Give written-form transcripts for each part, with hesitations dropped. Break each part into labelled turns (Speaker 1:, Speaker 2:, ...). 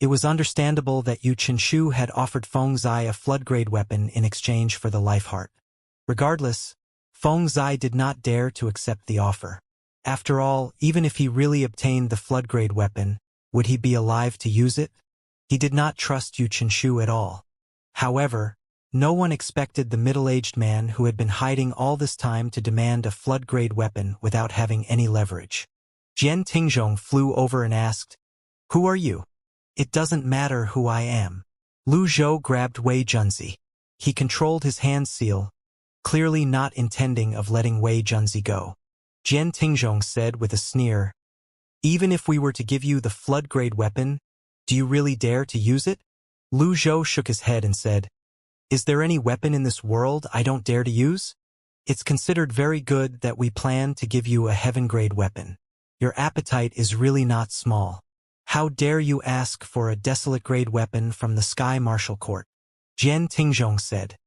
Speaker 1: It was understandable that Yu Qinshu had offered Feng Zai a flood-grade weapon in exchange for the life heart. Regardless, Feng Zai did not dare to accept the offer. After all, even if he really obtained the flood-grade weapon, would he be alive to use it? He did not trust Yu Qinshu at all. However, no one expected the middle-aged man who had been hiding all this time to demand a flood-grade weapon without having any leverage. Jian Tingzhong flew over and asked, "Who are you?" "It doesn't matter who I am." Lu Zhou grabbed Wei Junzi. He controlled his hand seal, clearly not intending of letting Wei Junzi go. Jian Tingzhong said with a sneer, "Even if we were to give you the flood-grade weapon, do you really dare to use it?" Lu Zhou shook his head and said, "Is there any weapon in this world I don't dare to use? It's considered very good that we plan to give you a heaven-grade weapon. Your appetite is really not small. How dare you ask for a desolate-grade weapon from the Sky Martial Court?" Jian Tingzhong said.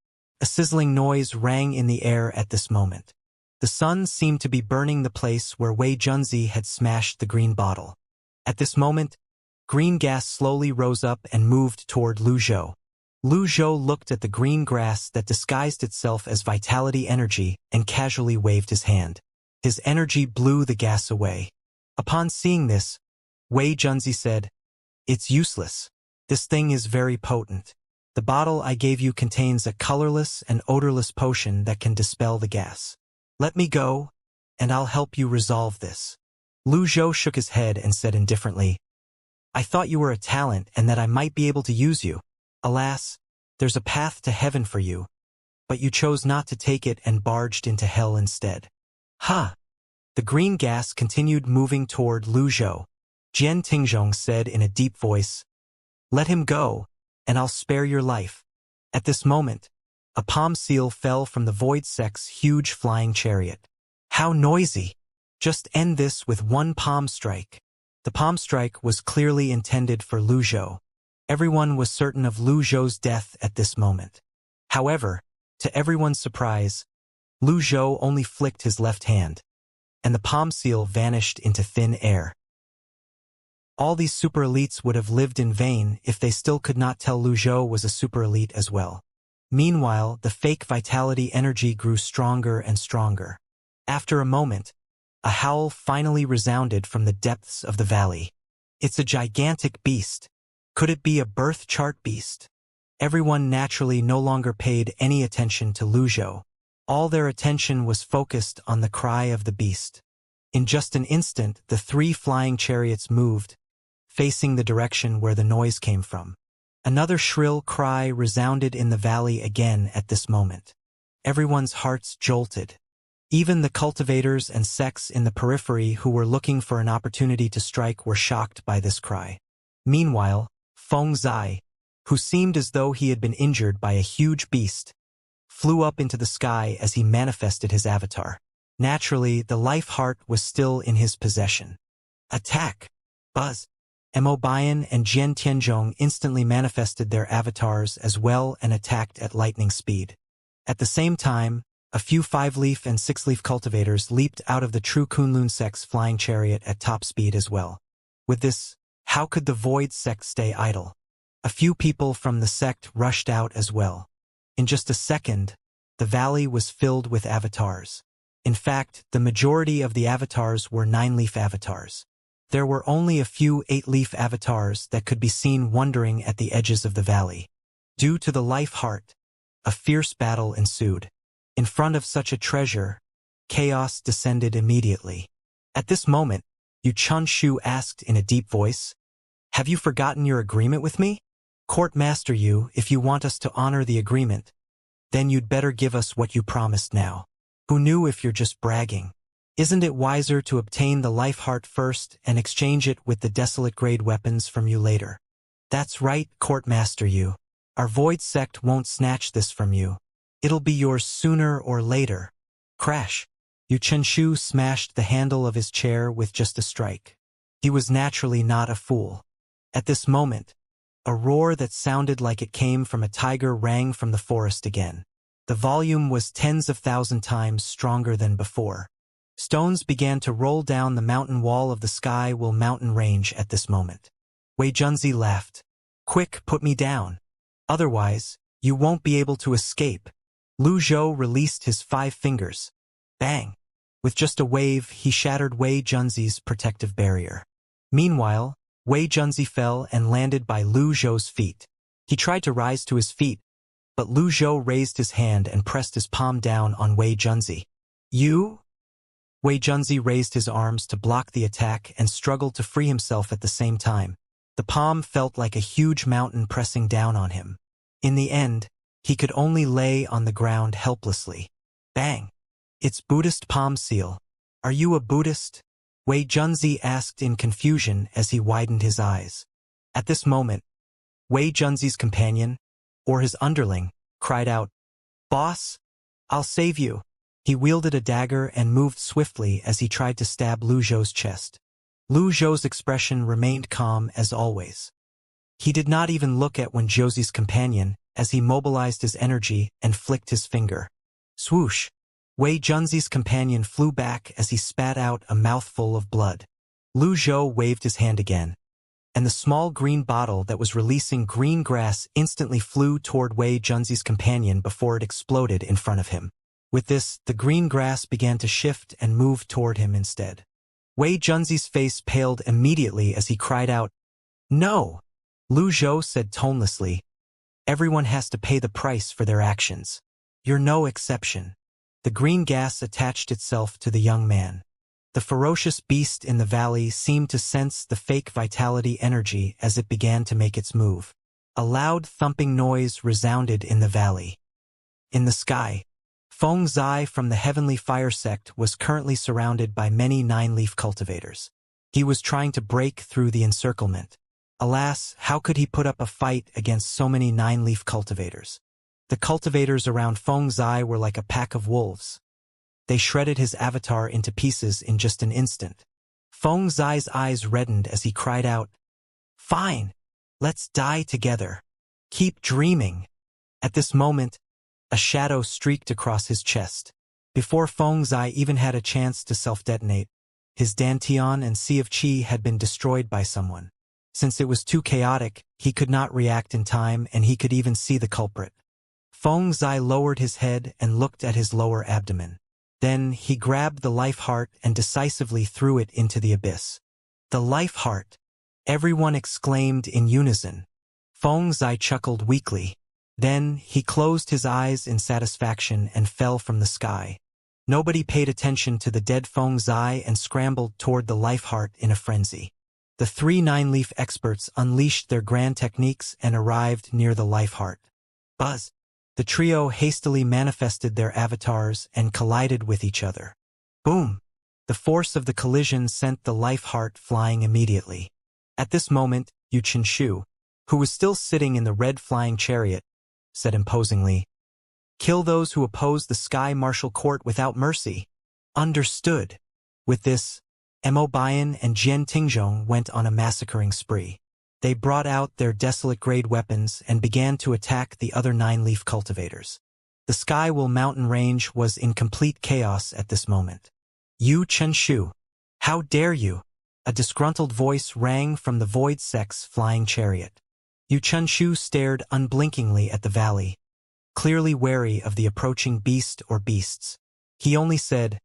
Speaker 1: A sizzling noise rang in the air at this moment. The sun seemed to be burning the place where Wei Junzi had smashed the green bottle. At this moment, green gas slowly rose up and moved toward Lu Zhou. Lu Zhou looked at the green grass that disguised itself as vitality energy and casually waved his hand. His energy blew the gas away. Upon seeing this, Wei Junzi said, "It's useless. This thing is very potent. The bottle I gave you contains a colorless and odorless potion that can dispel the gas. Let me go, and I'll help you resolve this." Lu Zhou shook his head and said indifferently, "I thought you were a talent and that I might be able to use you. Alas, there's a path to heaven for you, but you chose not to take it and barged into hell instead." "Ha!" The green gas continued moving toward Lu Zhou. Jian Tingzhong said in a deep voice, "Let him go, and I'll spare your life." At this moment, a palm seal fell from the Void Sect's huge flying chariot. "How noisy! Just end this with one palm strike." The palm strike was clearly intended for Lu Zhou. Everyone was certain of Lu Zhou's death at this moment. However, to everyone's surprise, Lu Zhou only flicked his left hand, and the palm seal vanished into thin air. All these super elites would have lived in vain if they still could not tell Lu Zhou was a super elite as well. Meanwhile, the fake vitality energy grew stronger and stronger. After a moment, a howl finally resounded from the depths of the valley. "It's a gigantic beast. Could it be a birth chart beast?" Everyone naturally no longer paid any attention to Lu Zhou. All their attention was focused on the cry of the beast. In just an instant, the three flying chariots moved, facing the direction where the noise came from. Another shrill cry resounded in the valley again at this moment. Everyone's hearts jolted. Even the cultivators and sects in the periphery who were looking for an opportunity to strike were shocked by this cry. Meanwhile, Feng Zai, who seemed as though he had been injured by a huge beast, flew up into the sky as he manifested his avatar. Naturally, the life heart was still in his possession. "Attack!" Buzz. Mo Bian and Jian Tianzhong instantly manifested their avatars as well and attacked at lightning speed. At the same time, a few 5-leaf and 6-leaf cultivators leaped out of the true Kunlun sect's flying chariot at top speed as well. With this, how could the Void sect stay idle? A few people from the sect rushed out as well. In just a second, the valley was filled with avatars. In fact, the majority of the avatars were 9-leaf avatars. There were only a few 8-leaf avatars that could be seen wandering at the edges of the valley. Due to the life heart, a fierce battle ensued. In front of such a treasure, chaos descended immediately. At this moment, Yu Qinshu asked in a deep voice, "Have you forgotten your agreement with me? Court Master Yu, if you want us to honor the agreement, then you'd better give us what you promised now. Who knew if you're just bragging? Isn't it wiser to obtain the life heart first and exchange it with the desolate-grade weapons from you later?" "That's right, Court Master Yu. Our Void sect won't snatch this from you. It'll be yours sooner or later." Crash! Yu Qinshu smashed the handle of his chair with just a strike. He was naturally not a fool. At this moment, a roar that sounded like it came from a tiger rang from the forest again. The volume was tens of thousand times stronger than before. Stones began to roll down the mountain wall of the Sky Will Mountain range at this moment. Wei Junzi laughed. Quick, put me down. Otherwise, you won't be able to escape. Lu Zhou released his 5 fingers. Bang! With just a wave, he shattered Wei Junzi's protective barrier. Meanwhile, Wei Junzi fell and landed by Lu Zhou's feet. He tried to rise to his feet, but Lu Zhou raised his hand and pressed his palm down on Wei Junzi. You? Wei Junzi raised his arms to block the attack and struggled to free himself at the same time. The palm felt like a huge mountain pressing down on him. In the end, he could only lay on the ground helplessly. Bang! It's Buddhist palm seal. Are you a Buddhist? Wei Junzi asked in confusion as he widened his eyes. At this moment, Wei Junzi's companion, or his underling, cried out, "Boss, I'll save you." He wielded a dagger and moved swiftly as he tried to stab Lu Zhou's chest. Lu Zhou's expression remained calm as always. He did not even look at Wen Zhouzi's companion as he mobilized his energy and flicked his finger. Swoosh! Wei Junzi's companion flew back as he spat out a mouthful of blood. Lu Zhou waved his hand again, and the small green bottle that was releasing green grass instantly flew toward Wei Junzi's companion before it exploded in front of him. With this, the green grass began to shift and move toward him instead. Wei Junzi's face paled immediately as he cried out, "No!" Lu Zhou said tonelessly, "Everyone has to pay the price for their actions. You're no exception." The green gas attached itself to the young man. The ferocious beast in the valley seemed to sense the fake vitality energy as it began to make its move. A loud thumping noise resounded in the valley. In the sky, Feng Zai from the Heavenly Fire Sect was currently surrounded by many 9-leaf cultivators. He was trying to break through the encirclement. Alas, how could he put up a fight against so many 9-leaf cultivators? The cultivators around Feng Zai were like a pack of wolves. They shredded his avatar into pieces in just an instant. Feng Zai's eyes reddened as he cried out, "Fine! Let's die together. Keep dreaming." At this moment, a shadow streaked across his chest. Before Feng Zai even had a chance to self-detonate, his Dantian and Sea of Qi had been destroyed by someone. Since it was too chaotic, he could not react in time and he could even see the culprit. Feng Zai lowered his head and looked at his lower abdomen. Then he grabbed the life heart and decisively threw it into the abyss. "The life heart!" everyone exclaimed in unison. Feng Zai chuckled weakly. Then he closed his eyes in satisfaction and fell from the sky. Nobody paid attention to the dead Feng Zai and scrambled toward the life heart in a frenzy. The 3 9-leaf experts unleashed their grand techniques and arrived near the life heart. Buzz! The trio hastily manifested their avatars and collided with each other. Boom! The force of the collision sent the life heart flying immediately. At this moment, Yu Qinshu, who was still sitting in the red flying chariot, said imposingly, "Kill those who oppose the Sky Martial Court without mercy." Understood. With this, Mo Bian and Jian Tingzhong went on a massacring spree. They brought out their desolate-grade weapons and began to attack the other 9-leaf cultivators. The Skywell mountain range was in complete chaos at this moment. "Yu Qinshu, how dare you!" A disgruntled voice rang from the Void Sect's flying chariot. Yu Qinshu stared unblinkingly at the valley, clearly wary of the approaching beast or beasts. He only said,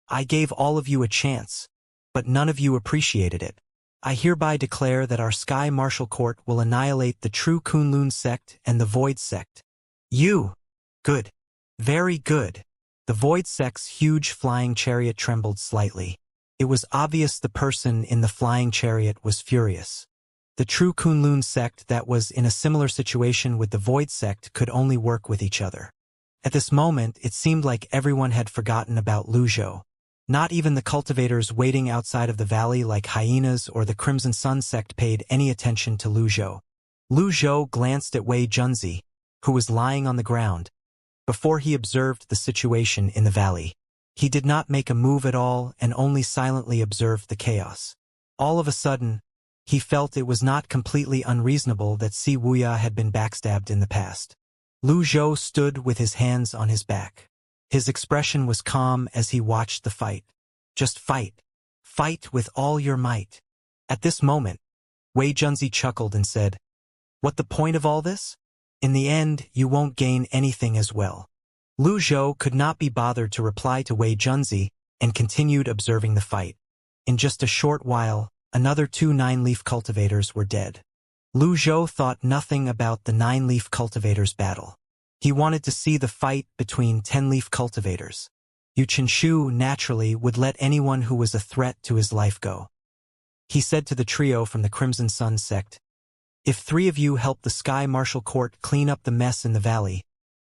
Speaker 1: "I gave all of you a chance, but none of you appreciated it. I hereby declare that our Sky Martial Court will annihilate the true Kunlun sect and the Void sect." "You! Good. Very good." The Void sect's huge flying chariot trembled slightly. It was obvious the person in the flying chariot was furious. The true Kunlun sect that was in a similar situation with the Void sect could only work with each other. At this moment, it seemed like everyone had forgotten about Lu Zhou. Not even the cultivators waiting outside of the valley like hyenas or the Crimson Sun sect paid any attention to Lu Zhou. Lu Zhou glanced at Wei Junzi, who was lying on the ground, before he observed the situation in the valley. He did not make a move at all and only silently observed the chaos. All of a sudden, he felt it was not completely unreasonable that Si Wuya had been backstabbed in the past. Lu Zhou stood with his hands on his back. His expression was calm as he watched the fight. Just fight. Fight with all your might. At this moment, Wei Junzi chuckled and said, What the point of all this? In the end, you won't gain anything as well. Lu Zhou could not be bothered to reply to Wei Junzi and continued observing the fight. In just a short while, another 2 nine-leaf cultivators were dead. Lu Zhou thought nothing about the 9-leaf cultivators' battle. He wanted to see the fight between 10-leaf cultivators. Yu Qinshu naturally would let anyone who was a threat to his life go. He said to the trio from the Crimson Sun sect, "If 3 of you help the Sky Martial Court clean up the mess in the valley,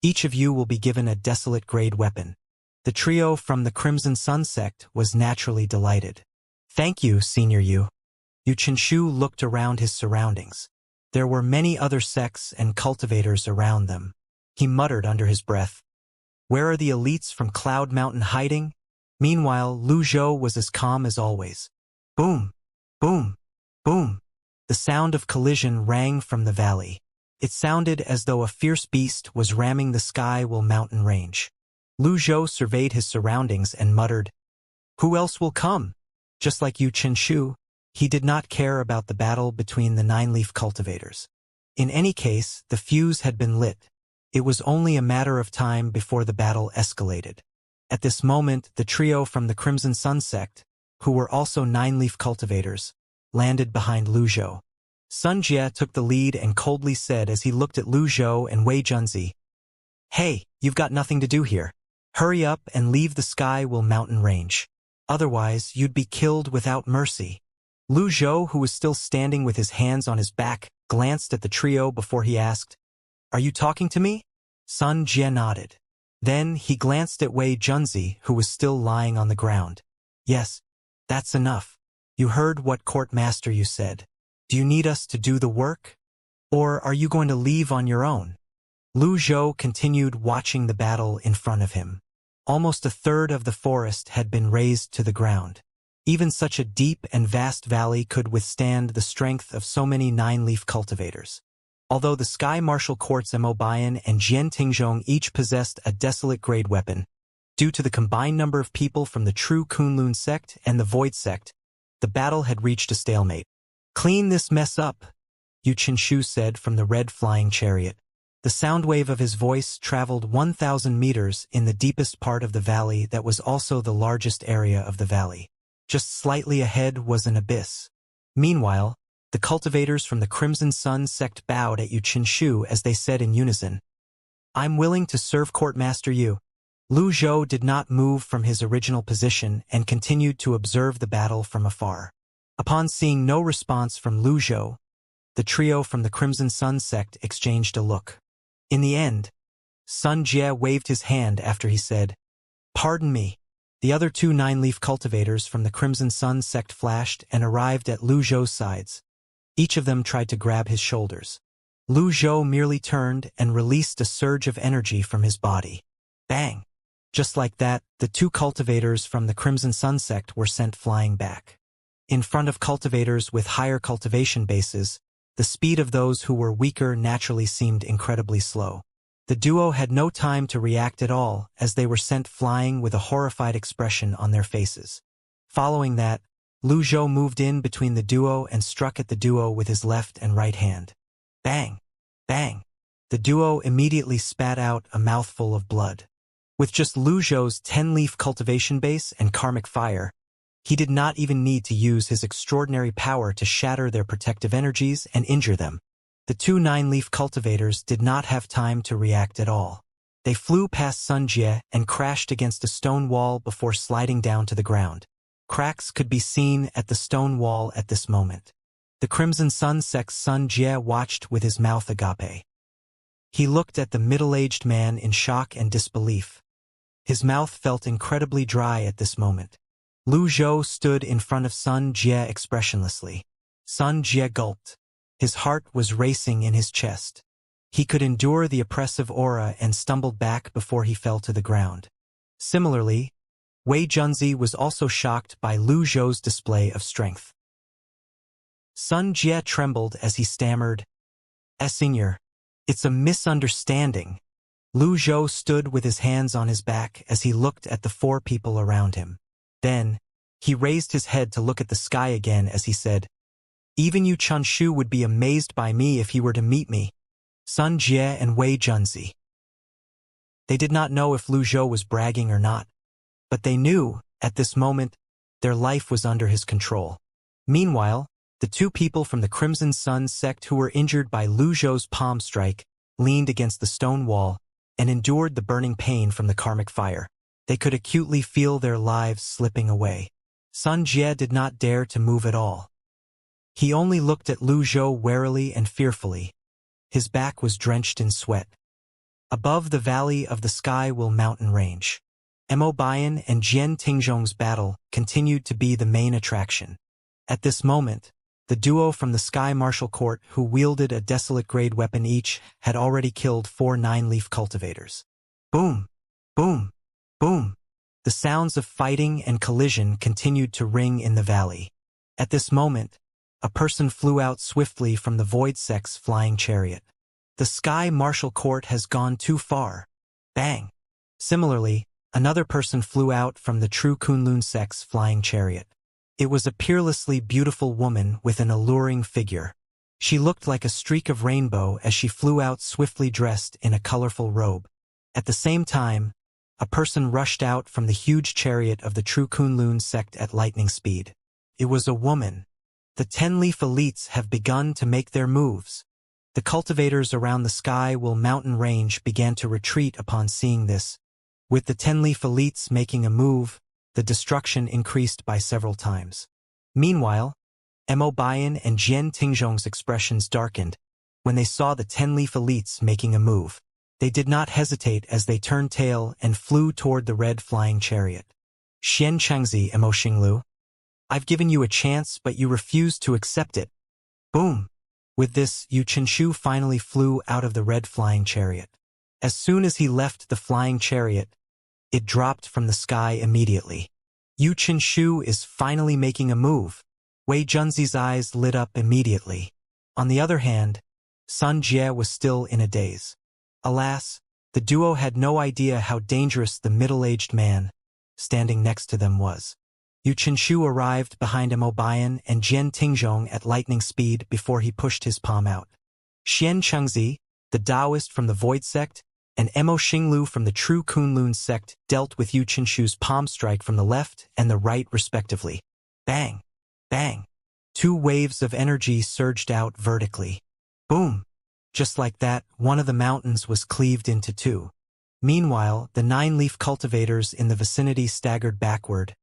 Speaker 1: each of you will be given a desolate grade weapon." The trio from the Crimson Sun sect was naturally delighted. "Thank you, Senior Yu." Yu Qinshu looked around his surroundings. There were many other sects and cultivators around them. He muttered under his breath, "Where are the elites from Cloud Mountain hiding?" Meanwhile, Lu Zhou was as calm as always. Boom! Boom! Boom! The sound of collision rang from the valley. It sounded as though a fierce beast was ramming the Sky-Will mountain range. Lu Zhou surveyed his surroundings and muttered, "Who else will come?" Just like Yu Qinshu, he did not care about the battle between the 9-leaf cultivators. In any case, the fuse had been lit. It was only a matter of time before the battle escalated. At this moment, the trio from the Crimson Sun sect, who were also 9-leaf cultivators, landed behind Lu Zhou. Sun Jie took the lead and coldly said as he looked at Lu Zhou and Wei Junzi, "Hey, you've got nothing to do here. Hurry up and leave the Sky-Will mountain range. Otherwise, you'd be killed without mercy." Lu Zhou, who was still standing with his hands on his back, glanced at the trio before he asked, "Are you talking to me?" Sun Jie nodded. Then he glanced at Wei Junzi, who was still lying on the ground. "Yes, that's enough. You heard what Court Master you said. Do you need us to do the work? Or are you going to leave on your own?" Lu Zhou continued watching the battle in front of him. Almost a third of the forest had been razed to the ground. Even such a deep and vast valley could withstand the strength of so many 9-leaf cultivators. Although the Sky Martial Courts Mo Bian and Jian Tingzhong each possessed a desolate grade weapon, due to the combined number of people from the True Kunlun sect and the Void sect, the battle had reached a stalemate. "Clean this mess up," Yu Qinshu said from the red flying chariot. The sound wave of his voice traveled 1,000 meters in the deepest part of the valley that was also the largest area of the valley. Just slightly ahead was an abyss. Meanwhile, the cultivators from the Crimson Sun sect bowed at Yu Qinshu as they said in unison, "I'm willing to serve Court Master Yu." Lu Zhou did not move from his original position and continued to observe the battle from afar. Upon seeing no response from Lu Zhou, the trio from the Crimson Sun sect exchanged a look. In the end, Sun Jie waved his hand after he said, "Pardon me." The other 2 9-leaf cultivators from the Crimson Sun sect flashed and arrived at Lu Zhou's sides. Each of them tried to grab his shoulders. Lu Zhou merely turned and released a surge of energy from his body. Bang! Just like that, the 2 cultivators from the Crimson Sun sect were sent flying back. In front of cultivators with higher cultivation bases, the speed of those who were weaker naturally seemed incredibly slow. The duo had no time to react at all as they were sent flying with a horrified expression on their faces. Following that, Lu Zhou moved in between the duo and struck at the duo with his left and right hand. Bang! Bang! The duo immediately spat out a mouthful of blood. With just Lu Zhou's 10-leaf cultivation base and karmic fire, he did not even need to use his extraordinary power to shatter their protective energies and injure them. The 2 9-leaf cultivators did not have time to react at all. They flew past Sun Jie and crashed against a stone wall before sliding down to the ground. Cracks could be seen at the stone wall at this moment. The Crimson Sun sect's Sun Jie watched with his mouth agape. He looked at the middle-aged man in shock and disbelief. His mouth felt incredibly dry at this moment. Lu Zhou stood in front of Sun Jie expressionlessly. Sun Jie gulped. His heart was racing in his chest. He could endure the oppressive aura and stumbled back before he fell to the ground. Similarly, Wei Junzi was also shocked by Lu Zhou's display of strength. Sun Jie trembled as he stammered, "Senior, it's a misunderstanding." Lu Zhou stood with his hands on his back as he looked at the 4 people around him. Then, he raised his head to look at the sky again as he said, Even Yu Chunshu would be amazed by me if he were to meet me. Sun Jie and Wei Junzi. They did not know if Lu Zhou was bragging or not, but they knew, at this moment, their life was under his control. Meanwhile, the two people from the Crimson Sun sect who were injured by Lu Zhou's palm strike leaned against the stone wall and endured the burning pain from the karmic fire. They could acutely feel their lives slipping away. Sun Jie did not dare to move at all. He only looked at Lu Zhou warily and fearfully. His back was drenched in sweat. Above the valley of the Sky Will Mountain Range, Mo Bian and Jian Tingzhong's battle continued to be the main attraction. At this moment, the duo from the Sky Martial Court who wielded a desolate-grade weapon each had already killed 4 nine-leaf cultivators. Boom! Boom! Boom! The sounds of fighting and collision continued to ring in the valley. At this moment, a person flew out swiftly from the Void Sect's flying chariot. The Sky Martial Court has gone too far. Bang! Similarly, another person flew out from the True Kunlun Sect's flying chariot. It was a peerlessly beautiful woman with an alluring figure. She looked like a streak of rainbow as she flew out swiftly dressed in a colorful robe. At the same time, a person rushed out from the huge chariot of the True Kunlun sect at lightning speed. It was a woman. The 10-leaf elites have begun to make their moves. The cultivators around the Sky Will Mountain Range began to retreat upon seeing this. With the 10-leaf elites making a move, the destruction increased by several times. Meanwhile, Mo Bian and Jian Tingzhong's expressions darkened when they saw the 10-leaf elites making a move. They did not hesitate as they turned tail and flew toward the red flying chariot. Xianxia Mo Xinglu, I've given you a chance but you refused to accept it. Boom! With this, Yu Qinshu finally flew out of the red flying chariot. As soon as he left the flying chariot, it dropped from the sky immediately. Yu Qinshu is finally making a move. Wei Junzi's eyes lit up immediately. On the other hand, Sun Jie was still in a daze. Alas, the duo had no idea how dangerous the middle-aged man standing next to them was. Yu Qinshu arrived behind Mo Bian and Jian Tingzhong at lightning speed before he pushed his palm out. Xian Chengzi, the Taoist from the Void Sect, and Mo Xinglu from the True Kunlun sect dealt with Yu Qinshu's palm strike from the left and the right respectively. Bang! Bang! 2 waves of energy surged out vertically. Boom! Just like that, one of the mountains was cleaved into 2. Meanwhile, the 9-leaf cultivators in the vicinity staggered backward,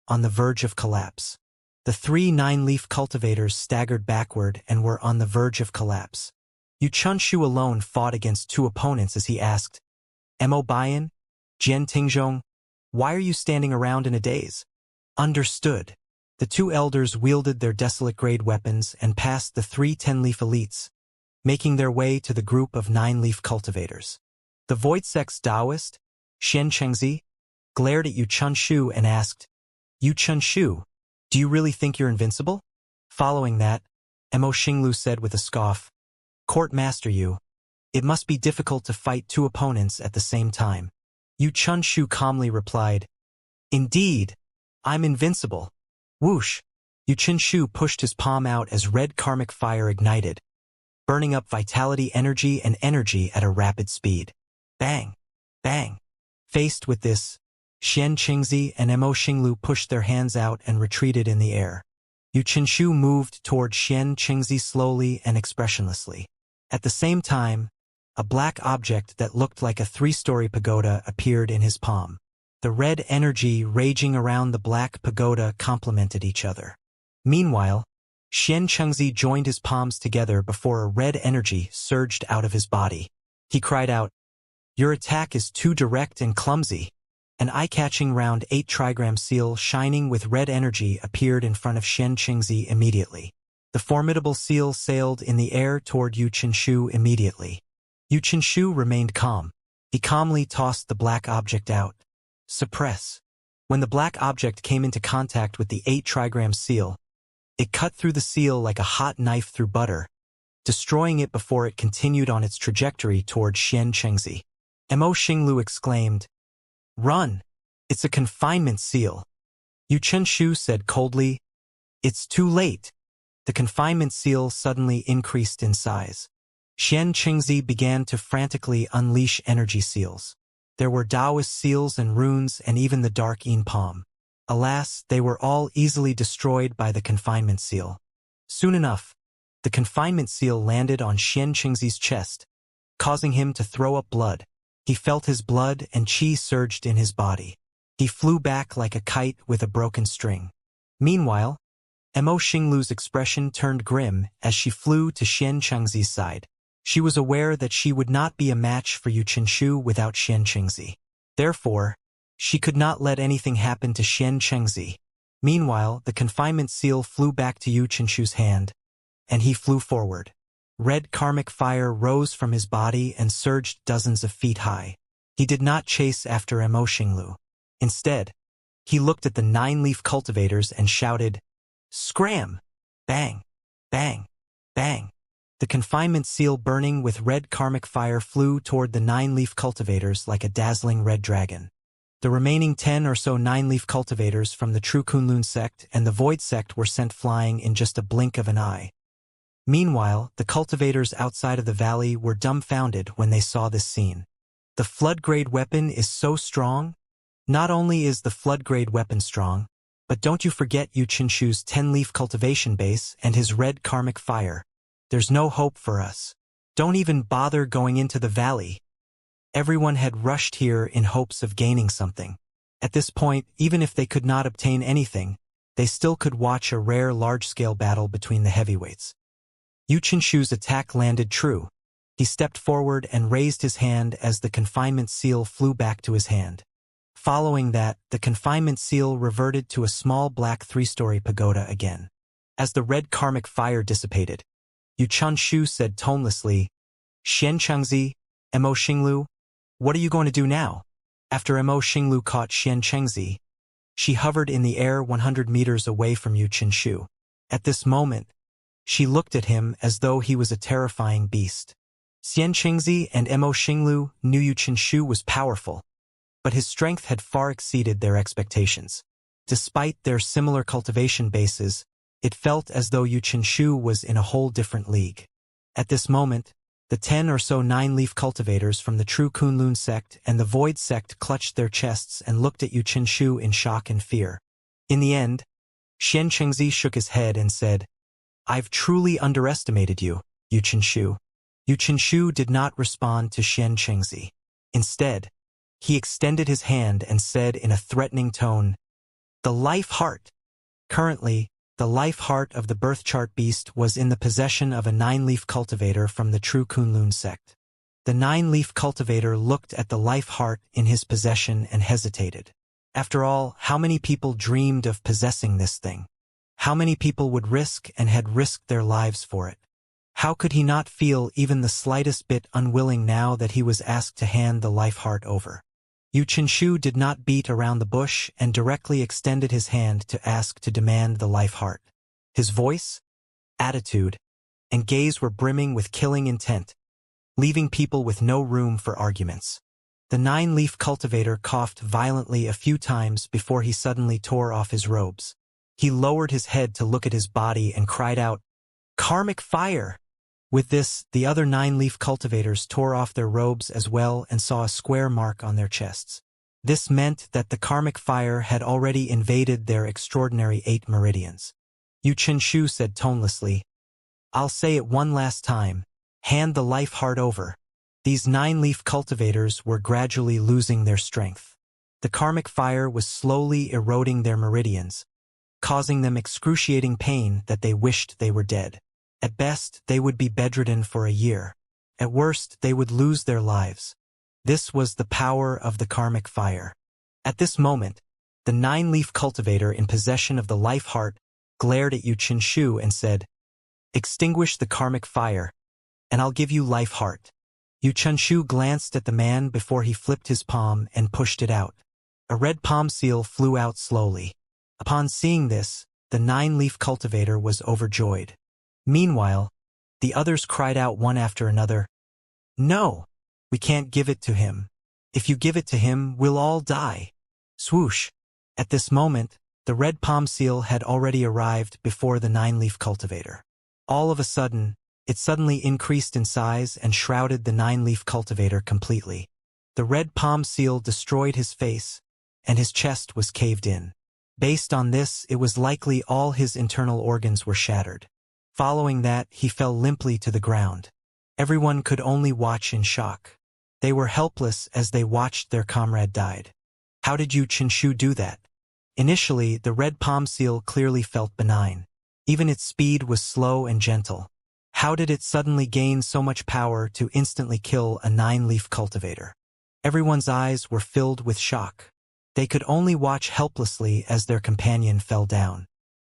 Speaker 1: on the verge of collapse. The 3 9-leaf cultivators staggered backward and were on the verge of collapse. Yu Chunshu alone fought against 2 opponents as he asked, Mo Bian, Jian Tingzhong, why are you standing around in a daze? Understood. The 2 elders wielded their desolate-grade weapons and passed the 3 10-leaf elites, making their way to the group of 9-leaf cultivators. The Void Sect's Taoist, Xian Chengzi, glared at Yu Chunshu and asked, Yu Chunshu, do you really think you're invincible? Following that, Mo Xinglu said with a scoff, Court Master Yu, it must be difficult to fight 2 opponents at the same time. Yu Chunshu calmly replied, Indeed, I'm invincible. Whoosh! Yu Chunshu pushed his palm out as red karmic fire ignited, burning up vitality energy and energy at a rapid speed. Bang! Bang! Faced with this, Xian Qingzi and Mo Xinglu pushed their hands out and retreated in the air. Yu Qinshu moved toward Xian Qingzi slowly and expressionlessly. At the same time, a black object that looked like a 3-story pagoda appeared in his palm. The red energy raging around the black pagoda complemented each other. Meanwhile, Xian Chengzi joined his palms together before a red energy surged out of his body. He cried out, Your attack is too direct and clumsy. An eye-catching round 8 trigram seal shining with red energy appeared in front of Xian Qingzi immediately. The formidable seal sailed in the air toward Yu Qinshu immediately. Yu Qinshu remained calm. He calmly tossed the black object out. Suppress. When the black object came into contact with the 8 trigram seal, it cut through the seal like a hot knife through butter, destroying it before it continued on its trajectory toward Xian Chengzi. Mo Xinglu exclaimed, Run! It's a confinement seal. Yu Qinshu said coldly, It's too late. the confinement seal suddenly increased in size. Xianxia began to frantically unleash energy seals. There were Taoist seals and runes and even the dark Yin palm. Alas, they were all easily destroyed by the confinement seal. Soon enough, the confinement seal landed on Xianxia's chest, causing him to throw up blood. He felt his blood and qi surged in his body. He flew back like a kite with a broken string. Meanwhile, Mo Xinglu's expression turned grim as she flew to Xianxia's side. She was aware that she would not be a match for Yu Qinshu without Xianxia. Therefore, she could not let anything happen to Xianxia. Meanwhile, the confinement seal flew back to Yu Qinshu's hand, and he flew forward. Red karmic fire rose from his body and surged dozens of feet high. He did not chase after Mo Xinglu. Instead, he looked at the 9-leaf cultivators and shouted, "Scram! Bang! Bang! Bang!" The confinement seal burning with red karmic fire flew toward the 9-leaf cultivators like a dazzling red dragon. The remaining 10 or so 9-leaf cultivators from the True Kunlun sect and the Void sect were sent flying in just a blink of an eye. Meanwhile, the cultivators outside of the valley were dumbfounded when they saw this scene. The flood-grade weapon is so strong? Not only is the flood-grade weapon strong, but don't you forget Yu Qinshu's 10-leaf cultivation base and his red karmic fire. There's no hope for us. Don't even bother going into the valley. Everyone had rushed here in hopes of gaining something. At this point, even if they could not obtain anything, they still could watch a rare large-scale battle between the heavyweights. Yu Qinshu's attack landed true. He stepped forward and raised his hand as the confinement seal flew back to his hand. Following that, the confinement seal reverted to a small black 3-story pagoda again. As the red karmic fire dissipated, Yu Qinshu said tonelessly, "Xianxia, Mo Xinglu, what are you going to do now?" After Mo Xinglu caught Xianxia, she hovered in the air 100 meters away from Yu Qinshu. At this moment, she looked at him as though he was a terrifying beast. Xianxia and Mo Xinglu knew Yu Qinshu was powerful, but his strength had far exceeded their expectations. Despite their similar cultivation bases, it felt as though Yu Qinshu was in a whole different league. At this moment, the 10 or so 9-leaf cultivators from the True Kunlun sect and the Void sect clutched their chests and looked at Yu Qinshu in shock and fear. In the end, Xianxia shook his head and said, "I've truly underestimated you, Yu Qinshu." Yu Qinshu did not respond to Xianxia. Instead, he extended his hand and said in a threatening tone, "The life heart." Currently, the life heart of the birth chart beast was in the possession of a 9-leaf cultivator from the True Kunlun sect. The 9-leaf cultivator looked at the life heart in his possession and hesitated. After all, how many people dreamed of possessing this thing? How many people would risk and had risked their lives for it? How could he not feel even the slightest bit unwilling now that he was asked to hand the life heart over? Yu Qinshu did not beat around the bush and directly extended his hand to ask to demand the life heart. His voice, attitude, and gaze were brimming with killing intent, leaving people with no room for arguments. The 9-leaf cultivator coughed violently a few times before he suddenly tore off his robes. He lowered his head to look at his body and cried out, "Karmic fire!" With this, the other 9-leaf cultivators tore off their robes as well and saw a square mark on their chests. This meant that the karmic fire had already invaded their extraordinary 8 meridians. Yu Qinshu said tonelessly, "I'll say it one last time, hand the life heart over." These 9-leaf cultivators were gradually losing their strength. The karmic fire was slowly eroding their meridians, causing them excruciating pain that they wished they were dead. At best, they would be bedridden for a year. At worst, they would lose their lives. This was the power of the karmic fire. At this moment, the 9-leaf cultivator in possession of the life heart glared at Yu Qinshu and said, "Extinguish the karmic fire, and I'll give you life heart." Yu Qinshu glanced at the man before he flipped his palm and pushed it out. A red palm seal flew out slowly. Upon seeing this, the 9-leaf cultivator was overjoyed. Meanwhile, the others cried out one after another, "No, we can't give it to him. If you give it to him, we'll all die." Swoosh! At this moment, The red palm seal had already arrived before the 9-leaf cultivator. All of a sudden, it suddenly increased in size and shrouded the 9-leaf cultivator completely. The red palm seal destroyed his face, and his chest was caved in. Based on this, it was likely all his internal organs were shattered. Following that, he fell limply to the ground. Everyone could only watch in shock. They were helpless as they watched their comrade died. How did Yu Qinshu do that? Initially, the red palm seal clearly felt benign. Even its speed was slow and gentle. How did it suddenly gain so much power to instantly kill a 9-leaf cultivator? Everyone's eyes were filled with shock. They could only watch helplessly as their companion fell down.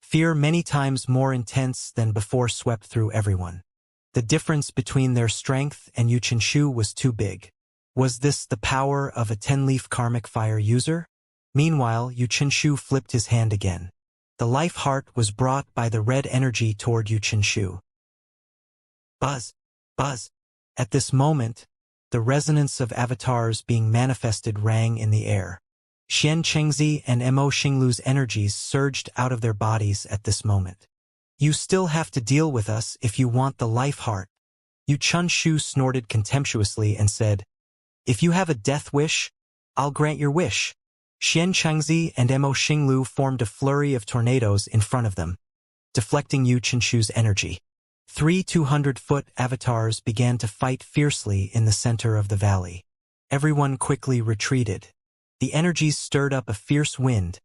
Speaker 1: Fear many times more intense than before swept through everyone. The difference between their strength and Yu Qinshu was too big. Was this the power of a 10-leaf karmic fire user? Meanwhile, Yu Qinshu flipped his hand again. The life heart was brought by the red energy toward Yu Qinshu. Buzz! Buzz! At this moment, the resonance of avatars being manifested rang in the air. Xianxia and Mo Xinglu's energies surged out of their bodies at this moment. You still have to deal with us if you want the life heart. Yu Qinshu snorted contemptuously and said, "If you have a death wish, I'll grant your wish." Xianxia and Mo Xinglu formed a flurry of tornadoes in front of them, deflecting Yu Qinshu's energy. 3 200-foot avatars began to fight fiercely in the center of the valley. Everyone quickly retreated. The energies stirred up a fierce wind,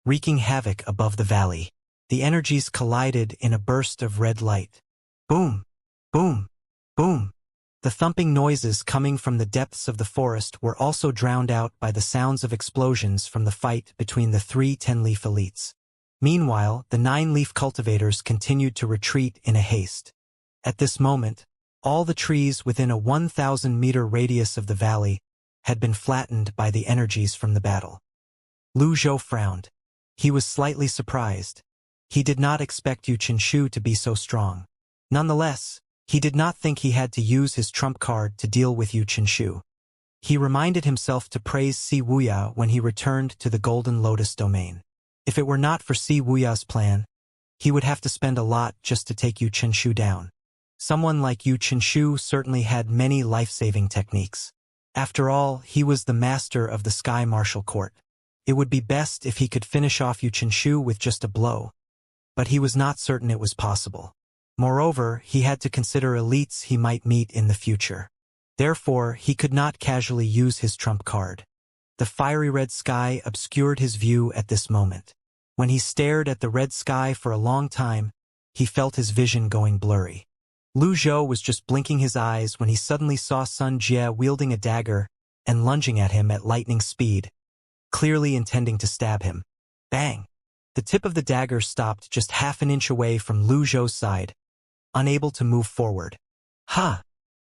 Speaker 1: wreaking havoc above the valley. The energies collided in a burst of red light. Boom! Boom! Boom! The thumping noises coming from the depths of the forest were also drowned out by the sounds of explosions from the fight between the 3 10-leaf elites. Meanwhile, the 9-leaf cultivators continued to retreat in a haste. At this moment, all the trees within a 1,000-meter radius of the valley had been flattened by the energies from the battle. Lu Zhou frowned. He was slightly surprised. He did not expect Yu Qinshu to be so strong. Nonetheless, he did not think he had to use his trump card to deal with Yu Qinshu. He reminded himself to praise Si Wuya when he returned to the Golden Lotus domain. If it were not for Si Wuya's plan, he would have to spend a lot just to take Yu Qinshu down. Someone like Yu Qinshu certainly had many life-saving techniques. After all, he was the master of the Sky Martial Court. It would be best if he could finish off Yu Qinshu with just a blow. But he was not certain it was possible. Moreover, he had to consider elites he might meet in the future. Therefore, he could not casually use his trump card. The fiery red sky obscured his view at this moment. When he stared at the red sky for a long time, he felt his vision going blurry. Lu Zhou was just blinking his eyes when he suddenly saw Sun Jie wielding a dagger and lunging at him at lightning speed, clearly intending to stab him. Bang! The tip of the dagger stopped just half an inch away from Lu Zhou's side, unable to move forward. Ha!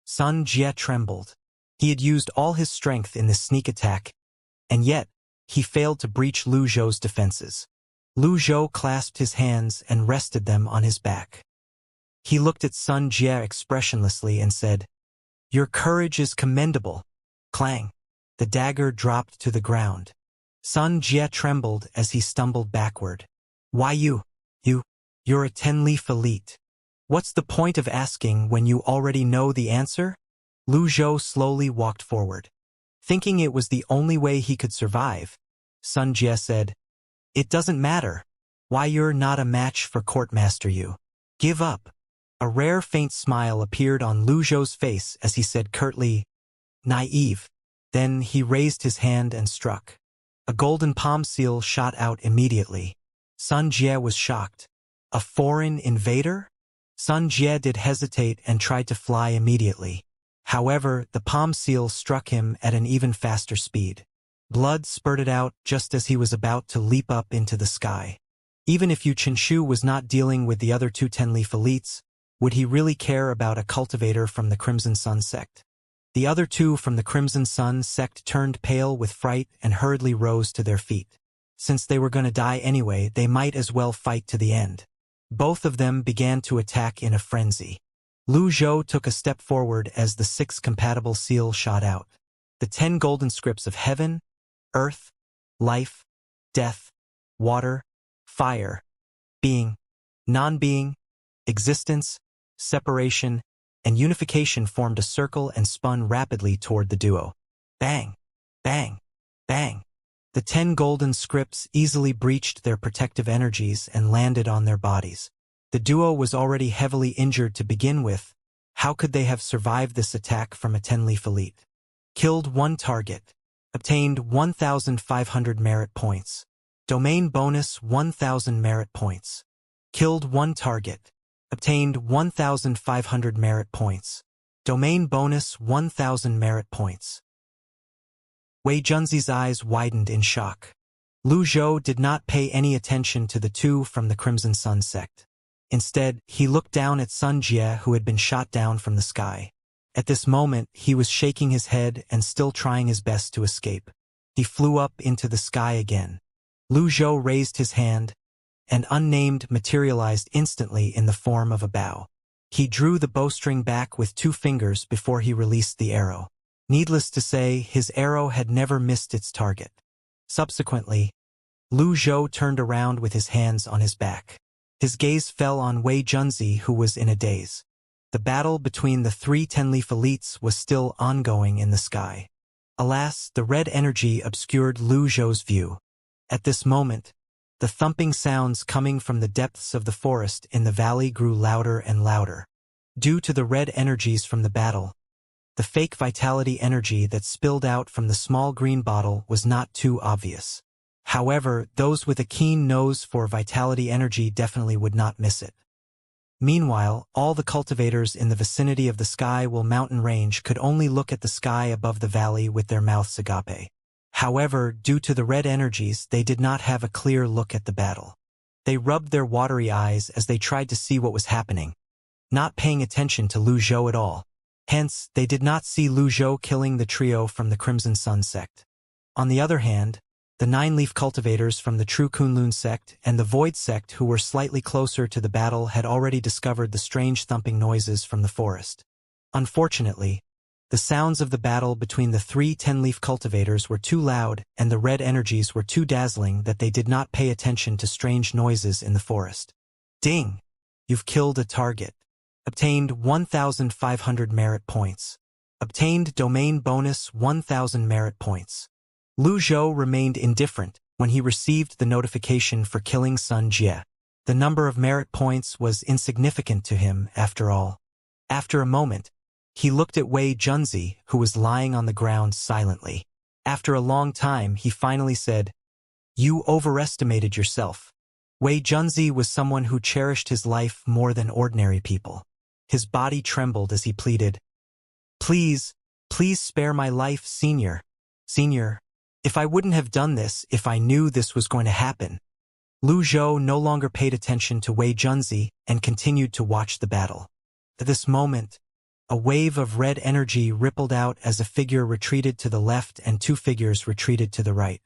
Speaker 1: Sun Jie trembled. He had used all his strength in this sneak attack, and yet, he failed to breach Lu Zhou's defenses. Lu Zhou clasped his hands and rested them on his back. He looked at Sun Jie expressionlessly and said, "Your courage is commendable." Clang! The dagger dropped to the ground. Sun Jie trembled as he stumbled backward. "Why you're a 10-leaf elite. What's the point of asking when you already know the answer?" Lu Zhou slowly walked forward. Thinking it was the only way he could survive, Sun Jie said, "It doesn't matter. Why you're not a match for Courtmaster Yu. Give up." A rare faint smile appeared on Lu Zhou's face as he said curtly, "Naive." Then he raised his hand and struck. A golden palm seal shot out immediately. Sun Jie was shocked. A foreign invader? Sun Jie did hesitate and tried to fly immediately. However, the palm seal struck him at an even faster speed. Blood spurted out just as he was about to leap up into the sky. Even if Yu Qinshu was not dealing with the other 2 10-leaf elites, would he really care about a cultivator from the Crimson Sun sect? The other 2 from the Crimson Sun sect turned pale with fright and hurriedly rose to their feet. Since they were going to die anyway, they might as well fight to the end. Both of them began to attack in a frenzy. Lu Zhou took a step forward as the 6 compatible seal shot out. The 10 golden scripts of heaven, earth, life, death, water, fire, being, non-being, existence, separation, and unification formed a circle and spun rapidly toward the duo. Bang! Bang! Bang! The 10 golden scripts easily breached their protective energies and landed on their bodies. The duo was already heavily injured to begin with. How could they have survived this attack from a 10-leaf elite? Killed 1 target. Obtained 1,500 merit points. Domain bonus 1,000 merit points. Killed 1 target. Obtained 1,500 merit points. Domain bonus 1,000 merit points. Wei Junzi's eyes widened in shock. Lu Zhou did not pay any attention to the two from the Crimson Sun sect. Instead, he looked down at Sun Jie, who had been shot down from the sky. At this moment, he was shaking his head and still trying his best to escape. He flew up into the sky again. Lu Zhou raised his hand, and unnamed materialized instantly in the form of a bow. He drew the bowstring back with 2 fingers before he released the arrow. Needless to say, his arrow had never missed its target. Subsequently, Lu Zhou turned around with his hands on his back. His gaze fell on Wei Junzi, who was in a daze. The battle between the 3 10-leaf elites was still ongoing in the sky. Alas, the red energy obscured Lu Zhou's view. At this moment, the thumping sounds coming from the depths of the forest in the valley grew louder and louder. Due to the red energies from the battle, the fake vitality energy that spilled out from the small green bottle was not too obvious. However, those with a keen nose for vitality energy definitely would not miss it. Meanwhile, all the cultivators in the vicinity of the Sky Will mountain range could only look at the sky above the valley with their mouths agape. However, due to the red energies, they did not have a clear look at the battle. They rubbed their watery eyes as they tried to see what was happening, not paying attention to Lu Zhou at all. Hence, they did not see Lu Zhou killing the trio from the Crimson Sun sect. On the other hand, the 9-leaf cultivators from the True Kunlun sect and the Void sect, who were slightly closer to the battle, had already discovered the strange thumping noises from the forest. Unfortunately, the sounds of the battle between the 3 10-leaf cultivators were too loud and the red energies were too dazzling that they did not pay attention to strange noises in the forest. Ding! You've killed a target. Obtained 1,500 merit points. Obtained domain bonus 1,000 merit points. Lu Zhou remained indifferent when he received the notification for killing Sun Jie. The number of merit points was insignificant to him, after all. After a moment, he looked at Wei Junzi, who was lying on the ground silently. After a long time, he finally said, "You overestimated yourself." Wei Junzi was someone who cherished his life more than ordinary people. His body trembled as he pleaded, Please spare my life, Senior. Senior, if I wouldn't have done this if I knew this was going to happen." Lu Zhou no longer paid attention to Wei Junzi and continued to watch the battle. At this moment, a wave of red energy rippled out as a figure retreated to the left and 2 figures retreated to the right.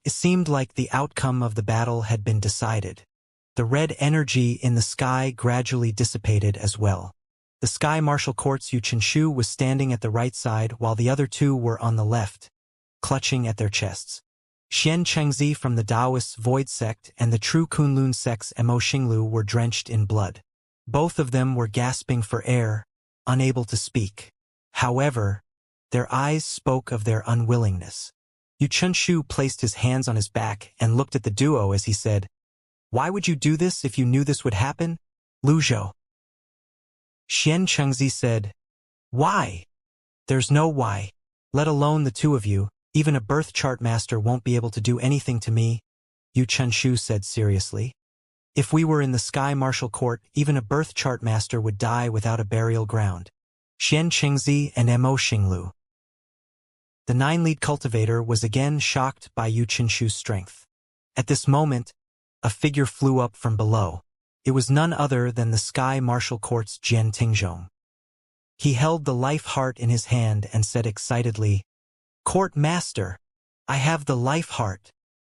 Speaker 1: It seemed like the outcome of the battle had been decided. The red energy in the sky gradually dissipated as well. The Sky Martial Court's Xianxia was standing at the right side while the other 2 were on the left, clutching at their chests. Xianxia from the Taoist Void sect and the True Kunlun sect's Mo Xinglu were drenched in blood. Both of them were gasping for air, unable to speak. However, their eyes spoke of their unwillingness. Xianxia placed his hands on his back and looked at the duo as he said, "Why would you do this if you knew this would happen?" Lu Zhou. Xianxia said, "Why? There's no why. Let alone the 2 of you, even a birth chart master won't be able to do anything to me," Xianxia said seriously. "If we were in the Sky Martial Court, even a birth chart master would die without a burial ground." Xianxia and Mo Xinglu. The 9-lead cultivator was again shocked by Xianxia's strength. At this moment, a figure flew up from below. It was none other than the Sky Martial Court's Jian Tingzhong. He held the life heart in his hand and said excitedly, "Court Master, I have the life heart."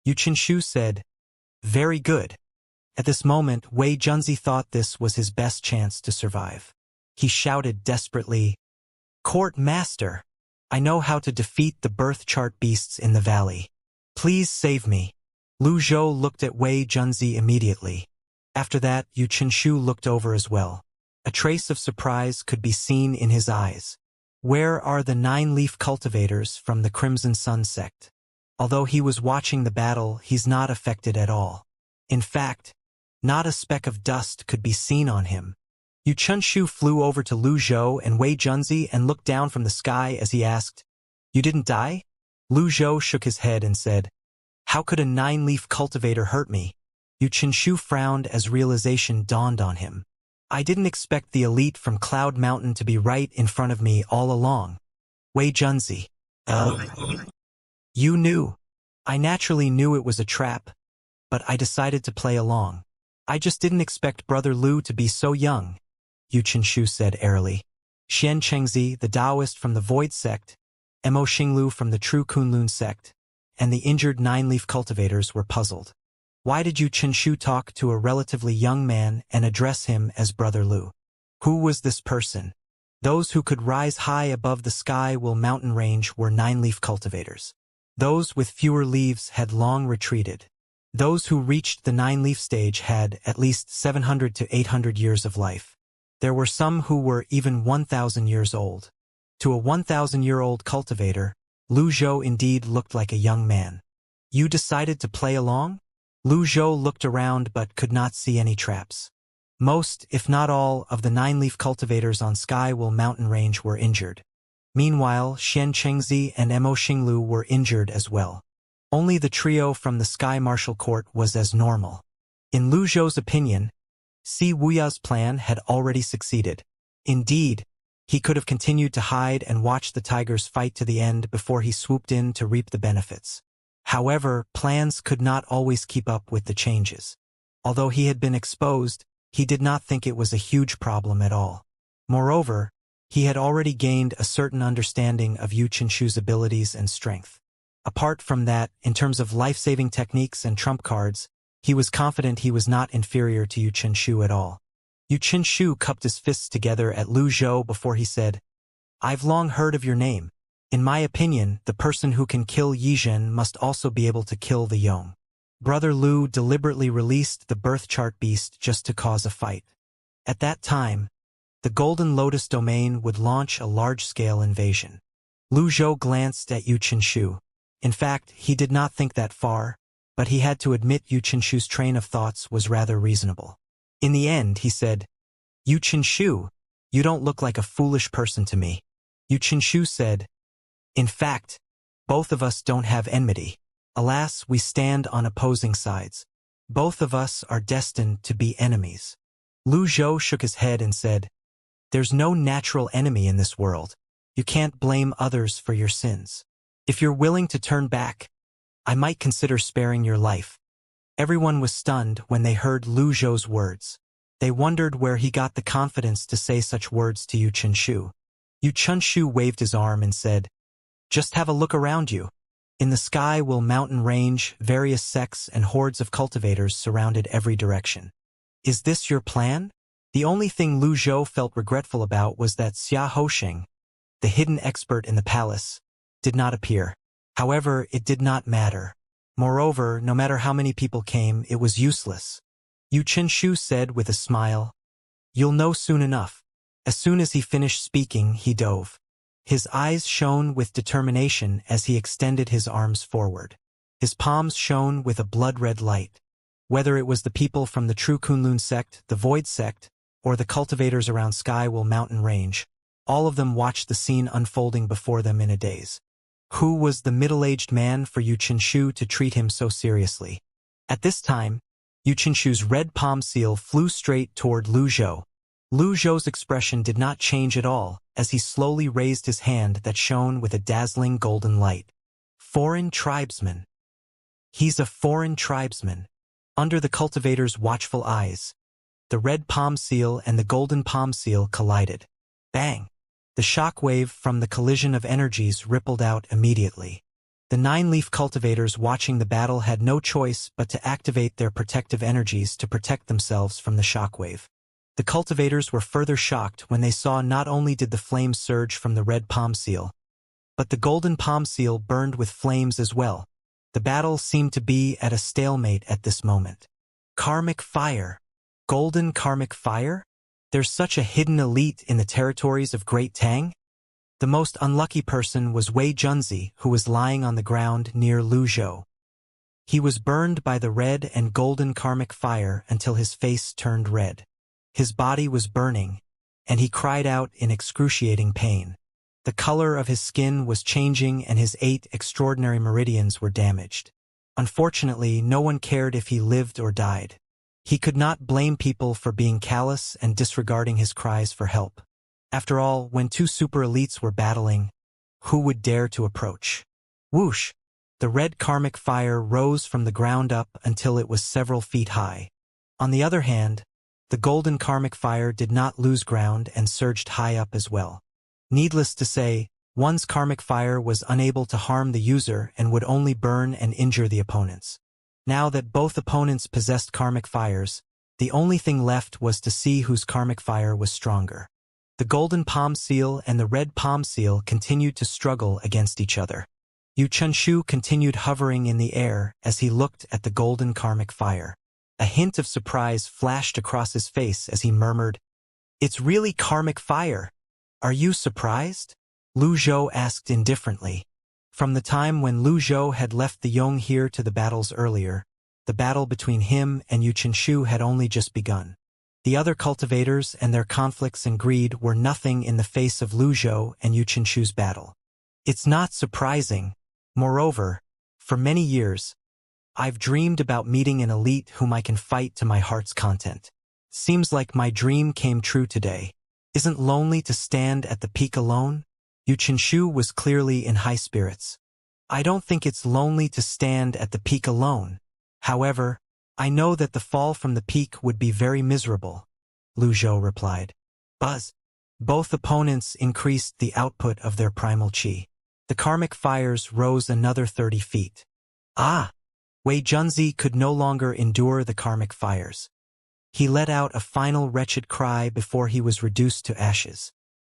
Speaker 1: Xianxia said, "Very good." At this moment, Wei Junzi thought this was his best chance to survive. He shouted desperately, "Court Master, I know how to defeat the birth chart beasts in the valley. Please save me." Lu Zhou looked at Wei Junzi immediately. After that, Yu Qinshu looked over as well. A trace of surprise could be seen in his eyes. Where are the 9-leaf cultivators from the Crimson Sun sect? Although he was watching the battle, he's not affected at all. In fact, not a speck of dust could be seen on him. Yu Qinshu flew over to Lu Zhou and Wei Junzi and looked down from the sky as he asked, "You didn't die?" Lu Zhou shook his head and said, "How could a 9-leaf cultivator hurt me?" Yu Qinshu frowned as realization dawned on him. "I didn't expect the elite from Cloud Mountain to be right in front of me all along." Wei Junzi. You knew. I naturally knew it was a trap, but I decided to play along. I just didn't expect Brother Lu to be so young, Yu Qinshu said airily. Xianxia, the Taoist from the Void sect, Mo Xinglu from the True Kunlun sect, and the injured 9-leaf cultivators were puzzled. Why did Yu Qinshu talk to a relatively young man and address him as Brother Lu? Who was this person? Those who could rise high above the sky will mountain range were 9-leaf cultivators. Those with fewer leaves had long retreated. Those who reached the 9-leaf stage had at least 700 to 800 years of life. There were some who were even 1,000 years old. To a 1,000-year-old cultivator, Lu Zhou indeed looked like a young man. You decided to play along? Lu Zhou looked around but could not see any traps. Most, if not all, of the 9-leaf cultivators on Skywell Mountain Range were injured. Meanwhile, Xianxia and Mo Xinglu were injured as well. Only the trio from the Sky Martial Court was as normal. In Lu Zhou's opinion, Si Wuya's plan had already succeeded. Indeed, he could have continued to hide and watch the tigers fight to the end before he swooped in to reap the benefits. However, plans could not always keep up with the changes. Although he had been exposed, he did not think it was a huge problem at all. Moreover, he had already gained a certain understanding of Yu Qinshu's abilities and strength. Apart from that, in terms of life-saving techniques and trump cards, he was confident he was not inferior to Yu Qinshu at all. Yu Qinshu cupped his fists together at Lu Zhou before he said, "I've long heard of your name. In my opinion, the person who can kill Yizhen must also be able to kill the Yong." Brother Lu deliberately released the birth chart beast just to cause a fight. At that time, the Golden Lotus domain would launch a large-scale invasion. Lu Zhou glanced at Yu Qinshu. In fact, he did not think that far, but he had to admit Yu Qinshu's train of thoughts was rather reasonable. In the end, he said, "Yu Qinshu, you don't look like a foolish person to me." Yu Qinshu said, "In fact, both of us don't have enmity. Alas, we stand on opposing sides. Both of us are destined to be enemies." Lu Zhou shook his head and said, "There's no natural enemy in this world. You can't blame others for your sins. If you're willing to turn back, I might consider sparing your life." Everyone was stunned when they heard Lu Zhou's words. They wondered where he got the confidence to say such words to Yu Qinshu. Yu Qinshu waved his arm and said, "Just have a look around you. In the Skywell Mountain Range, various sects and hordes of cultivators surrounded every direction. Is this your plan?" The only thing Lu Zhou felt regretful about was that Xia Hosheng, the hidden expert in the palace, did not appear. However, it did not matter. Moreover, no matter how many people came, it was useless. Yu Qinshu said with a smile, "You'll know soon enough." As soon as he finished speaking, he dove. His eyes shone with determination as he extended his arms forward. His palms shone with a blood-red light. Whether it was the people from the True Kunlun sect, the Void sect, or the cultivators around Skywell Mountain Range, all of them watched the scene unfolding before them in a daze. Who was the middle-aged man for Yu Qinshu to treat him so seriously? At this time, Yu Qinshu's red palm seal flew straight toward Lu Zhou. Lu Zhou's expression did not change at all as he slowly raised his hand that shone with a dazzling golden light. Foreign tribesman. He's a foreign tribesman. Under the cultivator's watchful eyes, the red palm seal and the golden palm seal collided. Bang! The shockwave from the collision of energies rippled out immediately. The 9-leaf cultivators watching the battle had no choice but to activate their protective energies to protect themselves from the shockwave. The cultivators were further shocked when they saw not only did the flames surge from the red palm seal, but the golden palm seal burned with flames as well. The battle seemed to be at a stalemate at this moment. Karmic fire. Golden karmic fire? There's such a hidden elite in the territories of Great Tang? The most unlucky person was Wei Junzi, who was lying on the ground near Lu Zhou. He was burned by the red and golden karmic fire until his face turned red. His body was burning, and he cried out in excruciating pain. The color of his skin was changing and his 8 extraordinary meridians were damaged. Unfortunately, no one cared if he lived or died. He could not blame people for being callous and disregarding his cries for help. After all, when 2 super elites were battling, who would dare to approach? Whoosh! The red karmic fire rose from the ground up until it was several feet high. On the other hand, the golden karmic fire did not lose ground and surged high up as well. Needless to say, one's karmic fire was unable to harm the user and would only burn and injure the opponents. Now that both opponents possessed karmic fires, the only thing left was to see whose karmic fire was stronger. The golden palm seal and the red palm seal continued to struggle against each other. Yu Chenshu continued hovering in the air as he looked at the golden karmic fire. A hint of surprise flashed across his face as he murmured, "It's really karmic fire. Are you surprised?" Lu Zhou asked indifferently. From the time when Lu Zhou had left the Yong here to the battles earlier, the battle between him and Yu Chenshu had only just begun. The other cultivators and their conflicts and greed were nothing in the face of Lu Zhou and Yu Chenshu's battle. It's not surprising. Moreover, for many years, I've dreamed about meeting an elite whom I can fight to my heart's content. Seems like my dream came true today. Isn't lonely to stand at the peak alone? Yu Chenshu was clearly in high spirits. I don't think it's lonely to stand at the peak alone. However, I know that the fall from the peak would be very miserable, Lu Zhou replied. Buzz. Both opponents increased the output of their primal qi. The karmic fires rose another 30 feet. Ah! Wei Junzi could no longer endure the karmic fires. He let out a final wretched cry before he was reduced to ashes.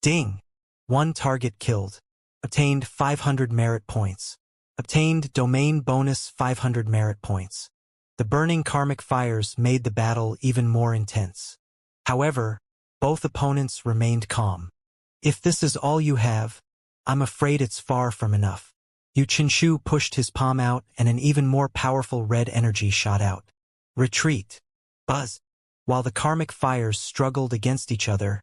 Speaker 1: Ding! 1 target killed. Obtained 500 merit points. Obtained domain bonus 500 merit points. The burning karmic fires made the battle even more intense. However, both opponents remained calm. If this is all you have, I'm afraid it's far from enough. Yu Chenshu pushed his palm out and an even more powerful red energy shot out. Retreat. Buzz. While the karmic fires struggled against each other,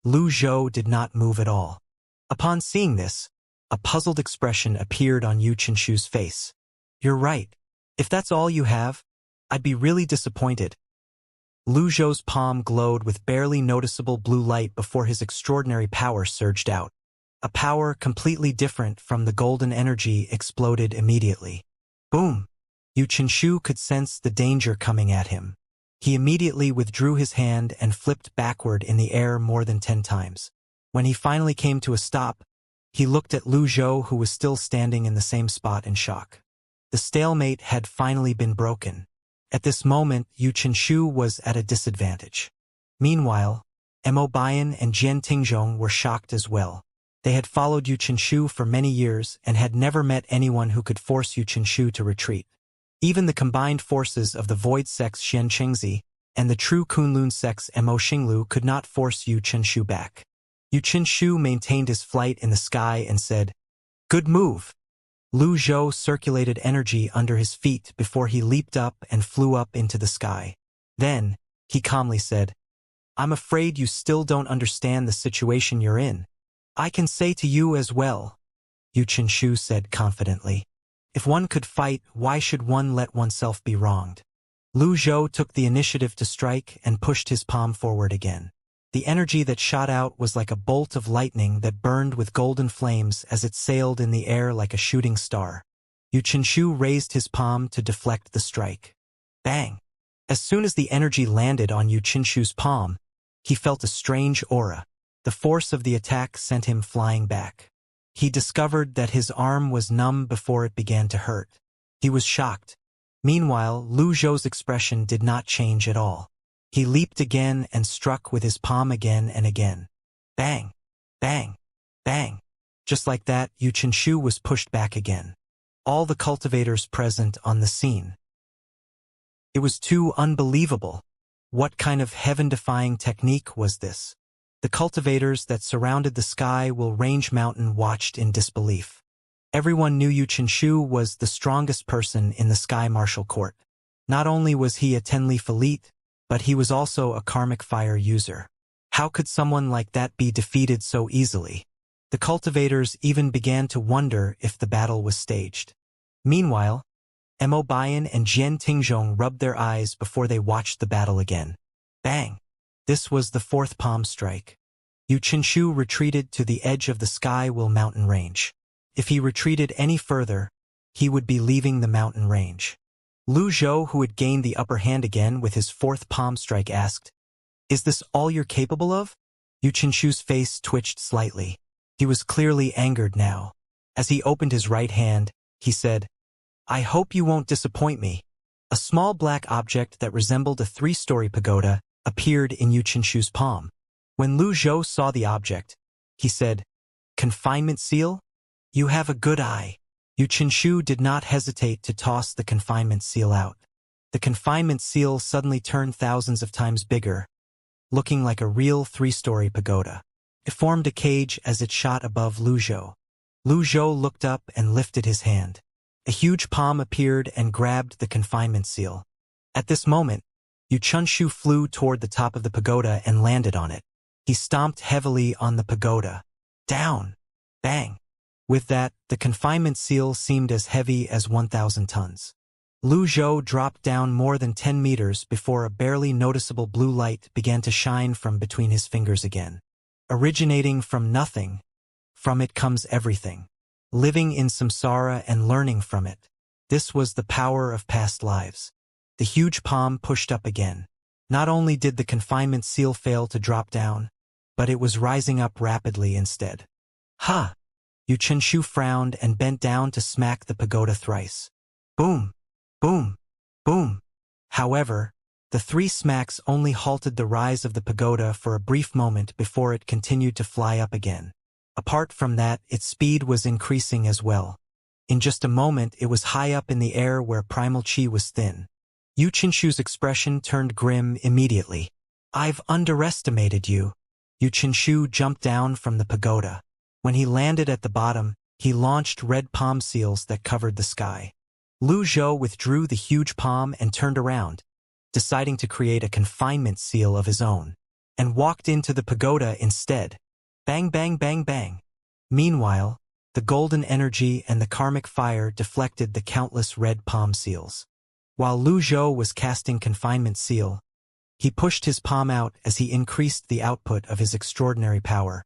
Speaker 1: Lu Zhou did not move at all. Upon seeing this, a puzzled expression appeared on Yu Chenshu's face. You're right. If that's all you have, I'd be really disappointed. Lu Zhou's palm glowed with barely noticeable blue light before his extraordinary power surged out. A power completely different from the golden energy exploded immediately. Boom! Yu Chenshu could sense the danger coming at him. He immediately withdrew his hand and flipped backward in the air more than 10 times. When he finally came to a stop, he looked at Lu Zhou, who was still standing in the same spot in shock. The stalemate had finally been broken. At this moment, Yu Chenshu was at a disadvantage. Meanwhile, Mo Bian and Jian Tingzhong were shocked as well. They had followed Yu Chenshu for many years and had never met anyone who could force Yu Chenshu to retreat. Even the combined forces of the Void Sex Xianxia and the true Kunlun Sex Mo Xinglu could not force Yu Chenshu back. Yu Chenshu maintained his flight in the sky and said, "Good move." Lu Zhou circulated energy under his feet before he leaped up and flew up into the sky. Then, he calmly said, "I'm afraid you still don't understand the situation you're in. I can say to you as well," Yu Chenshu said confidently. "If one could fight, why should one let oneself be wronged?" Lu Zhou took the initiative to strike and pushed his palm forward again. The energy that shot out was like a bolt of lightning that burned with golden flames as it sailed in the air like a shooting star. Yu Chenshu raised his palm to deflect the strike. Bang! As soon as the energy landed on Yu Chenshu's palm, he felt a strange aura. The force of the attack sent him flying back. He discovered that his arm was numb before it began to hurt. He was shocked. Meanwhile, Lu Zhou's expression did not change at all. He leaped again and struck with his palm again and again. Bang! Bang! Bang! Just like that, Yu Chenshu was pushed back again. all the cultivators present on the scene. It was too unbelievable. What kind of heaven-defying technique was this? The cultivators that surrounded the Sky Will Range mountain watched in disbelief. Everyone knew Xianxia was the strongest person in the Sky Martial Court. Not only was he a 10-leaf elite, but he was also a karmic fire user. How could someone like that be defeated so easily? The cultivators even began to wonder if the battle was staged. Meanwhile, Mo Bian and Jian Tingzhong rubbed their eyes before they watched the battle again. Bang! This was the fourth palm strike. Xianxia retreated to the edge of the Sky Will mountain range. If he retreated any further, he would be leaving the mountain range. Lu Zhou, who had gained the upper hand again with his fourth palm strike, asked, "Is this all you're capable of?" Xianxia's face twitched slightly. He was clearly angered now. As he opened his right hand, he said, "I hope you won't disappoint me." A small black object that resembled a 3-story pagoda appeared in Xianxia's palm. When Lu Zhou saw the object, he said, "Confinement seal? You have a good eye." Xianxia did not hesitate to toss the confinement seal out. The confinement seal suddenly turned thousands of times bigger, looking like a real 3-story pagoda. It formed a cage as it shot above Lu Zhou. Lu Zhou looked up and lifted his hand. A huge palm appeared and grabbed the confinement seal. At this moment, Xianxia flew toward the top of the pagoda and landed on it. He stomped heavily on the pagoda. Down! Bang! With that, the confinement seal seemed as heavy as 1,000 tons. Lu Zhou dropped down more than 10 meters before a barely noticeable blue light began to shine from between his fingers again. Originating from nothing, from it comes everything. Living in samsara and learning from it. This was the power of past lives. The huge palm pushed up again. Not only did the confinement seal fail to drop down, but it was rising up rapidly instead. Ha! Xianxia frowned and bent down to smack the pagoda thrice. Boom! Boom! Boom! However, the 3 smacks only halted the rise of the pagoda for a brief moment before it continued to fly up again. Apart from that, its speed was increasing as well. In just a moment, it was high up in the air where primal chi was thin. Xianxia's expression turned grim immediately. "I've underestimated you." Xianxia jumped down from the pagoda. When he landed at the bottom, he launched red palm seals that covered the sky. Lu Zhou withdrew the huge palm and turned around, deciding to create a confinement seal of his own, and walked into the pagoda instead. Bang, bang, bang, bang. Meanwhile, the golden energy and the karmic fire deflected the countless red palm seals. While Lu Zhou was casting confinement seal, he pushed his palm out as he increased the output of his extraordinary power.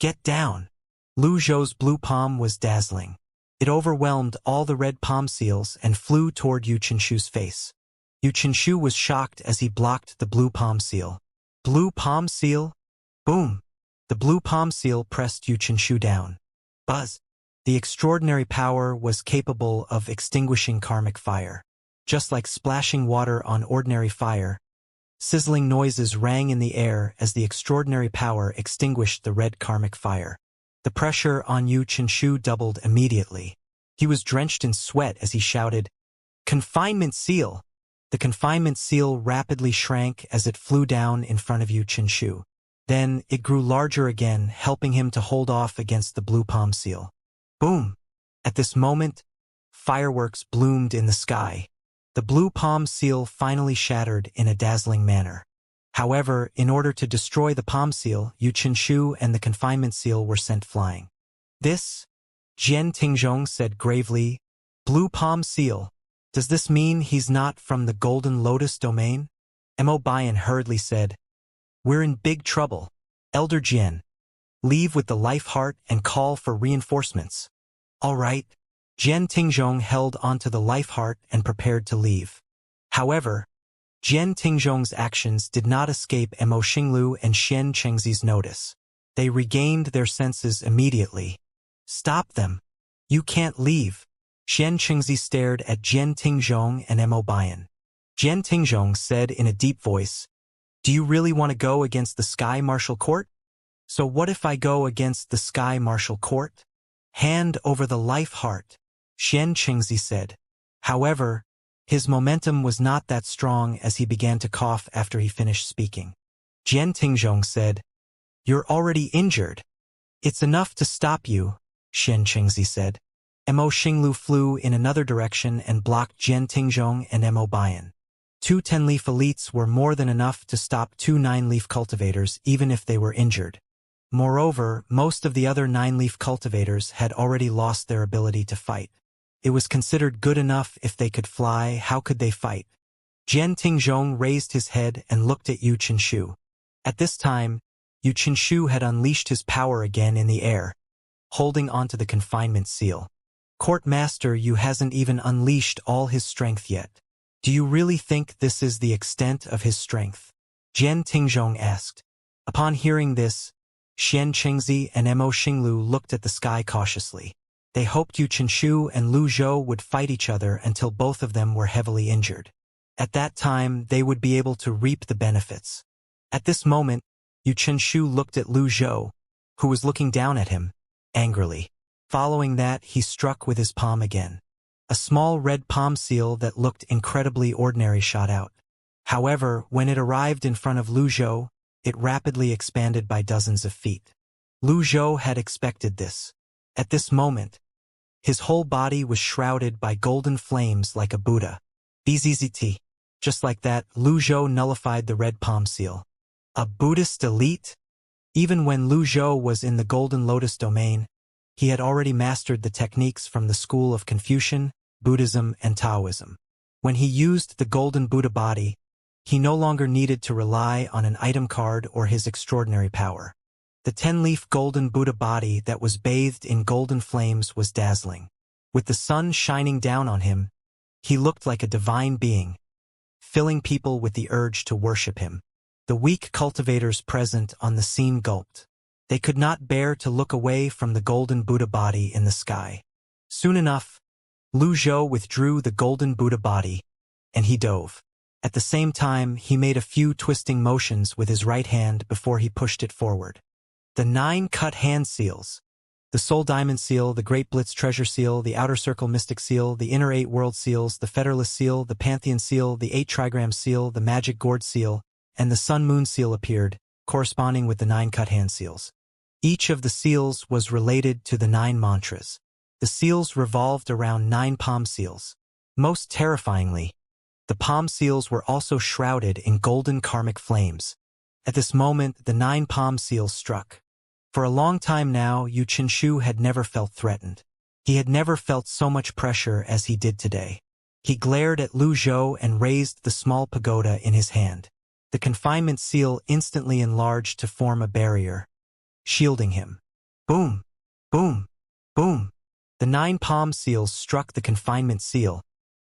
Speaker 1: Get down! Lu Zhou's blue palm was dazzling. It overwhelmed all the red palm seals and flew toward Xianxia's face. Xianxia was shocked as he blocked the blue palm seal. Blue palm seal? Boom! The blue palm seal pressed Xianxia down. Buzz! The extraordinary power was capable of extinguishing karmic fire. Just like splashing water on ordinary fire, sizzling noises rang in the air as the extraordinary power extinguished the red karmic fire. The pressure on Xianxia doubled immediately. He was drenched in sweat as he shouted, "Confinement seal!" The confinement seal rapidly shrank as it flew down in front of Xianxia. Then it grew larger again, helping him to hold off against the blue palm seal. Boom! At this moment, fireworks bloomed in the sky. The blue palm seal finally shattered in a dazzling manner. However, in order to destroy the palm seal, Xianxia and the confinement seal were sent flying. "This," Jian Tingzhong said gravely, "blue palm seal. Does this mean he's not from the Golden Lotus domain?" Mo Bian hurriedly said, "We're in big trouble. Elder Jian, leave with the life heart and call for reinforcements." "All right." Jian Tingzhong held onto the life heart and prepared to leave. However, Jian Tingzhong's actions did not escape Mo Xinglu and Xian Chengzi's notice. They regained their senses immediately. "Stop them. You can't leave." Xian Chengzi stared at Jian Tingzhong and Mo Bian. Jian Tingzhong said in a deep voice, "Do you really want to go against the Sky Martial Court? So what if I go against the Sky Martial Court? Hand over the life heart." Xianxia said. However, his momentum was not that strong as he began to cough after he finished speaking. Jian Tingzhong said, "You're already injured. It's enough to stop you," Xianxia said. Mo Xinglu flew in another direction and blocked Jian Tingzhong and Mo Bian. 2 10-leaf elites were more than enough to stop 2 9-leaf cultivators even if they were injured. Moreover, most of the other 9-leaf cultivators had already lost their ability to fight. It was considered good enough if they could fly. How could they fight? Jian Tingzhong raised his head and looked at Yu Qinshu. At this time, Yu Qinshu had unleashed his power again in the air, holding onto the confinement seal. Court Master Yu hasn't even unleashed all his strength yet. Do you really think this is the extent of his strength? Jian Tingzhong asked. Upon hearing this, Xianxia and Mo Xinglu looked at the sky cautiously. They hoped Yu Qinshu and Lu Zhou would fight each other until both of them were heavily injured. At that time, they would be able to reap the benefits. At this moment, Yu Qinshu looked at Lu Zhou, who was looking down at him, angrily. Following that, he struck with his palm again. A small red palm seal that looked incredibly ordinary shot out. However, when it arrived in front of Lu Zhou, it rapidly expanded by dozens of feet. Lu Zhou had expected this. At this moment, his whole body was shrouded by golden flames like a Buddha. BZZT. Just like that, Lu Zhou nullified the red palm seal. A Buddhist elite? Even when Lu Zhou was in the Golden Lotus domain, he had already mastered the techniques from the school of Confucian, Buddhism, and Taoism. When he used the Golden Buddha body, he no longer needed to rely on an item card or his extraordinary power. The 10-leaf Golden Buddha body that was bathed in golden flames was dazzling. With the sun shining down on him, he looked like a divine being, filling people with the urge to worship him. The weak cultivators present on the scene gulped. They could not bear to look away from the Golden Buddha body in the sky. Soon enough, Lu Zhou withdrew the Golden Buddha body, and he dove. At the same time, he made a few twisting motions with his right hand before he pushed it forward. The 9 cut hand seals, the Soul Diamond Seal, the Great Blitz Treasure Seal, the Outer Circle Mystic Seal, the Inner 8 World Seals, the Fetterless Seal, the Pantheon Seal, the 8 Trigram Seal, the Magic Gourd Seal, and the Sun Moon Seal appeared, corresponding with the 9 cut hand seals. Each of the seals was related to the 9 mantras. The seals revolved around 9 palm seals. Most terrifyingly, the palm seals were also shrouded in golden karmic flames. At this moment, the 9 palm seals struck. For a long time now, Yu Qinshu had never felt threatened. He had never felt so much pressure as he did today. He glared at Lu Zhou and raised the small pagoda in his hand. The confinement seal instantly enlarged to form a barrier, shielding him. Boom! Boom! Boom! The 9 palm seals struck the confinement seal,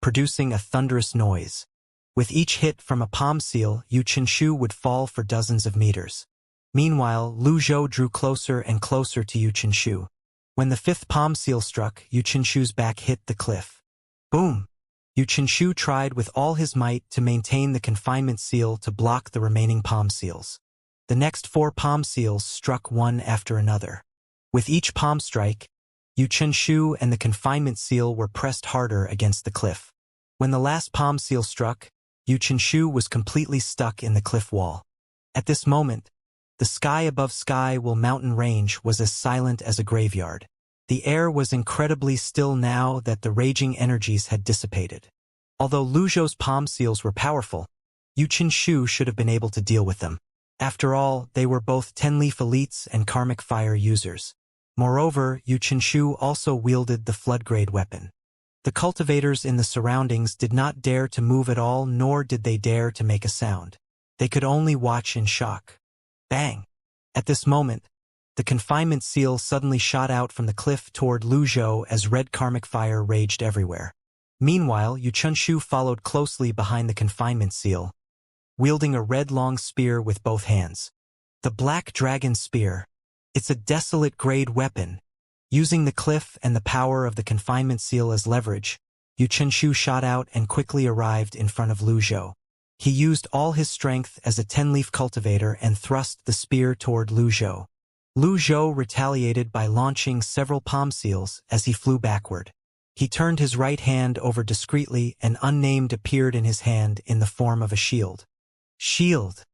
Speaker 1: producing a thunderous noise. With each hit from a palm seal, Yu Qinshu would fall for dozens of meters. Meanwhile, Lu Zhou drew closer and closer to Yu Qinshu. When the 5th palm seal struck, Yu Qinshu's back hit the cliff. Boom! Yu Qinshu tried with all his might to maintain the confinement seal to block the remaining palm seals. The next 4 palm seals struck one after another. With each palm strike, Yu Qinshu and the confinement seal were pressed harder against the cliff. When the last palm seal struck, Yu Qinshu was completely stuck in the cliff wall. At this moment, the sky above Skywell Mountain Range was as silent as a graveyard. The air was incredibly still now that the raging energies had dissipated. Although Lu Zhou's palm seals were powerful, Yu Qinshu should have been able to deal with them. After all, they were both 10-leaf elites and karmic fire users. Moreover, Yu Qinshu also wielded the flood-grade weapon. The cultivators in the surroundings did not dare to move at all, nor did they dare to make a sound. They could only watch in shock. Bang! At this moment, the confinement seal suddenly shot out from the cliff toward Lu Zhou as red karmic fire raged everywhere. Meanwhile, Yu Qinshu followed closely behind the confinement seal, wielding a red long spear with both hands. The Black Dragon Spear. It's a desolate grade weapon. Using the cliff and the power of the confinement seal as leverage, Yu Qinshu shot out and quickly arrived in front of Lu Zhou. He used all his strength as a 10-leaf cultivator and thrust the spear toward Lu Zhou. Lu Zhou retaliated by launching several palm seals as he flew backward. He turned his right hand over discreetly and unnamed appeared in his hand in the form of a shield. Shield!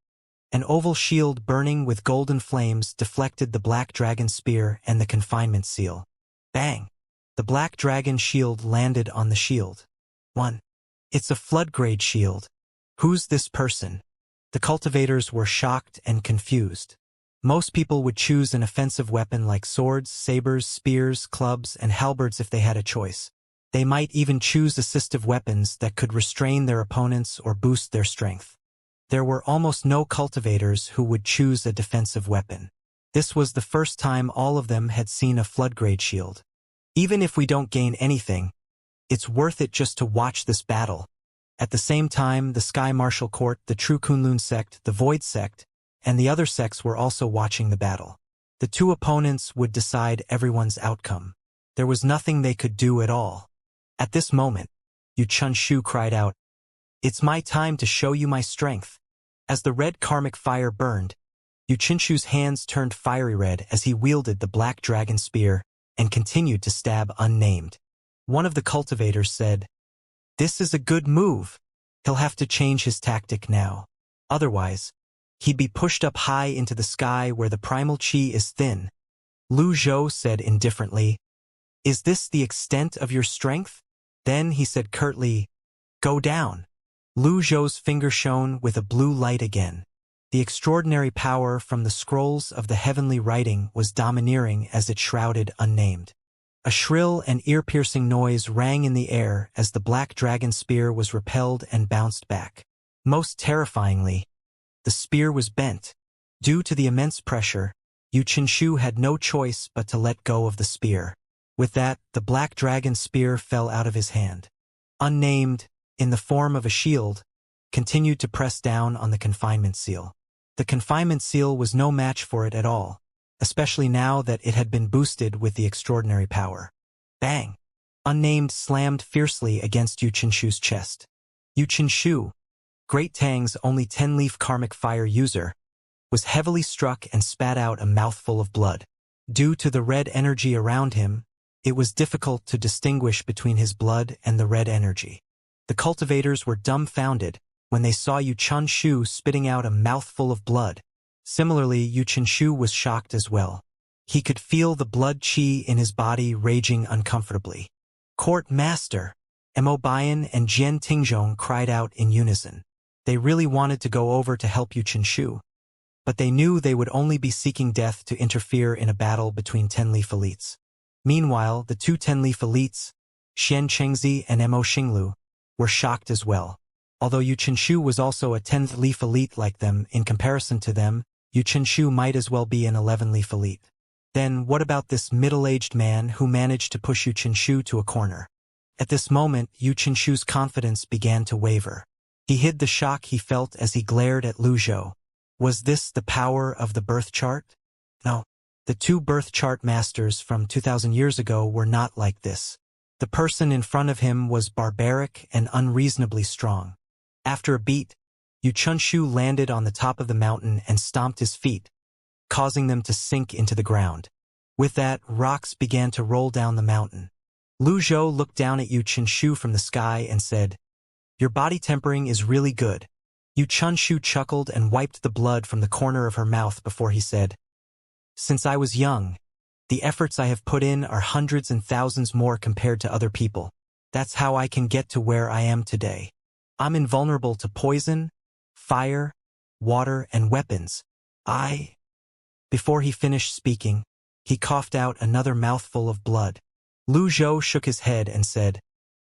Speaker 1: An oval shield burning with golden flames deflected the black dragon spear and the confinement seal. Bang! The black dragon shield landed on the shield. 1. It's a flood-grade shield. Who's this person? The cultivators were shocked and confused. Most people would choose an offensive weapon like swords, sabers, spears, clubs, and halberds if they had a choice. They might even choose assistive weapons that could restrain their opponents or boost their strength. There were almost no cultivators who would choose a defensive weapon. This was the first time all of them had seen a flood-grade shield. Even if we don't gain anything, it's worth it just to watch this battle. At the same time, the Sky Martial Court, the True Kunlun sect, the Void sect, and the other sects were also watching the battle. The two opponents would decide everyone's outcome. There was nothing they could do at all. At this moment, Xianxia cried out, "It's my time to show you my strength." As the red karmic fire burned, Xianxia's hands turned fiery red as he wielded the black dragon spear and continued to stab unnamed. One of the cultivators said, "This is a good move. He'll have to change his tactic now. Otherwise, he'd be pushed up high into the sky where the primal chi is thin." Lu Zhou said indifferently, "Is this the extent of your strength?" Then he said curtly, "Go down." Lu Zhou's finger shone with a blue light again. The extraordinary power from the scrolls of the heavenly writing was domineering as it shrouded unnamed. A shrill and ear-piercing noise rang in the air as the black dragon spear was repelled and bounced back. Most terrifyingly, the spear was bent. Due to the immense pressure, Xianxia had no choice but to let go of the spear. With that, the black dragon spear fell out of his hand. Unnamed, in the form of a shield, continued to press down on the confinement seal. The confinement seal was no match for it at all, especially now that it had been boosted with the extraordinary power. Bang! Unnamed slammed fiercely against Xianxia's chest. Xianxia, Great Tang's only 10-leaf karmic fire user, was heavily struck and spat out a mouthful of blood. Due to the red energy around him, it was difficult to distinguish between his blood and the red energy. The cultivators were dumbfounded when they saw Xianxia spitting out a mouthful of blood. Similarly, Xianxia was shocked as well. He could feel the blood chi in his body raging uncomfortably. "Court Master!" Mo Bian and Jian Tingzhong cried out in unison. They really wanted to go over to help Xianxia, but they knew they would only be seeking death to interfere in a battle between 10-leaf elites. Meanwhile, the two 10-leaf elites, Xianxia and Mo Xinglu, were shocked as well. Although Xianxia was also a 10th-leaf elite like them, in comparison to them, Xianxia might as well be an 11-leaf elite. Then what about this middle-aged man who managed to push Xianxia to a corner? At this moment, Xianxia's confidence began to waver. He hid the shock he felt as he glared at Lu Zhou. Was this the power of the birth chart? No. The two birth chart masters from 2,000 years ago were not like this. The person in front of him was barbaric and unreasonably strong. After a beat, Xianxia landed on the top of the mountain and stomped his feet, causing them to sink into the ground. With that, rocks began to roll down the mountain. Lu Zhou looked down at Xianxia from the sky and said, "Your body tempering is really good." Xianxia chuckled and wiped the blood from the corner of her mouth before he said, "Since I was young, the efforts I have put in are hundreds and thousands more compared to other people. That's how I can get to where I am today. I'm invulnerable to poison, fire, water, and weapons. Before he finished speaking, he coughed out another mouthful of blood. Lu Zhou shook his head and said,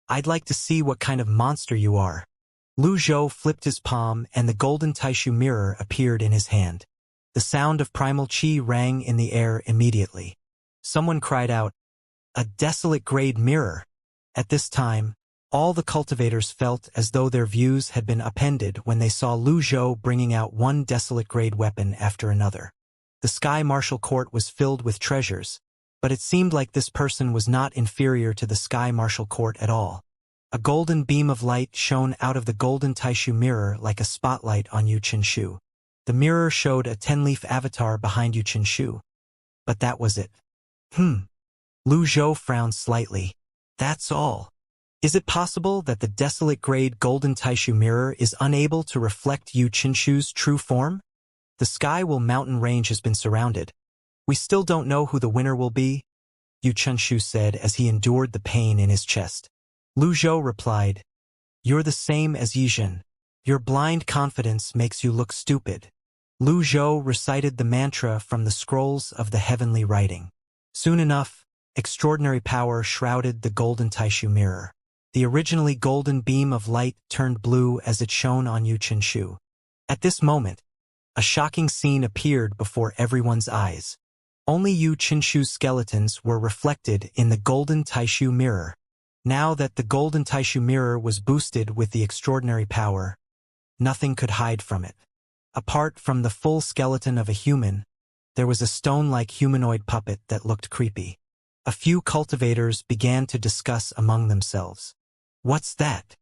Speaker 1: "I'd like to see what kind of monster you are." Lu Zhou flipped his palm and the golden Taishu mirror appeared in his hand. The sound of primal chi rang in the air immediately. Someone cried out, "A desolate grade mirror." At this time, all the cultivators felt as though their views had been upended when they saw Lu Zhou bringing out one desolate grade weapon after another. The Sky Martial Court was filled with treasures, but it seemed like this person was not inferior to the Sky Martial Court at all. A golden beam of light shone out of the golden Taishu mirror like a spotlight on Xianxia. The mirror showed a 10-leaf avatar behind Xianxia. But that was it. Lu Zhou frowned slightly. That's all. Is it possible that the desolate grade golden Taishu mirror is unable to reflect Yu Qinshu's true form? The Skywell mountain range has been surrounded. We still don't know who the winner will be, Yu Qinshu said as he endured the pain in his chest. Lu Zhou replied, "You're the same as Yizhen. Your blind confidence makes you look stupid." Lu Zhou recited the mantra from the scrolls of the heavenly writing. Soon enough, extraordinary power shrouded the golden Taishu mirror. The originally golden beam of light turned blue as it shone on Yu Qinshu. At this moment, a shocking scene appeared before everyone's eyes. Only Yu Qinshu's skeletons were reflected in the golden Taishu mirror. Now that the golden Taishu mirror was boosted with the extraordinary power, nothing could hide from it. Apart from the full skeleton of a human, there was a stone-like humanoid puppet that looked creepy. A few cultivators began to discuss among themselves. What's that?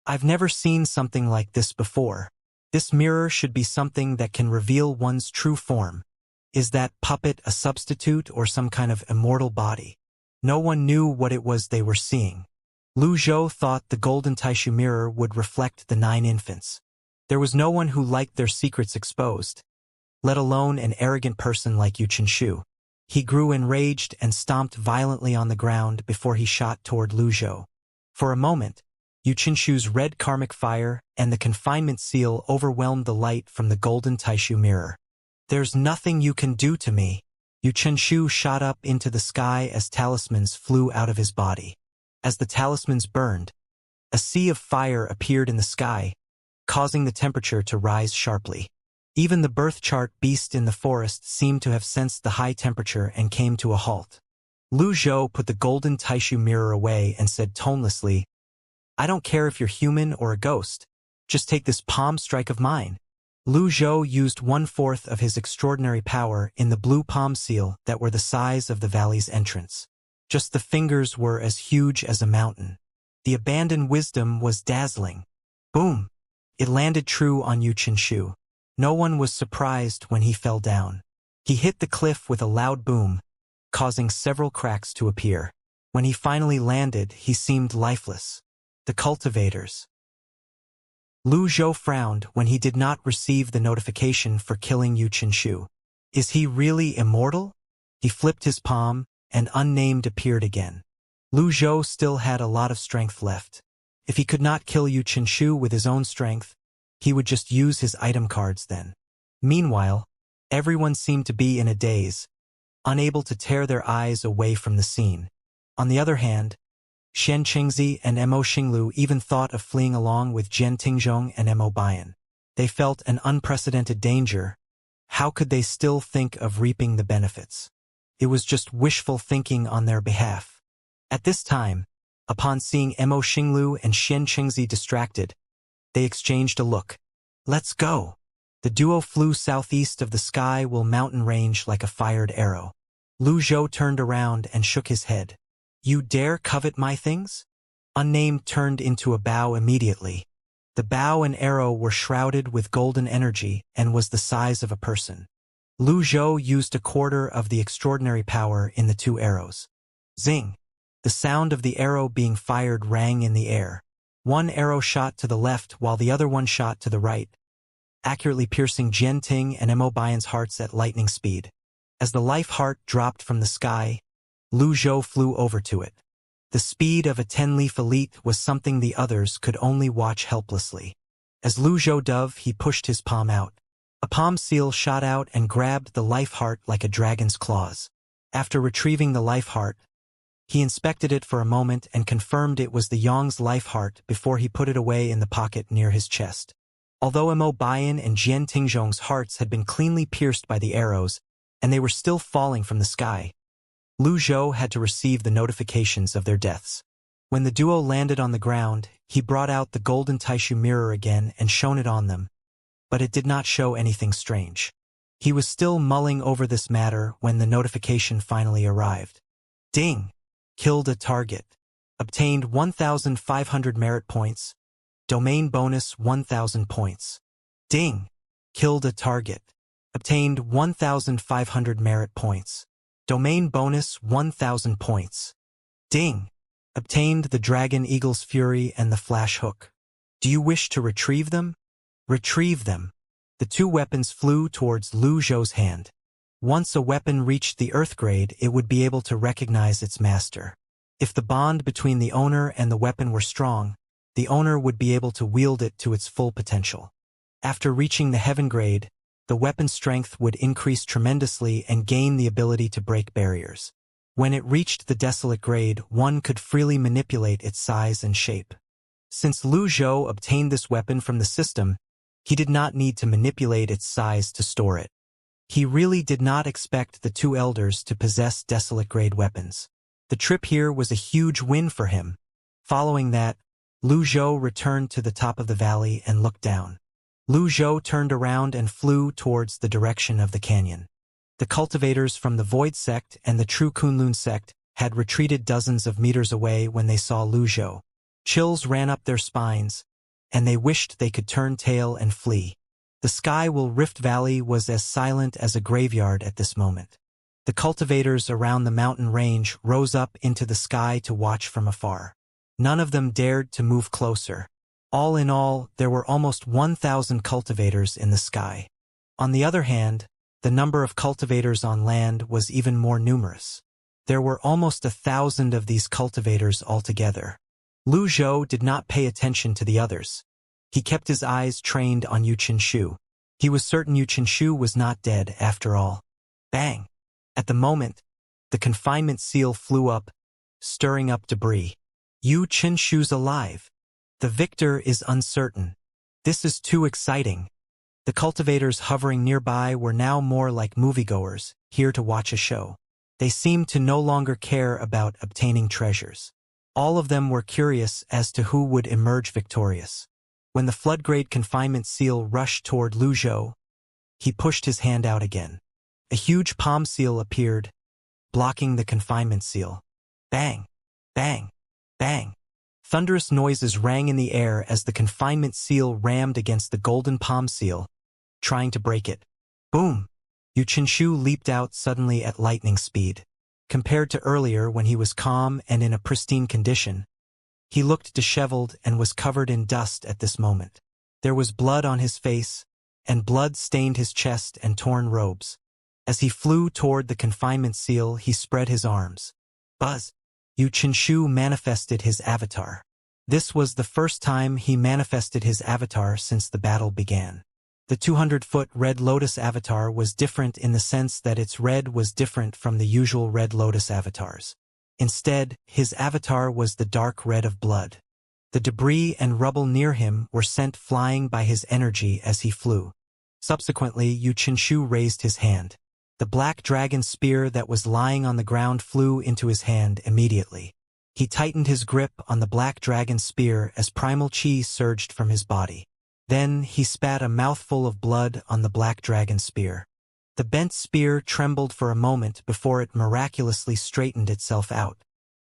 Speaker 1: I've never seen something like this before. This mirror should be something that can reveal one's true form. Is that puppet a substitute or some kind of immortal body? No one knew what it was they were seeing. Lu Zhou thought the golden Taishu mirror would reflect the 9 infants. There was no one who liked their secrets exposed, let alone an arrogant person like Yu Qinshu. He grew enraged and stomped violently on the ground before he shot toward Lu Zhou. For a moment, Yu Qinshu's red karmic fire and the confinement seal overwhelmed the light from the golden Taishu mirror. "There's nothing you can do to me." Yu Qinshu shot up into the sky as talismans flew out of his body. As the talismans burned, a sea of fire appeared in the sky, causing the temperature to rise sharply. Even the birth chart beast in the forest seemed to have sensed the high temperature and came to a halt. Lu Zhou put the golden Taishu mirror away and said tonelessly, "I don't care if you're human or a ghost. Just take this palm strike of mine." Lu Zhou used 1/4 of his extraordinary power in the blue palm seal that were the size of the valley's entrance. Just the fingers were as huge as a mountain. The abandoned wisdom was dazzling. Boom! It landed true on Yu Qinshu. No one was surprised when he fell down. He hit the cliff with a loud boom, causing several cracks to appear. When he finally landed, he seemed lifeless. The cultivators. Lu Zhou frowned when he did not receive the notification for killing Yu Qinshu. Is he really immortal? He flipped his palm, and unnamed appeared again. Lu Zhou still had a lot of strength left. If he could not kill Yu Qinshu with his own strength, he would just use his item cards then. Meanwhile, everyone seemed to be in a daze, unable to tear their eyes away from the scene. On the other hand, Xianxia and Mo Xinglu even thought of fleeing along with Jian Tingzhong and Mo Bian. They felt an unprecedented danger. How could they still think of reaping the benefits? It was just wishful thinking on their behalf. At this time, upon seeing Mo Xinglu and Xianxia distracted, they exchanged a look. "Let's go." The duo flew southeast of the Skywell mountain range like a fired arrow. Lu Zhou turned around and shook his head. "You dare covet my things?" Unnamed turned into a bow immediately. The bow and arrow were shrouded with golden energy and was the size of a person. Lu Zhou used 1/4 of the extraordinary power in the 2 arrows. Zing! The sound of the arrow being fired rang in the air. One arrow shot to the left while the other one shot to the right, accurately piercing Jian Ting and Mo Bian's hearts at lightning speed. As the life heart dropped from the sky, Lu Zhou flew over to it. The speed of a 10-leaf elite was something the others could only watch helplessly. As Lu Zhou dove, he pushed his palm out. A palm seal shot out and grabbed the life heart like a dragon's claws. After retrieving the life heart, he inspected it for a moment and confirmed it was the Yong's life heart before he put it away in the pocket near his chest. Although Mo Bian and Jian Tingzhong's hearts had been cleanly pierced by the arrows, and they were still falling from the sky, Lu Zhou had to receive the notifications of their deaths. When the duo landed on the ground, he brought out the golden Taishu mirror again and shone it on them, but it did not show anything strange. He was still mulling over this matter when the notification finally arrived. Ding! Killed a target. Obtained 1,500 merit points. Domain bonus 1,000 points. Ding! Killed a target. Obtained 1,500 merit points. Domain bonus 1,000 points. Ding! Obtained the Dragon Eagle's Fury and the Flash Hook. Do you wish to retrieve them? Retrieve them. The two weapons flew towards Lu Zhou's hand. Once a weapon reached the Earth grade, it would be able to recognize its master. If the bond between the owner and the weapon were strong, the owner would be able to wield it to its full potential. After reaching the Heaven grade, the weapon's strength would increase tremendously and gain the ability to break barriers. When it reached the Desolate grade, one could freely manipulate its size and shape. Since Lu Zhou obtained this weapon from the system, he did not need to manipulate its size to store it. He really did not expect the two elders to possess Desolate grade weapons. The trip here was a huge win for him. Following that, Lu Zhou returned to the top of the valley and looked down. Lu Zhou turned around and flew towards the direction of the canyon. The cultivators from the Void sect and the True Kunlun sect had retreated dozens of meters away when they saw Lu Zhou. Chills ran up their spines, and they wished they could turn tail and flee. The Sky-Will Rift Valley was as silent as a graveyard at this moment. The cultivators around the mountain range rose up into the sky to watch from afar. None of them dared to move closer. All in all, there were almost 1,000 cultivators in the sky. On the other hand, the number of cultivators on land was even more numerous. There were almost 1,000 of these cultivators altogether. Lu Zhou did not pay attention to the others. He kept his eyes trained on Yu Qinshu. He was certain Yu Qinshu was not dead after all. Bang! At the moment, the confinement seal flew up, stirring up debris. Yu Qinshu's alive. The victor is uncertain. This is too exciting. The cultivators hovering nearby were now more like moviegoers, here to watch a show. They seemed to no longer care about obtaining treasures. All of them were curious as to who would emerge victorious. When the flood-grade confinement seal rushed toward Lu Zhou, he pushed his hand out again. A huge palm seal appeared, blocking the confinement seal. Bang! Bang! Bang! Thunderous noises rang in the air as the confinement seal rammed against the golden palm seal, trying to break it. Boom! Yu Qinshu leaped out suddenly at lightning speed. Compared to earlier when he was calm and in a pristine condition, he looked disheveled and was covered in dust at this moment. There was blood on his face, and blood stained his chest and torn robes. As he flew toward the confinement seal, he spread his arms. Buzz! Yu Qinshu manifested his avatar. This was the first time he manifested his avatar since the battle began. The 200-foot Red Lotus avatar was different in the sense that its red was different from the usual Red Lotus avatars. Instead, his avatar was the dark red of blood. The debris and rubble near him were sent flying by his energy as he flew. Subsequently, Yu Qinshu raised his hand. The black dragon spear that was lying on the ground flew into his hand immediately. He tightened his grip on the black dragon spear as primal chi surged from his body. Then he spat a mouthful of blood on the black dragon spear. The bent spear trembled for a moment before it miraculously straightened itself out.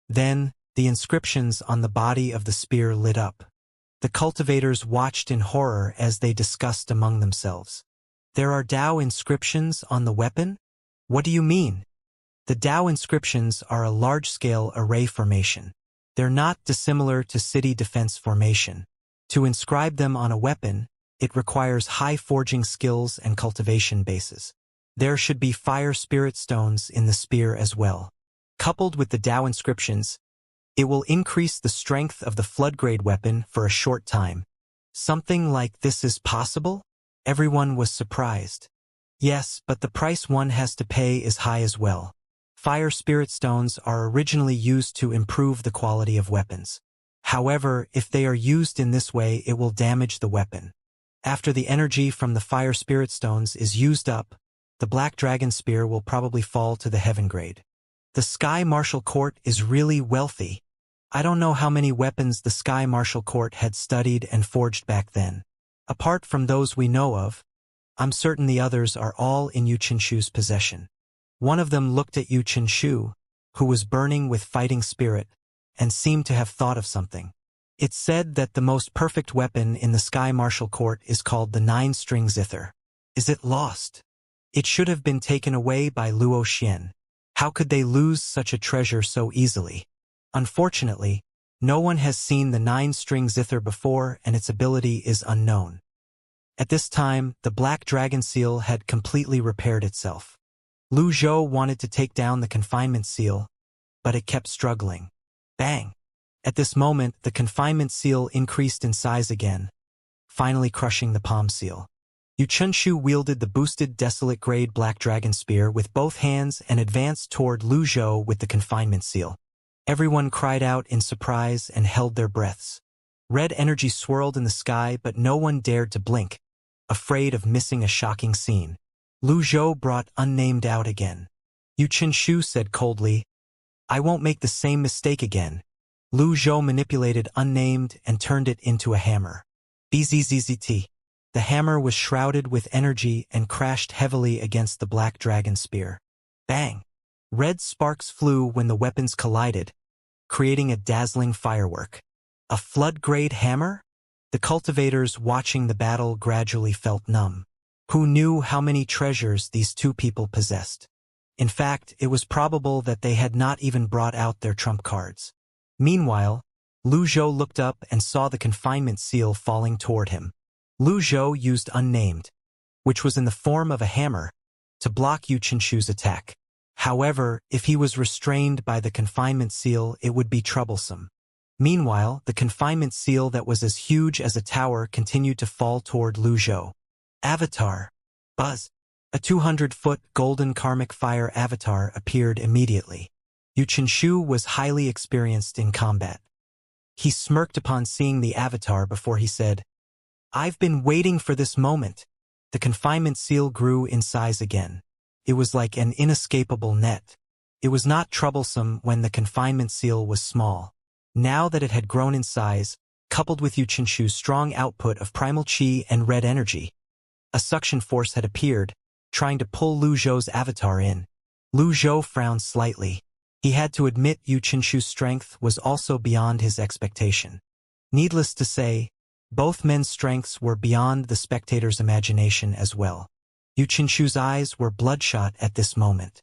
Speaker 1: Then, the inscriptions on the body of the spear lit up. The cultivators watched in horror as they discussed among themselves. There are Dao inscriptions on the weapon? What do you mean? The Dao inscriptions are a large-scale array formation. They're not dissimilar to city defense formation. To inscribe them on a weapon, it requires high forging skills and cultivation bases. There should be fire spirit stones in the spear as well. Coupled with the Dao inscriptions, it will increase the strength of the flood-grade weapon for a short time. Something like this is possible? Everyone was surprised. Yes, but the price one has to pay is high as well. Fire spirit stones are originally used to improve the quality of weapons. However, if they are used in this way, it will damage the weapon. After the energy from the fire spirit stones is used up, the black dragon spear will probably fall to the heaven grade. The Sky Martial Court is really wealthy. I don't know how many weapons the Sky Martial Court had studied and forged back then. Apart from those we know of, I'm certain the others are all in Yu Qinshu's possession. One of them looked at Yu Qinshu, who was burning with fighting spirit, and seemed to have thought of something. It's said that the most perfect weapon in the Sky Martial Court is called the 9-string zither. Is it lost? It should have been taken away by Luo Xian. How could they lose such a treasure so easily? Unfortunately, no one has seen the 9-string zither before and its ability is unknown. At this time, the black dragon seal had completely repaired itself. Lu Zhou wanted to take down the confinement seal, but it kept struggling. Bang! At this moment, the confinement seal increased in size again, finally crushing the palm seal. Yu Chunshu wielded the boosted Desolate Grade Black Dragon Spear with both hands and advanced toward Lu Zhou with the confinement seal. Everyone cried out in surprise and held their breaths. Red energy swirled in the sky, but no one dared to blink, afraid of missing a shocking scene. Lu Zhou brought Unnamed out again. Yu Chunshu said coldly, "I won't make the same mistake again." Lu Zhou manipulated Unnamed and turned it into a hammer. Bzzzt. The hammer was shrouded with energy and crashed heavily against the black dragon spear. Bang! Red sparks flew when the weapons collided, creating a dazzling firework. A flood-grade hammer? The cultivators watching the battle gradually felt numb. Who knew how many treasures these two people possessed? In fact, it was probable that they had not even brought out their trump cards. Meanwhile, Lu Zhou looked up and saw the confinement seal falling toward him. Lu Zhou used Unnamed, which was in the form of a hammer, to block Yu Chunshu's attack. However, if he was restrained by the confinement seal, it would be troublesome. Meanwhile, the confinement seal that was as huge as a tower continued to fall toward Lu Zhou. Avatar. Buzz. A 200-foot golden karmic fire avatar appeared immediately. Yu Chunshu was highly experienced in combat. He smirked upon seeing the avatar before he said, "I've been waiting for this moment." The confinement seal grew in size again. It was like an inescapable net. It was not troublesome when the confinement seal was small. Now that it had grown in size, coupled with Yu Chunshu's strong output of primal chi and red energy, a suction force had appeared, trying to pull Lu Zhou's avatar in. Lu Zhou frowned slightly. He had to admit Yu Chunshu's strength was also beyond his expectation. Needless to say, both men's strengths were beyond the spectator's imagination as well. Yu Chunshu's eyes were bloodshot at this moment.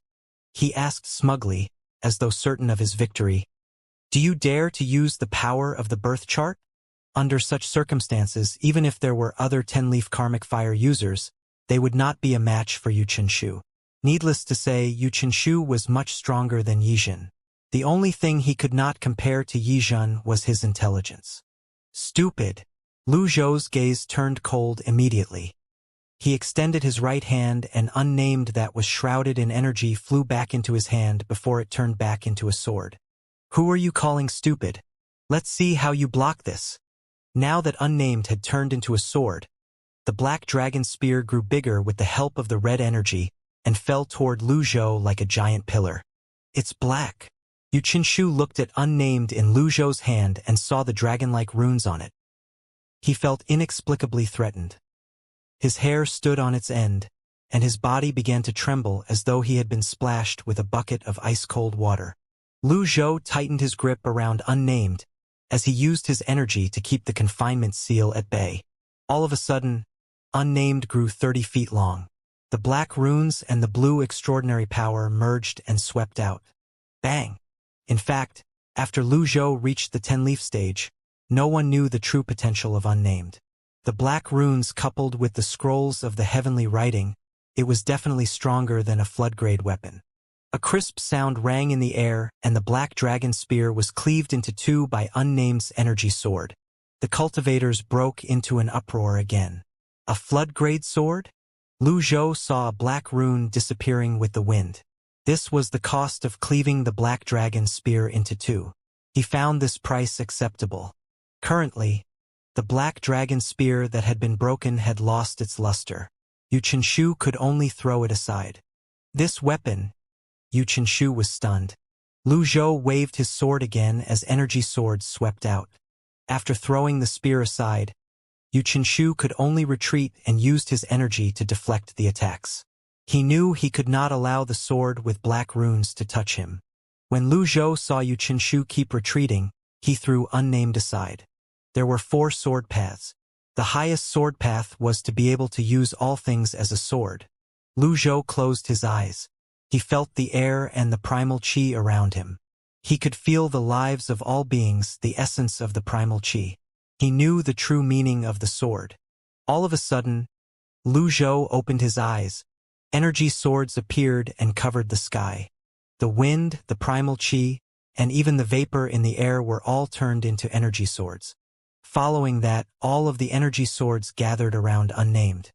Speaker 1: He asked smugly, as though certain of his victory, "Do you dare to use the power of the birth chart?" Under such circumstances, even if there were other 10-leaf karmic fire users, they would not be a match for Yu Chunshu. Needless to say, Yu Chunshu was much stronger than Yizhen. The only thing he could not compare to Yizhen was his intelligence. Stupid! Lu Zhou's gaze turned cold immediately. He extended his right hand and Unnamed that was shrouded in energy flew back into his hand before it turned back into a sword. "Who are you calling stupid? Let's see how you block this." Now that Unnamed had turned into a sword, the black dragon spear grew bigger with the help of the red energy and fell toward Lu Zhou like a giant pillar. "It's black." Yu Chunshu looked at Unnamed in Lu Zhou's hand and saw the dragon-like runes on it. He felt inexplicably threatened. His hair stood on its end, and his body began to tremble as though he had been splashed with a bucket of ice-cold water. Lu Zhou tightened his grip around Unnamed as he used his energy to keep the confinement seal at bay. All of a sudden, Unnamed grew 30 feet long. The black runes and the blue extraordinary power merged and swept out. Bang! In fact, after Lu Zhou reached the 10-leaf stage, no one knew the true potential of Unnamed. The black runes coupled with the scrolls of the heavenly writing, it was definitely stronger than a flood-grade weapon. A crisp sound rang in the air, and the black dragon spear was cleaved into two by Unnamed's energy sword. The cultivators broke into an uproar again. A flood-grade sword? Lu Zhou saw a black rune disappearing with the wind. This was the cost of cleaving the black dragon spear into two. He found this price acceptable. Currently, the black dragon spear that had been broken had lost its luster. Yu Chunshu could only throw it aside. This weapon... Yu Chunshu was stunned. Lu Zhou waved his sword again as energy swords swept out. After throwing the spear aside, Yu Chunshu could only retreat and used his energy to deflect the attacks. He knew he could not allow the sword with black runes to touch him. When Lu Zhou saw Yu Chunshu keep retreating, he threw Unnamed aside. There were 4 sword paths. The highest sword path was to be able to use all things as a sword. Lu Zhou closed his eyes. He felt the air and the primal chi around him. He could feel the lives of all beings, the essence of the primal chi. He knew the true meaning of the sword. All of a sudden, Lu Zhou opened his eyes. Energy swords appeared and covered the sky. The wind, the primal chi, and even the vapor in the air were all turned into energy swords. Following that, all of the energy swords gathered around Unnamed.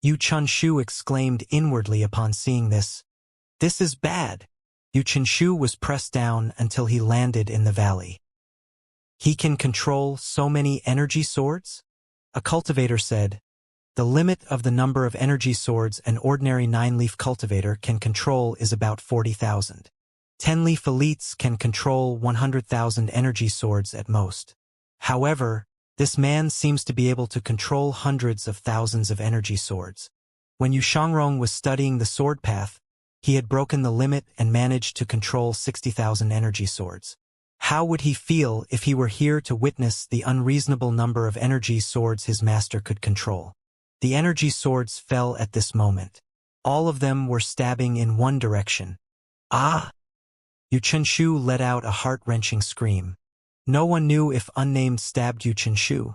Speaker 1: Yu Chunshu exclaimed inwardly upon seeing this. This is bad. Yu Chunshu was pressed down until he landed in the valley. He can control so many energy swords? A cultivator said. The limit of the number of energy swords an ordinary 9-leaf cultivator can control is about 40,000. 10-leaf elites can control 100,000 energy swords at most. However, this man seems to be able to control hundreds of thousands of energy swords. When Yu Shangrong was studying the sword path, he had broken the limit and managed to control 60,000 energy swords. How would he feel if he were here to witness the unreasonable number of energy swords his master could control? The energy swords fell at this moment. All of them were stabbing in one direction. Ah! Yu Chunshu let out a heart-wrenching scream. No one knew if Unnamed stabbed Yu Chunshu,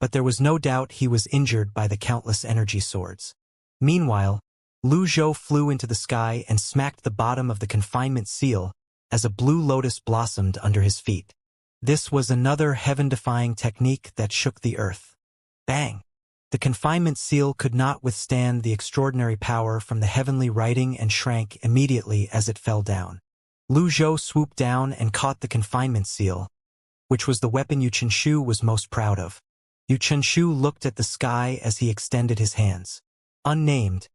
Speaker 1: but there was no doubt he was injured by the countless energy swords. Meanwhile, Lu Zhou flew into the sky and smacked the bottom of the confinement seal as a blue lotus blossomed under his feet. This was another heaven-defying technique that shook the earth. Bang! The confinement seal could not withstand the extraordinary power from the heavenly writing and shrank immediately as it fell down. Lu Zhou swooped down and caught the confinement seal, which was the weapon Yu Chunshu was most proud of. Yu Chunshu looked at the sky as he extended his hands. Unnamed,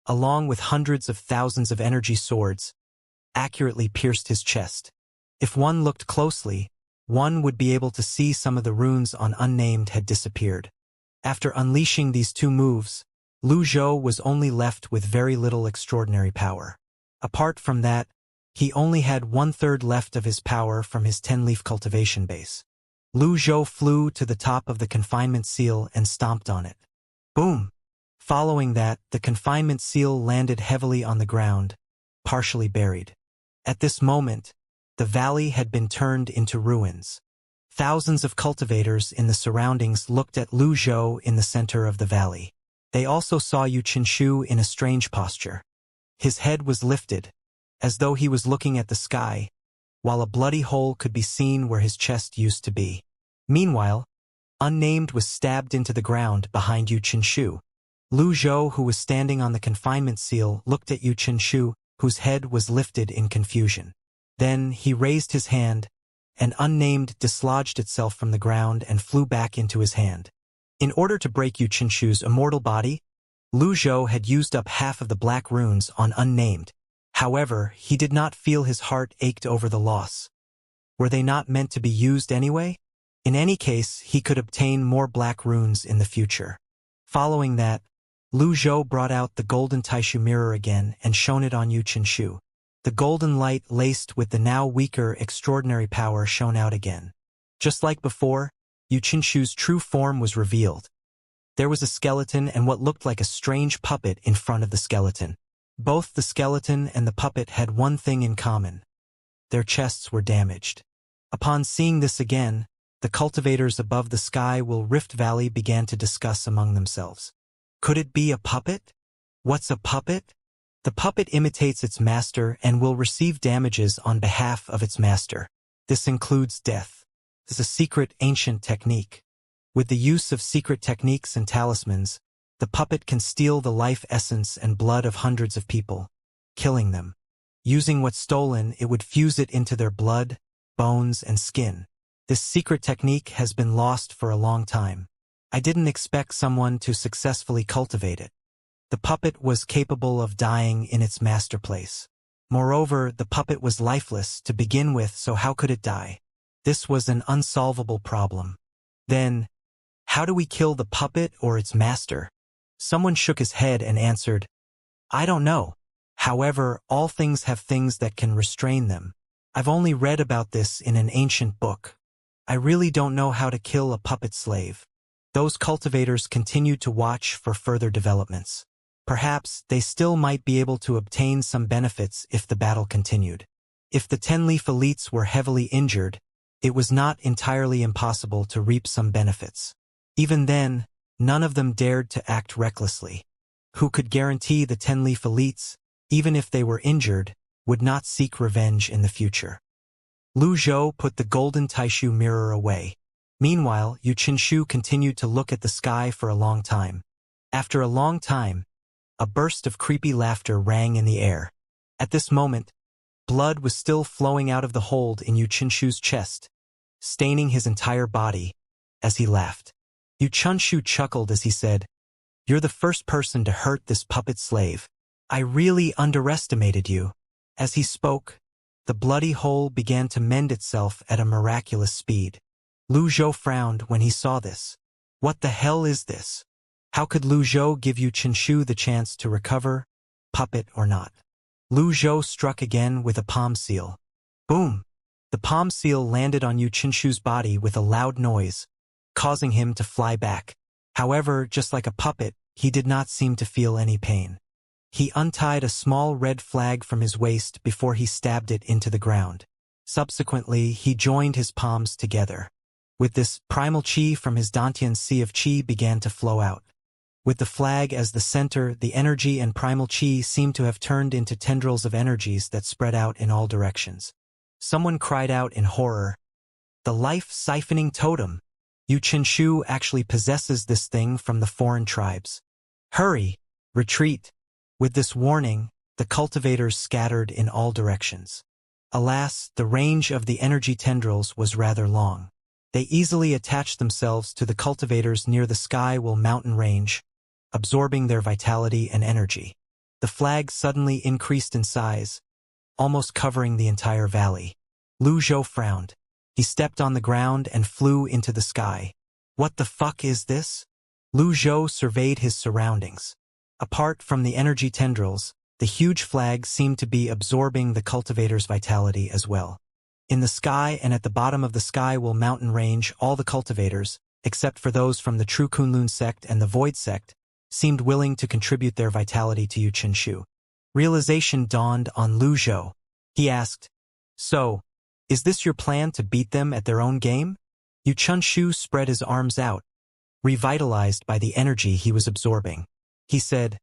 Speaker 1: along with hundreds of thousands of energy swords, accurately pierced his chest. If one looked closely, one would be able to see some of the runes on Unnamed had disappeared. After unleashing these two moves, Lu Zhou was only left with very little extraordinary power. Apart from that, he only had 1/3 left of his power from his 10-leaf cultivation base. Lu Zhou flew to the top of the confinement seal and stomped on it. Boom! Following that, the confinement seal landed heavily on the ground, partially buried. At this moment, the valley had been turned into ruins. Thousands of cultivators in the surroundings looked at Lu Zhou in the center of the valley. They also saw Yu Chunshu in a strange posture. His head was lifted, as though he was looking at the sky, while a bloody hole could be seen where his chest used to be. Meanwhile, Unnamed was stabbed into the ground behind Yu Chunshu. Lu Zhou, who was standing on the confinement seal, looked at Yu Chunshu, whose head was lifted in confusion. Then he raised his hand, and Unnamed dislodged itself from the ground and flew back into his hand. In order to break Yu Chunshu's immortal body, Lu Zhou had used up half of the black runes on Unnamed. However, he did not feel his heart ached over the loss. Were they not meant to be used anyway? In any case, he could obtain more black runes in the future. Following that, Lu Zhou brought out the golden Taishu mirror again and shone it on Yu Chunshu. The golden light laced with the now weaker extraordinary power shone out again. Just like before, Yu Chunshu's true form was revealed. There was a skeleton and what looked like a strange puppet in front of the skeleton. Both the skeleton and the puppet had one thing in common. Their chests were damaged. Upon seeing this again, the cultivators above the sky will Rift Valley began to discuss among themselves. Could it be a puppet? What's a puppet? The puppet imitates its master and will receive damages on behalf of its master. This includes death. This is a secret ancient technique. With the use of secret techniques and talismans, the puppet can steal the life essence and blood of hundreds of people, killing them. Using what's stolen, it would fuse it into their blood, bones, and skin. This secret technique has been lost for a long time. I didn't expect someone to successfully cultivate it. The puppet was capable of dying in its master place. Moreover, the puppet was lifeless to begin with, so how could it die? This was an unsolvable problem. Then, how do we kill the puppet or its master? Someone shook his head and answered, I don't know. However, all things have things that can restrain them. I've only read about this in an ancient book. I really don't know how to kill a puppet slave. Those cultivators continued to watch for further developments. Perhaps they still might be able to obtain some benefits if the battle continued. If the 10-leaf elites were heavily injured, it was not entirely impossible to reap some benefits. Even then, none of them dared to act recklessly. Who could guarantee the 10-leaf elites, even if they were injured, would not seek revenge in the future? Lu Zhou put the golden Taishu mirror away. Meanwhile, Yu Qinshu continued to look at the sky for a long time. After a long time, a burst of creepy laughter rang in the air. At this moment, blood was still flowing out of the hold in Yu Qinshu's chest, staining his entire body, as he laughed. Yu Qinshu chuckled as he said, "You're the first person to hurt this puppet slave. I really underestimated you." As he spoke, the bloody hole began to mend itself at a miraculous speed. Lu Zhou frowned when he saw this. What the hell is this? How could Lu Zhou give Yu Qinshu the chance to recover, puppet or not? Lu Zhou struck again with a palm seal. Boom! The palm seal landed on Yu Qinshu's body with a loud noise, causing him to fly back. However, just like a puppet, he did not seem to feel any pain. He untied a small red flag from his waist before he stabbed it into the ground. Subsequently, he joined his palms together. With this, primal chi from his Dantian Sea of Chi began to flow out. With the flag as the center, the energy and primal chi seemed to have turned into tendrils of energies that spread out in all directions. Someone cried out in horror, "The life-siphoning totem! Yu Qinshu actually possesses this thing from the foreign tribes. Hurry! Retreat!" With this warning, the cultivators scattered in all directions. Alas, the range of the energy tendrils was rather long. They easily attached themselves to the cultivators near the Skywell mountain range, absorbing their vitality and energy. The flag suddenly increased in size, almost covering the entire valley. Lu Zhou frowned. He stepped on the ground and flew into the sky. What the fuck is this? Lu Zhou surveyed his surroundings. Apart from the energy tendrils, the huge flag seemed to be absorbing the cultivator's vitality as well. In the sky and at the bottom of the Skywell mountain range, all the cultivators, except for those from the True Kunlun sect and the Void sect, seemed willing to contribute their vitality to Yu Qinshu. Realization dawned on Lu Zhou. He asked, "So, is this your plan to beat them at their own game?" Yu Qinshu spread his arms out, revitalized by the energy he was absorbing. He said,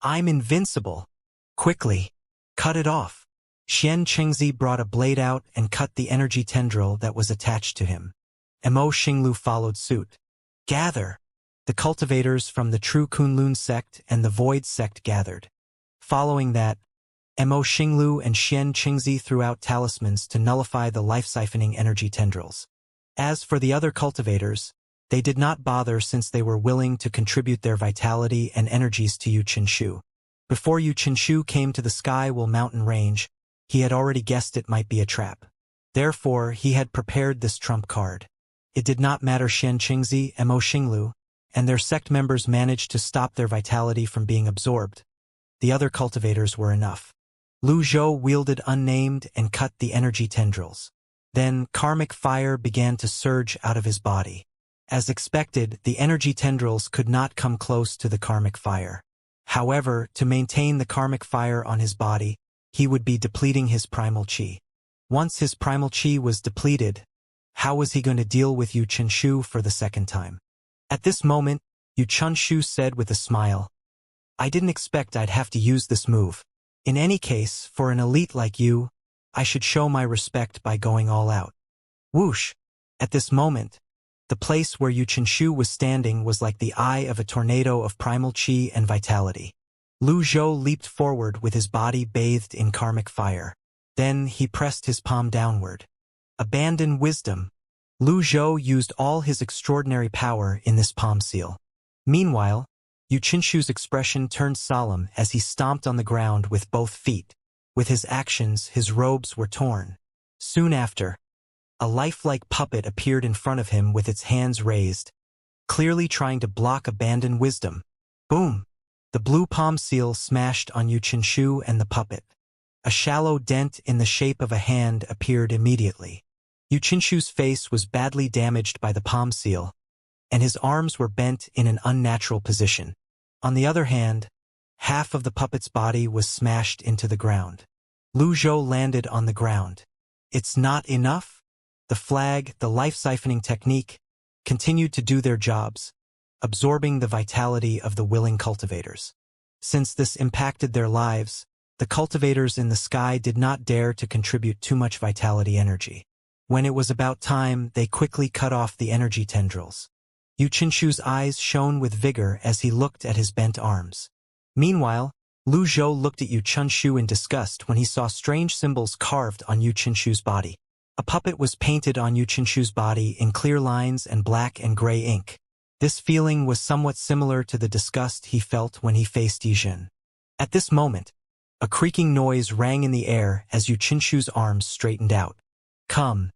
Speaker 1: "I'm invincible. Quickly, cut it off." Xianxia brought a blade out and cut the energy tendril that was attached to him. Mo Xinglu followed suit. Gather! The cultivators from the True Kunlun sect and the Void sect gathered. Following that, Mo Xinglu and Xianxia threw out talismans to nullify the life-siphoning energy tendrils. As for the other cultivators, they did not bother since they were willing to contribute their vitality and energies to Yu Qinshu. Before Yu Qinshu came to the Skywell mountain range, he had already guessed it might be a trap. Therefore, he had prepared this trump card. It did not matter Xianxia and Mo Xinglu, and their sect members managed to stop their vitality from being absorbed. The other cultivators were enough. Lu Zhou wielded Unnamed and cut the energy tendrils. Then, karmic fire began to surge out of his body. As expected, the energy tendrils could not come close to the karmic fire. However, to maintain the karmic fire on his body, he would be depleting his primal chi. Once his primal chi was depleted, how was he going to deal with Yu Qinshu for the second time? At this moment, Yu Qinshu said with a smile, "I didn't expect I'd have to use this move. In any case, for an elite like you, I should show my respect by going all out." Whoosh! At this moment, the place where Yu Qinshu was standing was like the eye of a tornado of primal chi and vitality. Lu Zhou leaped forward with his body bathed in karmic fire. Then he pressed his palm downward. Abandon wisdom. Lu Zhou used all his extraordinary power in this palm seal. Meanwhile, Yu Qinshu's expression turned solemn as he stomped on the ground with both feet. With his actions, his robes were torn. Soon after, a lifelike puppet appeared in front of him with its hands raised, clearly trying to block abandon wisdom. Boom! The blue palm seal smashed on Yu Qinshu and the puppet. A shallow dent in the shape of a hand appeared immediately. Yu Qinshu's face was badly damaged by the palm seal, and his arms were bent in an unnatural position. On the other hand, half of the puppet's body was smashed into the ground. Lu Zhou landed on the ground. It's not enough? The flag, the life-siphoning technique, continued to do their jobs, absorbing the vitality of the willing cultivators. Since this impacted their lives, the cultivators in the sky did not dare to contribute too much vitality energy. When it was about time, they quickly cut off the energy tendrils. Yu Qinshu's eyes shone with vigor as he looked at his bent arms. Meanwhile, Lu Zhou looked at Yu Qinshu in disgust when he saw strange symbols carved on Yu Qinshu's body. A puppet was painted on Yu Qinshu's body in clear lines and black and gray ink. This feeling was somewhat similar to the disgust he felt when he faced Yizhen. At this moment, a creaking noise rang in the air as Yu Qinshu's arms straightened out. Come,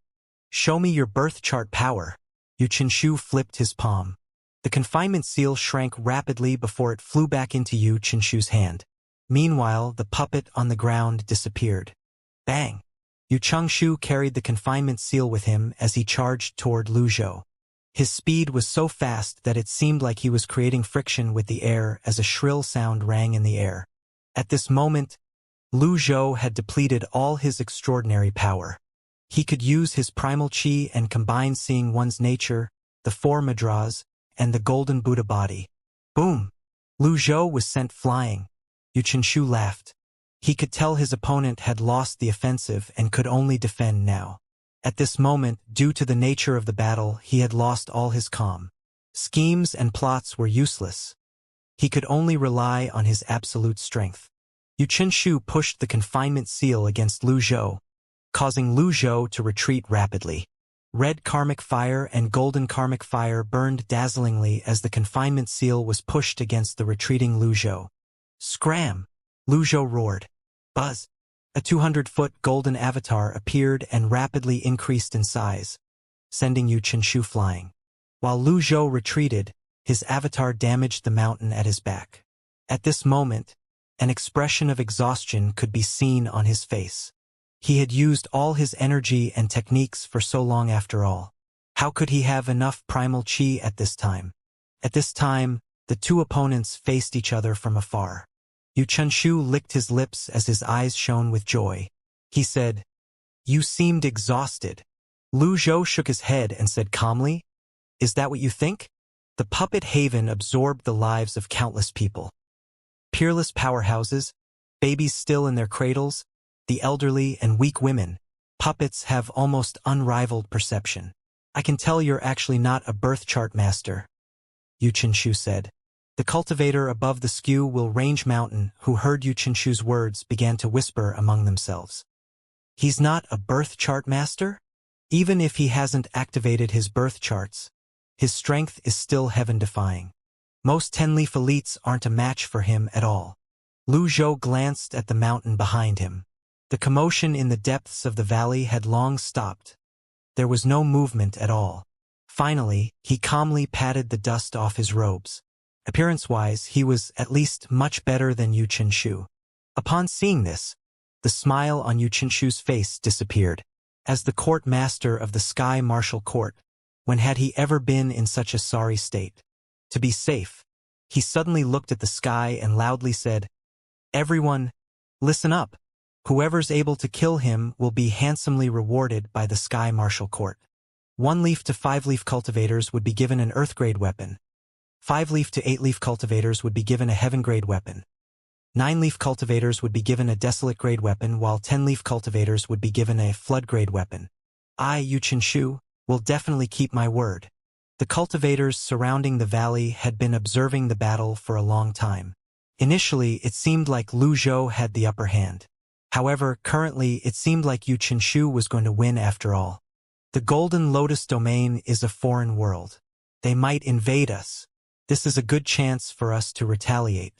Speaker 1: show me your birth chart power. Yu Qinshu flipped his palm. The confinement seal shrank rapidly before it flew back into Yu Qinshu's hand. Meanwhile, the puppet on the ground disappeared. Bang! Yu Qinshu carried the confinement seal with him as he charged toward Lu Zhou. His speed was so fast that it seemed like he was creating friction with the air as a shrill sound rang in the air. At this moment, Lu Zhou had depleted all his extraordinary power. He could use his primal chi and combine seeing one's nature, the four madras, and the golden Buddha body. Boom! Lu Zhou was sent flying. Yu Qinshu laughed. He could tell his opponent had lost the offensive and could only defend now. At this moment, due to the nature of the battle, he had lost all his calm. Schemes and plots were useless. He could only rely on his absolute strength. Yu Qinshu pushed the confinement seal against Lu Zhou, causing Lu Zhou to retreat rapidly. Red karmic fire and golden karmic fire burned dazzlingly as the confinement seal was pushed against the retreating Lu Zhou. Scram! Lu Zhou roared. Buzz! A 200-foot golden avatar appeared and rapidly increased in size, sending Yu Qinshu flying. While Lu Zhou retreated, his avatar damaged the mountain at his back. At this moment, an expression of exhaustion could be seen on his face. He had used all his energy and techniques for so long after all. How could he have enough primal chi at this time? At this time, the two opponents faced each other from afar. Yu Qinshu licked his lips as his eyes shone with joy. He said, "You seemed exhausted." Lu Zhou shook his head and said calmly, "Is that what you think?" The puppet haven absorbed the lives of countless people. Peerless powerhouses, babies still in their cradles, the elderly and weak women. Puppets have almost unrivaled perception. "I can tell you're actually not a birth chart master," Yu Qinshu said. The cultivator above the skew will range mountain who heard Yu Qinshu's words began to whisper among themselves. He's not a birth chart master? Even if he hasn't activated his birth charts, his strength is still heaven-defying. Most 10-leaf elites aren't a match for him at all. Lu Zhou glanced at the mountain behind him. The commotion in the depths of the valley had long stopped. There was no movement at all. Finally, he calmly patted the dust off his robes. Appearance-wise, he was at least much better than Yu Qinshu. Upon seeing this, the smile on Yu Qinshu's face disappeared. As the court master of the Sky Martial Court, when had he ever been in such a sorry state? To be safe, he suddenly looked at the sky and loudly said, "Everyone, listen up. Whoever's able to kill him will be handsomely rewarded by the Sky Martial Court. 1-leaf to 5-leaf cultivators would be given an Earth-grade weapon. 5-leaf to 8-leaf cultivators would be given a Heaven-grade weapon. 9-leaf cultivators would be given a Desolate-grade weapon, while 10-leaf cultivators would be given a Flood-grade weapon. I, Yu Qinshu, will definitely keep my word." The cultivators surrounding the valley had been observing the battle for a long time. Initially, it seemed like Lu Zhou had the upper hand. However, currently, it seemed like Yu Qinshu was going to win after all. The Golden Lotus domain is a foreign world. They might invade us. This is a good chance for us to retaliate.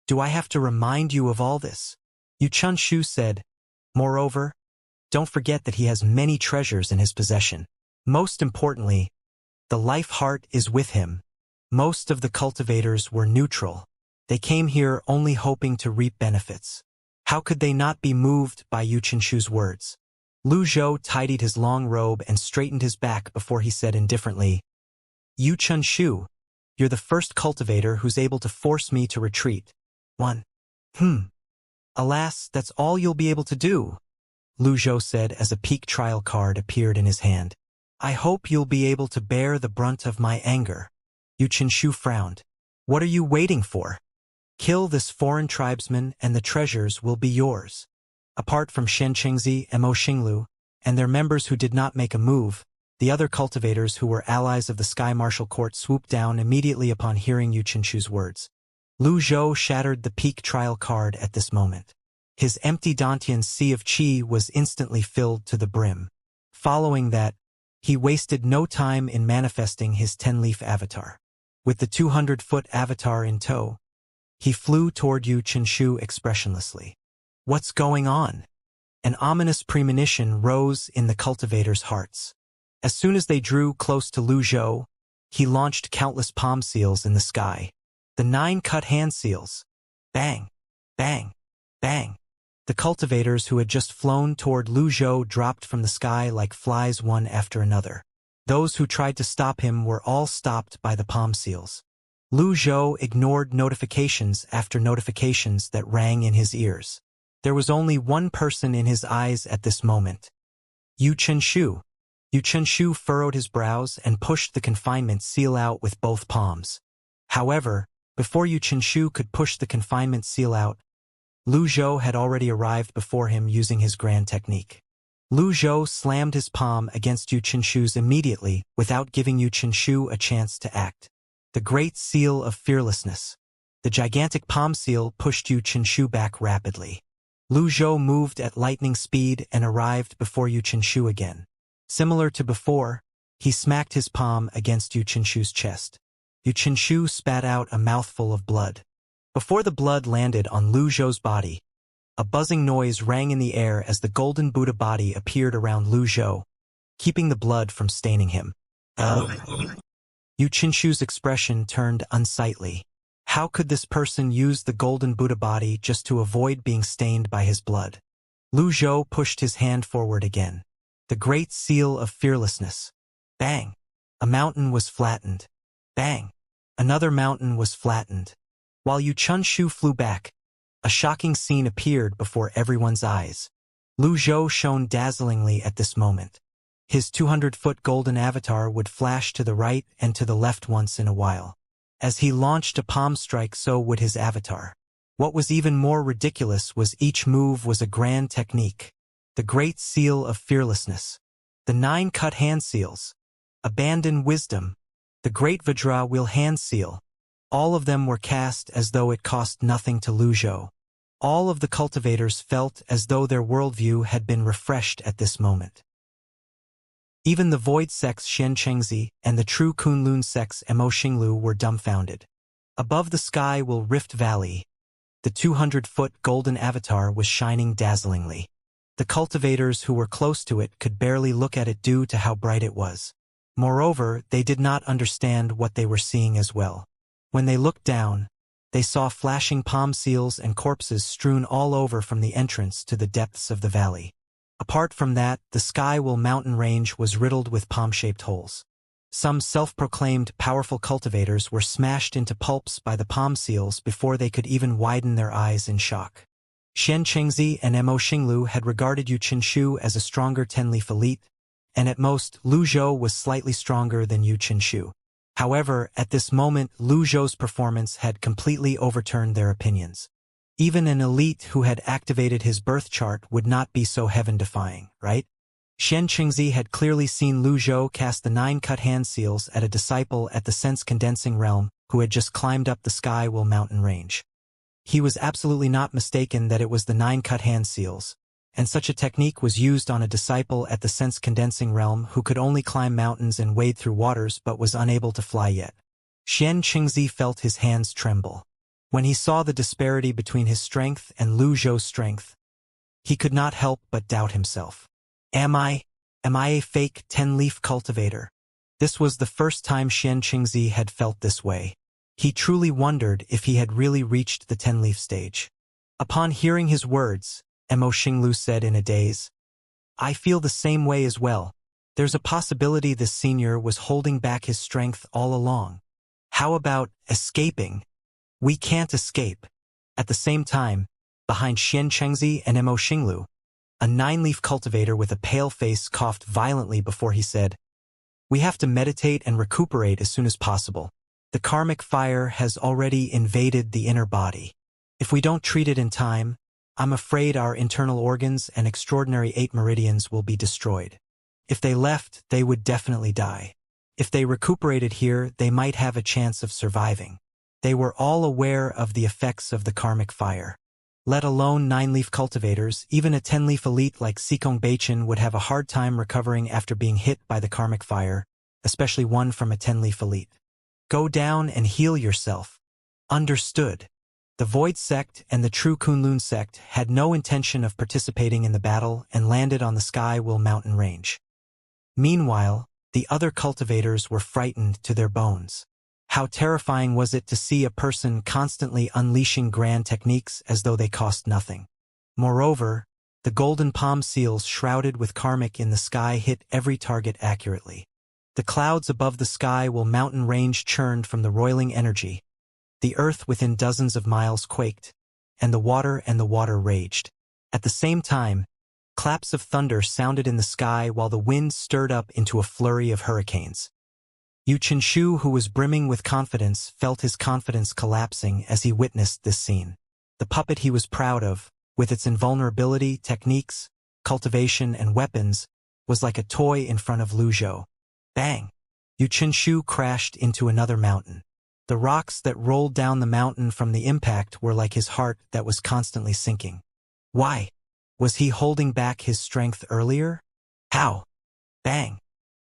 Speaker 1: Do I have to remind you of all this? Yu Qinshu said. Moreover, don't forget that he has many treasures in his possession. Most importantly, the life heart is with him. Most of the cultivators were neutral. They came here only hoping to reap benefits. How could they not be moved by Yu Qinshu's words? Lu Zhou tidied his long robe and straightened his back before he said indifferently, "Yu Qinshu, you're the first cultivator who's able to force me to retreat." 1. Alas, that's all you'll be able to do, Lu Zhou said as a peak trial card appeared in his hand. I hope you'll be able to bear the brunt of my anger. Yu Qinshu frowned. What are you waiting for? Kill this foreign tribesman and the treasures will be yours. Apart from Xianxia and Mo Xinglu, and their members who did not make a move, the other cultivators who were allies of the Sky Martial Court swooped down immediately upon hearing Yu Qinshu's words. Lu Zhou shattered the peak trial card at this moment. His empty Dantian sea of qi was instantly filled to the brim. Following that, he wasted no time in manifesting his 10-leaf avatar. With the 200-foot avatar in tow, he flew toward Yu Qinshu expressionlessly. What's going on? An ominous premonition rose in the cultivators' hearts. As soon as they drew close to Lu Zhou, he launched countless palm seals in the sky. The 9 cut hand seals. Bang! Bang! Bang! The cultivators who had just flown toward Lu Zhou dropped from the sky like flies one after another. Those who tried to stop him were all stopped by the palm seals. Lu Zhou ignored notifications after notifications that rang in his ears. There was only one person in his eyes at this moment. Yu Qinshu. Yu Qinshu furrowed his brows and pushed the confinement seal out with both palms. However, before Yu Qinshu could push the confinement seal out, Lu Zhou had already arrived before him using his grand technique. Lu Zhou slammed his palm against Yu Qinshu's immediately without giving Yu Qinshu a chance to act. The Great Seal of Fearlessness. The gigantic palm seal pushed Yu Qinshu back rapidly. Lu Zhou moved at lightning speed and arrived before Yu Qinshu again. Similar to before, he smacked his palm against Yu Qinshu's chest. Yu Qinshu spat out a mouthful of blood. Before the blood landed on Lu Zhou's body, a buzzing noise rang in the air as the golden Buddha body appeared around Lu Zhou, keeping the blood from staining him. Yu Qinshu's expression turned unsightly. How could this person use the golden Buddha body just to avoid being stained by his blood? Lu Zhou pushed his hand forward again. The Great Seal of Fearlessness. Bang! A mountain was flattened. Bang! Another mountain was flattened. While Yu Qinshu flew back, a shocking scene appeared before everyone's eyes. Lu Zhou shone dazzlingly at this moment. His 200-foot golden avatar would flash to the right and to the left once in a while. As he launched a palm strike, so would his avatar. What was even more ridiculous was each move was a grand technique. The Great Seal of Fearlessness. The 9 cut hand seals. Abandon wisdom. The Great Vajra wheel hand seal. All of them were cast as though it cost nothing to Lu Zhou. All of the cultivators felt as though their worldview had been refreshed at this moment. Even the void sex Xianxia and the true Kunlun sex Mo Xinglu were dumbfounded. Above the sky will Rift Valley. The 200-foot golden avatar was shining dazzlingly. The cultivators who were close to it could barely look at it due to how bright it was. Moreover, they did not understand what they were seeing as well. When they looked down, they saw flashing palm seals and corpses strewn all over from the entrance to the depths of the valley. Apart from that, the Skywell mountain range was riddled with palm-shaped holes. Some self-proclaimed powerful cultivators were smashed into pulps by the palm seals before they could even widen their eyes in shock. Xianxia and Mo Xinglu had regarded Yu Qinshu as a stronger 10-leaf elite, and at most, Lu Zhou was slightly stronger than Yu Qinshu. However, at this moment, Lu Zhou's performance had completely overturned their opinions. Even an elite who had activated his birth chart would not be so heaven-defying, right? Xianxia had clearly seen Lu Zhou cast the 9 cut hand seals at a disciple at the sense-condensing realm who had just climbed up the Skywell mountain range. He was absolutely not mistaken that it was the 9 cut hand seals, and such a technique was used on a disciple at the sense-condensing realm who could only climb mountains and wade through waters but was unable to fly yet. Xianxia felt his hands tremble. When he saw the disparity between his strength and Lu Zhou's strength, he could not help but doubt himself. Am I a fake 10-leaf cultivator? This was the first time Xianxia had felt this way. He truly wondered if he had really reached the 10-leaf stage. Upon hearing his words, Mo Xinglu said in a daze, I feel the same way as well. There's a possibility this senior was holding back his strength all along. How about escaping? We can't escape. At the same time, Behind Xianxia and Mo Xinglu, a nine-leaf cultivator with a pale face coughed violently before he said, "We have to meditate and recuperate as soon as possible. The karmic fire has already invaded the inner body. If we don't treat it in time, I'm afraid our internal organs and extraordinary 8 meridians will be destroyed. If they left, they would definitely die. If they recuperated here, they might have a chance of surviving." They were all aware of the effects of the karmic fire. Let alone 9-leaf cultivators, even a 10-leaf elite like Cultivation would have a hard time recovering after being hit by the karmic fire, especially one from a 10-leaf elite. "Go down and heal yourself." Understood. The Void Sect and the True Kunlun Sect had no intention of participating in the battle and landed on the Sky Will mountain range. Meanwhile, the other cultivators were frightened to their bones. How terrifying was it to see a person constantly unleashing grand techniques as though they cost nothing. Moreover, the golden palm seals shrouded with karmic in the sky hit every target accurately. The clouds above the Sky Will mountain range churned from the roiling energy. The earth within dozens of miles quaked, and the water raged. At the same time, claps of thunder sounded in the sky while the wind stirred up into a flurry of hurricanes. Yu Qinshu, who was brimming with confidence, felt his confidence collapsing as he witnessed this scene. The puppet he was proud of, with its invulnerability, techniques, cultivation, and weapons, was like a toy in front of Lu Zhou. Bang! Yu Qinshu crashed into another mountain. The rocks that rolled down the mountain from the impact were like his heart that was constantly sinking. Why? Was he holding back his strength earlier? How? Bang!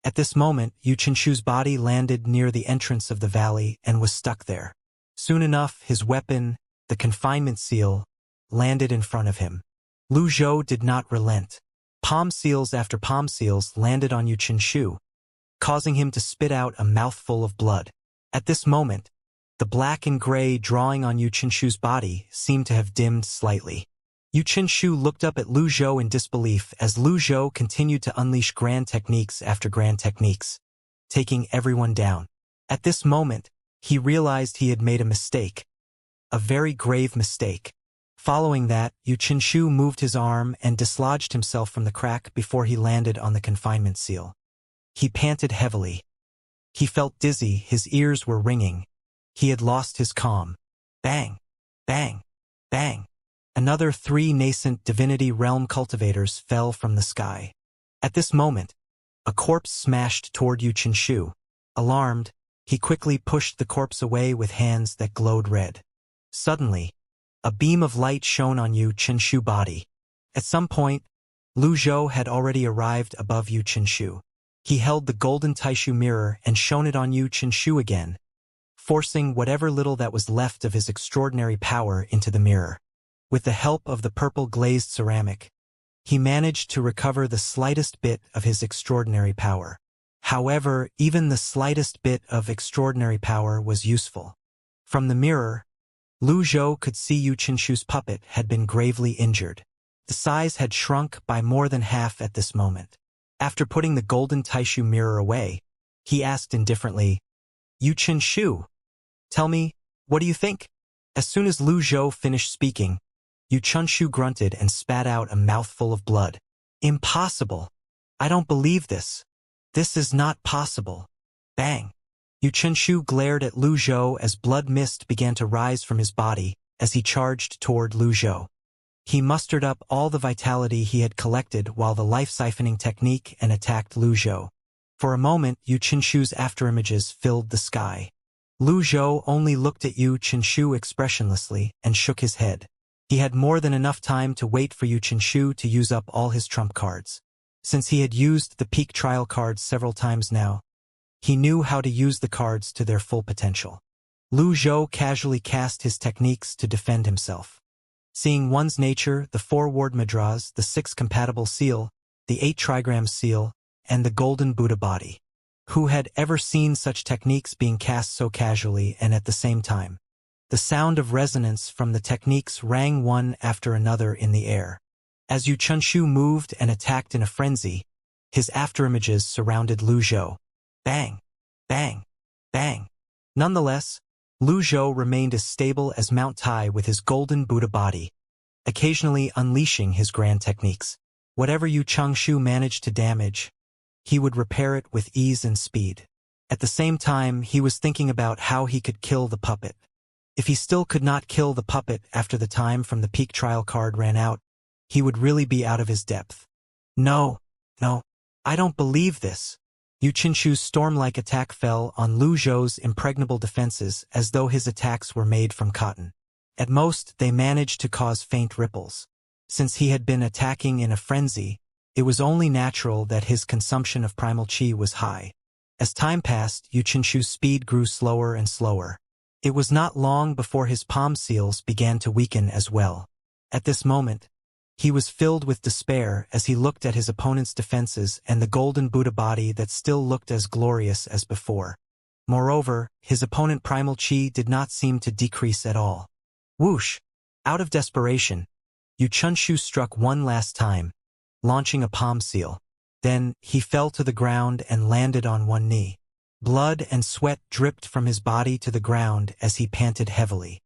Speaker 1: At this moment, Yu Qinshu's body landed near the entrance of the valley and was stuck there. Soon enough, his weapon, the confinement seal, landed in front of him. Lu Zhou did not relent. Palm seals after palm seals landed on Yu Qinshu, causing him to spit out a mouthful of blood. At this moment, the black and gray drawing on Yu Qinshu's body seemed to have dimmed slightly. Yu Qinshu looked up at Lu Zhou in disbelief as Lu Zhou continued to unleash grand techniques after grand techniques, taking everyone down. At this moment, he realized he had made a mistake. A very grave mistake. Following that, Yu Qinshu moved his arm and dislodged himself from the crack before he landed on the confinement seal. He panted heavily. He felt dizzy, his ears were ringing. He had lost his calm. Bang! Bang! Bang! Another 3 nascent divinity realm cultivators fell from the sky. At this moment, a corpse smashed toward Yu Qinshu. Alarmed, he quickly pushed the corpse away with hands that glowed red. Suddenly, a beam of light shone on Yu Qinshu's body. At some point, Lu Zhou had already arrived above Yu Qinshu. He held the golden Taishu mirror and shone it on Yu Qinshu again, forcing whatever little that was left of his extraordinary power into the mirror. With the help of the purple glazed ceramic, he managed to recover the slightest bit of his extraordinary power. However, even the slightest bit of extraordinary power was useful. From the mirror, Lu Zhou could see Yu Qinshu's puppet had been gravely injured. The size had shrunk by more than half at this moment. After putting the golden Taishu mirror away, he asked indifferently, "Yu Qinshu, tell me, what do you think?" As soon as Lu Zhou finished speaking, Yu Qinshu grunted and spat out a mouthful of blood. "Impossible! I don't believe this. This is not possible." Bang! Yu Qinshu glared at Lu Zhou as blood mist began to rise from his body as he charged toward Lu Zhou. He mustered up all the vitality he had collected while the life-siphoning technique and attacked Lu Zhou. For a moment, Yu Qinshu's afterimages filled the sky. Lu Zhou only looked at Yu Qinshu expressionlessly and shook his head. He had more than enough time to wait for Yu Qinshu to use up all his trump cards. Since he had used the peak trial cards several times now, he knew how to use the cards to their full potential. Lu Zhou casually cast his techniques to defend himself. Seeing one's nature, the 4 ward mudras, the 6 compatible seal, the 8 trigram seal, and the golden Buddha body. Who had ever seen such techniques being cast so casually and at the same time? The sound of resonance from the techniques rang one after another in the air. As Yu Qinshu moved and attacked in a frenzy, his afterimages surrounded Lu Zhou. Bang! Bang! Bang! Nonetheless, Lu Zhou remained as stable as Mount Tai with his golden Buddha body. occasionally unleashing his grand techniques. Whatever Yu Changshu managed to damage, he would repair it with ease and speed. At the same time, he was thinking about how he could kill the puppet. If he still could not kill the puppet after the time from the peak trial card ran out, he would really be out of his depth. No, I don't believe this. Yu Qinshu's storm-like attack fell on Lu Zhou's impregnable defenses as though his attacks were made from cotton. At most, they managed to cause faint ripples. Since he had been attacking in a frenzy, it was only natural that his consumption of primal chi was high. As time passed, Yu Qinshu's speed grew slower and slower. It was not long before his palm seals began to weaken as well. At this moment, he was filled with despair as he looked at his opponent's defenses and the golden Buddha body that still looked as glorious as before. Moreover, his opponent primal chi did not seem to decrease at all. Whoosh! Out of desperation, Yu Qinshu struck one last time, launching a palm seal. Then, he fell to the ground and landed on one knee. Blood and sweat dripped from his body to the ground as he panted heavily.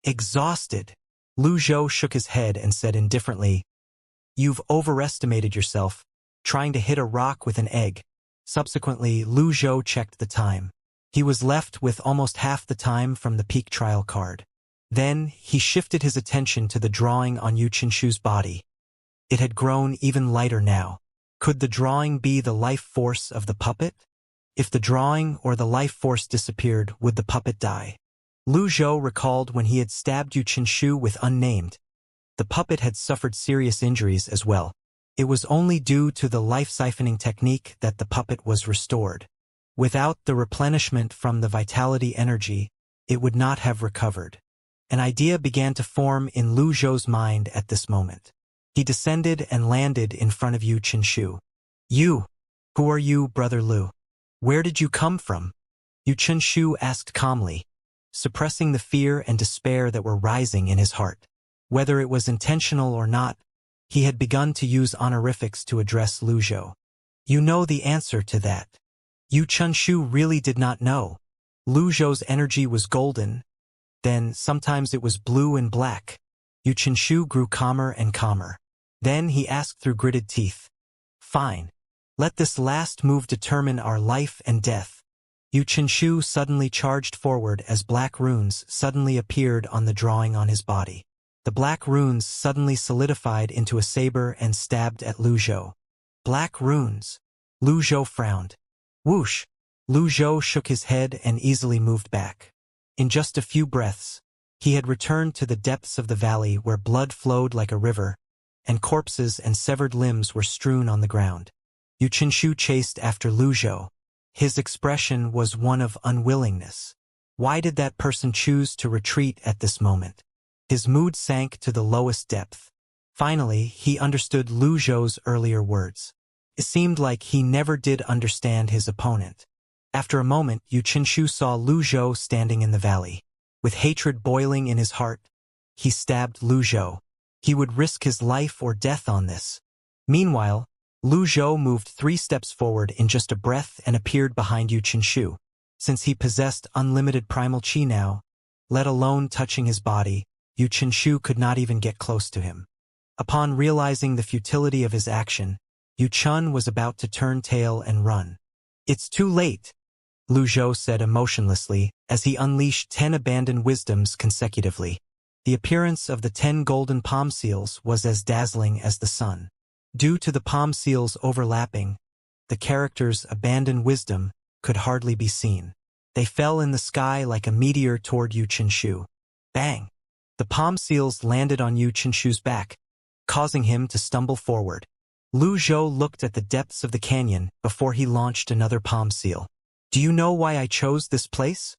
Speaker 1: Exhausted, Lu Zhou shook his head and said indifferently, "You've overestimated yourself, trying to hit a rock with an egg." Subsequently, Lu Zhou checked the time. He was left with almost half the time from the peak trial card. Then, he shifted his attention to the drawing on Yu Qinshu's body. It had grown even lighter now. Could the drawing be the life force of the puppet? If the drawing or the life force disappeared, would the puppet die? Lu Zhou recalled when he had stabbed Yu Qinshu with unnamed. The puppet had suffered serious injuries as well. It was only due to the life-siphoning technique that the puppet was restored. Without the replenishment from the vitality energy, it would not have recovered. An idea began to form in Lu Zhou's mind at this moment. He descended and landed in front of Yu Qinshu. "You? Who are you, Brother Lu? Where did you come from?" Yu Qinshu asked calmly, suppressing the fear and despair that were rising in his heart. Whether it was intentional or not, he had begun to use honorifics to address Lu Zhou. "You know the answer to that." Yu Qinshu really did not know. Lu Zhou's energy was golden, then sometimes it was blue and black. Yu Qinshu grew calmer and calmer. Then he asked through gritted teeth, "Fine. Let this last move determine our life and death." Yu Qinshu suddenly charged forward as black runes suddenly appeared on the drawing on his body. The black runes suddenly solidified into a saber and stabbed at Lu Zhou. Black runes. Lu Zhou frowned. Whoosh! Lu Zhou shook his head and easily moved back. In just a few breaths, he had returned to the depths of the valley where blood flowed like a river, and corpses and severed limbs were strewn on the ground. Yu Qinshu chased after Lu Zhou. His expression was one of unwillingness. Why did that person choose to retreat at this moment? His mood sank to the lowest depth. Finally, he understood Lu Zhou's earlier words. It seemed like he never did understand his opponent. After a moment, Yu Qinshu saw Lu Zhou standing in the valley. With hatred boiling in his heart, he stabbed Lu Zhou. He would risk his life or death on this. Meanwhile, Lu Zhou moved 3 steps forward in just a breath and appeared behind Yu Qinshu. Since he possessed unlimited primal chi now, let alone touching his body, Yu Qinshu could not even get close to him. Upon realizing the futility of his action, Yu Chun was about to turn tail and run. "It's too late," Lu Zhou said emotionlessly as he unleashed 10 abandoned wisdoms consecutively. The appearance of the 10 golden palm seals was as dazzling as the sun. Due to the palm seals overlapping, the character's abandoned wisdom could hardly be seen. They fell in the sky like a meteor toward Yu Qinshu. Bang! The palm seals landed on Yu Qinshu's back, causing him to stumble forward. Lu Zhou looked at the depths of the canyon before he launched another palm seal. "Do you know why I chose this place?"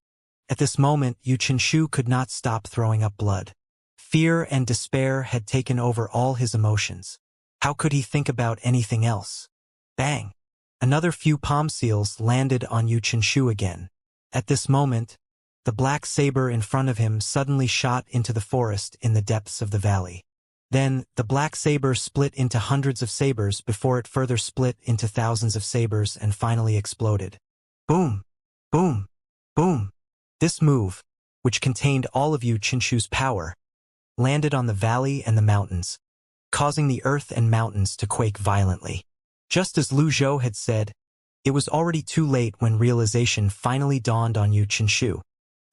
Speaker 1: At this moment, Yu Qinshu could not stop throwing up blood. Fear and despair had taken over all his emotions. How could he think about anything else? Bang! Another few palm seals landed on Yu Qinshu again. At this moment, the black saber in front of him suddenly shot into the forest in the depths of the valley. Then, the black saber split into hundreds of sabers before it further split into thousands of sabers and finally exploded. Boom! Boom! Boom! This move, which contained all of Yu Qinshu's power, landed on the valley and the mountains, causing the earth and mountains to quake violently. Just as Lu Zhou had said, it was already too late when realization finally dawned on Yu Qinshu.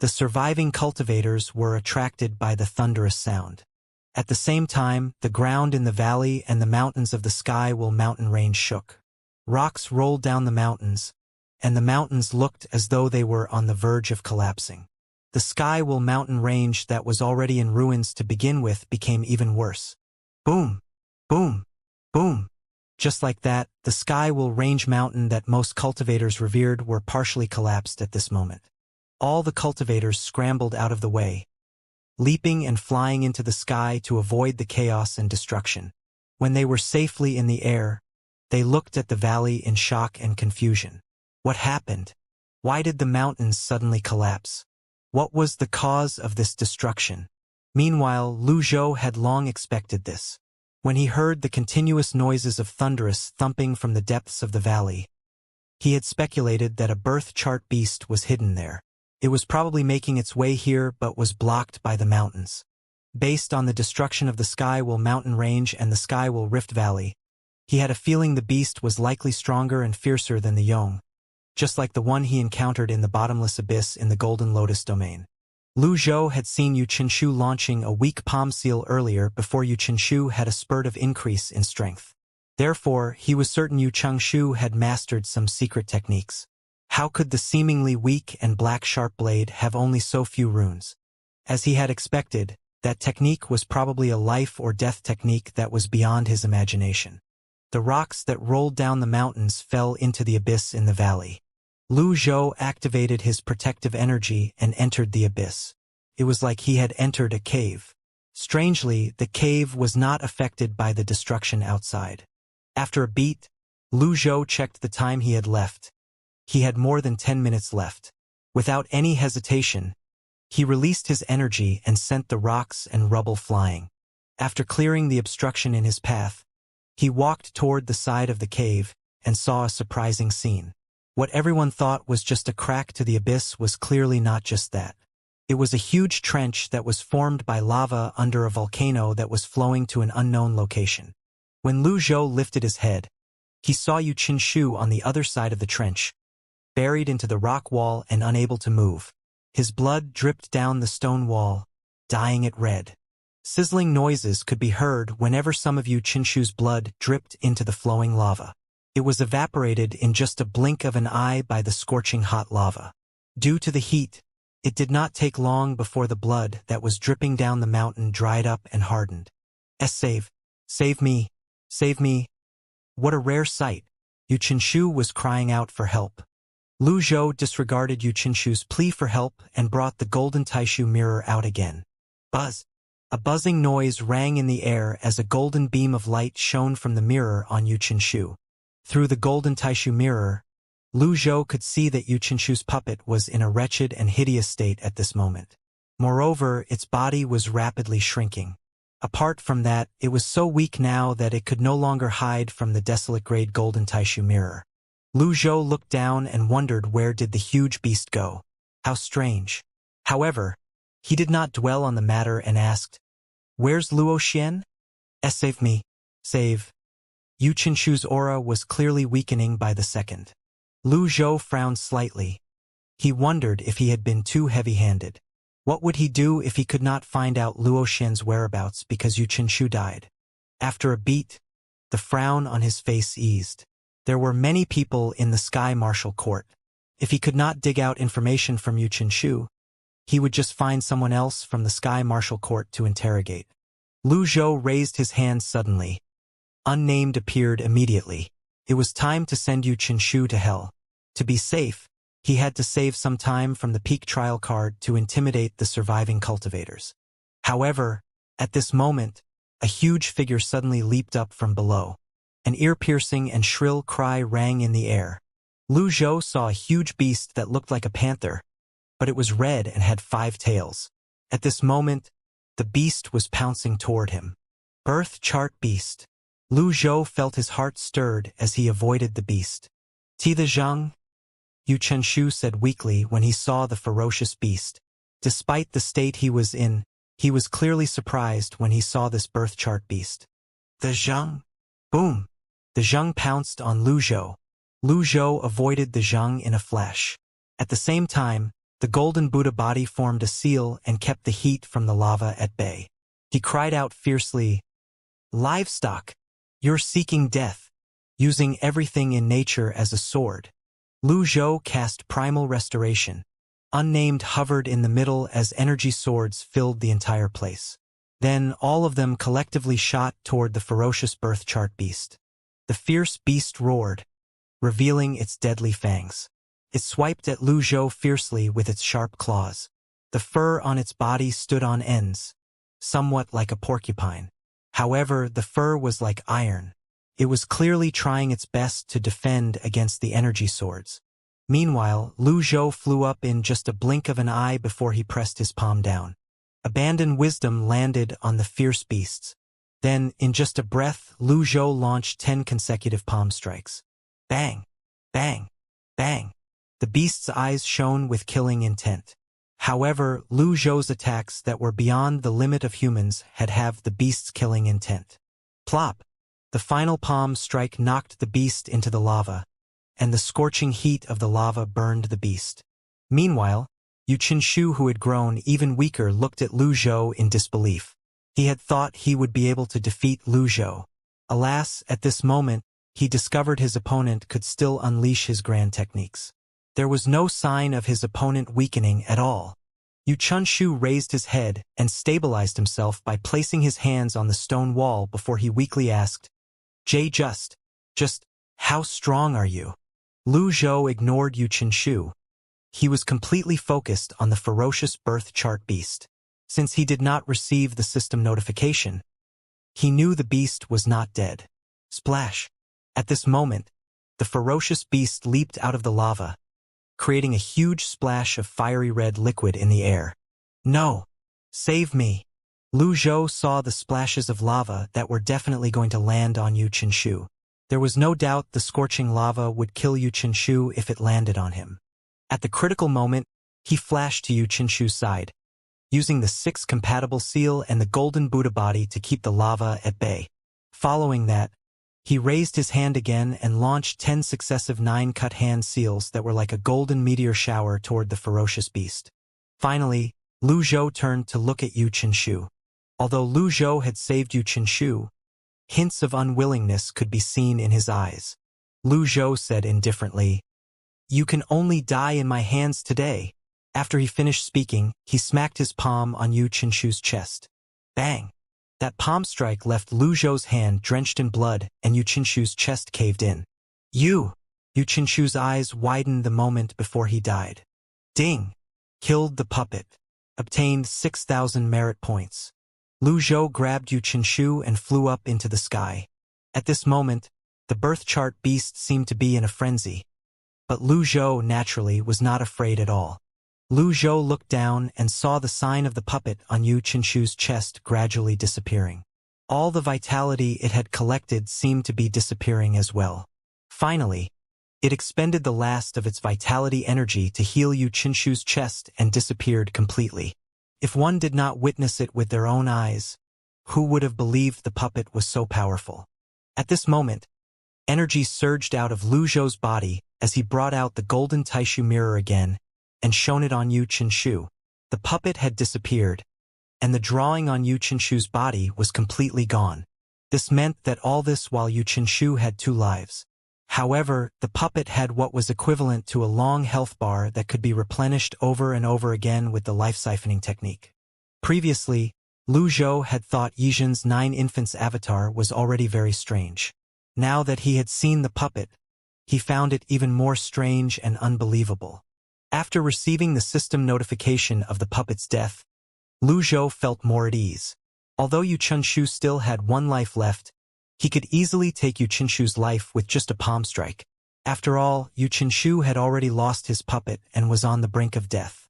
Speaker 1: The surviving cultivators were attracted by the thunderous sound. At the same time, the ground in the valley and the mountains of the Skywell mountain range shook. Rocks rolled down the mountains, and the mountains looked as though they were on the verge of collapsing. The Skywell mountain range that was already in ruins to begin with became even worse. Boom! Boom! Boom! Just like that, the Skywell range mountain that most cultivators revered were partially collapsed at this moment. All the cultivators scrambled out of the way, leaping and flying into the sky to avoid the chaos and destruction. When they were safely in the air, they looked at the valley in shock and confusion. What happened? Why did the mountains suddenly collapse? What was the cause of this destruction? Meanwhile, Lu Zhou had long expected this. When he heard the continuous noises of thunderous thumping from the depths of the valley, he had speculated that a birth chart beast was hidden there. It was probably making its way here but was blocked by the mountains. Based on the destruction of the Skywell mountain range and the Skywell Rift Valley, he had a feeling the beast was likely stronger and fiercer than the Yong, just like the one he encountered in the bottomless abyss in the Golden Lotus domain. Lu Zhou had seen Yu Qinshu launching a weak palm seal earlier before Yu Qinshu had a spurt of increase in strength. Therefore, he was certain Yu Qinshu had mastered some secret techniques. How could the seemingly weak and black sharp blade have only so few runes? As he had expected, that technique was probably a life or death technique that was beyond his imagination. The rocks that rolled down the mountains fell into the abyss in the valley. Lu Zhou activated his protective energy and entered the abyss. It was like he had entered a cave. Strangely, the cave was not affected by the destruction outside. After a beat, Lu Zhou checked the time he had left. He had more than 10 minutes left. Without any hesitation, he released his energy and sent the rocks and rubble flying. After clearing the obstruction in his path, he walked toward the side of the cave and saw a surprising scene. What everyone thought was just a crack to the abyss was clearly not just that. It was a huge trench that was formed by lava under a volcano that was flowing to an unknown location. When Lu Zhou lifted his head, he saw Yu Qinshu on the other side of the trench, buried into the rock wall and unable to move. His blood dripped down the stone wall, dyeing it red. Sizzling noises could be heard whenever some of Yu Qinshu's blood dripped into the flowing lava. It was evaporated in just a blink of an eye by the scorching hot lava. Due to the heat, it did not take long before the blood that was dripping down the mountain dried up and hardened. Save! Save me! Save me! What a rare sight! Yu Qinshu was crying out for help. Lu Zhou disregarded Yu Qinshu's plea for help and brought the golden Taishu mirror out again. Buzz! A buzzing noise rang in the air as a golden beam of light shone from the mirror on Yu Qinshu. Through the golden Taishu mirror, Lu Zhou could see that Yu Qinshu's puppet was in a wretched and hideous state at this moment. Moreover, its body was rapidly shrinking. Apart from that, it was so weak now that it could no longer hide from the desolate-grade golden Taishu mirror. Lu Zhou looked down and wondered where did the huge beast go. How strange. However, he did not dwell on the matter and asked, "Where's Luo Xian?" Save me. Save. Yu Qinshu's aura was clearly weakening by the second. Lu Zhou frowned slightly. He wondered if he had been too heavy-handed. What would he do if he could not find out Luo Xian's whereabouts because Yu Qinshu died? After a beat, the frown on his face eased. There were many people in the Sky Marshal Court. If he could not dig out information from Yu Qinshu, he would just find someone else from the Sky Marshal Court to interrogate. Lu Zhou raised his hand suddenly. Unnamed appeared immediately. It was time to send Yu Qinshu to hell. To be safe, he had to save some time from the peak trial card to intimidate the surviving cultivators. However, at this moment, a huge figure suddenly leaped up from below. An ear-piercing and shrill cry rang in the air. Lu Zhou saw a huge beast that looked like a panther, but it was red and had 5 tails. At this moment, the beast was pouncing toward him. Birth chart beast. Lu Zhou felt his heart stirred as he avoided the beast. "Ti the Zhang?" Yu Qinshu said weakly when he saw the ferocious beast. Despite the state he was in, He was clearly surprised when he saw this birth chart beast. The Zheng! Boom! The Zheng pounced on Lu Zhou. Lu Zhou avoided the Zheng in a flash. At the same time, the golden Buddha body formed a seal and kept the heat from the lava at bay. He cried out fiercely, "Livestock! You're seeking death, using everything in nature as a sword." Lu Zhou cast primal restoration. Unnamed hovered in the middle as energy swords filled the entire place. Then all of them collectively shot toward the ferocious birth chart beast. The fierce beast roared, revealing its deadly fangs. It swiped at Lu Zhou fiercely with its sharp claws. The fur on its body stood on ends, somewhat like a porcupine. However, the fur was like iron. It was clearly trying its best to defend against the energy swords. Meanwhile, Lu Zhou flew up in just a blink of an eye before he pressed his palm down. Abandoned wisdom landed on the fierce beasts. Then, in just a breath, Lu Zhou launched 10 consecutive palm strikes. Bang! Bang! Bang! The beast's eyes shone with killing intent. However, Lu Zhou's attacks that were beyond the limit of humans had the beast's killing intent. Plop! The final palm strike knocked the beast into the lava, and the scorching heat of the lava burned the beast. Meanwhile, Xianxia, who had grown even weaker, looked at Lu Zhou in disbelief. He had thought he would be able to defeat Lu Zhou. Alas, at this moment, he discovered his opponent could still unleash his grand techniques. There was no sign of his opponent weakening at all. Xianxia raised his head and stabilized himself by placing his hands on the stone wall before he weakly asked, Just, how strong are you?" Lu Zhou ignored Xianxia. He was completely focused on the ferocious birth chart beast. Since he did not receive the system notification, he knew the beast was not dead. Splash! At this moment, the ferocious beast leaped out of the lava, creating a huge splash of fiery red liquid in the air. "No! Save me!" Lu Zhou saw the splashes of lava that were definitely going to land on Xianxia. There was no doubt the scorching lava would kill Xianxia if it landed on him. At the critical moment, he flashed to Xianxia's side, using the 6 compatible seal and the golden Buddha body to keep the lava at bay. Following that, he raised his hand again and launched 10 successive 9-cut hand seals that were like a golden meteor shower toward the ferocious beast. Finally, Lu Zhou turned to look at Xianxia. Although Lu Zhou had saved Xianxia, hints of unwillingness could be seen in his eyes. Lu Zhou said indifferently, "You can only die in my hands today." After he finished speaking, he smacked his palm on Xianxia's chest. Bang! That palm strike left Lu Zhou's hand drenched in blood and Xianxia's chest caved in. Xianxia's eyes widened the moment before he died. Ding! Killed the puppet. Obtained 6,000 merit points. Lu Zhou grabbed Xianxia and flew up into the sky. At this moment, the birth chart beast seemed to be in a frenzy. But Lu Zhou, naturally, was not afraid at all. Lu Zhou looked down and saw the sign of the puppet on Xianxia's chest gradually disappearing. All the vitality it had collected seemed to be disappearing as well. Finally, it expended the last of its vitality energy to heal Xianxia's chest and disappeared completely. If one did not witness it with their own eyes, who would have believed the puppet was so powerful? At this moment, energy surged out of Lu Zhou's body as he brought out the golden Taishu mirror again and shone it on Xianxia. The puppet had disappeared, and the drawing on Xianxia's body was completely gone. This meant that all this while Xianxia had 2 lives. However, the puppet had what was equivalent to a long health bar that could be replenished over and over again with the life-siphoning technique. Previously, Lu Zhou had thought Yizhen's 9 infants avatar was already very strange. Now that he had seen the puppet, he found it even more strange and unbelievable. After receiving the system notification of the puppet's death, Lu Zhou felt more at ease. Although Xianxia still had 1 life left, he could easily take Xianxia's life with just a palm strike. After all, Xianxia had already lost his puppet and was on the brink of death.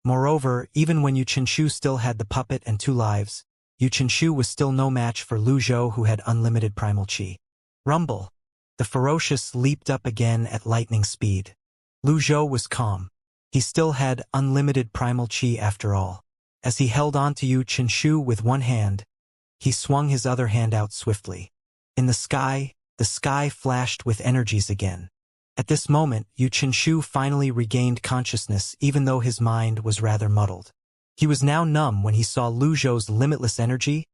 Speaker 1: Moreover, even when Xianxia still had the puppet and 2 lives, Xianxia was still no match for Lu Zhou, who had unlimited primal chi. Rumble! The ferocious leaped up again at lightning speed. Lu Zhou was calm. He still had unlimited primal chi after all. As he held on to Yu Qinshu with one hand, he swung his other hand out swiftly. In the sky flashed with energies again. At this moment, Yu Qinshu finally regained consciousness even though his mind was rather muddled. He was now numb when he saw Lu Zhou's limitless energy,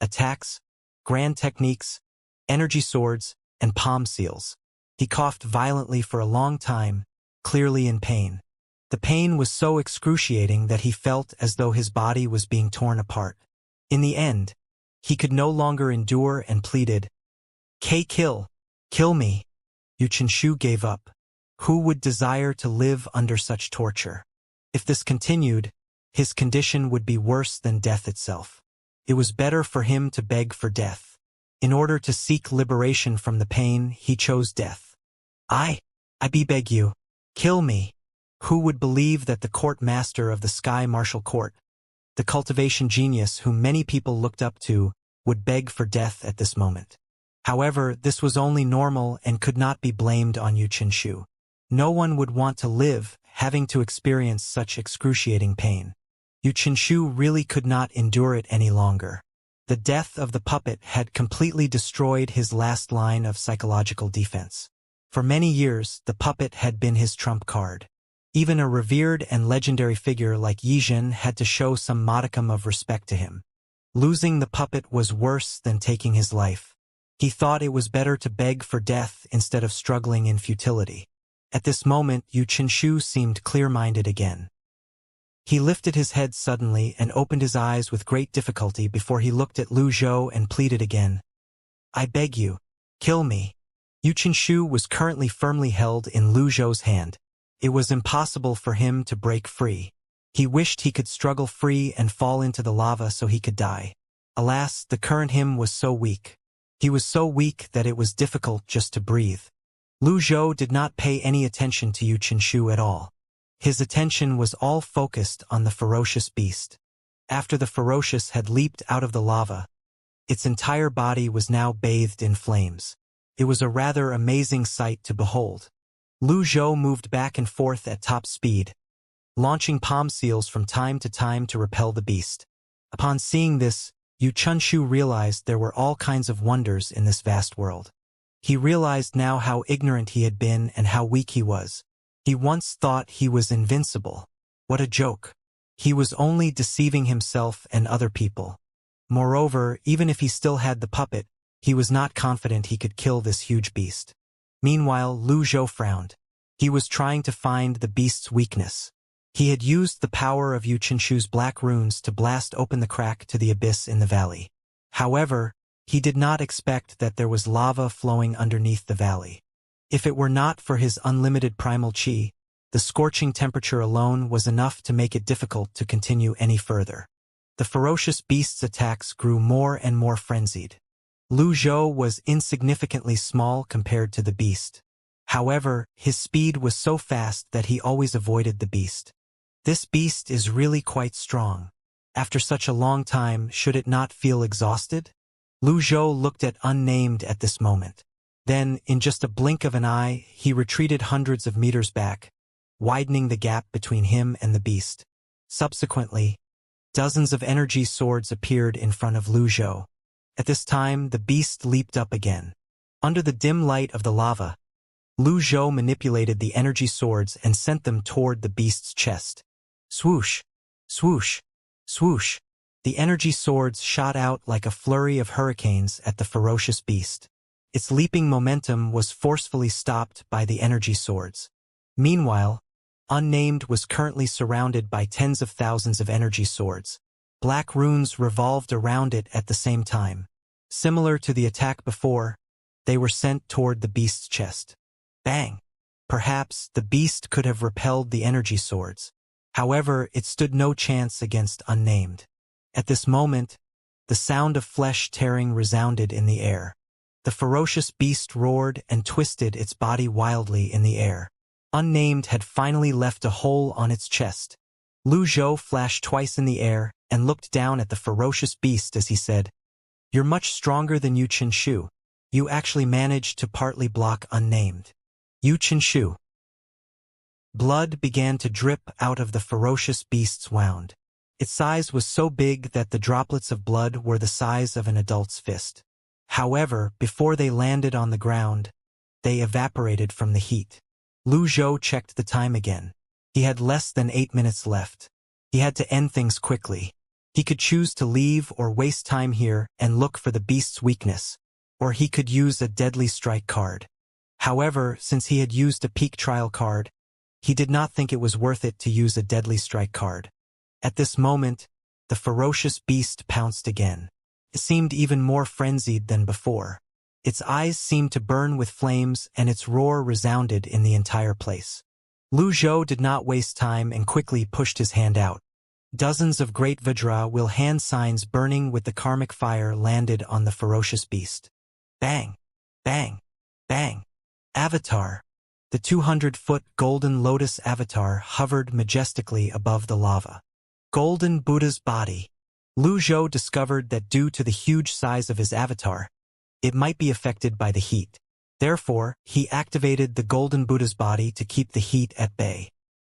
Speaker 1: attacks, grand techniques, energy swords, and palm seals. He coughed violently for a long time, clearly in pain. The pain was so excruciating that he felt as though his body was being torn apart. In the end, he could no longer endure and pleaded, Kill me. Yu Qinshu gave up. Who would desire to live under such torture? If this continued, his condition would be worse than death itself. It was better for him to beg for death. In order to seek liberation from the pain, he chose death. I beg you, kill me. Who would believe that the court master of the Sky Martial Court, the cultivation genius whom many people looked up to, would beg for death at this moment? However, this was only normal and could not be blamed on Yu Qinshu. No one would want to live, having to experience such excruciating pain. Yu Qinshu really could not endure it any longer. The death of the puppet had completely destroyed his last line of psychological defense. For many years, the puppet had been his trump card. Even a revered and legendary figure like Yizhen had to show some modicum of respect to him. Losing the puppet was worse than taking his life. He thought it was better to beg for death instead of struggling in futility. At this moment, Yu Qinshu seemed clear-minded again. He lifted his head suddenly and opened his eyes with great difficulty before he looked at Lu Zhou and pleaded again. I beg you, kill me. Yu Qinshu was currently firmly held in Lu Zhou's hand. It was impossible for him to break free. He wished he could struggle free and fall into the lava so he could die. Alas, the current him was so weak. He was so weak that it was difficult just to breathe. Lu Zhou did not pay any attention to Yu Qinshu at all. His attention was all focused on the ferocious beast. After the ferocious had leaped out of the lava, its entire body was now bathed in flames. It was a rather amazing sight to behold. Lu Zhou moved back and forth at top speed, launching palm seals from time to time to repel the beast. Upon seeing this, Yu Qinshu realized there were all kinds of wonders in this vast world. He realized now how ignorant he had been and how weak he was. He once thought he was invincible. What a joke. He was only deceiving himself and other people. Moreover, even if he still had the puppet, he was not confident he could kill this huge beast. Meanwhile, Lu Zhou frowned. He was trying to find the beast's weakness. He had used the power of Yu Qinshu's black runes to blast open the crack to the abyss in the valley. However, he did not expect that there was lava flowing underneath the valley. If it were not for his unlimited primal qi, the scorching temperature alone was enough to make it difficult to continue any further. The ferocious beast's attacks grew more and more frenzied. Lu Zhou was insignificantly small compared to the beast. However, his speed was so fast that he always avoided the beast. This beast is really quite strong. After such a long time, should it not feel exhausted? Lu Zhou looked at Unnamed at this moment. Then, in just a blink of an eye, he retreated hundreds of meters back, widening the gap between him and the beast. Subsequently, dozens of energy swords appeared in front of Lu Zhou. At this time, the beast leaped up again. Under the dim light of the lava, Lu Zhou manipulated the energy swords and sent them toward the beast's chest. Swoosh! Swoosh! Swoosh! The energy swords shot out like a flurry of hurricanes at the ferocious beast. Its leaping momentum was forcefully stopped by the energy swords. Meanwhile, Unnamed was currently surrounded by tens of thousands of energy swords. Black runes revolved around it at the same time. Similar to the attack before, they were sent toward the beast's chest. Bang! Perhaps the beast could have repelled the energy swords. However, it stood no chance against Unnamed. At this moment, the sound of flesh tearing resounded in the air. The ferocious beast roared and twisted its body wildly in the air. Unnamed had finally left a hole on its chest. Lu Zhou flashed twice in the air and looked down at the ferocious beast as he said, "You're much stronger than Yu Qinshu. You actually managed to partly block Unnamed." Yu Qinshu. Blood began to drip out of the ferocious beast's wound. Its size was so big that the droplets of blood were the size of an adult's fist. However, before they landed on the ground, they evaporated from the heat. Lu Zhou checked the time again. He had less than 8 minutes left. He had to end things quickly. He could choose to leave or waste time here and look for the beast's weakness, or he could use a deadly strike card. However, since he had used a peak trial card, he did not think it was worth it to use a deadly strike card. At this moment, the ferocious beast pounced again. It seemed even more frenzied than before. Its eyes seemed to burn with flames and its roar resounded in the entire place. Lu Zhou did not waste time and quickly pushed his hand out. Dozens of great Vajra will hand signs burning with the karmic fire landed on the ferocious beast. Bang! Bang! Bang! Avatar! The 200-foot golden lotus avatar hovered majestically above the lava. Golden Buddha's body. Lu Zhou discovered that due to the huge size of his avatar, it might be affected by the heat. Therefore, he activated the Golden Buddha's body to keep the heat at bay.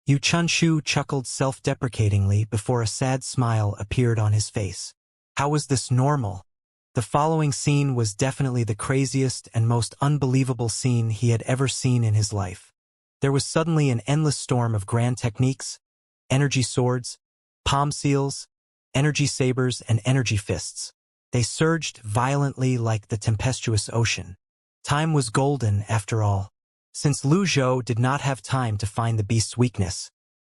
Speaker 1: Yu Chunshu chuckled self-deprecatingly before a sad smile appeared on his face. How was this normal? The following scene was definitely the craziest and most unbelievable scene he had ever seen in his life. There was suddenly an endless storm of grand techniques, energy swords, palm seals, energy sabers, and energy fists. They surged violently like the tempestuous ocean. Time was golden, after all. Since Lu Zhou did not have time to find the beast's weakness,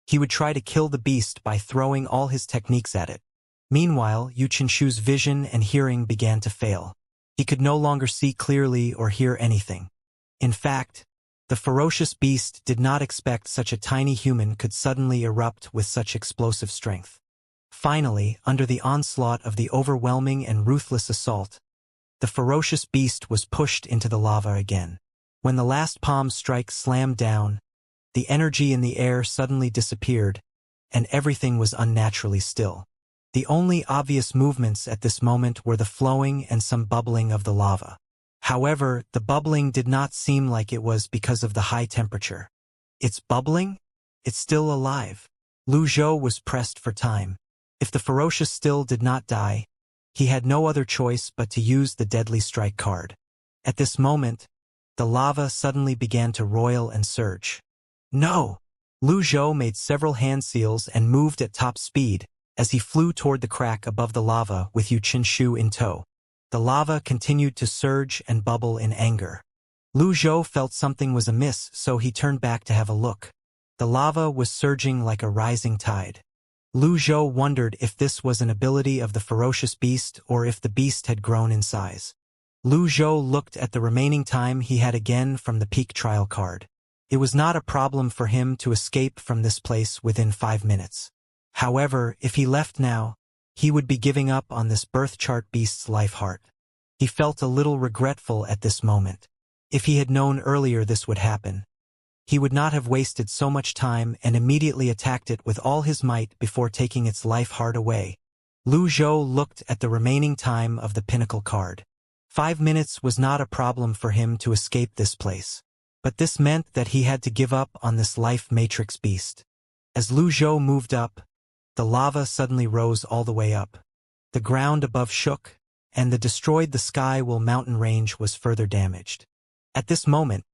Speaker 1: he would try to kill the beast by throwing all his techniques at it. Meanwhile, Yu Qinshu's vision and hearing began to fail. He could no longer see clearly or hear anything. In fact, the ferocious beast did not expect such a tiny human could suddenly erupt with such explosive strength. Finally, under the onslaught of the overwhelming and ruthless assault, the ferocious beast was pushed into the lava again. When the last palm strike slammed down, the energy in the air suddenly disappeared, and everything was unnaturally still. The only obvious movements at this moment were the flowing and some bubbling of the lava. However, the bubbling did not seem like it was because of the high temperature. It's bubbling? It's still alive. Lu Zhou was pressed for time. If the ferocious still did not die, he had no other choice but to use the deadly strike card. At this moment, the lava suddenly began to roil and surge. No! Lu Zhou made several hand seals and moved at top speed as he flew toward the crack above the lava with Yu Qinshu in tow. The lava continued to surge and bubble in anger. Lu Zhou felt something was amiss, so he turned back to have a look. The lava was surging like a rising tide. Lu Zhou wondered if this was an ability of the ferocious beast or if the beast had grown in size. Lu Zhou looked at the remaining time he had again from the peak trial card. It was not a problem for him to escape from this place within 5 minutes. However, if he left now, he would be giving up on this birth chart beast's life heart. He felt a little regretful at this moment. If he had known earlier this would happen, he would not have wasted so much time and immediately attacked it with all his might before taking its life heart away. Lu Zhou looked at the remaining time of the pinnacle card. 5 minutes was not a problem for him to escape this place. But this meant that he had to give up on this life matrix beast. As Lu Zhou moved up, the lava suddenly rose all the way up. The ground above shook, and the sky while mountain range was further damaged. At this moment,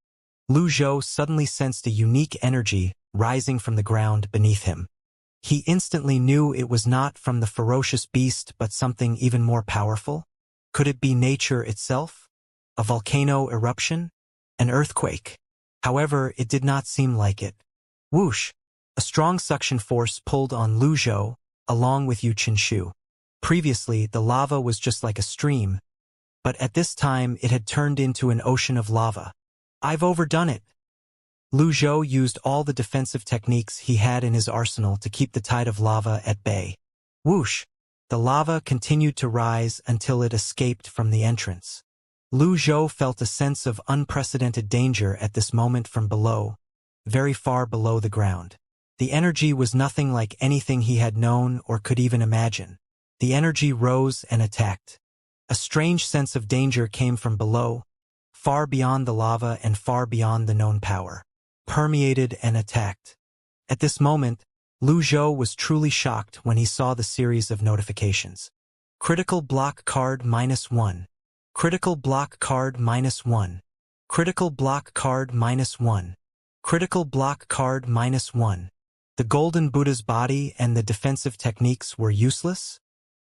Speaker 1: Lu Zhou suddenly sensed a unique energy rising from the ground beneath him. He instantly knew it was not from the ferocious beast but something even more powerful. Could it be nature itself? A volcano eruption? An earthquake? However, it did not seem like it. Whoosh! A strong suction force pulled on Lu Zhou, along with Yu Qinshu. Previously, the lava was just like a stream, but at this time it had turned into an ocean of lava. I've overdone it. Lu Zhou used all the defensive techniques he had in his arsenal to keep the tide of lava at bay. Whoosh! The lava continued to rise until it escaped from the entrance. Lu Zhou felt a sense of unprecedented danger at this moment from below, very far below the ground. The energy was nothing like anything he had known or could even imagine. The energy rose and attacked. A strange sense of danger came from below, far beyond the lava and far beyond the known power. Permeated and attacked. At this moment, Lu Zhou was truly shocked when he saw the series of notifications. Critical block card -1. Critical block card -1. Critical block card -1. Critical block card -1. The Golden Buddha's body and the defensive techniques were useless?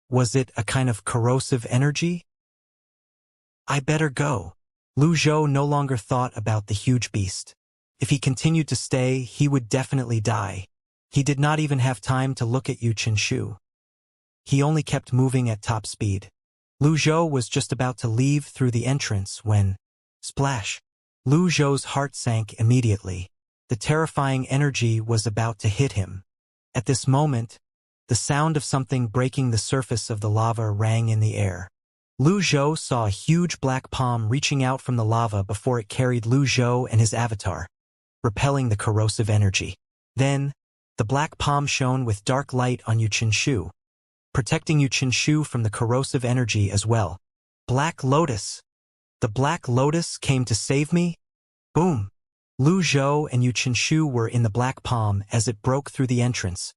Speaker 1: Was it a kind of corrosive energy? I better go. Lu Zhou no longer thought about the huge beast. If he continued to stay, he would definitely die. He did not even have time to look at Xianxia. He only kept moving at top speed. Lu Zhou was just about to leave through the entrance when, splash! Lu Zhou's heart sank immediately. The terrifying energy was about to hit him. At this moment, the sound of something breaking the surface of the lava rang in the air. Lu Zhou saw a huge black palm reaching out from the lava before it carried Lu Zhou and his avatar, repelling the corrosive energy. Then, the black palm shone with dark light on Xianxia, protecting Xianxia from the corrosive energy as well. Black Lotus! The Black Lotus came to save me? Boom! Lu Zhou and Xianxia were in the black palm as it broke through the entrance,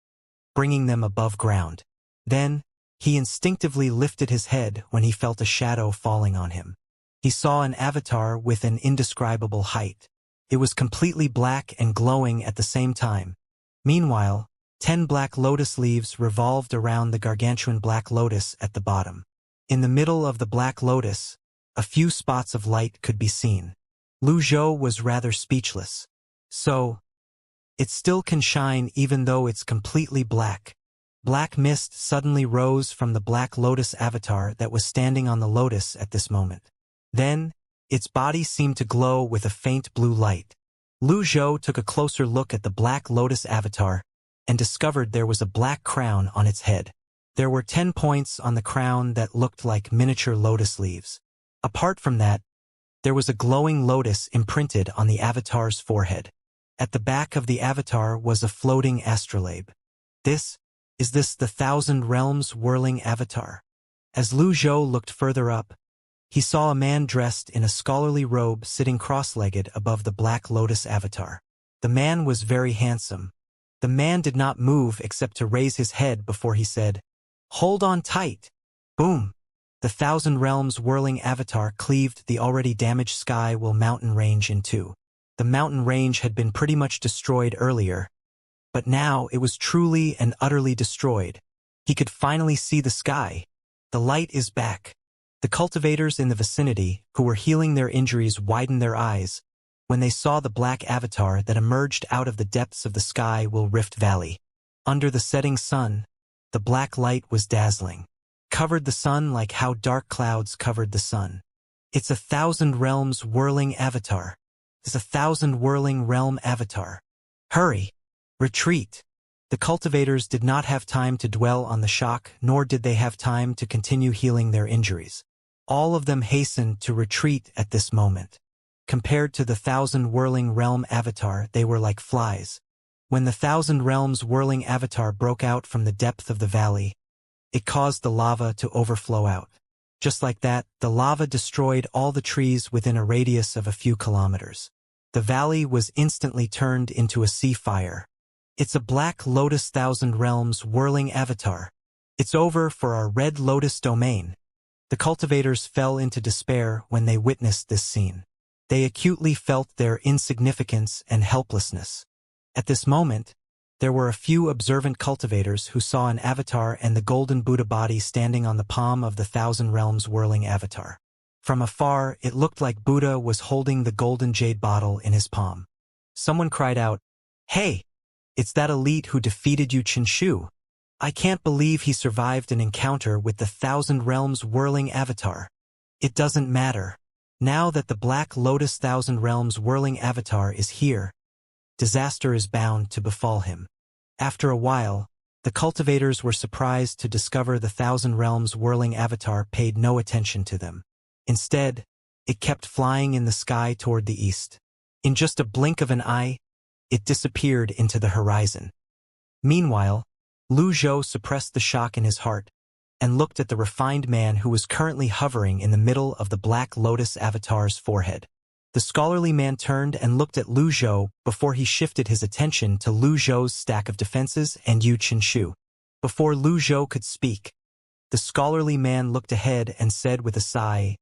Speaker 1: bringing them above ground. Then, he instinctively lifted his head when he felt a shadow falling on him. He saw an avatar with an indescribable height. It was completely black and glowing at the same time. Meanwhile, 10 black lotus leaves revolved around the gargantuan black lotus at the bottom. In the middle of the black lotus, a few spots of light could be seen. Lu Zhou was rather speechless. So, it still can shine even though it's completely black. Black mist suddenly rose from the black lotus avatar that was standing on the lotus at this moment. Then, its body seemed to glow with a faint blue light. Lu Zhou took a closer look at the black lotus avatar and discovered there was a black crown on its head. There were 10 points on the crown that looked like miniature lotus leaves. Apart from that, there was a glowing lotus imprinted on the avatar's forehead. At the back of the avatar was a floating astrolabe. Is this the Thousand Realms whirling avatar? As Lu Zhou looked further up, he saw a man dressed in a scholarly robe sitting cross-legged above the black lotus avatar. The man was very handsome. The man did not move except to raise his head before he said, "Hold on tight." Boom! The Thousand Realms whirling avatar cleaved the already damaged Sky-Will mountain range in two. The mountain range had been pretty much destroyed earlier, but now it was truly and utterly destroyed. He could finally see the sky. The light is back. The cultivators in the vicinity, who were healing their injuries, widened their eyes when they saw the black avatar that emerged out of the depths of the Sky-Will Rift Valley. Under the setting sun, the black light was dazzling. Covered the sun like how dark clouds covered the sun. It's a Thousand Realms whirling avatar. It's a Thousand whirling realm avatar. Hurry! Retreat! The cultivators did not have time to dwell on the shock, nor did they have time to continue healing their injuries. All of them hastened to retreat at this moment. Compared to the Thousand Whirling Realm avatar, they were like flies. When the Thousand Realms whirling avatar broke out from the depth of the valley, it caused the lava to overflow out. Just like that, the lava destroyed all the trees within a radius of a few kilometers. The valley was instantly turned into a sea fire. It's a Black Lotus Thousand Realms whirling avatar. It's over for our Red Lotus domain. The cultivators fell into despair when they witnessed this scene. They acutely felt their insignificance and helplessness. At this moment, there were a few observant cultivators who saw an avatar and the golden Buddha body standing on the palm of the Thousand Realms whirling avatar. From afar, it looked like Buddha was holding the golden jade bottle in his palm. Someone cried out, "Hey! It's that elite who defeated Xianxia. I can't believe he survived an encounter with the Thousand Realms whirling avatar." It doesn't matter. Now that the Black Lotus Thousand Realms whirling avatar is here, disaster is bound to befall him. After a while, the cultivators were surprised to discover the Thousand Realms whirling avatar paid no attention to them. Instead, it kept flying in the sky toward the east. In just a blink of an eye, it disappeared into the horizon. Meanwhile, Lu Zhou suppressed the shock in his heart and looked at the refined man who was currently hovering in the middle of the Black Lotus avatar's forehead. The scholarly man turned and looked at Lu Zhou before he shifted his attention to Lu Zhou's stack of defenses and Yu Qinshu. Before Lu Zhou could speak, the scholarly man looked ahead and said with a sigh,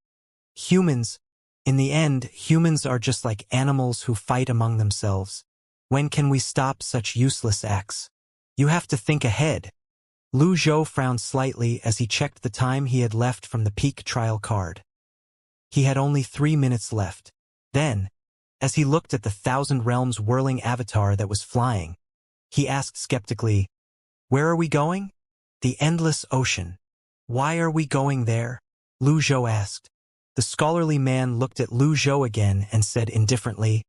Speaker 1: "Humans, in the end, humans are just like animals who fight among themselves. When can we stop such useless acts? You have to think ahead." Lu Zhou frowned slightly as he checked the time he had left from the peak trial card. He had only 3 minutes left. Then, as he looked at the Thousand Realms whirling avatar that was flying, he asked skeptically, "Where are we going?" "The endless ocean." "Why are we going there?" Lu Zhou asked. The scholarly man looked at Lu Zhou again and said indifferently,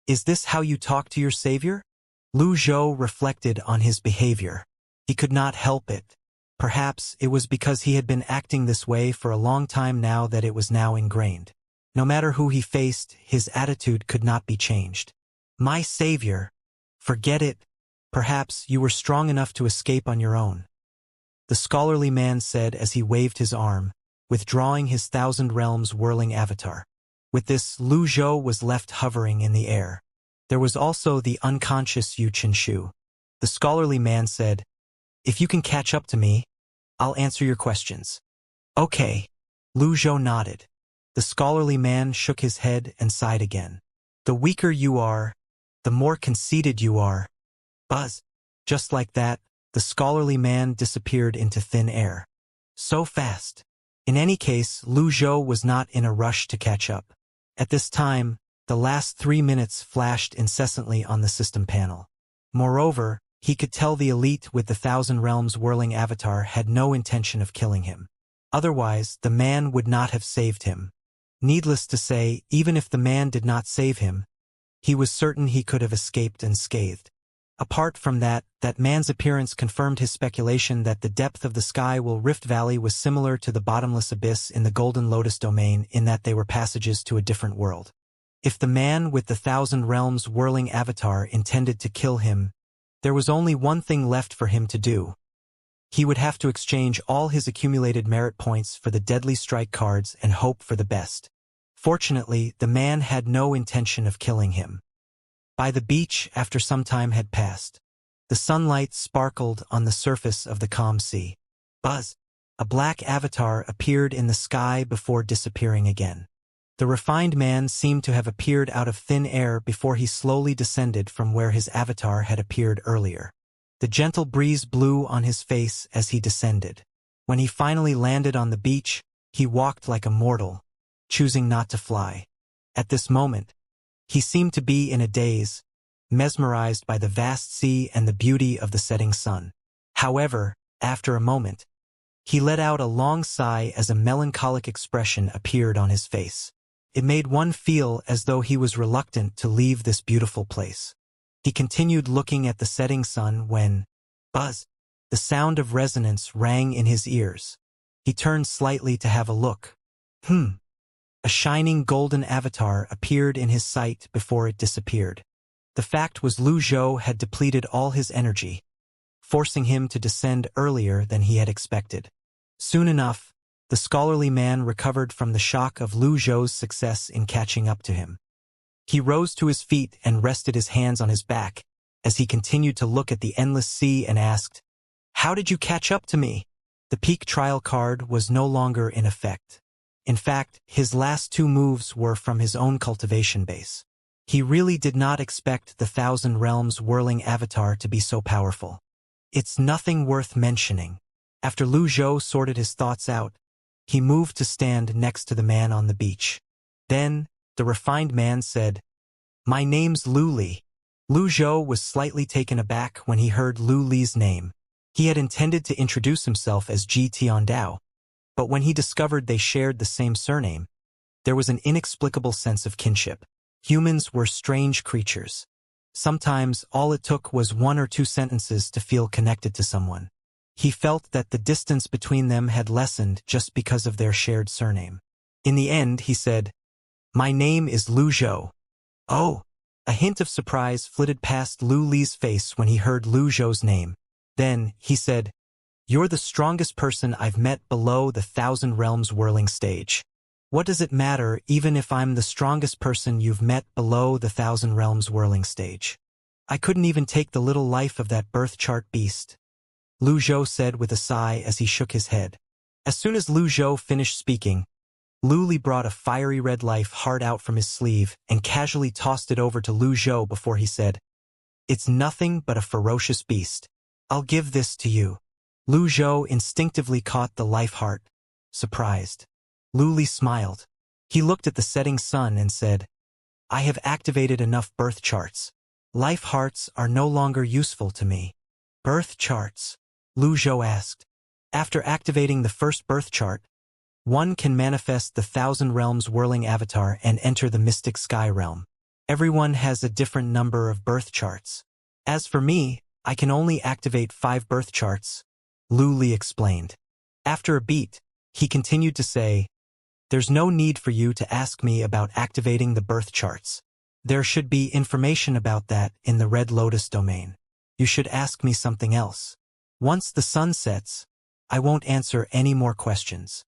Speaker 1: "Is this how you talk to your savior?" Lu Zhou reflected on his behavior. He could not help it. Perhaps it was because he had been acting this way for a long time now that it was now ingrained. No matter who he faced, his attitude could not be changed. "My savior? Forget it. Perhaps you were strong enough to escape on your own," the scholarly man said as he waved his arm, withdrawing his Thousand Realms whirling avatar. With this, Lu Zhou was left hovering in the air. There was also the unconscious Yu Qinshu. The scholarly man said, "If you can catch up to me, I'll answer your questions." "Okay." Lu Zhou nodded. The scholarly man shook his head and sighed again. "The weaker you are, the more conceited you are." Buzz. Just like that, the scholarly man disappeared into thin air. So fast. In any case, Lu Zhou was not in a rush to catch up. At this time, the last 3 minutes flashed incessantly on the system panel. Moreover, he could tell the elite with the Thousand Realms whirling avatar had no intention of killing him. Otherwise, the man would not have saved him. Needless to say, even if the man did not save him, he was certain he could have escaped unscathed. Apart from that, that man's appearance confirmed his speculation that the depth of the Skywell Rift Valley was similar to the bottomless abyss in the Golden Lotus domain in that they were passages to a different world. If the man with the Thousand Realms whirling avatar intended to kill him, there was only one thing left for him to do. He would have to exchange all his accumulated merit points for the deadly strike cards and hope for the best. Fortunately, the man had no intention of killing him. By the beach, after some time had passed, the sunlight sparkled on the surface of the calm sea. Buzz. A black avatar appeared in the sky before disappearing again. The refined man seemed to have appeared out of thin air before he slowly descended from where his avatar had appeared earlier. The gentle breeze blew on his face as he descended. When he finally landed on the beach, he walked like a mortal, choosing not to fly. At this moment, he seemed to be in a daze, mesmerized by the vast sea and the beauty of the setting sun. However, after a moment, he let out a long sigh as a melancholic expression appeared on his face. It made one feel as though he was reluctant to leave this beautiful place. He continued looking at the setting sun when, buzz, the sound of resonance rang in his ears. He turned slightly to have a look. A shining golden avatar appeared in his sight before it disappeared. The fact was Lu Zhou had depleted all his energy, forcing him to descend earlier than he had expected. Soon enough, the scholarly man recovered from the shock of Lu Zhou's success in catching up to him. He rose to his feet and rested his hands on his back as he continued to look at the endless sea and asked, "How did you catch up to me?" The peak trial card was no longer in effect. In fact, his last 2 moves were from his own cultivation base. He really did not expect the Thousand Realms whirling avatar to be so powerful. It's nothing worth mentioning. After Lu Zhou sorted his thoughts out, he moved to stand next to the man on the beach. Then, the refined man said, "My name's Lu Li." Lu Zhou was slightly taken aback when he heard Lu Li's name. He had intended to introduce himself as Ji Tiandao, but when he discovered they shared the same surname, there was an inexplicable sense of kinship. Humans were strange creatures. Sometimes all it took was 1 or 2 sentences to feel connected to someone. He felt that the distance between them had lessened just because of their shared surname. In the end, he said, "My name is Lu Zhou." "Oh!" A hint of surprise flitted past Lu Li's face when he heard Lu Zhou's name. Then, he said, "You're the strongest person I've met below the Thousand Realms whirling stage." What does it matter even if I'm the strongest person you've met below the Thousand Realms whirling stage? I couldn't even take the little life of that birth chart beast. Lu Zhou said with a sigh as he shook his head. As soon as Lu Zhou finished speaking, Lu Li brought a fiery red life heart out from his sleeve and casually tossed it over to Lu Zhou before he said, "It's nothing but a ferocious beast. I'll give this to you." Lu Zhou instinctively caught the life heart, surprised. Lu Li smiled. He looked at the setting sun and said, "I have activated enough birth charts. Life hearts are no longer useful to me." Birth charts? Lu Zhou asked. After activating the first birth chart, one can manifest the Thousand Realms whirling avatar and enter the mystic sky realm. Everyone has a different number of birth charts. As for me, I can only activate 5 birth charts, Lu Li explained. After a beat, he continued to say, "There's no need for you to ask me about activating the birth charts. There should be information about that in the Red Lotus domain. You should ask me something else. Once the sun sets, I won't answer any more questions."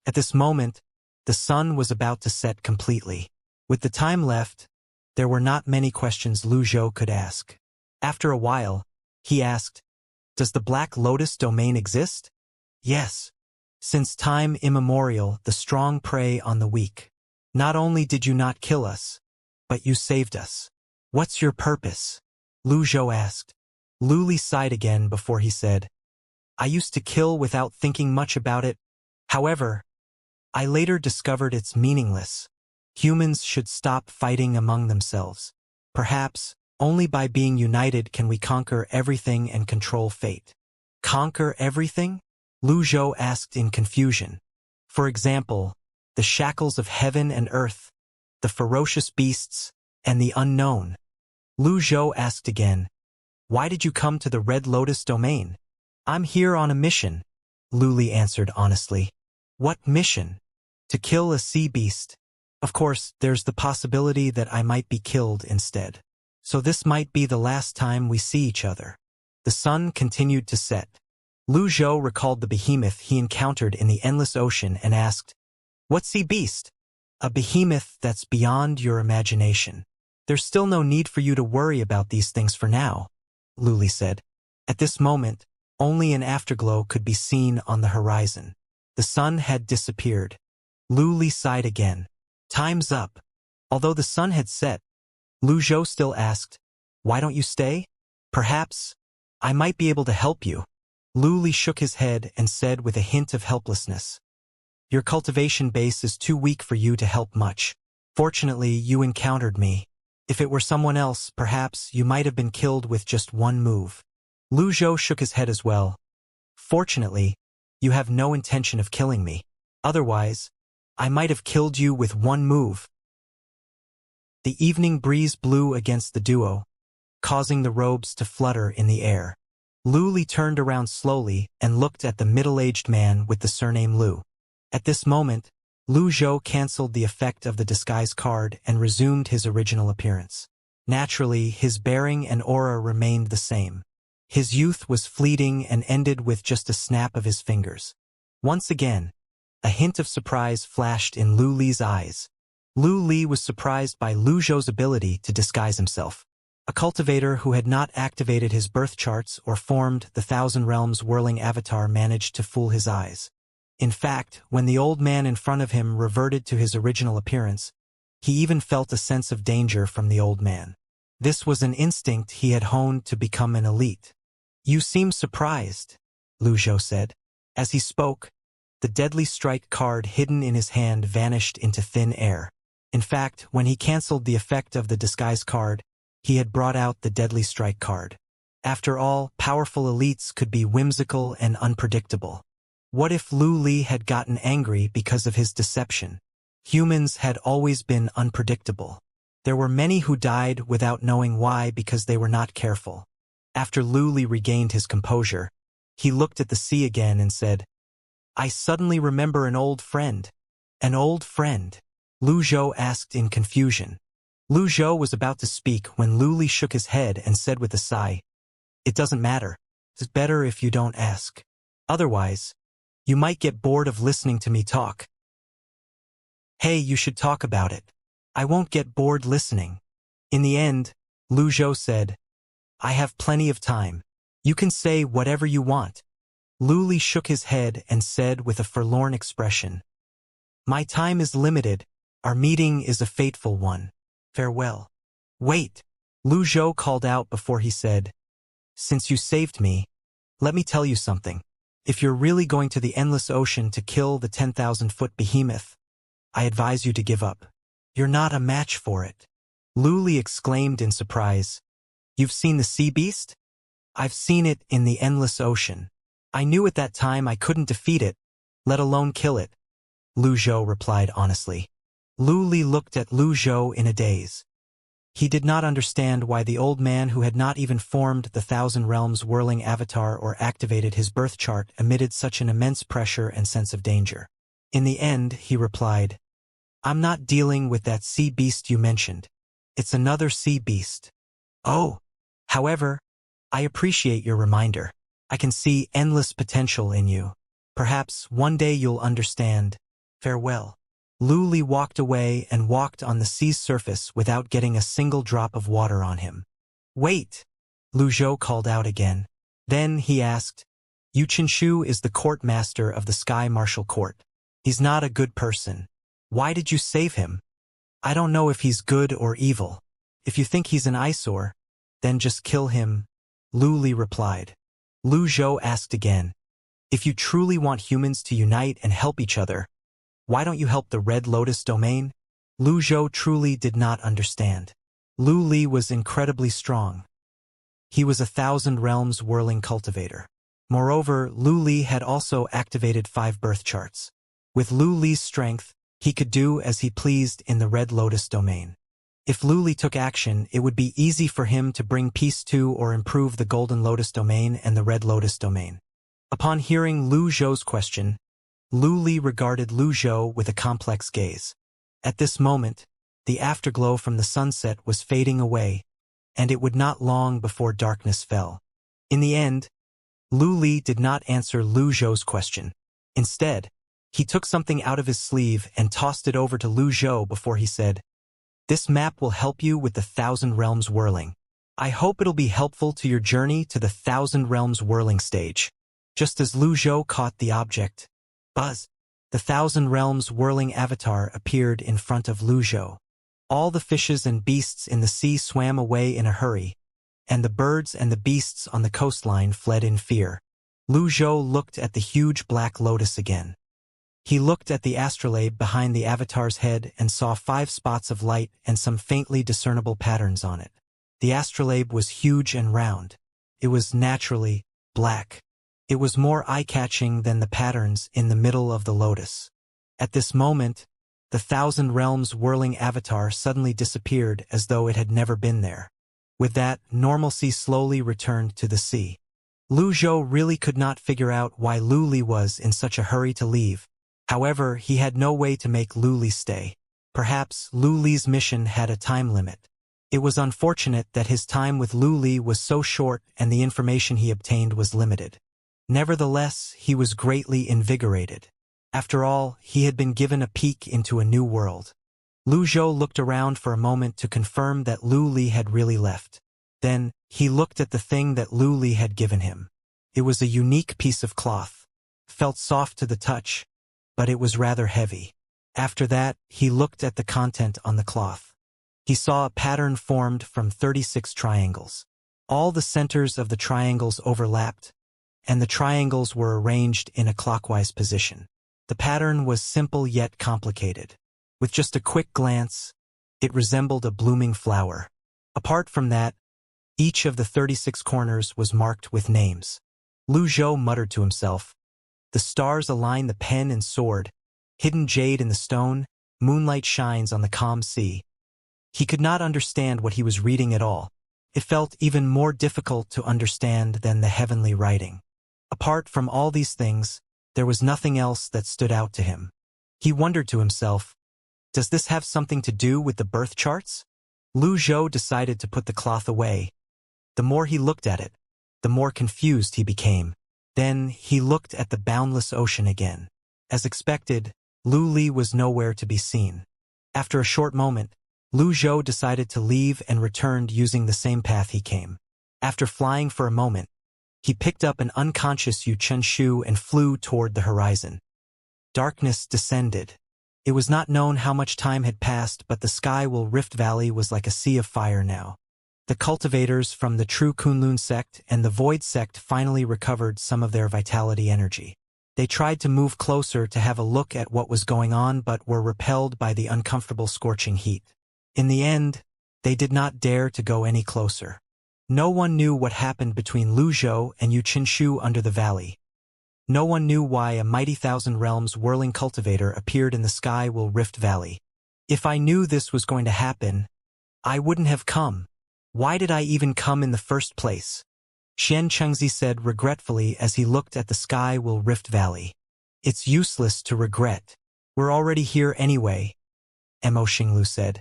Speaker 1: At this moment, the sun was about to set completely. With the time left, there were not many questions Lu Zhou could ask. After a while, he asked, "Does the Black Lotus domain exist?" "Yes. Since time immemorial, the strong prey on the weak. Not only did you not kill us, but you saved us." "What's your purpose?" Lu Zhou asked. Lu Li sighed again before he said, "I used to kill without thinking much about it. However, I later discovered it's meaningless. Humans should stop fighting among themselves. Perhaps, only by being united can we conquer everything and control fate." "Conquer everything?" Lu Zhou asked in confusion. "For example, the shackles of heaven and earth, the ferocious beasts, and the unknown." Lu Zhou asked again, "Why did you come to the Red Lotus domain?" "I'm here on a mission," Lu Li answered honestly. "What mission?" "To kill a sea beast. Of course, there's the possibility that I might be killed instead. So this might be the last time we see each other." The sun continued to set. Lu Zhou recalled the behemoth he encountered in the endless ocean and asked, "What sea beast?" "A behemoth that's beyond your imagination. There's still no need for you to worry about these things for now," Lu Li said. At this moment, only an afterglow could be seen on the horizon. The sun had disappeared. Lu Li sighed again. "Time's up." Although the sun had set, Lu Zhou still asked, "Why don't you stay? Perhaps I might be able to help you." Lu Li shook his head and said with a hint of helplessness, "Your cultivation base is too weak for you to help much. Fortunately, you encountered me. If it were someone else, perhaps you might have been killed with just one move." Lu Zhou shook his head as well. "Fortunately, you have no intention of killing me. Otherwise, I might have killed you with one move." The evening breeze blew against the duo, causing the robes to flutter in the air. Lu Li turned around slowly and looked at the middle-aged man with the surname Lu. At this moment, Lu Zhou cancelled the effect of the disguise card and resumed his original appearance. Naturally, his bearing and aura remained the same. His youth was fleeting and ended with just a snap of his fingers. Once again, a hint of surprise flashed in Lu Li's eyes. Lu Li was surprised by Lu Zhou's ability to disguise himself. A cultivator who had not activated his birth charts or formed the Thousand Realms whirling avatar managed to fool his eyes. In fact, when the old man in front of him reverted to his original appearance, he even felt a sense of danger from the old man. This was an instinct he had honed to become an elite. "You seem surprised," Lu Zhou said. As he spoke, the deadly strike card hidden in his hand vanished into thin air. In fact, when he cancelled the effect of the disguise card, he had brought out the deadly strike card. After all, powerful elites could be whimsical and unpredictable. What if Lu Li had gotten angry because of his deception? Humans had always been unpredictable. There were many who died without knowing why because they were not careful. After Lu Li regained his composure, he looked at the sea again and said, "I suddenly remember an old friend." "An old friend?" Lu Zhou asked in confusion. Lu Zhou was about to speak when Lu Li shook his head and said with a sigh, "It doesn't matter. It's better if you don't ask. Otherwise, you might get bored of listening to me talk." Hey, you should talk about it. I won't get bored listening. In the end, Lu Zhou said, I have plenty of time. You can say whatever you want. Lu Li shook his head and said with a forlorn expression, My time is limited. Our meeting is a fateful one. Farewell. Wait, Lu Zhou called out before he said, Since you saved me, let me tell you something. If you're really going to the endless ocean to kill the 10,000-foot behemoth, I advise you to give up. You're not a match for it. Lu Li exclaimed in surprise. You've seen the sea beast? I've seen it in the endless ocean. I knew at that time I couldn't defeat it, let alone kill it. Lu Zhou replied honestly. Lu Li looked at Lu Zhou in a daze. He did not understand why the old man who had not even formed the Thousand Realms whirling avatar or activated his birth chart emitted such an immense pressure and sense of danger. In the end, he replied, I'm not dealing with that sea beast you mentioned. It's another sea beast. Oh, however, I appreciate your reminder. I can see endless potential in you. Perhaps one day you'll understand. Farewell. Lu Li walked away and walked on the sea's surface without getting a single drop of water on him. Wait! Lu Zhou called out again. Then he asked, Yu Qinshu is the court master of the Sky Martial Court. He's not a good person. Why did you save him? I don't know if he's good or evil. If you think he's an eyesore, then just kill him, Lu Li replied. Lu Zhou asked again, If you truly want humans to unite and help each other, why don't you help the Red Lotus domain? Lu Zhou truly did not understand. Lu Li was incredibly strong. He was 1,000 realms whirling cultivator. Moreover, Lu Li had also activated 5 birth charts. With Lu Li's strength, he could do as he pleased in the Red Lotus domain. If Lu Li took action, it would be easy for him to bring peace to or improve the Golden Lotus domain and the Red Lotus domain. Upon hearing Lu Zhou's question, Lu Li regarded Lu Zhou with a complex gaze. At this moment, the afterglow from the sunset was fading away, and it would not long before darkness fell. In the end, Lu Li did not answer Lu Zhou's question. Instead, he took something out of his sleeve and tossed it over to Lu Zhou before he said, This map will help you with the 1,000 Realms whirling. I hope it'll be helpful to your journey to the 1,000 Realms whirling stage. Just as Lu Zhou caught the object, buzz, the 1,000 Realms whirling avatar appeared in front of Lu Zhou. All the fishes and beasts in the sea swam away in a hurry, and the birds and the beasts on the coastline fled in fear. Lu Zhou looked at the huge black lotus again. He looked at the astrolabe behind the avatar's head and saw 5 spots of light and some faintly discernible patterns on it. The astrolabe was huge and round. It was naturally black. It was more eye-catching than the patterns in the middle of the lotus. At this moment, the 1,000 Realms whirling avatar suddenly disappeared as though it had never been there. With that, normalcy slowly returned to the sea. Lu Zhou really could not figure out why Lu Li was in such a hurry to leave. However, he had no way to make Lu Li stay. Perhaps Lu Li's mission had a time limit. It was unfortunate that his time with Lu Li was so short and the information he obtained was limited. Nevertheless, he was greatly invigorated. After all, he had been given a peek into a new world. Lu Zhou looked around for a moment to confirm that Lu Li had really left. Then, he looked at the thing that Lu Li had given him. It was a unique piece of cloth. Felt soft to the touch, but it was rather heavy. After that, he looked at the content on the cloth. He saw a pattern formed from 36 triangles. All the centers of the triangles overlapped, and the triangles were arranged in a clockwise position. The pattern was simple yet complicated. With just a quick glance, it resembled a blooming flower. Apart from that, each of the 36 corners was marked with names. Lu Zhou muttered to himself, The stars align the pen and sword, hidden jade in the stone, moonlight shines on the calm sea. He could not understand what he was reading at all. It felt even more difficult to understand than the heavenly writing. Apart from all these things, there was nothing else that stood out to him. He wondered to himself, Does this have something to do with the birth charts? Lu Zhou decided to put the cloth away. The more he looked at it, the more confused he became. Then he looked at the boundless ocean again. As expected, Lu Li was nowhere to be seen. After a short moment, Lu Zhou decided to leave and returned using the same path he came. After flying for a moment, he picked up an unconscious Yu Chenshu and flew toward the horizon. Darkness descended. It was not known how much time had passed, but the Sky-Will Rift Valley was like a sea of fire now. The cultivators from the True Kunlun sect and the Void sect finally recovered some of their vitality energy. They tried to move closer to have a look at what was going on but were repelled by the uncomfortable scorching heat. In the end, they did not dare to go any closer. No one knew what happened between Lu Zhou and Yu Qinshu under the valley. No one knew why a mighty thousand realms whirling cultivator appeared in the Sky-Will Rift Valley. If I knew this was going to happen, I wouldn't have come. Why did I even come in the first place? Xianxia said regretfully as he looked at the Sky-Will Rift Valley. It's useless to regret. We're already here anyway, Mo Xinglu said.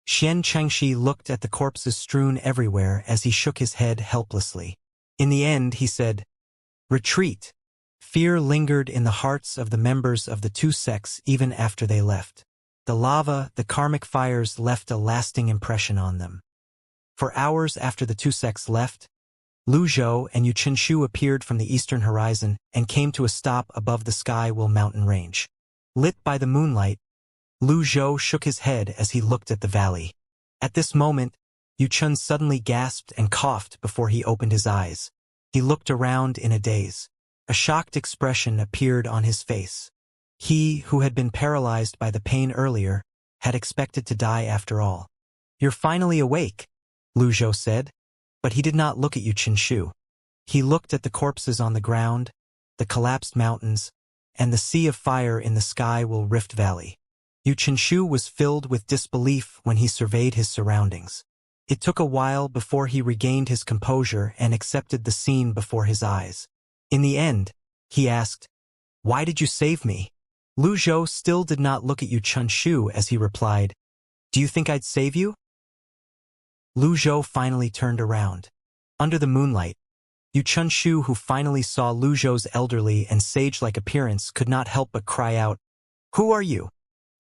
Speaker 1: Xianxia looked at the corpses strewn everywhere as he shook his head helplessly. In the end, he said, "Retreat." Fear lingered in the hearts of the members of the two sects even after they left. The lava, the karmic fires left a lasting impression on them. For hours after the two sects left, Lu Zhou and Yu Qinshu appeared from the eastern horizon and came to a stop above the Sky-Will mountain range. Lit by the moonlight, Lu Zhou shook his head as he looked at the valley. At this moment, Yu Chun suddenly gasped and coughed before he opened his eyes. He looked around in a daze. A shocked expression appeared on his face. He, who had been paralyzed by the pain earlier, had expected to die after all. "You're finally awake," Lu Zhou said, but he did not look at Yu Qinshu. He looked at the corpses on the ground, the collapsed mountains, and the sea of fire in the Sky-Will Rift Valley. Yu Qinshu was filled with disbelief when he surveyed his surroundings. It took a while before he regained his composure and accepted the scene before his eyes. In the end, he asked, "Why did you save me?" Lu Zhou still did not look at Yu Qinshu as he replied, "Do you think I'd save you?" Lu Zhou finally turned around. Under the moonlight, Yu Qinshu, who finally saw Lu Zhou's elderly and sage-like appearance, could not help but cry out, "Who are you?"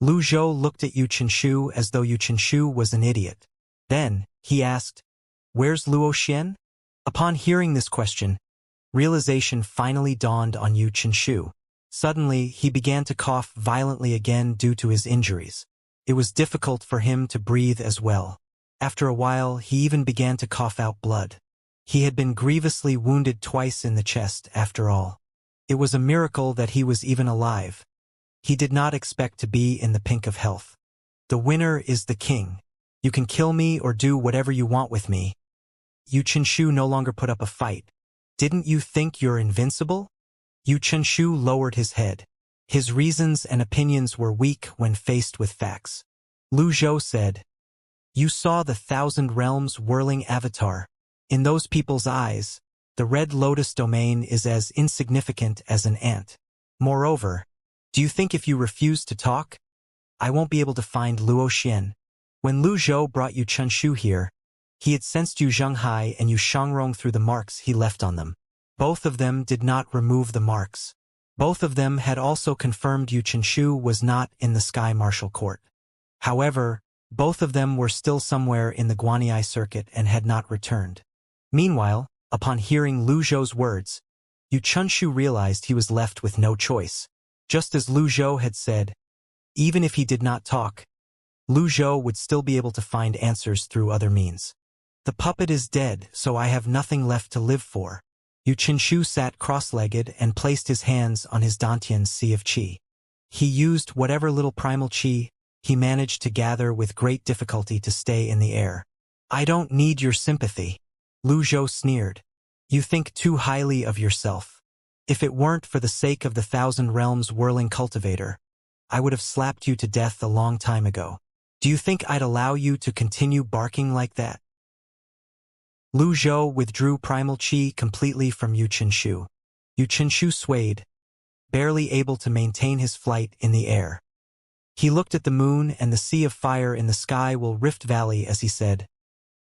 Speaker 1: Lu Zhou looked at Yu Qinshu as though Yu Qinshu was an idiot. Then, he asked, "Where's Luo Xian?" Upon hearing this question, realization finally dawned on Yu Qinshu. Suddenly, he began to cough violently again due to his injuries. It was difficult for him to breathe as well. After a while, he even began to cough out blood. He had been grievously wounded twice in the chest, after all. It was a miracle that he was even alive. He did not expect to be in the pink of health. "The winner is the king. You can kill me or do whatever you want with me." Yu Qinshu no longer put up a fight. "Didn't you think you're invincible?" Yu Qinshu lowered his head. His reasons and opinions were weak when faced with facts. Lu Zhou said, "You saw the Thousand Realms whirling avatar. In those people's eyes, the Red Lotus domain is as insignificant as an ant. Moreover, do you think if you refuse to talk, I won't be able to find Luo Xian?" When Lu Zhou brought Yu Qinshu here, he had sensed Yu Zhenghai and Yu Shangrong through the marks he left on them. Both of them did not remove the marks. Both of them had also confirmed Yu Qinshu was not in the Sky Martial Court. However, both of them were still somewhere in the Guanyi circuit and had not returned. Meanwhile, upon hearing Lu Zhou's words, Yu Qinshu realized he was left with no choice. Just as Lu Zhou had said, even if he did not talk, Lu Zhou would still be able to find answers through other means. "The puppet is dead, so I have nothing left to live for." Yu Qinshu sat cross-legged and placed his hands on his Dantian's sea of qi. He used whatever little primal qi he managed to gather with great difficulty to stay in the air. "I don't need your sympathy," Lu Zhou sneered. "You think too highly of yourself. If it weren't for the sake of the Thousand Realms whirling cultivator, I would have slapped you to death a long time ago. Do you think I'd allow you to continue barking like that?" Lu Zhou withdrew primal qi completely from Yu Qinshu. Yu Qinshu swayed, barely able to maintain his flight in the air. He looked at the moon and the sea of fire in the Sky-Will Rift Valley as he said,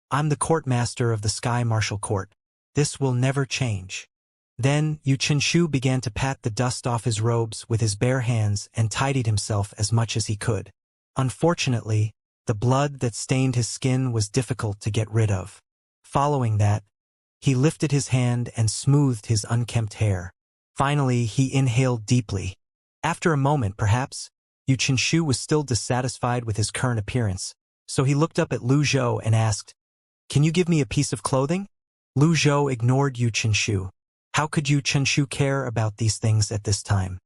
Speaker 1: "I'm the court master of the Sky Martial Court. This will never change." Then, Yu Qinshu began to pat the dust off his robes with his bare hands and tidied himself as much as he could. Unfortunately, the blood that stained his skin was difficult to get rid of. Following that, he lifted his hand and smoothed his unkempt hair. Finally, he inhaled deeply. After a moment, perhaps, Yu Qinshu was still dissatisfied with his current appearance, so he looked up at Lu Zhou and asked, "Can you give me a piece of clothing?" Lu Zhou ignored Yu Qinshu. How could Yu Qinshu care about these things at this time?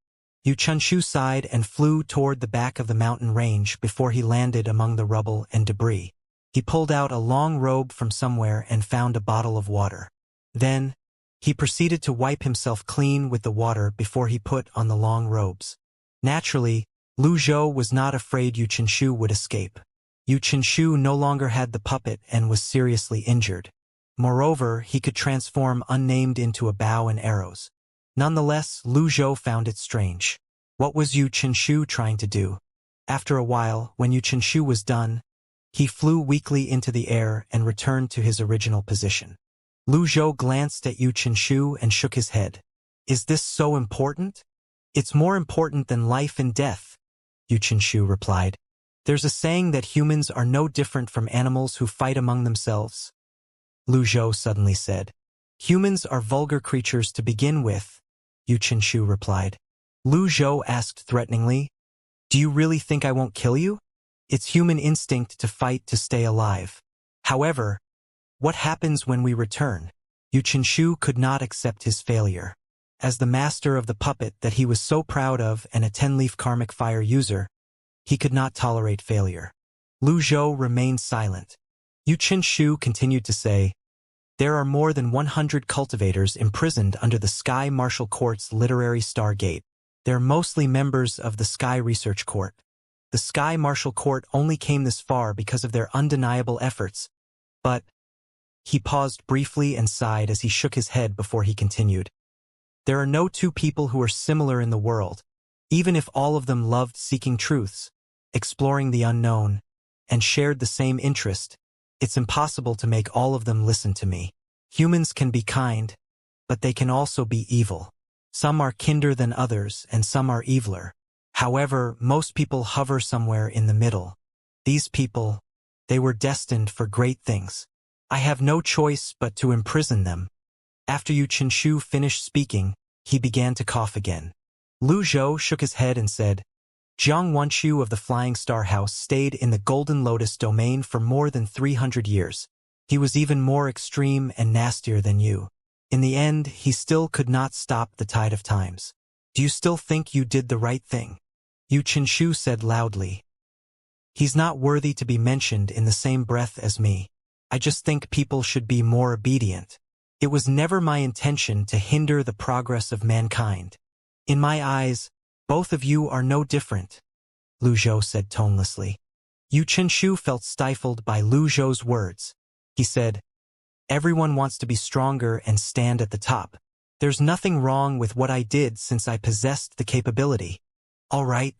Speaker 1: Yu Qinshu sighed and flew toward the back of the mountain range before he landed among the rubble and debris. He pulled out a long robe from somewhere and found a bottle of water. Then, he proceeded to wipe himself clean with the water before he put on the long robes. Naturally, Lu Zhou was not afraid Yu Qinshu would escape. Yu Qinshu no longer had the puppet and was seriously injured. Moreover, he could transform unnamed into a bow and arrows. Nonetheless, Lu Zhou found it strange. What was Yu Qinshu trying to do? After a while, when Yu Qinshu was done, he flew weakly into the air and returned to his original position. Lu Zhou glanced at Yu Qinshu and shook his head. "Is this so important?" "It's more important than life and death," Yu Qinshu replied. "There's a saying that humans are no different from animals who fight among themselves," Lu Zhou suddenly said. "Humans are vulgar creatures to begin with," Yu Qinshu replied. Lu Zhou asked threateningly, "Do you really think I won't kill you? It's human instinct to fight to stay alive. However, what happens when we return?" Yu Qinshu could not accept his failure. As the master of the puppet that he was so proud of and a 10-leaf karmic fire user, he could not tolerate failure. Lu Zhou remained silent. Yu Qinshu continued to say, "There are more than 100 cultivators imprisoned under the Sky Martial Court's Literary Star Gate. They're mostly members of the Sky Research Court. The Sky Martial Court only came this far because of their undeniable efforts, but—" He paused briefly and sighed as he shook his head before he continued. "There are no two people who are similar in the world, even if all of them loved seeking truths, exploring the unknown, and shared the same interest. It's impossible to make all of them listen to me. Humans can be kind, but they can also be evil. Some are kinder than others, and some are eviler. However, most people hover somewhere in the middle. These people, they were destined for great things. I have no choice but to imprison them." After Yu Qinshu finished speaking, he began to cough again. Lu Zhou shook his head and said, "Jiang Wanqiu of the Flying Star House stayed in the Golden Lotus domain for more than 300 years. He was even more extreme and nastier than you. In the end, he still could not stop the tide of times. Do you still think you did the right thing?" Yu Qinshu said loudly. "He's not worthy to be mentioned in the same breath as me. I just think people should be more obedient. It was never my intention to hinder the progress of mankind. In my eyes, both of you are no different," Lu Zhou said tonelessly. Yu Qinshu felt stifled by Lu Zhou's words. He said, "Everyone wants to be stronger and stand at the top. There's nothing wrong with what I did since I possessed the capability." "All right."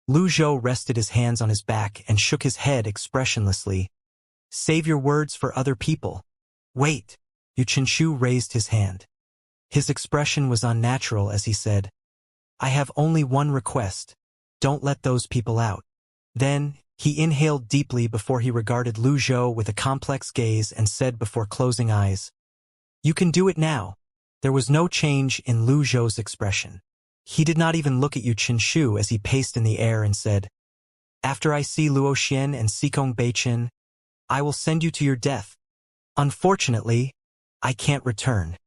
Speaker 1: Lu Zhou rested his hands on his back and shook his head expressionlessly. "Save your words for other people." "Wait." Yu Qinshu raised his hand. His expression was unnatural as he said, "I have only one request. Don't let those people out." Then, he inhaled deeply before he regarded Lu Zhou with a complex gaze and said before closing eyes, "You can do it now." There was no change in Lu Zhou's expression. He did not even look at Yu Qinshu as he paced in the air and said, "After I see Luo Xian and Xikong Beichen, I will send you to your death. Unfortunately, I can't return."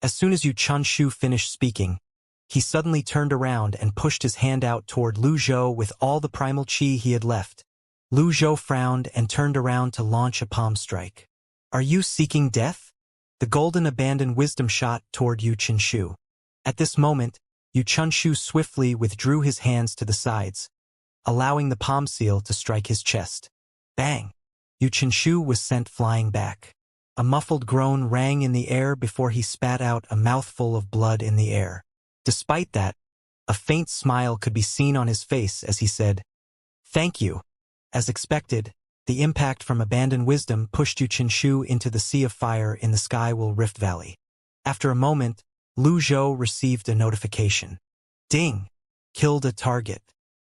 Speaker 1: As soon as Yu Qinshu finished speaking, he suddenly turned around and pushed his hand out toward Lu Zhou with all the primal chi he had left. Lu Zhou frowned and turned around to launch a palm strike. "Are you seeking death?" The golden abandoned wisdom shot toward Yu Qinshu. At this moment, Yu Qinshu swiftly withdrew his hands to the sides, allowing the palm seal to strike his chest. Bang! Yu Qinshu was sent flying back. A muffled groan rang in the air before he spat out a mouthful of blood in the air. Despite that, a faint smile could be seen on his face as he said, "Thank you." As expected, the impact from abandoned wisdom pushed Yu Qinshu into the sea of fire in the Skywell Rift Valley. After a moment, Lu Zhou received a notification. Ding! Killed a target.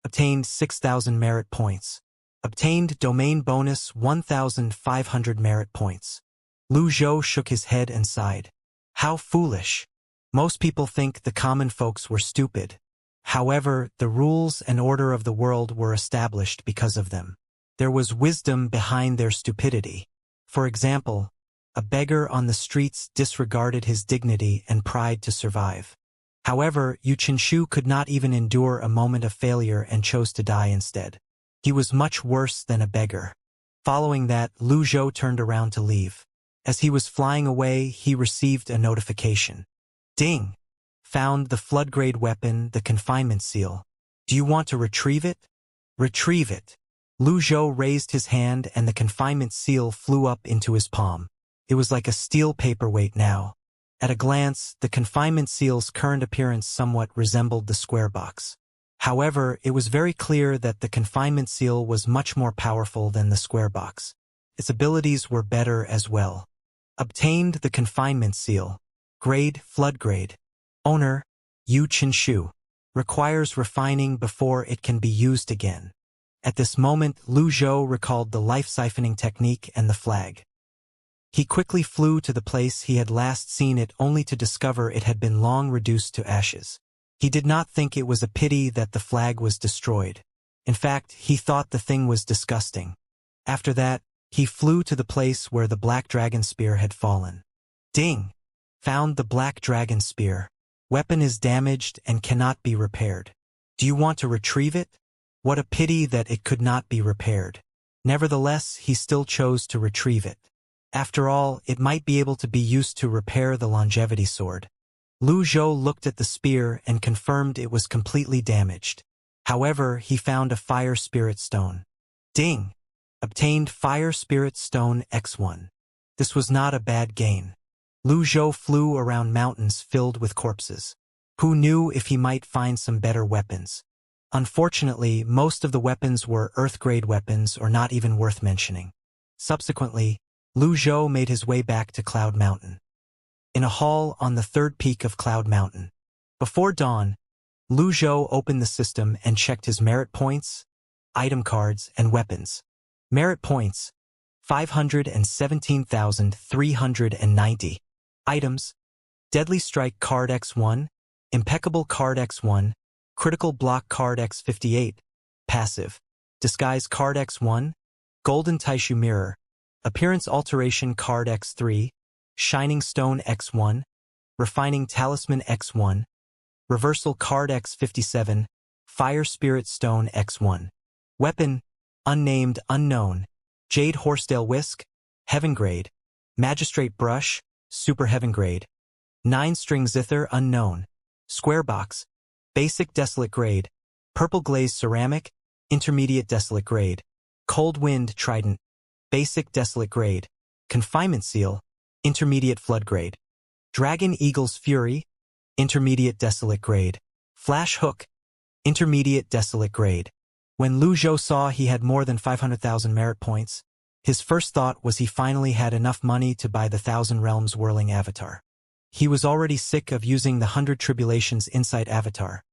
Speaker 1: Obtained 6,000 merit points. Obtained domain bonus 1,500 merit points. Lu Zhou shook his head and sighed. How foolish. Most people think the common folks were stupid. However, the rules and order of the world were established because of them. There was wisdom behind their stupidity. For example, a beggar on the streets disregarded his dignity and pride to survive. However, Yu Qinshu could not even endure a moment of failure and chose to die instead. He was much worse than a beggar. Following that, Lu Zhou turned around to leave. As he was flying away, he received a notification. Ding! Found the flood-grade weapon, the confinement seal. Do you want to retrieve it? Retrieve it. Lu Zhou raised his hand and the confinement seal flew up into his palm. It was like a steel paperweight now. At a glance, the confinement seal's current appearance somewhat resembled the square box. However, it was very clear that the confinement seal was much more powerful than the square box. Its abilities were better as well. Obtained the confinement seal. Grade, flood grade. Owner, Yu Qinshu. Requires refining before it can be used again. At this moment, Lu Zhou recalled the life-siphoning technique and the flag. He quickly flew to the place he had last seen it only to discover it had been long reduced to ashes. He did not think it was a pity that the flag was destroyed. In fact, he thought the thing was disgusting. After that, he flew to the place where the black dragon spear had fallen. Ding! Found the black dragon spear. Weapon is damaged and cannot be repaired. Do you want to retrieve it? What a pity that it could not be repaired. Nevertheless, he still chose to retrieve it. After all, it might be able to be used to repair the longevity sword. Lu Zhou looked at the spear and confirmed it was completely damaged. However, he found a fire spirit stone. Ding! Obtained fire spirit stone X1. This was not a bad gain. Lu Zhou flew around mountains filled with corpses. Who knew if he might find some better weapons? Unfortunately, most of the weapons were Earth-grade weapons or not even worth mentioning. Subsequently, Lu Zhou made his way back to Cloud Mountain. In a hall on the third peak of Cloud Mountain. Before dawn, Lu Zhou opened the system and checked his merit points, item cards, and weapons. Merit points, 517,390. Items, Deadly Strike card X1, Impeccable card X1, Critical Block card X58, Passive, Disguise card X1, Golden Taishu Mirror, Appearance Alteration card X3, Shining Stone X1, Refining Talisman X1, Reversal card X57, Fire Spirit Stone X1. Weapon, Unnamed Unknown, Jade Horsetail Whisk, Heaven Grade, Magistrate Brush, Super Heaven Grade, 9-String Zither Unknown, Square Box, Basic Desolate Grade, Purple Glaze Ceramic, Intermediate Desolate Grade, Cold Wind Trident, Basic Desolate Grade, Confinement Seal, Intermediate Flood Grade, Dragon Eagle's Fury, Intermediate Desolate Grade, Flash Hook, Intermediate Desolate Grade. When Lu Zhou saw he had more than 500,000 merit points, his first thought was he finally had enough money to buy the Thousand Realms Whirling Avatar. He was already sick of using the 100 Tribulations Insight Avatar,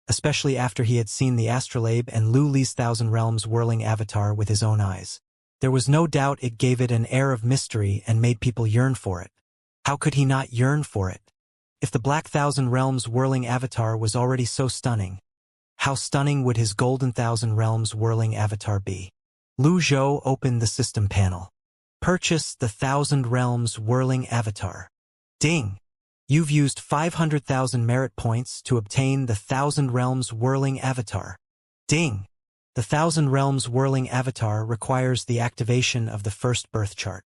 Speaker 1: especially after he had seen the Astrolabe and Lu Li's Thousand Realms Whirling Avatar with his own eyes. There was no doubt it gave it an air of mystery and made people yearn for it. How could he not yearn for it? If the Black Thousand Realms Whirling Avatar was already so stunning, how stunning would his Golden Thousand Realms Whirling Avatar be? Lu Zhou opened the system panel. Purchase the Thousand Realms Whirling Avatar. Ding! You've used 500,000 merit points to obtain the Thousand Realms Whirling Avatar. Ding! The Thousand Realms Whirling Avatar requires the activation of the first birth chart.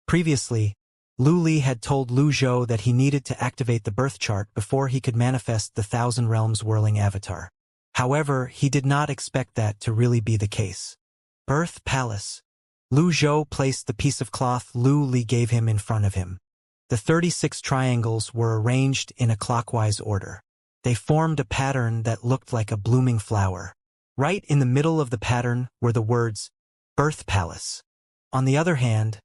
Speaker 1: Previously, Lu Li had told Lu Zhou that he needed to activate the birth chart before he could manifest the Thousand Realms Whirling Avatar. However, he did not expect that to really be the case. Birth Palace. Lu Zhou placed the piece of cloth Lu Li gave him in front of him. The 36 triangles were arranged in a clockwise order. They formed a pattern that looked like a blooming flower. Right in the middle of the pattern were the words, Birth Palace. On the other hand,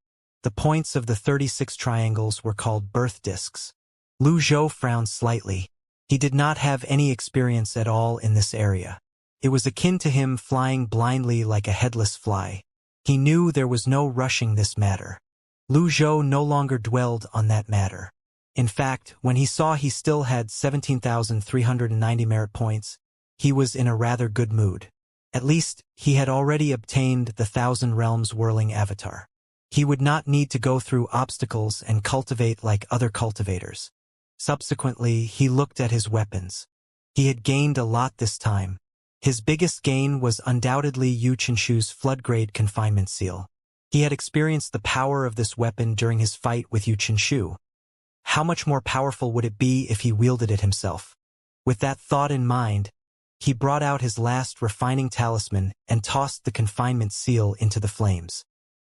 Speaker 1: the points of the 36 triangles were called birth discs. Lu Zhou frowned slightly. He did not have any experience at all in this area. It was akin to him flying blindly like a headless fly. He knew there was no rushing this matter. Lu Zhou no longer dwelled on that matter. In fact, when he saw he still had 17,390 merit points, he was in a rather good mood. At least, he had already obtained the Thousand Realms whirling avatar. He would not need to go through obstacles and cultivate like other cultivators. Subsequently, he looked at his weapons. He had gained a lot this time. His biggest gain was undoubtedly Yu Qinshu's Floodgrade confinement seal. He had experienced the power of this weapon during his fight with Yu Qinshu. How much more powerful would it be if he wielded it himself? With that thought in mind, he brought out his last refining talisman and tossed the confinement seal into the flames.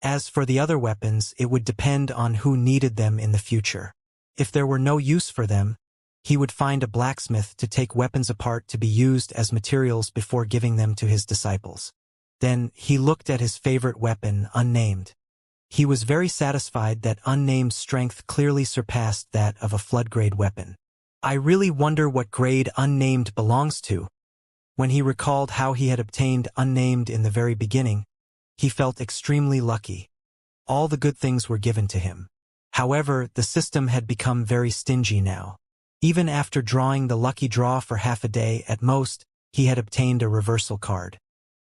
Speaker 1: As for the other weapons, it would depend on who needed them in the future. If there were no use for them, he would find a blacksmith to take weapons apart to be used as materials before giving them to his disciples. Then he looked at his favorite weapon, Unnamed. He was very satisfied that Unnamed's strength clearly surpassed that of a Floodgrade weapon. I really wonder what grade Unnamed belongs to. When he recalled how he had obtained Unnamed in the very beginning, he felt extremely lucky. All the good things were given to him. However, the system had become very stingy now. Even after drawing the lucky draw for half a day at most, he had obtained a reversal card.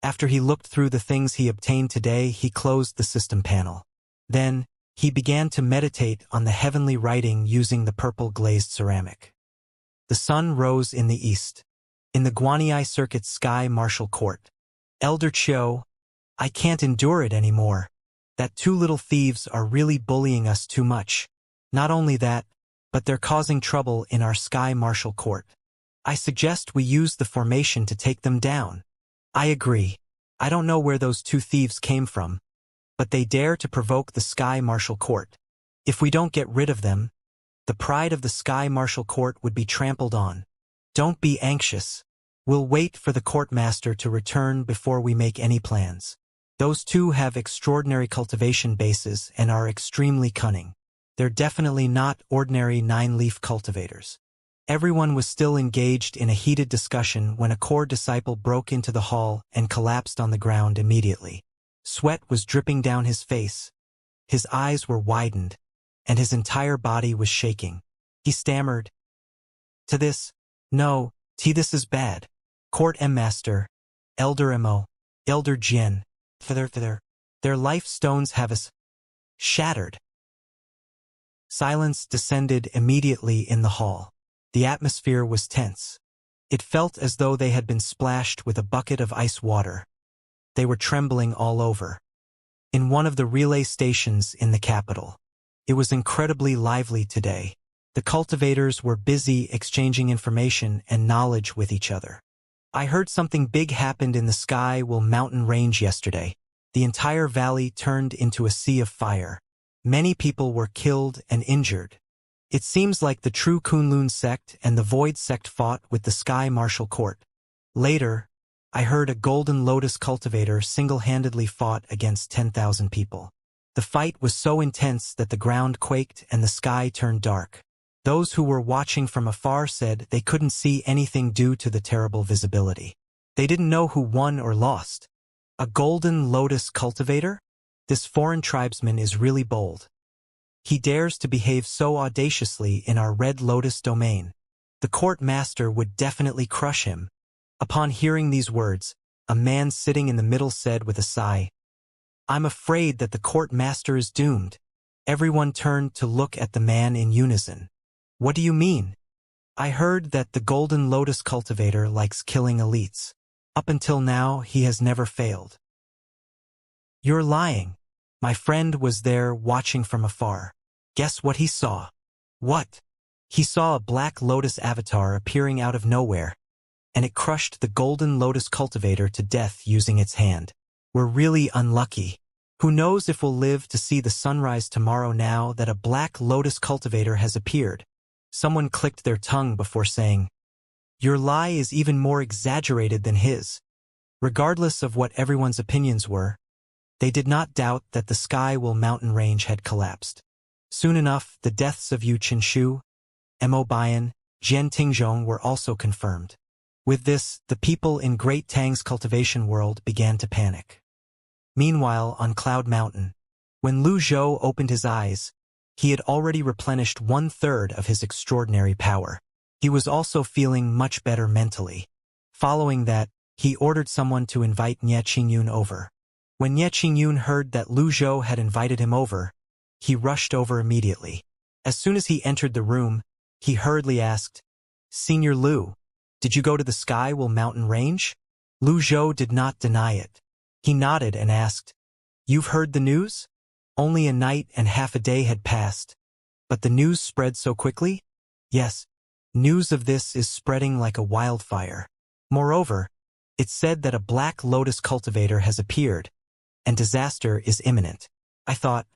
Speaker 1: After he looked through the things he obtained today, he closed the system panel. Then, he began to meditate on the heavenly writing using the purple glazed ceramic. The sun rose in the east. In the Guanyi Circuit's Sky Martial Court. Elder Chiu, I can't endure it anymore. That two little thieves are really bullying us too much. Not only that, but they're causing trouble in our Sky Martial Court. I suggest we use the formation to take them down. I agree. I don't know where those two thieves came from, but they dare to provoke the Sky Martial Court. If we don't get rid of them, the pride of the Sky Martial Court would be trampled on. Don't be anxious. We'll wait for the courtmaster to return before we make any plans. Those two have extraordinary cultivation bases and are extremely cunning. They're definitely not ordinary nine-leaf cultivators. Everyone was still engaged in a heated discussion when a core disciple broke into the hall and collapsed on the ground immediately. Sweat was dripping down his face. His eyes were widened, and his entire body was shaking. He stammered, "To this, no, this is bad. Court M Master, Elder Mo, Elder Jian, their life stones have us shattered." Silence descended immediately in the hall. The atmosphere was tense. It felt as though they had been splashed with a bucket of ice water. They were trembling all over. In one of the relay stations in the capital. It was incredibly lively today. The cultivators were busy exchanging information and knowledge with each other. I heard something big happened in the Sky-Will mountain range yesterday. The entire valley turned into a sea of fire. Many people were killed and injured. It seems like the true Kunlun sect and the Void sect fought with the Sky Martial Court. Later, I heard a Golden Lotus cultivator single-handedly fought against 10,000 people. The fight was so intense that the ground quaked and the sky turned dark. Those who were watching from afar said they couldn't see anything due to the terrible visibility. They didn't know who won or lost. A Golden Lotus cultivator? This foreign tribesman is really bold. He dares to behave so audaciously in our Red Lotus domain. The court master would definitely crush him. Upon hearing these words, a man sitting in the middle said with a sigh, "I'm afraid that the court master is doomed." Everyone turned to look at the man in unison. "What do you mean?" "I heard that the Golden Lotus cultivator likes killing elites. Up until now, he has never failed." "You're lying. My friend was there watching from afar. Guess what he saw?" "What?" "He saw a Black Lotus avatar appearing out of nowhere, and it crushed the Golden Lotus cultivator to death using its hand. We're really unlucky. Who knows if we'll live to see the sunrise tomorrow now that a Black Lotus cultivator has appeared." Someone clicked their tongue before saying, "Your lie is even more exaggerated than his." Regardless of what everyone's opinions were, they did not doubt that the Sky-Will mountain range had collapsed. Soon enough, the deaths of Yu Qinshu, Mo Bian, Jian Tingzhong were also confirmed. With this, the people in Great Tang's cultivation world began to panic. Meanwhile, on Cloud Mountain, when Lu Zhou opened his eyes, he had already replenished 1/3 of his extraordinary power. He was also feeling much better mentally. Following that, he ordered someone to invite Nie Qingyun over. When Nie Qingyun heard that Lu Zhou had invited him over, he rushed over immediately. As soon as he entered the room, he hurriedly asked, "Senior Lu, did you go to the Skywell Mountain Range?" Lu Zhou did not deny it. He nodded and asked, "You've heard the news?" Only a night and half a day had passed, but the news spread so quickly? Yes, news of this is spreading like a wildfire. Moreover, it's said that a Black Lotus cultivator has appeared, and disaster is imminent. I thought.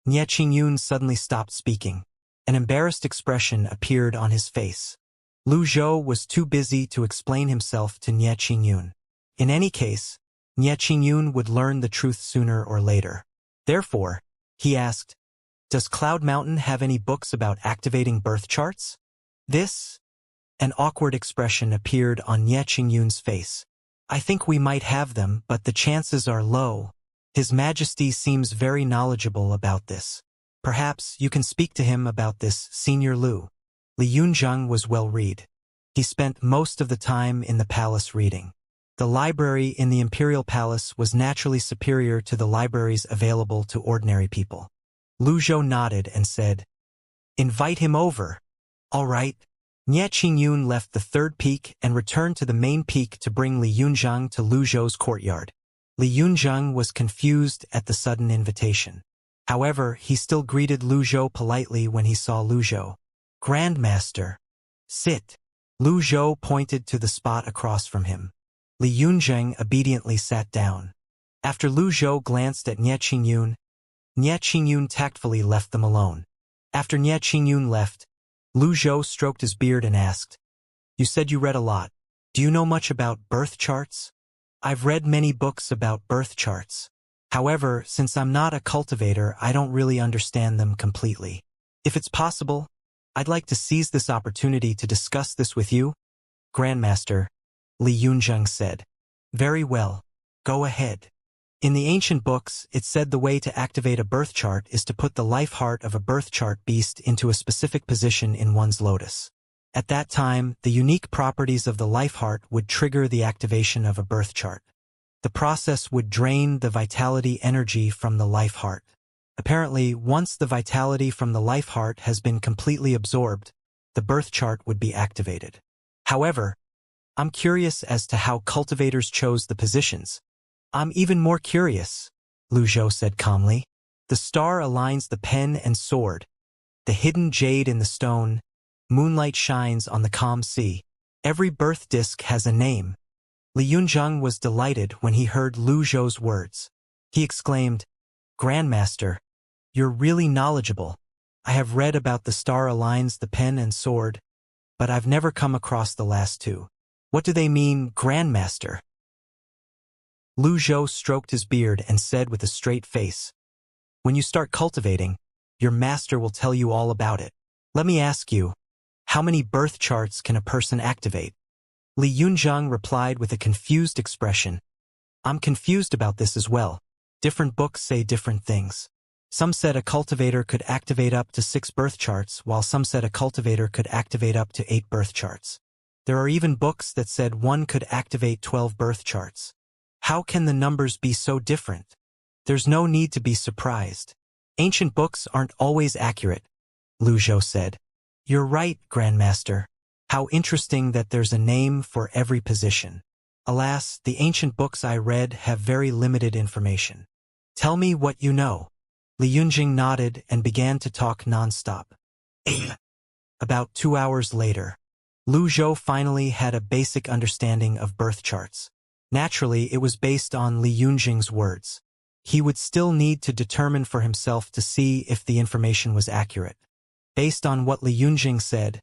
Speaker 1: Nie Qingyun suddenly stopped speaking. An embarrassed expression appeared on his face. Lu Zhou was too busy to explain himself to Nie Qingyun. In any case, Nie Qingyun would learn the truth sooner or later. Therefore, he asked, "Does Cloud Mountain have any books about activating birth charts?" An awkward expression appeared on Nie Qingyun's face. "I think we might have them, but the chances are low. His Majesty seems very knowledgeable about this. Perhaps you can speak to him about this, Senior Lu." Li Yunzheng was well-read. He spent most of the time in the palace reading. The library in the Imperial Palace was naturally superior to the libraries available to ordinary people. Lu Zhou nodded and said, "Invite him over." "All right." Nie Qingyun left the third peak and returned to the main peak to bring Li Yunzheng to Lu Zhou's courtyard. Li Yunzheng was confused at the sudden invitation. However, he still greeted Lu Zhou politely when he saw Lu Zhou. "Grandmaster, sit." Lu Zhou pointed to the spot across from him. Li Yunzheng obediently sat down. After Lu Zhou glanced at Nie Qingyun tactfully left them alone. After Nie Qingyun left, Lu Zhou stroked his beard and asked, "You said you read a lot. Do you know much about birth charts?" "I've read many books about birth charts. However, since I'm not a cultivator, I don't really understand them completely. If it's possible, I'd like to seize this opportunity to discuss this with you." "Grandmaster," Li Yunzheng said. "Very well. Go ahead." In the ancient books, it said the way to activate a birth chart is to put the life heart of a birth chart beast into a specific position in one's lotus. At that time, the unique properties of the life heart would trigger the activation of a birth chart. The process would drain the vitality energy from the life heart. Apparently, once the vitality from the life heart has been completely absorbed, the birth chart would be activated. However, I'm curious as to how cultivators chose the positions. "I'm even more curious," Lu Zhou said calmly. "The star aligns the pen and sword. The hidden jade in the stone. Moonlight shines on the calm sea. Every birth disk has a name." Li Yunzheng was delighted when he heard Lu Zhou's words. He exclaimed, "Grandmaster, you're really knowledgeable. I have read about the star aligns the pen and sword, but I've never come across the last two. What do they mean, Grandmaster?" Lu Zhou stroked his beard and said with a straight face, "When you start cultivating, your master will tell you all about it. Let me ask you, how many birth charts can a person activate?" Li Yunzheng replied with a confused expression. "I'm confused about this as well. Different books say different things. Some said a cultivator could activate up to 6 birth charts, while some said a cultivator could activate up to 8 birth charts. There are even books that said one could activate 12 birth charts. How can the numbers be so different? There's no need to be surprised. Ancient books aren't always accurate," Lu Zhou said. "You're right, Grandmaster. How interesting that there's a name for every position. Alas, the ancient books I read have very limited information. Tell me what you know." Li Yunjing nodded and began to talk non-stop. About 2 hours later, Lu Zhou finally had a basic understanding of birth charts. Naturally, it was based on Li Yunjing's words. He would still need to determine for himself to see if the information was accurate. Based on what Li Yunjing said,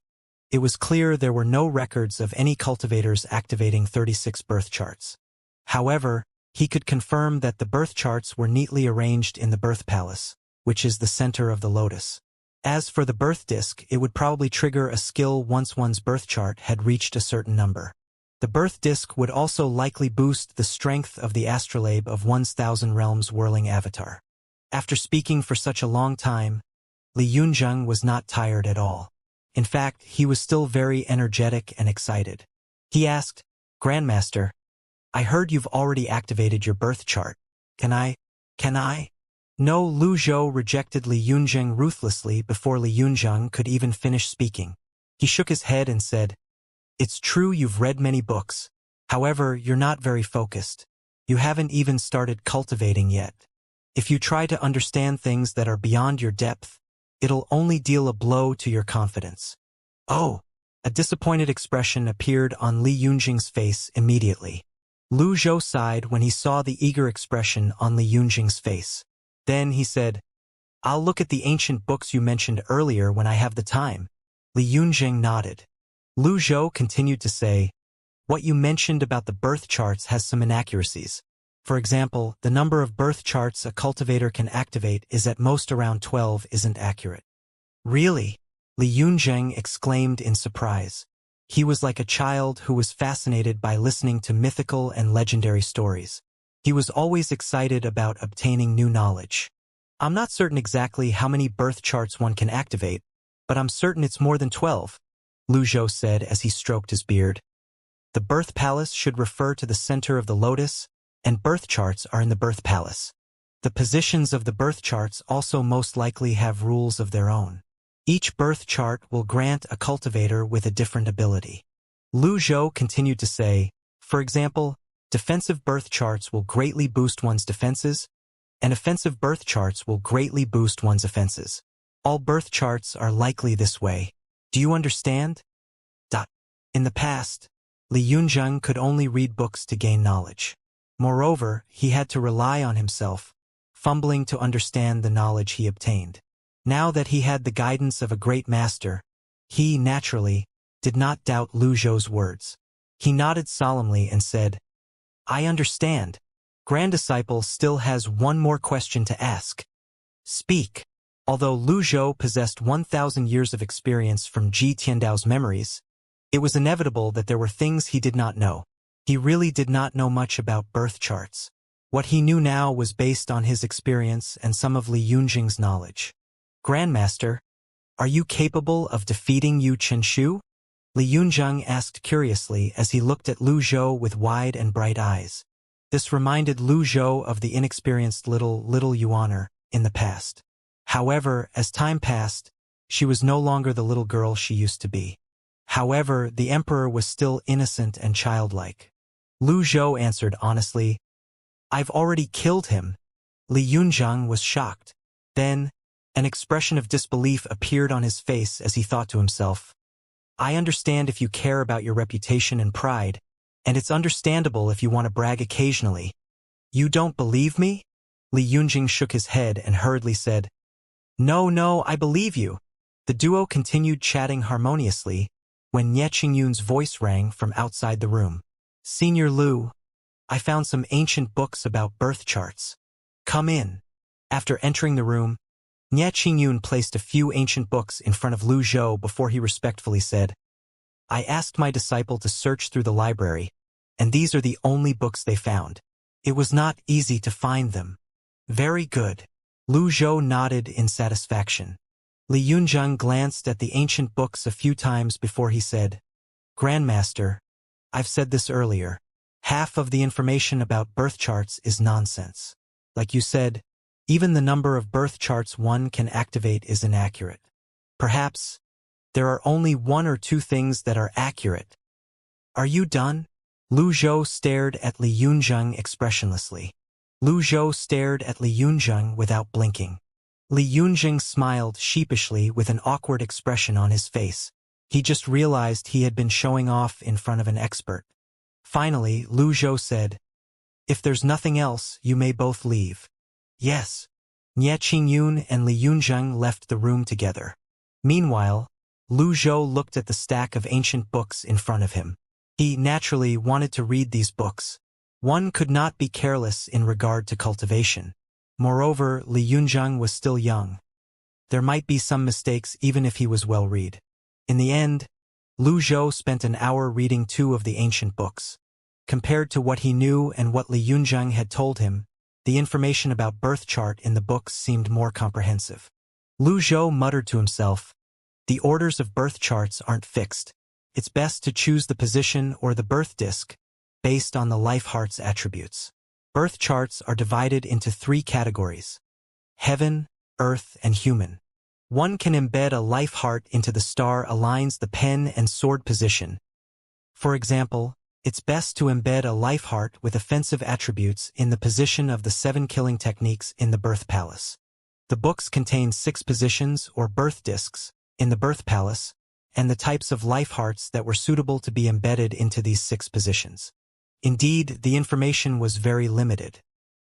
Speaker 1: it was clear there were no records of any cultivators activating 36 birth charts. However, he could confirm that the birth charts were neatly arranged in the birth palace, which is the center of the lotus. As for the birth disk, it would probably trigger a skill once one's birth chart had reached a certain number. The birth disk would also likely boost the strength of the astrolabe of one's Thousand Realms whirling avatar. After speaking for such a long time, Li Yunzheng was not tired at all. In fact, he was still very energetic and excited. He asked, "Grandmaster, I heard you've already activated your birth chart. Can I? No, Lu Zhou rejected Li Yunzheng ruthlessly before Li Yunzheng could even finish speaking. He shook his head and said, "It's true you've read many books. However, you're not very focused. You haven't even started cultivating yet. If you try to understand things that are beyond your depth, it'll only deal a blow to your confidence." Oh! A disappointed expression appeared on Li Yunzheng's face immediately. Lu Zhou sighed when he saw the eager expression on Li Yunzheng's face. Then he said, "I'll look at the ancient books you mentioned earlier when I have the time." Li Yunzheng nodded. Lu Zhou continued to say, "What you mentioned about the birth charts has some inaccuracies. For example, the number of birth charts a cultivator can activate is at most around 12 isn't accurate." "Really?" Li Yunzheng exclaimed in surprise. He was like a child who was fascinated by listening to mythical and legendary stories. He was always excited about obtaining new knowledge. "I'm not certain exactly how many birth charts one can activate, but I'm certain it's more than 12, Lu Zhou said as he stroked his beard. "The birth palace should refer to the center of the lotus, and birth charts are in the birth palace. The positions of the birth charts also most likely have rules of their own. Each birth chart will grant a cultivator with a different ability." Lu Zhou continued to say, "For example, defensive birth charts will greatly boost one's defenses, and offensive birth charts will greatly boost one's offenses. All birth charts are likely this way. Do you understand?" In the past, Li Yunzheng could only read books to gain knowledge. Moreover, he had to rely on himself, fumbling to understand the knowledge he obtained. Now that he had the guidance of a great master, he, naturally, did not doubt Lu Zhou's words. He nodded solemnly and said, "I understand. Grand Disciple still has one more question to ask." "Speak." Although Lu Zhou possessed 1,000 years of experience from Ji Tiandao's memories, it was inevitable that there were things he did not know. He really did not know much about birth charts. What he knew now was based on his experience and some of Li Yunzheng's knowledge. "Grandmaster, are you capable of defeating Yu Chenshu?" Li Yunzheng asked curiously as he looked at Lu Zhou with wide and bright eyes. This reminded Lu Zhou of the inexperienced little Yuaner in the past. However, as time passed, she was no longer the little girl she used to be. However, the emperor was still innocent and childlike. Lu Zhou answered honestly, "I've already killed him." Li Yunzheng was shocked. Then, an expression of disbelief appeared on his face as he thought to himself, "I understand if you care about your reputation and pride, and it's understandable if you want to brag occasionally. You don't believe me?" Li Yunzheng shook his head and hurriedly said, No, I believe you." The duo continued chatting harmoniously when Nie Qingyun's voice rang from outside the room. "Senior Lu, I found some ancient books about birth charts. Come in." After entering the room, Nie Qingyun placed a few ancient books in front of Lu Zhou before he respectfully said, "I asked my disciple to search through the library, and these are the only books they found. It was not easy to find them." "Very good." Lu Zhou nodded in satisfaction. Li Yunzheng glanced at the ancient books a few times before he said, "Grandmaster, I've said this earlier. Half of the information about birth charts is nonsense. Like you said, even the number of birth charts one can activate is inaccurate. Perhaps there are only one or two things that are accurate. Are you done?" Lu Zhou stared at Li Yunzheng expressionlessly. Lu Zhou stared at Li Yunzheng without blinking. Li Yunzheng smiled sheepishly with an awkward expression on his face. He just realized he had been showing off in front of an expert. Finally, Lu Zhou said, "If there's nothing else, you may both leave." "Yes." Nie Qingyun and Li Yunzheng left the room together. Meanwhile, Lu Zhou looked at the stack of ancient books in front of him. He naturally wanted to read these books. One could not be careless in regard to cultivation. Moreover, Li Yunzheng was still young. There might be some mistakes even if he was well read. In the end, Lu Zhou spent an hour reading 2 of the ancient books. Compared to what he knew and what Li Yunzheng had told him, the information about birth chart in the books seemed more comprehensive. Lu Zhou muttered to himself, "The orders of birth charts aren't fixed. It's best to choose the position or the birth disk based on the life heart's attributes." Birth charts are divided into 3 categories: heaven, earth, and human. One can embed a life heart into the star aligns the pen and sword position. For example, it's best to embed a life heart with offensive attributes in the position of the 7 killing techniques in the birth palace. The books contain 6 positions or birth discs in the birth palace, and the types of life hearts that were suitable to be embedded into these 6 positions. Indeed, the information was very limited.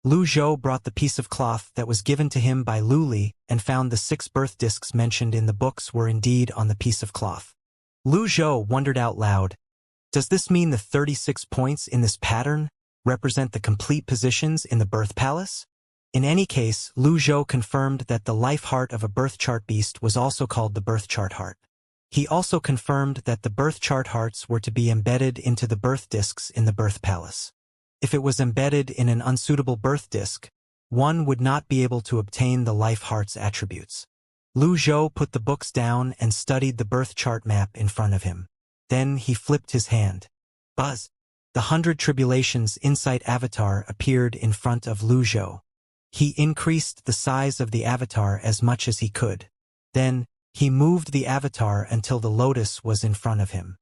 Speaker 1: Lu Zhou brought the piece of cloth that was given to him by Lu Li and found the 6 birth discs mentioned in the books were indeed on the piece of cloth. Lu Zhou wondered out loud, does this mean the 36 points in this pattern represent the complete positions in the birth palace? In any case, Lu Zhou confirmed that the life heart of a birth chart beast was also called the birth chart heart. He also confirmed that the birth chart hearts were to be embedded into the birth discs in the birth palace. If it was embedded in an unsuitable birth disc, one would not be able to obtain the life heart's attributes. Lu Zhou put the books down and studied the birth chart map in front of him. Then he flipped his hand. Buzz! The 100 Tribulations Insight avatar appeared in front of Lu Zhou. He increased the size of the avatar as much as he could. Then, he moved the avatar until the lotus was in front of him.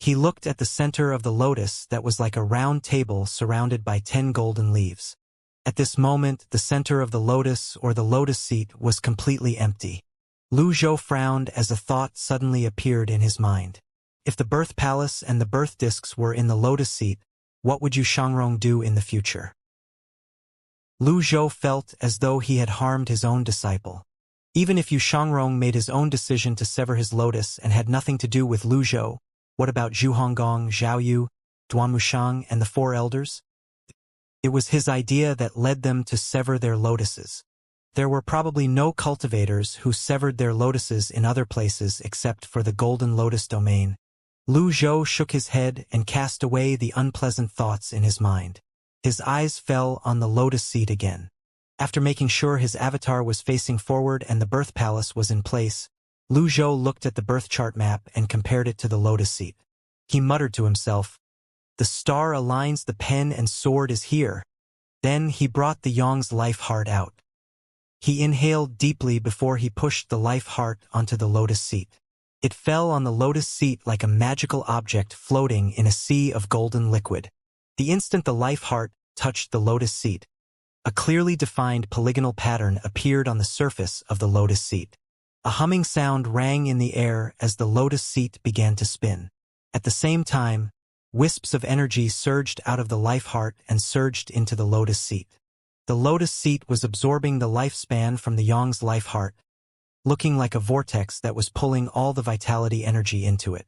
Speaker 1: He looked at the center of the lotus that was like a round table surrounded by 10 golden leaves. At this moment, the center of the lotus or the lotus seat was completely empty. Lu Zhou frowned as a thought suddenly appeared in his mind. If the birth palace and the birth discs were in the lotus seat, what would Yu Shangrong do in the future? Lu Zhou felt as though he had harmed his own disciple. Even if Yu Shangrong made his own decision to sever his lotus and had nothing to do with Lu Zhou, what about Zhu Honggong, Zhao Yu, Duan Mushang, and the 4 elders? It was his idea that led them to sever their lotuses. There were probably no cultivators who severed their lotuses in other places except for the Golden Lotus domain. Lu Zhou shook his head and cast away the unpleasant thoughts in his mind. His eyes fell on the lotus seat again. After making sure his avatar was facing forward and the birth palace was in place, Lu Zhou looked at the birth chart map and compared it to the lotus seat. He muttered to himself, "The star aligns the pen and sword is here." Then he brought the Yang's life heart out. He inhaled deeply before he pushed the life heart onto the lotus seat. It fell on the lotus seat like a magical object floating in a sea of golden liquid. The instant the life heart touched the lotus seat, a clearly defined polygonal pattern appeared on the surface of the lotus seat. A humming sound rang in the air as the lotus seat began to spin. At the same time, wisps of energy surged out of the life heart and surged into the lotus seat. The lotus seat was absorbing the lifespan from the Yang's life heart, looking like a vortex that was pulling all the vitality energy into it.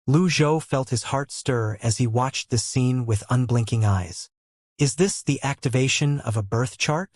Speaker 1: Lu Zhou felt his heart stir as he watched this scene with unblinking eyes. Is this the activation of a birth chart?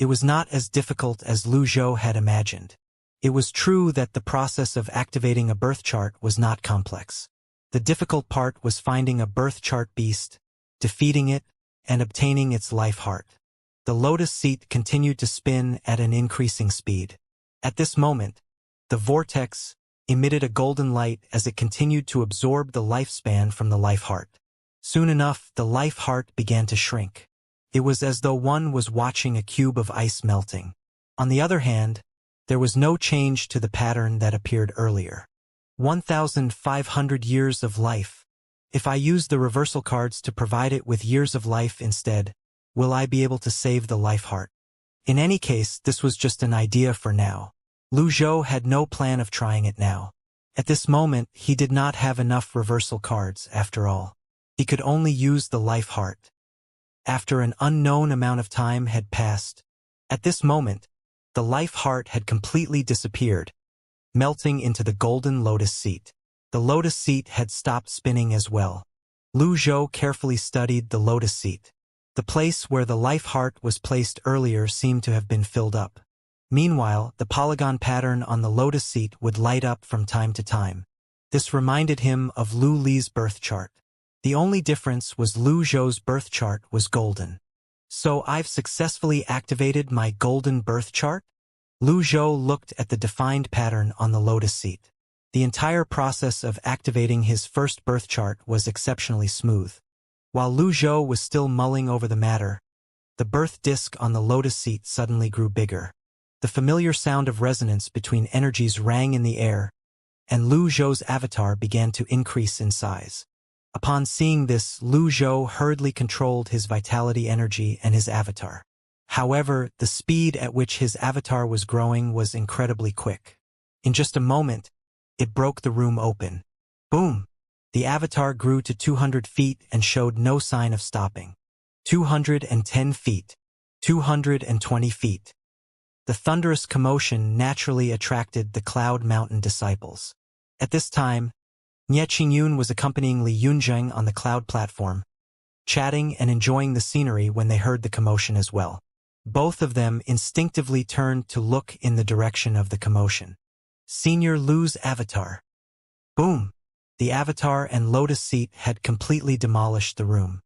Speaker 1: It was not as difficult as Lu Zhou had imagined. It was true that the process of activating a birth chart was not complex. The difficult part was finding a birth chart beast, defeating it, and obtaining its life heart. The lotus seat continued to spin at an increasing speed. At this moment, the vortex emitted a golden light as it continued to absorb the lifespan from the life heart. Soon enough, the life heart began to shrink. It was as though one was watching a cube of ice melting. On the other hand, there was no change to the pattern that appeared earlier. 1,500 years of life. If I use the reversal cards to provide it with years of life instead, will I be able to save the life heart? In any case, this was just an idea for now. Lu Zhou had no plan of trying it now. At this moment, he did not have enough reversal cards, after all. He could only use the life heart. After an unknown amount of time had passed, at this moment, the life heart had completely disappeared, melting into the golden lotus seat. The lotus seat had stopped spinning as well. Lu Zhou carefully studied the lotus seat. The place where the life heart was placed earlier seemed to have been filled up. Meanwhile, the polygon pattern on the lotus seat would light up from time to time. This reminded him of Lu Li's birth chart. The only difference was Lu Zhou's birth chart was golden. So I've successfully activated my golden birth chart? Lu Zhou looked at the defined pattern on the lotus seat. The entire process of activating his first birth chart was exceptionally smooth. While Lu Zhou was still mulling over the matter, the birth disk on the lotus seat suddenly grew bigger. The familiar sound of resonance between energies rang in the air, and Lu Zhou's avatar began to increase in size. Upon seeing this, Lu Zhou hurriedly controlled his vitality energy and his avatar. However, the speed at which his avatar was growing was incredibly quick. In just a moment, it broke the room open. Boom! The avatar grew to 200 feet and showed no sign of stopping. 210 feet. 220 feet. The thunderous commotion naturally attracted the Cloud Mountain disciples. At this time, Nie Qingyun was accompanying Li Yunzheng on the cloud platform, chatting and enjoying the scenery when they heard the commotion as well. Both of them instinctively turned to look in the direction of the commotion. Senior Lu's avatar. Boom! The avatar and lotus seat had completely demolished the room.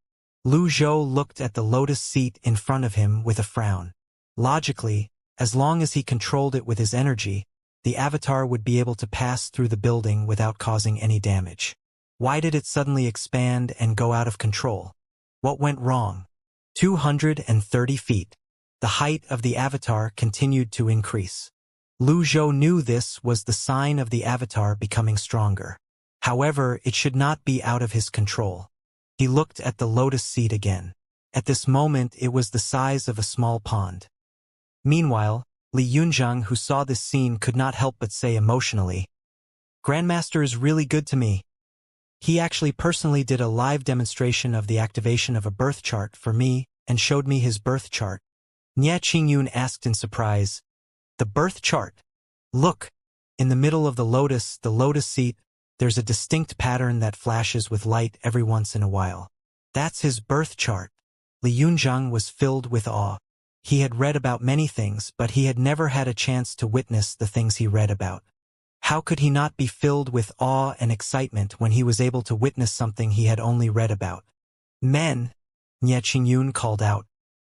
Speaker 1: Lu Zhou looked at the lotus seat in front of him with a frown. Logically, as long as he controlled it with his energy, the avatar would be able to pass through the building without causing any damage. Why did it suddenly expand and go out of control? What went wrong? 230 feet. The height of the avatar continued to increase. Lu Zhou knew this was the sign of the avatar becoming stronger. However, it should not be out of his control. He looked at the lotus seat again. At this moment, it was the size of a small pond. Meanwhile, Li Yunzheng, who saw this scene, could not help but say emotionally, "Grandmaster is really good to me. He actually personally did a live demonstration of the activation of a birth chart for me and showed me his birth chart." Nie Qingyun asked in surprise, "The birth chart? Look, in the middle of the lotus seat, there's a distinct pattern that flashes with light every once in a while. That's his birth chart." Li Yunzheng was filled with awe. He had read about many things, but he had never had a chance to witness the things he read about. How could he not be filled with awe and excitement when he was able to witness something he had only read about? "Men!" Nie Qingyun called out.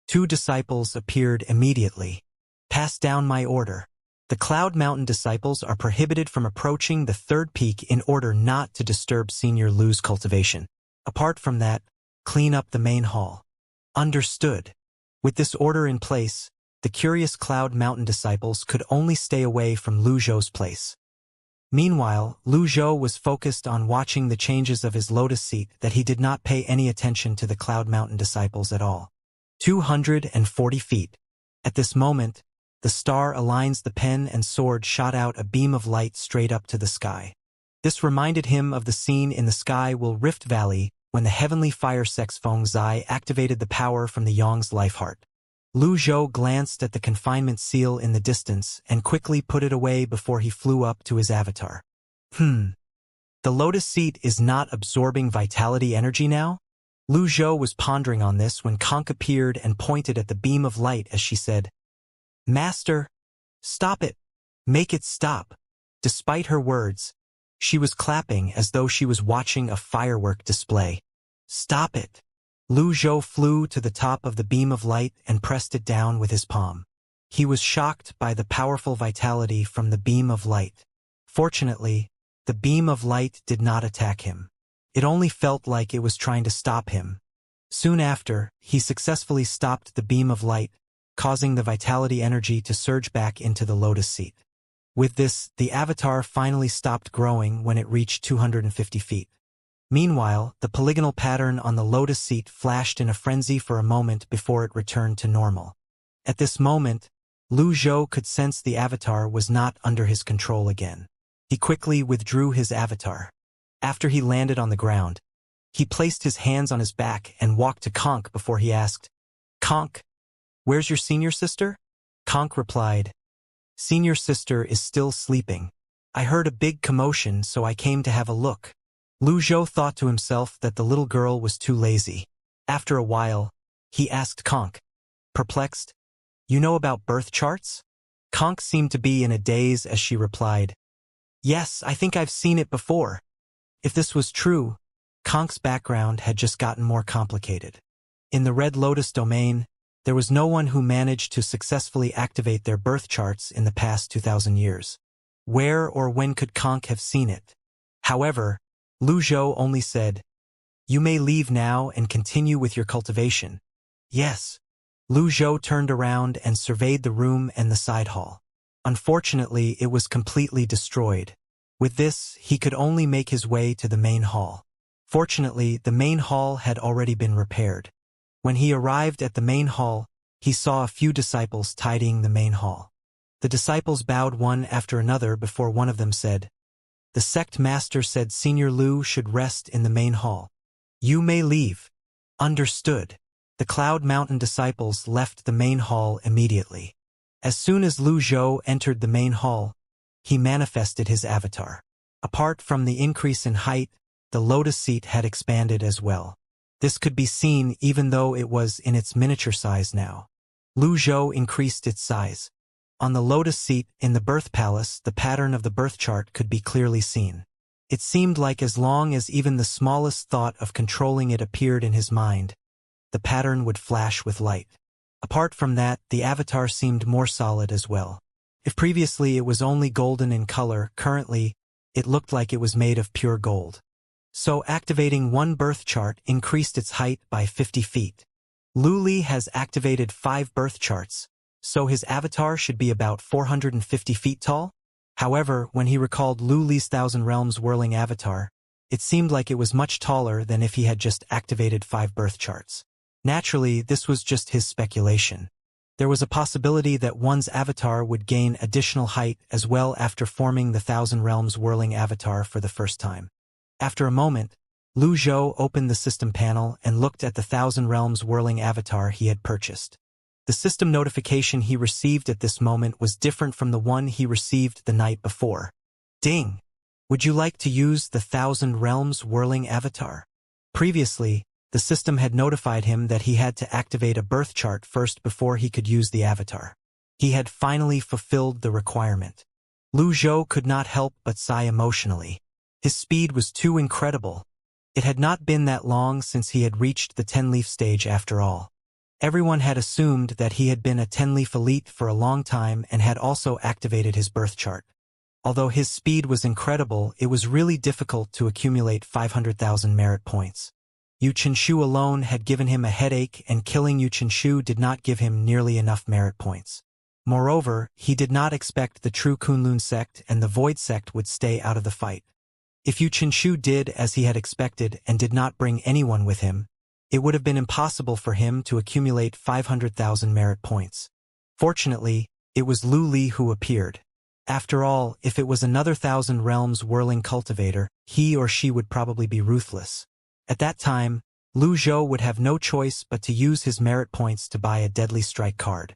Speaker 1: 2 disciples appeared immediately. "Pass down my order. The Cloud Mountain disciples are prohibited from approaching the 3rd peak in order not to disturb Senior Lu's cultivation. Apart from that, clean up the main hall." Understood. With this order in place, the curious Cloud Mountain disciples could only stay away from Lu Zhou's place. Meanwhile, Lu Zhou was focused on watching the changes of his lotus seat that he did not pay any attention to the Cloud Mountain disciples at all. 240 feet. At this moment, the star aligns the pen and sword shot out a beam of light straight up to the sky. This reminded him of the scene in the Sky Will Rift Valley when the heavenly fire sex Feng Zai activated the power from the Yang's life heart. Lu Zhou glanced at the confinement seal in the distance and quickly put it away before he flew up to his avatar. The lotus seat is not absorbing vitality energy now? Lu Zhou was pondering on this when Conk appeared and pointed at the beam of light as she said, "Master, stop it. Make it stop." Despite her words, she was clapping as though she was watching a firework display. "Stop it." Lu Zhou flew to the top of the beam of light and pressed it down with his palm. He was shocked by the powerful vitality from the beam of light. Fortunately, the beam of light did not attack him. It only felt like it was trying to stop him. Soon after, he successfully stopped the beam of light, causing the vitality energy to surge back into the lotus seat. With this, the avatar finally stopped growing when it reached 250 feet. Meanwhile, the polygonal pattern on the lotus seat flashed in a frenzy for a moment before it returned to normal. At this moment, Lu Zhou could sense the avatar was not under his control again. He quickly withdrew his avatar. After he landed on the ground, he placed his hands on his back and walked to Conk before he asked, "Conk, where's your senior sister?" Conk replied, "Senior sister is still sleeping. I heard a big commotion, so I came to have a look." Lu Zhou thought to himself that the little girl was too lazy. After a while, he asked Conk, perplexed, "You know about birth charts?" Conk seemed to be in a daze as she replied, "Yes, I think I've seen it before." If this was true, Conk's background had just gotten more complicated. In the Red Lotus domain, there was no one who managed to successfully activate their birth charts in the past 2,000 years. Where or when could Conk have seen it? However, Lu Zhou only said, "You may leave now and continue with your cultivation." Yes. Lu Zhou turned around and surveyed the room and the side hall. Unfortunately, it was completely destroyed. With this, he could only make his way to the main hall. Fortunately, the main hall had already been repaired. When he arrived at the main hall, he saw a few disciples tidying the main hall. The disciples bowed one after another before one of them said, "The sect master said Senior Lu should rest in the main hall. You may leave." Understood. The Cloud Mountain disciples left the main hall immediately. As soon as Lu Zhou entered the main hall, he manifested his avatar. Apart from the increase in height, the lotus seat had expanded as well. This could be seen even though it was in its miniature size now. Lu Zhou increased its size. On the lotus seat in the birth palace, the pattern of the birth chart could be clearly seen. It seemed like as long as even the smallest thought of controlling it appeared in his mind, the pattern would flash with light. Apart from that, the avatar seemed more solid as well. If previously it was only golden in color, currently, it looked like it was made of pure gold. So activating one birth chart increased its height by 50 feet. Lu Li has activated 5 birth charts, so his avatar should be about 450 feet tall. However, when he recalled Lu Li's Thousand Realms whirling avatar, it seemed like it was much taller than if he had just activated 5 birth charts. Naturally, this was just his speculation. There was a possibility that one's avatar would gain additional height as well after forming the Thousand Realms whirling avatar for the first time. After a moment, Lu Zhou opened the system panel and looked at the Thousand Realms whirling avatar he had purchased. The system notification he received at this moment was different from the one he received the night before. Ding! Would you like to use the Thousand Realms whirling avatar? Previously, the system had notified him that he had to activate a birth chart first before he could use the avatar. He had finally fulfilled the requirement. Lu Zhou could not help but sigh emotionally. His speed was too incredible. It had not been that long since he had reached the 10-leaf stage after all. Everyone had assumed that he had been a 10-leaf elite for a long time and had also activated his birth chart. Although his speed was incredible, it was really difficult to accumulate 500,000 merit points. Yu Qinshu alone had given him a headache, and killing Yu Qinshu did not give him nearly enough merit points. Moreover, he did not expect the true Kunlun sect and the Void sect would stay out of the fight. If Yu Qinshu did as he had expected and did not bring anyone with him, it would have been impossible for him to accumulate 500,000 merit points. Fortunately, it was Lu Li who appeared. After all, if it was another Thousand Realms whirling cultivator, he or she would probably be ruthless. At that time, Lu Zhou would have no choice but to use his merit points to buy a deadly strike card.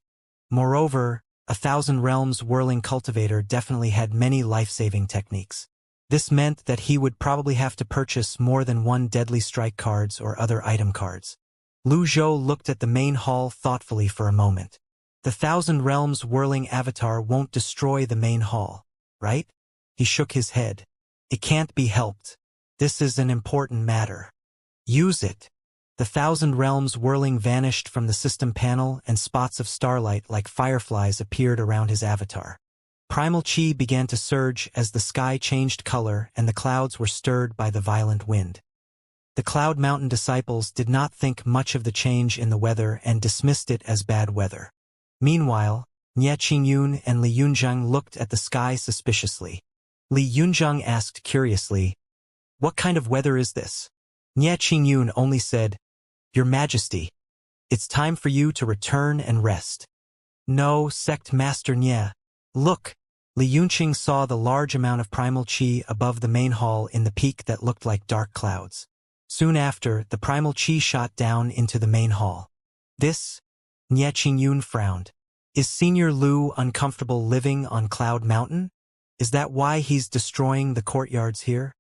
Speaker 1: Moreover, a Thousand Realms whirling cultivator definitely had many life-saving techniques. This meant that he would probably have to purchase more than one deadly strike cards or other item cards. Lu Zhou looked at the main hall thoughtfully for a moment. The Thousand Realms whirling avatar won't destroy the main hall, right? He shook his head. It can't be helped. This is an important matter. Use it. The Thousand Realms whirling vanished from the system panel and spots of starlight like fireflies appeared around his avatar. Primal chi began to surge as the sky changed color and the clouds were stirred by the violent wind. The Cloud Mountain disciples did not think much of the change in the weather and dismissed it as bad weather. Meanwhile, Nie Qingyun and Li Yunzhang looked at the sky suspiciously. Li Yunzhang asked curiously, "What kind of weather is this?" Nie Qingyun only said, "Your Majesty, it's time for you to return and rest." "No, Sect Master Nie. Look." Li Yunqing saw the large amount of primal chi above the main hall in the peak that looked like dark clouds. Soon after, the primal chi shot down into the main hall. "This?" Nie Qingyun frowned. "Is Senior Lu uncomfortable living on Cloud Mountain? Is that why he's destroying the courtyards here?"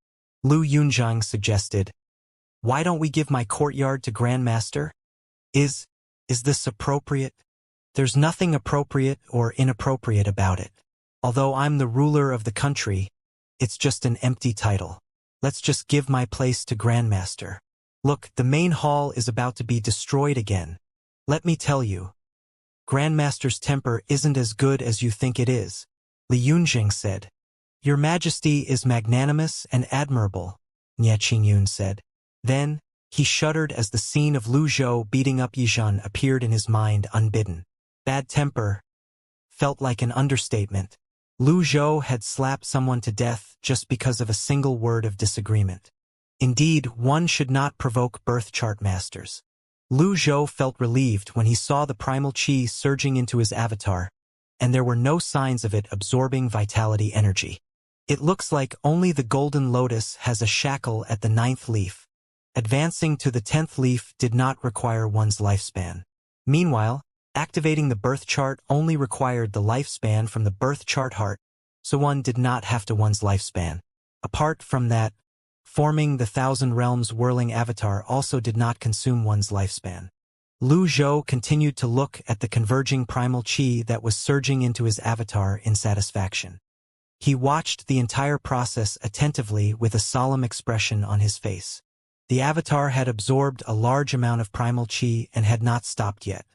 Speaker 1: Lu Yunzhang suggested. "Why don't we give my courtyard to Grandmaster? Is this appropriate?" There's nothing appropriate or inappropriate about it. Although I'm the ruler of the country, it's just an empty title. Let's just give my place to Grandmaster. Look, the main hall is about to be destroyed again. Let me tell you, Grandmaster's temper isn't as good as you think it is, Li Yunjing said. Your Majesty is magnanimous and admirable, Nie Qingyun said. Then, he shuddered as the scene of Lu Zhou beating up Yizhan appeared in his mind unbidden. Bad temper felt like an understatement. Lu Zhou had slapped someone to death just because of a single word of disagreement. Indeed, one should not provoke birth chart masters. Lu Zhou felt relieved when he saw the primal chi surging into his avatar, and there were no signs of it absorbing vitality energy. It looks like only the golden lotus has a shackle at the 9th leaf. Advancing to the 10th leaf did not require one's lifespan. Meanwhile, activating the birth chart only required the lifespan from the birth chart heart, so one did not have to one's lifespan. Apart from that, forming the 1,000 Realms whirling avatar also did not consume one's lifespan. Lu Zhou continued to look at the converging primal chi that was surging into his avatar in satisfaction. He watched the entire process attentively with a solemn expression on his face. The avatar had absorbed a large amount of primal chi and had not stopped yet.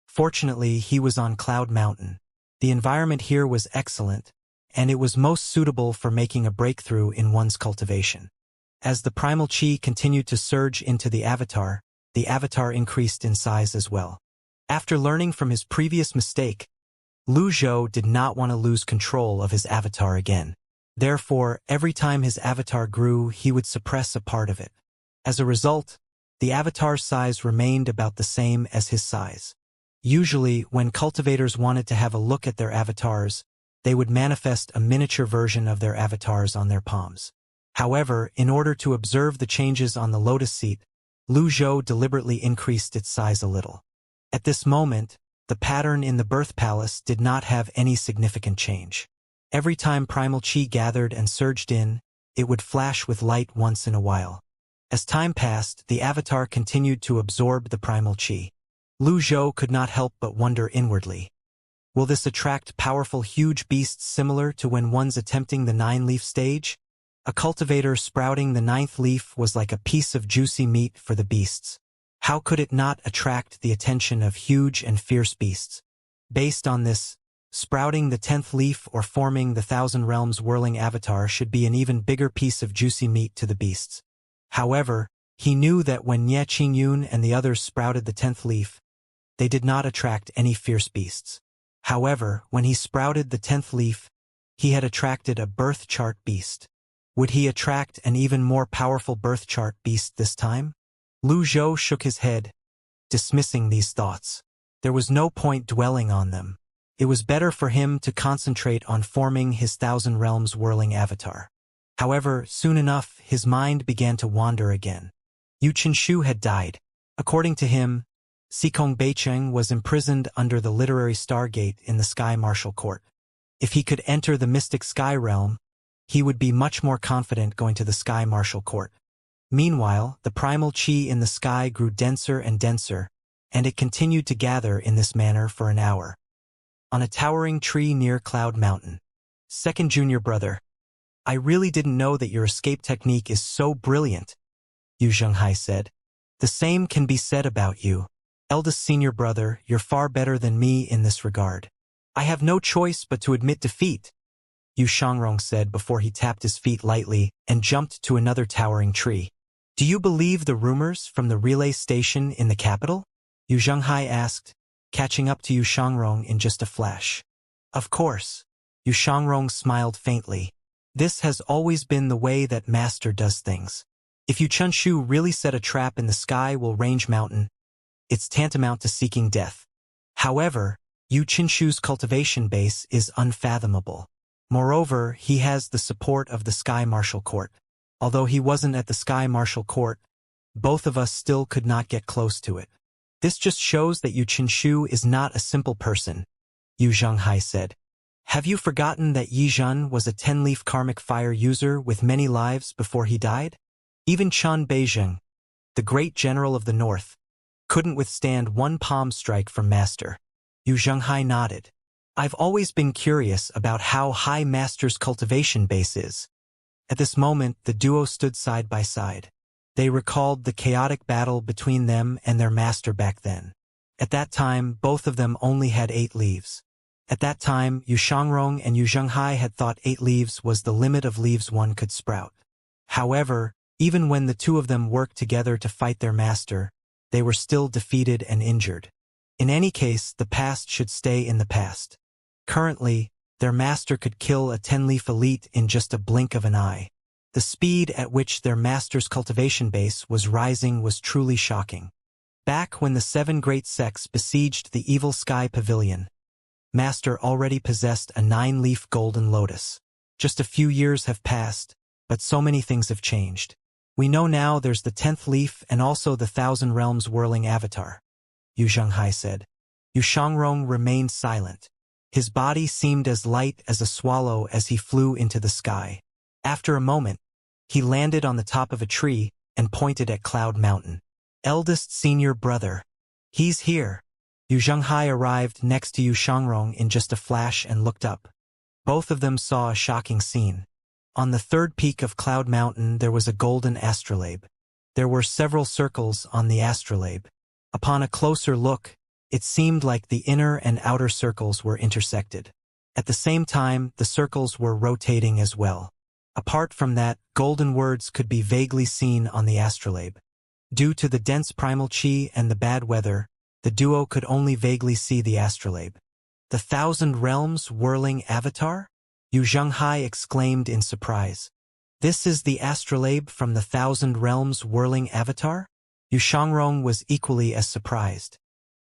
Speaker 1: Fortunately, he was on Cloud Mountain. The environment here was excellent, and it was most suitable for making a breakthrough in one's cultivation. As the primal chi continued to surge into the avatar increased in size as well. After learning from his previous mistake, Lu Zhou did not want to lose control of his avatar again. Therefore, every time his avatar grew, he would suppress a part of it. As a result, the avatar's size remained about the same as his size. Usually, when cultivators wanted to have a look at their avatars, they would manifest a miniature version of their avatars on their palms. However, in order to observe the changes on the lotus seat, Lu Zhou deliberately increased its size a little. At this moment, the pattern in the birth palace did not have any significant change. Every time primal chi gathered and surged in, it would flash with light once in a while. As time passed, the avatar continued to absorb the primal chi. Lu Zhou could not help but wonder inwardly. Will this attract powerful huge beasts similar to when one's attempting the 9-leaf stage? A cultivator sprouting the 9th leaf was like a piece of juicy meat for the beasts. How could it not attract the attention of huge and fierce beasts? Based on this, sprouting the 10th leaf or forming the 1,000 Realms whirling avatar should be an even bigger piece of juicy meat to the beasts. However, he knew that when Nie Qingyun and the others sprouted the 10th leaf, they did not attract any fierce beasts. However, when he sprouted the 10th leaf, he had attracted a birth chart beast. Would he attract an even more powerful birth chart beast this time? Lu Zhou shook his head, dismissing these thoughts. There was no point dwelling on them. It was better for him to concentrate on forming his 1,000 Realms whirling avatar. However, soon enough, his mind began to wander again. Yu Qinshu had died. According to him, Xikong Beicheng was imprisoned under the literary stargate in the Sky Martial Court. If he could enter the mystic sky realm, he would be much more confident going to the Sky Martial Court. Meanwhile, the primal chi in the sky grew denser and denser, and it continued to gather in this manner for an hour. On a towering tree near Cloud Mountain. Second junior brother, I really didn't know that your escape technique is so brilliant, Yu Zhenghai said. The same can be said about you. Eldest senior brother, you're far better than me in this regard. I have no choice but to admit defeat, Yu Shangrong said before he tapped his feet lightly and jumped to another towering tree. Do you believe the rumors from the relay station in the capital? Yu Zhenghai asked, catching up to Yu Shangrong in just a flash. Of course. Yu Shangrong smiled faintly. This has always been the way that Master does things. If Yu Qinshu really set a trap in the Sky will Range Mountain, it's tantamount to seeking death. However, Yu Qinshu's cultivation base is unfathomable. Moreover, he has the support of the Sky Martial Court. Although he wasn't at the Sky Martial Court, both of us still could not get close to it. This just shows that Yu Qinshu is not a simple person, Yu Zhenghai said. Have you forgotten that Yi Zhen was a 10-leaf karmic fire user with many lives before he died? Even Qian Beizheng, the great general of the north, couldn't withstand one palm strike from Master. Yu Zhenghai nodded. I've always been curious about how High Master's cultivation base is. At this moment, the duo stood side by side. They recalled the chaotic battle between them and their master back then. At that time, both of them only had 8 leaves. At that time, Yu Shangrong and Yu Zhenghai had thought 8 leaves was the limit of leaves one could sprout. However, even when the two of them worked together to fight their master, they were still defeated and injured. In any case, the past should stay in the past. Currently, their master could kill a 10-leaf elite in just a blink of an eye. The speed at which their master's cultivation base was rising was truly shocking. Back when the 7 great sects besieged the Evil Sky Pavilion, Master already possessed a 9-leaf golden lotus. Just a few years have passed, but so many things have changed. We know now there's the 10th leaf and also the 1,000 Realms whirling avatar, Yu Zhenghai said. Yu Shangrong remained silent. His body seemed as light as a swallow as he flew into the sky. After a moment, he landed on the top of a tree and pointed at Cloud Mountain. Eldest senior brother. He's here. Yu Zhenghai arrived next to Yu Shangrong in just a flash and looked up. Both of them saw a shocking scene. On the 3rd peak of Cloud Mountain there was a golden astrolabe. There were several circles on the astrolabe. Upon a closer look, it seemed like the inner and outer circles were intersected. At the same time, the circles were rotating as well. Apart from that, golden words could be vaguely seen on the astrolabe. Due to the dense primal chi and the bad weather, the duo could only vaguely see the astrolabe. The 1,000 Realms whirling avatar? Yu Zhenghai exclaimed in surprise. This is the astrolabe from the 1,000 Realms whirling avatar? Yu Shangrong was equally as surprised.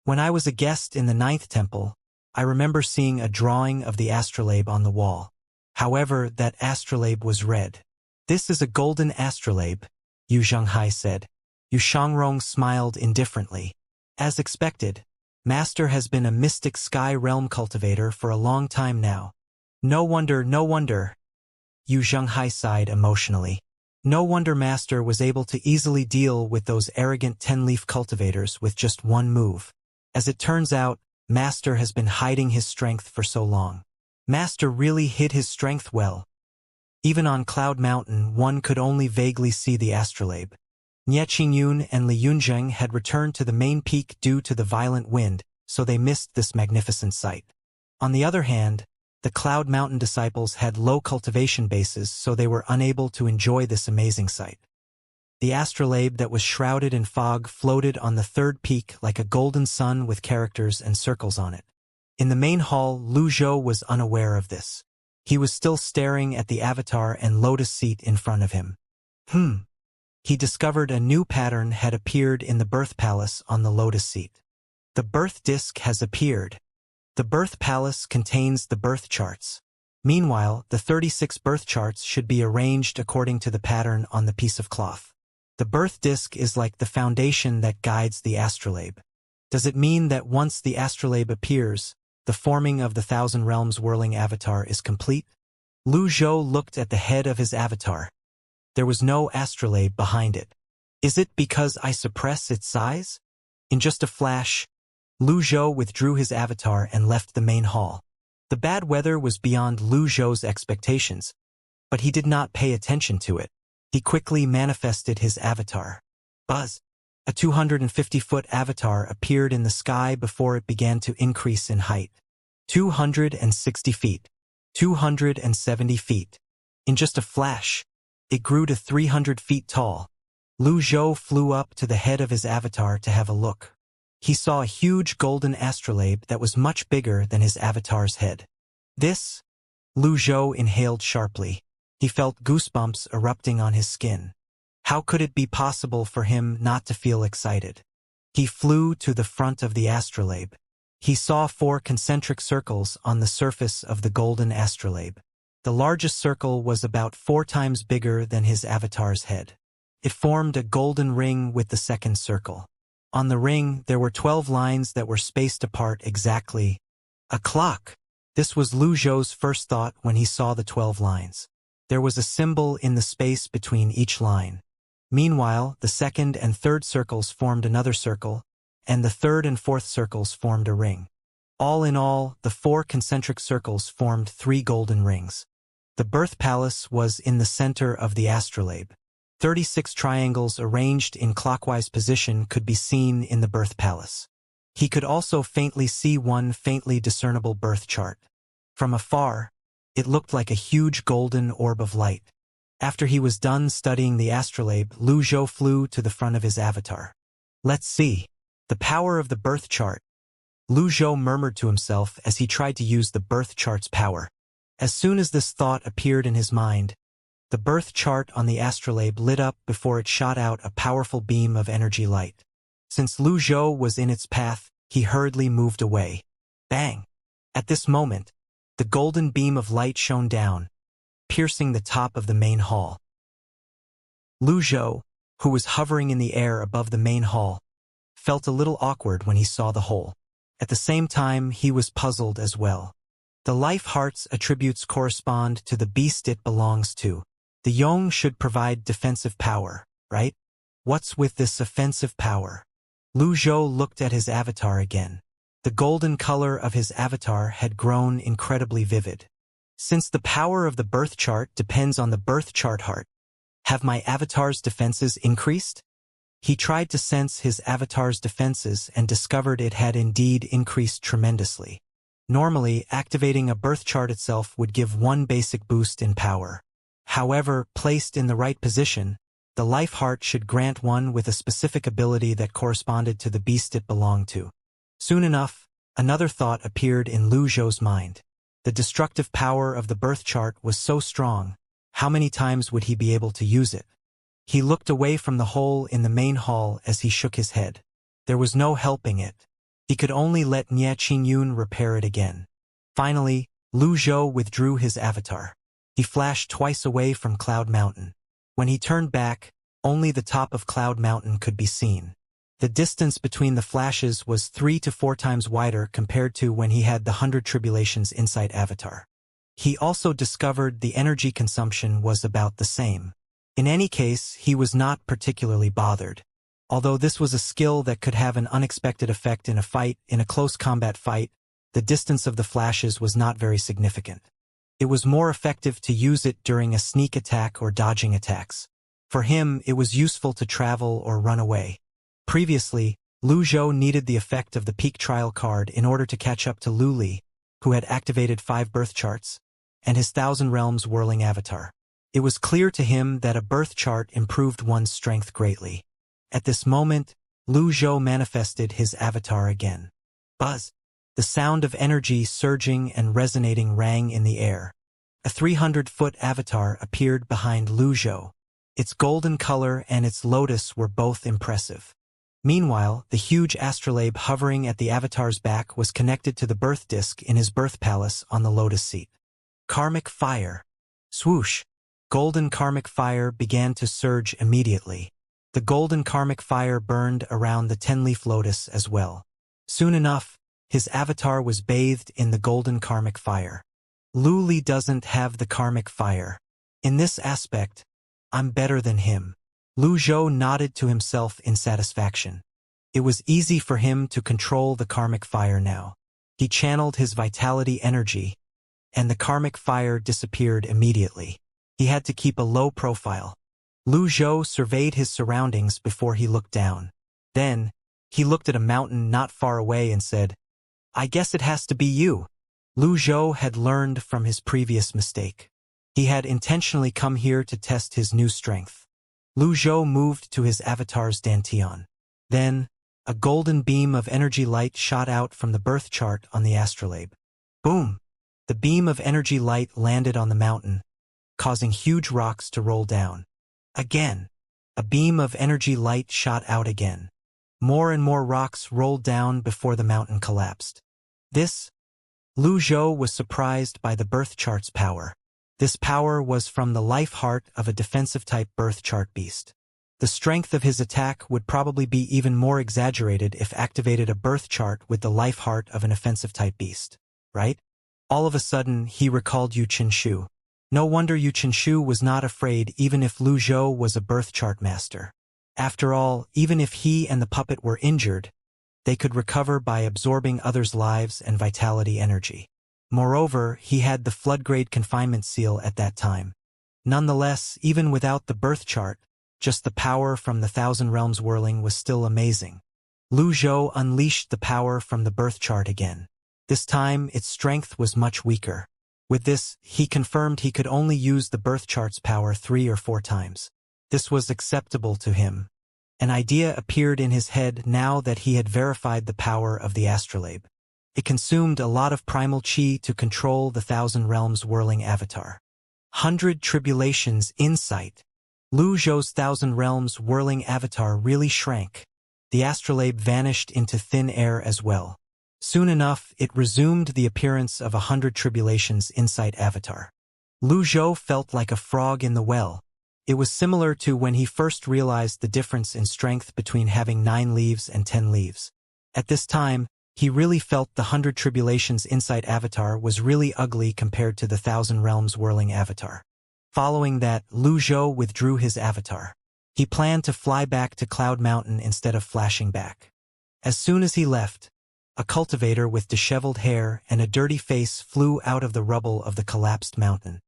Speaker 1: When I was a guest in the 9th temple, I remember seeing a drawing of the astrolabe on the wall. However, that astrolabe was red. This is a golden astrolabe, Yu Zhenghai said. Yu Shangrong smiled indifferently. As expected, Master has been a mystic sky realm cultivator for a long time now. No wonder. Yu Zhenghai sighed emotionally. No wonder Master was able to easily deal with those arrogant 10-leaf cultivators with just one move. As it turns out, Master has been hiding his strength for so long. Master really hid his strength well. Even on Cloud Mountain, one could only vaguely see the astrolabe. Nie Qingyun and Li Yunzheng had returned to the main peak due to the violent wind, so they missed this magnificent sight. On the other hand, the Cloud Mountain disciples had low cultivation bases, so they were unable to enjoy this amazing sight. The astrolabe that was shrouded in fog floated on the 3rd peak like a golden sun with characters and circles on it. In the main hall, Lu Zhou was unaware of this. He was still staring at the avatar and lotus seat in front of him. He discovered a new pattern had appeared in the birth palace on the lotus seat. The birth disk has appeared. The birth palace contains the birth charts. Meanwhile, the 36 birth charts should be arranged according to the pattern on the piece of cloth. The birth disk is like the foundation that guides the astrolabe. Does it mean that once the astrolabe appears, the forming of the 1,000 Realms whirling avatar is complete? Lu Zhou looked at the head of his avatar. There was no astrolabe behind it. Is it because I suppress its size? In just a flash, Lu Zhou withdrew his avatar and left the main hall. The bad weather was beyond Lu Zhou's expectations, but he did not pay attention to it. He quickly manifested his avatar. Buzz! A 250-foot avatar appeared in the sky before it began to increase in height. 260 feet. 270 feet. In just a flash, it grew to 300 feet tall. Lu Zhou flew up to the head of his avatar to have a look. He saw a huge golden astrolabe that was much bigger than his avatar's head. This? Lu Zhou inhaled sharply. He felt goosebumps erupting on his skin. How could it be possible for him not to feel excited? He flew to the front of the astrolabe. He saw 4 concentric circles on the surface of the golden astrolabe. The largest circle was about 4 times bigger than his avatar's head. It formed a golden ring with the second circle. On the ring, there were 12 lines that were spaced apart exactly. A clock! This was Lu Zhou's first thought when he saw the 12 lines. There was a symbol in the space between each line. Meanwhile, the second and third circles formed another circle, and the third and fourth circles formed a ring. All in all, the 4 concentric circles formed 3 golden rings. The birth palace was in the center of the astrolabe. 36 triangles arranged in clockwise position could be seen in the birth palace. He could also faintly see one faintly discernible birth chart. From afar, it looked like a huge golden orb of light. After he was done studying the astrolabe, Lu Zhou flew to the front of his avatar. Let's see. The power of the birth chart. Lu Zhou murmured to himself as he tried to use the birth chart's power. As soon as this thought appeared in his mind, the birth chart on the astrolabe lit up before it shot out a powerful beam of energy light. Since Lu Zhou was in its path, he hurriedly moved away. Bang! At this moment, the golden beam of light shone down, piercing the top of the main hall. Lu Zhou, who was hovering in the air above the main hall, felt a little awkward when he saw the hole. At the same time, he was puzzled as well. The life heart's attributes correspond to the beast it belongs to. The Yong should provide defensive power, right? What's with this offensive power? Lu Zhou looked at his avatar again. The golden color of his avatar had grown incredibly vivid. Since the power of the birth chart depends on the birth chart heart, have my avatar's defenses increased? He tried to sense his avatar's defenses and discovered it had indeed increased tremendously. Normally, activating a birth chart itself would give one basic boost in power. However, placed in the right position, the life heart should grant one with a specific ability that corresponded to the beast it belonged to. Soon enough, another thought appeared in Lu Zhou's mind. The destructive power of the birth chart was so strong, how many times would he be able to use it? He looked away from the hole in the main hall as he shook his head. There was no helping it. He could only let Nie Qingyun repair it again. Finally, Lu Zhou withdrew his avatar. He flashed twice away from Cloud Mountain. When he turned back, only the top of Cloud Mountain could be seen. The distance between the flashes was 3 to 4 times wider compared to when he had the 100 Tribulations Insight avatar. He also discovered the energy consumption was about the same. In any case, he was not particularly bothered. Although this was a skill that could have an unexpected effect in a fight, in a close combat fight, the distance of the flashes was not very significant. It was more effective to use it during a sneak attack or dodging attacks. For him, it was useful to travel or run away. Previously, Lu Zhou needed the effect of the Peak Trial card in order to catch up to Lu Li, who had activated 5 birth charts, and his Thousand Realms whirling avatar. It was clear to him that a birth chart improved one's strength greatly. At this moment, Lu Zhou manifested his avatar again. Buzz! The sound of energy surging and resonating rang in the air. A 300-foot avatar appeared behind Lu Zhou. Its golden color and its lotus were both impressive. Meanwhile, the huge astrolabe hovering at the avatar's back was connected to the birth disk in his birth palace on the lotus seat. Karmic fire. Swoosh! Golden karmic fire began to surge immediately. The golden karmic fire burned around the 10-leaf lotus as well. Soon enough, his avatar was bathed in the golden karmic fire. Lu Li doesn't have the karmic fire. In this aspect, I'm better than him. Lu Zhou nodded to himself in satisfaction. It was easy for him to control the karmic fire now. He channeled his vitality energy, and the karmic fire disappeared immediately. He had to keep a low profile. Lu Zhou surveyed his surroundings before he looked down. Then, he looked at a mountain not far away and said, I guess it has to be you. Lu Zhou had learned from his previous mistake. He had intentionally come here to test his new strength. Lu Zhou moved to his avatar's dantian. Then, a golden beam of energy light shot out from the birth chart on the astrolabe. Boom! The beam of energy light landed on the mountain, causing huge rocks to roll down. Again, a beam of energy light shot out again. More and more rocks rolled down before the mountain collapsed. Lu Zhou was surprised by the birth chart's power. This power was from the life heart of a defensive-type birth chart beast. The strength of his attack would probably be even more exaggerated if activated a birth chart with the life heart of an offensive-type beast, right? All of a sudden, he recalled Yu Qinshu. No wonder Yu Qinshu was not afraid even if Lu Zhou was a birth chart master. After all, even if he and the puppet were injured, They could recover by absorbing others' lives and vitality energy. Moreover, he had the flood-grade confinement seal at that time. Nonetheless, even without the birth chart, just the power from the Thousand Realms whirling was still amazing. Lu Zhou unleashed the power from the birth chart again. This time, its strength was much weaker. With this, he confirmed he could only use the birth chart's power 3 or 4 times. This was acceptable to him. An idea appeared in his head now that he had verified the power of the astrolabe. It consumed a lot of primal chi to control the Thousand Realms whirling avatar. 100 Tribulations Insight. Lu Zhou's Thousand Realms whirling avatar really shrank. The astrolabe vanished into thin air as well. Soon enough, it resumed the appearance of 100 Tribulations Insight avatar. Lu Zhou felt like a frog in the well. It was similar to when he first realized the difference in strength between having 9 leaves and 10 leaves. At this time, he really felt the 100 Tribulations Insight avatar was really ugly compared to the Thousand Realms whirling avatar. Following that, Lu Zhou withdrew his avatar. He planned to fly back to Cloud Mountain instead of flashing back. As soon as he left, a cultivator with disheveled hair and a dirty face flew out of the rubble of the collapsed mountain.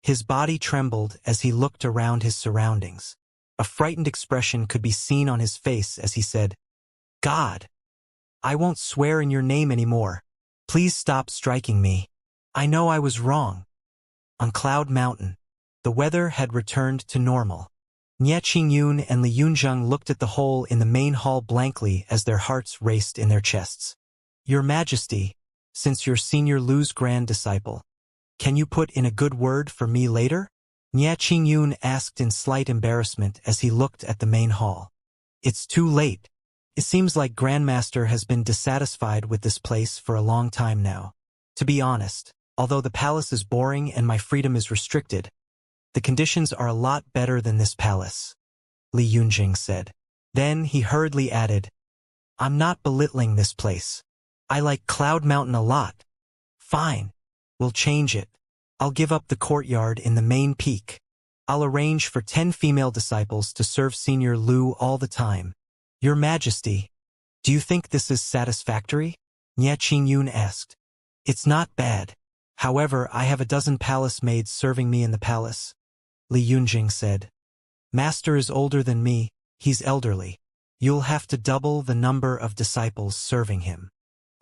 Speaker 1: His body trembled as he looked around his surroundings. A frightened expression could be seen on his face as he said, "God, I won't swear in your name anymore. Please stop striking me. I know I was wrong." On Cloud Mountain, the weather had returned to normal. Nie Qingyun and Li Yunzheng looked at the hole in the main hall blankly as their hearts raced in their chests. "Your Majesty, since you're Senior Lu's grand disciple, can you put in a good word for me later?" Nie Qingyun asked in slight embarrassment as he looked at the main hall. "It's too late. It seems like Grandmaster has been dissatisfied with this place for a long time now. To be honest, although the palace is boring and my freedom is restricted, the conditions are a lot better than this palace," Li Yunjing said. Then he hurriedly added, "I'm not belittling this place. I like Cloud Mountain a lot. Fine. We'll change it. I'll give up the courtyard in the main peak. I'll arrange for 10 female disciples to serve Senior Lu all the time. Your Majesty, do you think this is satisfactory?" Nie Qingyun asked. "It's not bad. However, I have a dozen palace maids serving me in the palace," Li Yunjing said. "Master is older than me, he's elderly. You'll have to double the number of disciples serving him."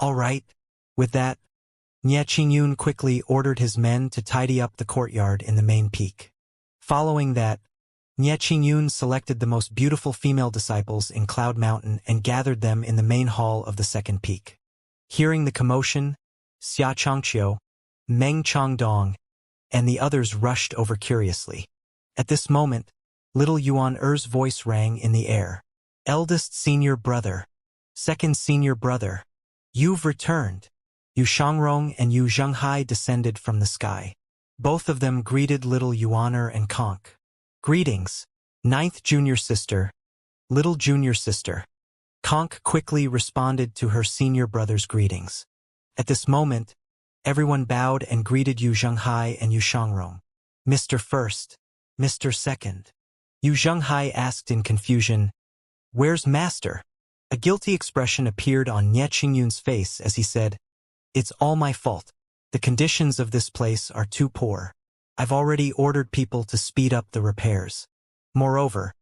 Speaker 1: "All right." With that, Nie Qingyun quickly ordered his men to tidy up the courtyard in the main peak. Following that, Nie Qingyun selected the most beautiful female disciples in Cloud Mountain and gathered them in the main hall of the second peak. Hearing the commotion, Xianxia, Meng Changdong, and the others rushed over curiously. At this moment, little Yuan Er's voice rang in the air. "Eldest senior brother, second senior brother, you've returned." Yu Shangrong and Yu Zhenghai descended from the sky. Both of them greeted little Yuaner and Conk. "Greetings, 9th junior sister, little junior sister." Conk quickly responded to her senior brother's greetings. At this moment, everyone bowed and greeted Yu Zhenghai and Yu Shangrong. "Mr. First, Mr. Second." Yu Zhenghai asked in confusion, "Where's Master?" A guilty expression appeared on Nie Qingyun's face as he said, "It's all my fault. The conditions of this place are too poor. I've already ordered people to speed up the repairs. Moreover,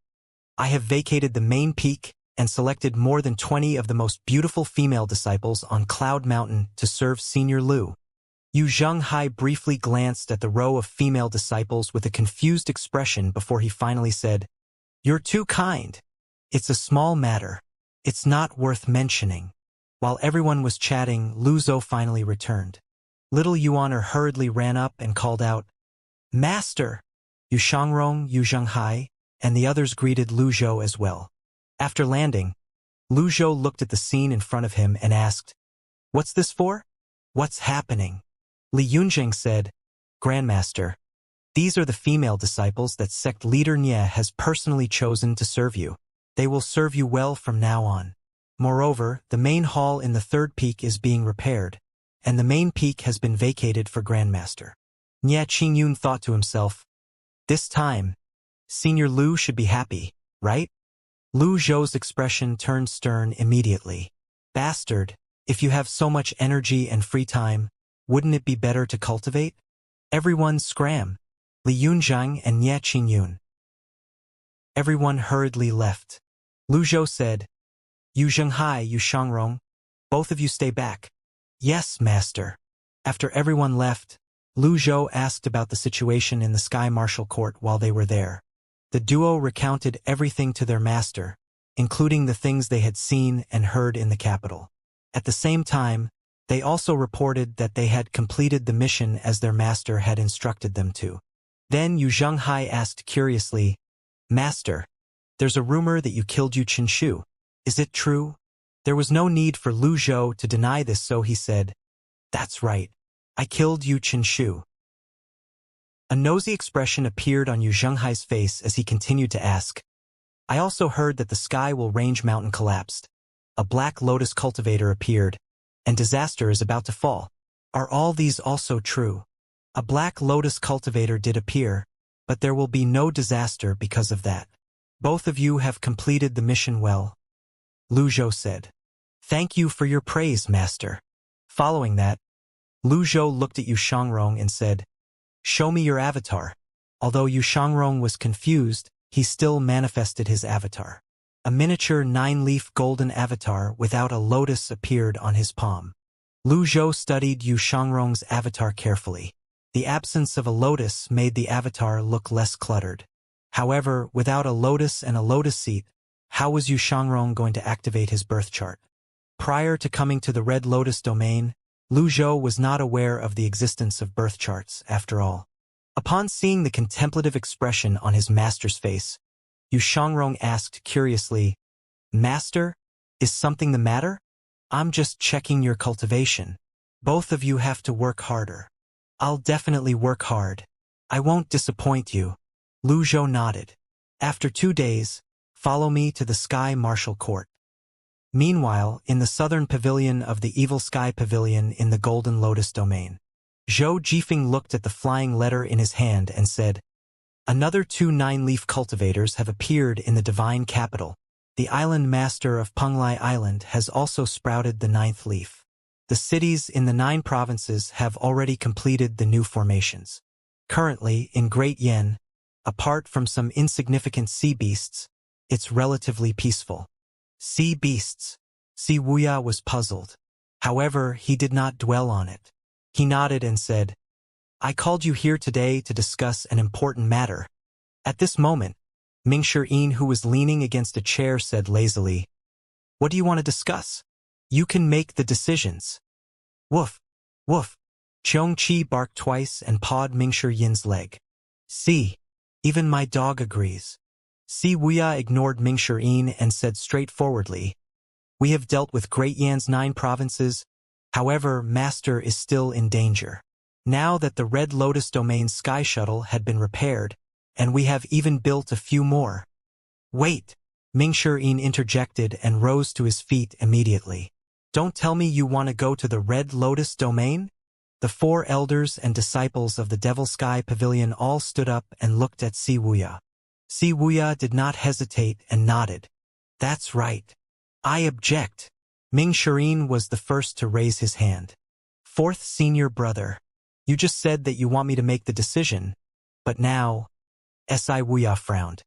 Speaker 1: I have vacated the main peak and selected more than 20 of the most beautiful female disciples on Cloud Mountain to serve Senior Lu." Yu Zhenghai briefly glanced at the row of female disciples with a confused expression before he finally said, "You're too kind. It's a small matter. It's not worth mentioning." While everyone was chatting, Lu Zhou finally returned. Little Yuaner hurriedly ran up and called out, "Master!" Yu Shangrong, Yu Zhenghai, and the others greeted Lu Zhou as well. After landing, Lu Zhou looked at the scene in front of him and asked, "What's this for? What's happening?" Li Yunjing said, "Grandmaster, these are the female disciples that sect leader Nie has personally chosen to serve you. They will serve you well from now on. Moreover, the main hall in the third peak is being repaired, and the main peak has been vacated for Grandmaster." Nie Qingyun thought to himself, "This time, Senior Lu should be happy, right?" Lu Zhou's expression turned stern immediately. Bastard, if you have so much energy and free time, wouldn't it be better to cultivate? Everyone scram. Li Yunzhang and Nye Qingyun. Everyone hurriedly left. Lu Zhou said, "Yu Zhenghai, Yu Shangrong, both of you stay back." "Yes, master." After everyone left, Lu Zhou asked about the situation in the Sky Martial Court while they were there. The duo recounted everything to their master, including the things they had seen and heard in the capital. At the same time, they also reported that they had completed the mission as their master had instructed them to. Then Yu Zhenghai asked curiously, "Master, there's a rumor that you killed Yu Qinshu. Is it true?" There was no need for Lu Zhou to deny this, so he said, "That's right. I killed Yu Qinshu." A nosy expression appeared on Yu Zhenghai's face as he continued to ask, "I also heard that the Sky Will Range mountain collapsed. A black lotus cultivator appeared, and disaster is about to fall. Are all these also true?" "A black lotus cultivator did appear, but there will be no disaster because of that. Both of you have completed the mission well," Lu Zhou said. "Thank you for your praise, master." Following that, Lu Zhou looked at Yu Shangrong and said, "Show me your avatar." Although Yu Shangrong was confused, he still manifested his avatar. A miniature 9-leaf golden avatar without a lotus appeared on his palm. Lu Zhou studied Yu Shangrong's avatar carefully. The absence of a lotus made the avatar look less cluttered. However, without a lotus and a lotus seat, how was Yu Shangrong going to activate his birth chart? Prior to coming to the Red Lotus domain, Lu Zhou was not aware of the existence of birth charts, after all. Upon seeing the contemplative expression on his master's face, Yu Shangrong asked curiously, "Master, is something the matter?" "I'm just checking your cultivation. Both of you have to work harder." "I'll definitely work hard. I won't disappoint you." Lu Zhou nodded. "After 2 days, follow me to the Sky Martial Court." Meanwhile, in the southern pavilion of the Evil Sky Pavilion in the Golden Lotus domain, Zhou Jifeng looked at the flying letter in his hand and said, "Another 2 9-leaf cultivators have appeared in the divine capital. The island master of Penglai Island has also sprouted the 9th leaf. The cities in the 9 provinces have already completed the new formations. Currently, in Great Yen, apart from some insignificant sea beasts, it's relatively peaceful." Sea beasts. Si Wuya was puzzled. However, he did not dwell on it. He nodded and said, "I called you here today to discuss an important matter." At this moment, Ming Shi'in, who was leaning against a chair, said lazily, "What do you want to discuss? You can make the decisions." "Woof, woof." Cheong Chi barked twice and pawed Ming Shi'in's leg. "See, even my dog agrees." Si Wuya ignored Ming Shi'in and said straightforwardly, "We have dealt with Great Yan's 9 provinces, however, Master is still in danger. Now that the Red Lotus Domain Sky Shuttle had been repaired, and we have even built a few more." "Wait," Ming Shi'in interjected and rose to his feet immediately. "Don't tell me you want to go to the Red Lotus Domain?" The 4 elders and disciples of the Devil Sky Pavilion all stood up and looked at Si Wuya. Si Wuya did not hesitate and nodded. "That's right. I object." Ming Shi'in was the first to raise his hand. "Fourth senior brother, you just said that you want me to make the decision, but now..." Si Wuya frowned.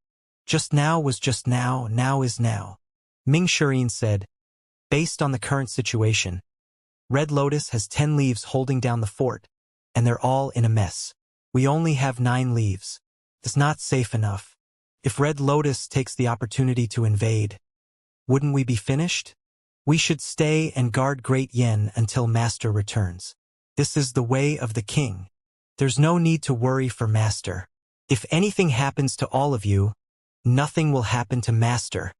Speaker 1: "Just now was just now, now is now." Ming Shi'in said, "Based on the current situation, Red Lotus has 10 leaves holding down the fort, and they're all in a mess. We only have 9 leaves. It's not safe enough. If Red Lotus takes the opportunity to invade, wouldn't we be finished? We should stay and guard Great Yen until Master returns. This is the way of the king. There's no need to worry for Master. If anything happens to all of you, nothing will happen to Master."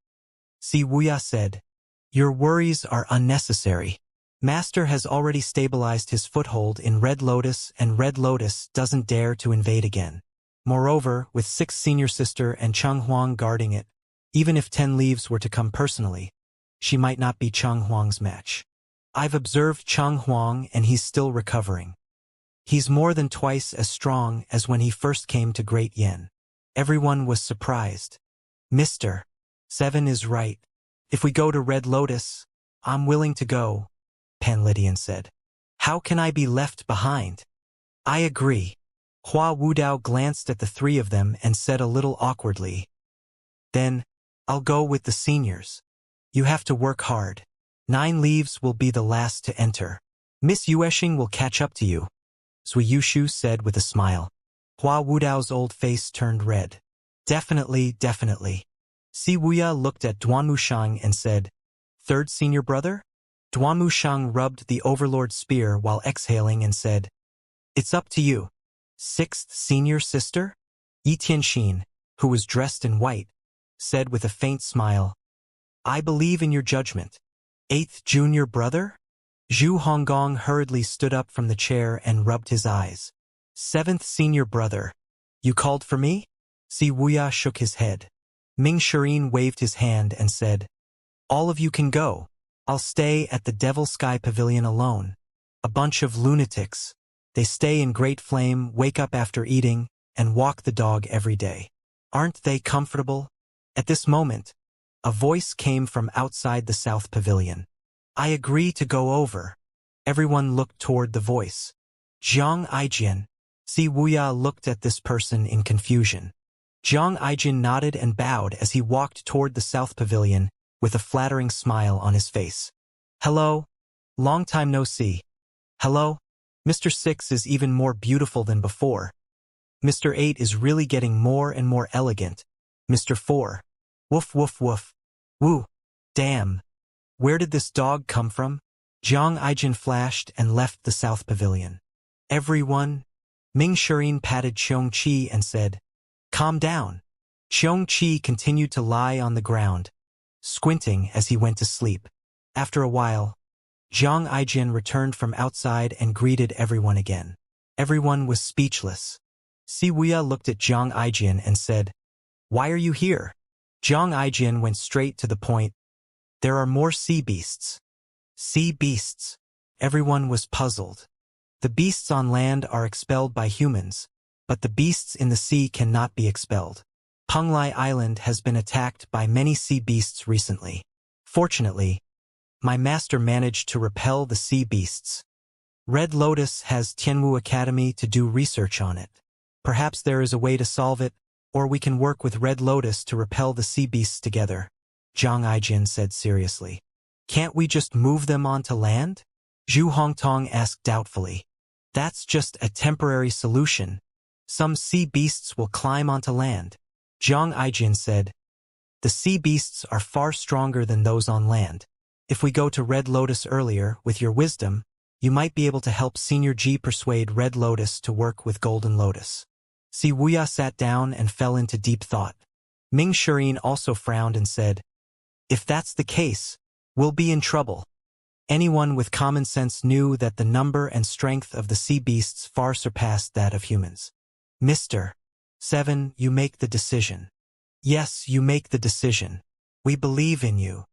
Speaker 1: Si Wuya said, "Your worries are unnecessary. Master has already stabilized his foothold in Red Lotus, and Red Lotus doesn't dare to invade again. Moreover, with 6 senior sister and Cheng Huang guarding it, even if 10 leaves were to come personally, she might not be Cheng Huang's match. I've observed Cheng Huang and he's still recovering. He's more than twice as strong as when he first came to Great Yen." Everyone was surprised. "Mr. Seven is right. If we go to Red Lotus, I'm willing to go, Pan Lydian said. How can I be left behind? I agree. Hua Wudao glanced at the three of them and said a little awkwardly. Then, I'll go with the seniors. You have to work hard. 9 leaves will be the last to enter. Miss Yueshing will catch up to you, Zui Yushu said with a smile. Hua Wudao's old face turned red. Definitely, definitely. Si Wuya looked at Duanmushang and said, Third senior brother? Duanmushang rubbed the overlord's spear while exhaling and said, It's up to you. 6th senior sister? Yi Tianxin, who was dressed in white, said with a faint smile, I believe in your judgment. 8th junior brother? Zhu Honggong hurriedly stood up from the chair and rubbed his eyes. 7th senior brother. You called for me? Si Wuya shook his head. Ming Shirin waved his hand and said, All of you can go. I'll stay at the Devil Sky Pavilion alone. A bunch of lunatics. They stay in Great Flame, wake up after eating, and walk the dog every day. Aren't they comfortable? At this moment, a voice came from outside the South Pavilion. I agree to go over. Everyone looked toward the voice. Zhang Aijian. Si Wuya looked at this person in confusion. Zhang Aijian nodded and bowed as he walked toward the South Pavilion with a flattering smile on his face. Hello. Long time no see. Hello. Mr. 6 is even more beautiful than before. Mr. 8 is really getting more and more elegant. Mr. 4. Woof woof woof. Woo. Damn. Where did this dog come from? Zhang Aijian flashed and left the South Pavilion. Everyone. Ming Shirin patted Xianxia and said, Calm down. Xianxia continued to lie on the ground, squinting as he went to sleep. After a while, Zhang Aijian returned from outside and greeted everyone again. Everyone was speechless. Si Wuya looked at Zhang Aijian and said, Why are you here? Zhang Aijian went straight to the point. There are more sea beasts. Sea beasts. Everyone was puzzled. The beasts on land are expelled by humans, but the beasts in the sea cannot be expelled. Penglai Island has been attacked by many sea beasts recently. Fortunately, my master managed to repel the sea beasts. Red Lotus has Tianwu Academy to do research on it. Perhaps there is a way to solve it, or we can work with Red Lotus to repel the sea beasts together, Zhang Aijian said seriously. Can't we just move them onto land? Zhu Hongtong asked doubtfully. That's just a temporary solution. Some sea beasts will climb onto land. Zhang Aijian said, The sea beasts are far stronger than those on land. If we go to Red Lotus earlier, with your wisdom, you might be able to help Senior G persuade Red Lotus to work with Golden Lotus. Si Wuya sat down and fell into deep thought. Ming Shirin also frowned and said, If that's the case, we'll be in trouble. Anyone with common sense knew that the number and strength of the sea beasts far surpassed that of humans. Mr. 7, you make the decision. Yes, you make the decision. We believe in you.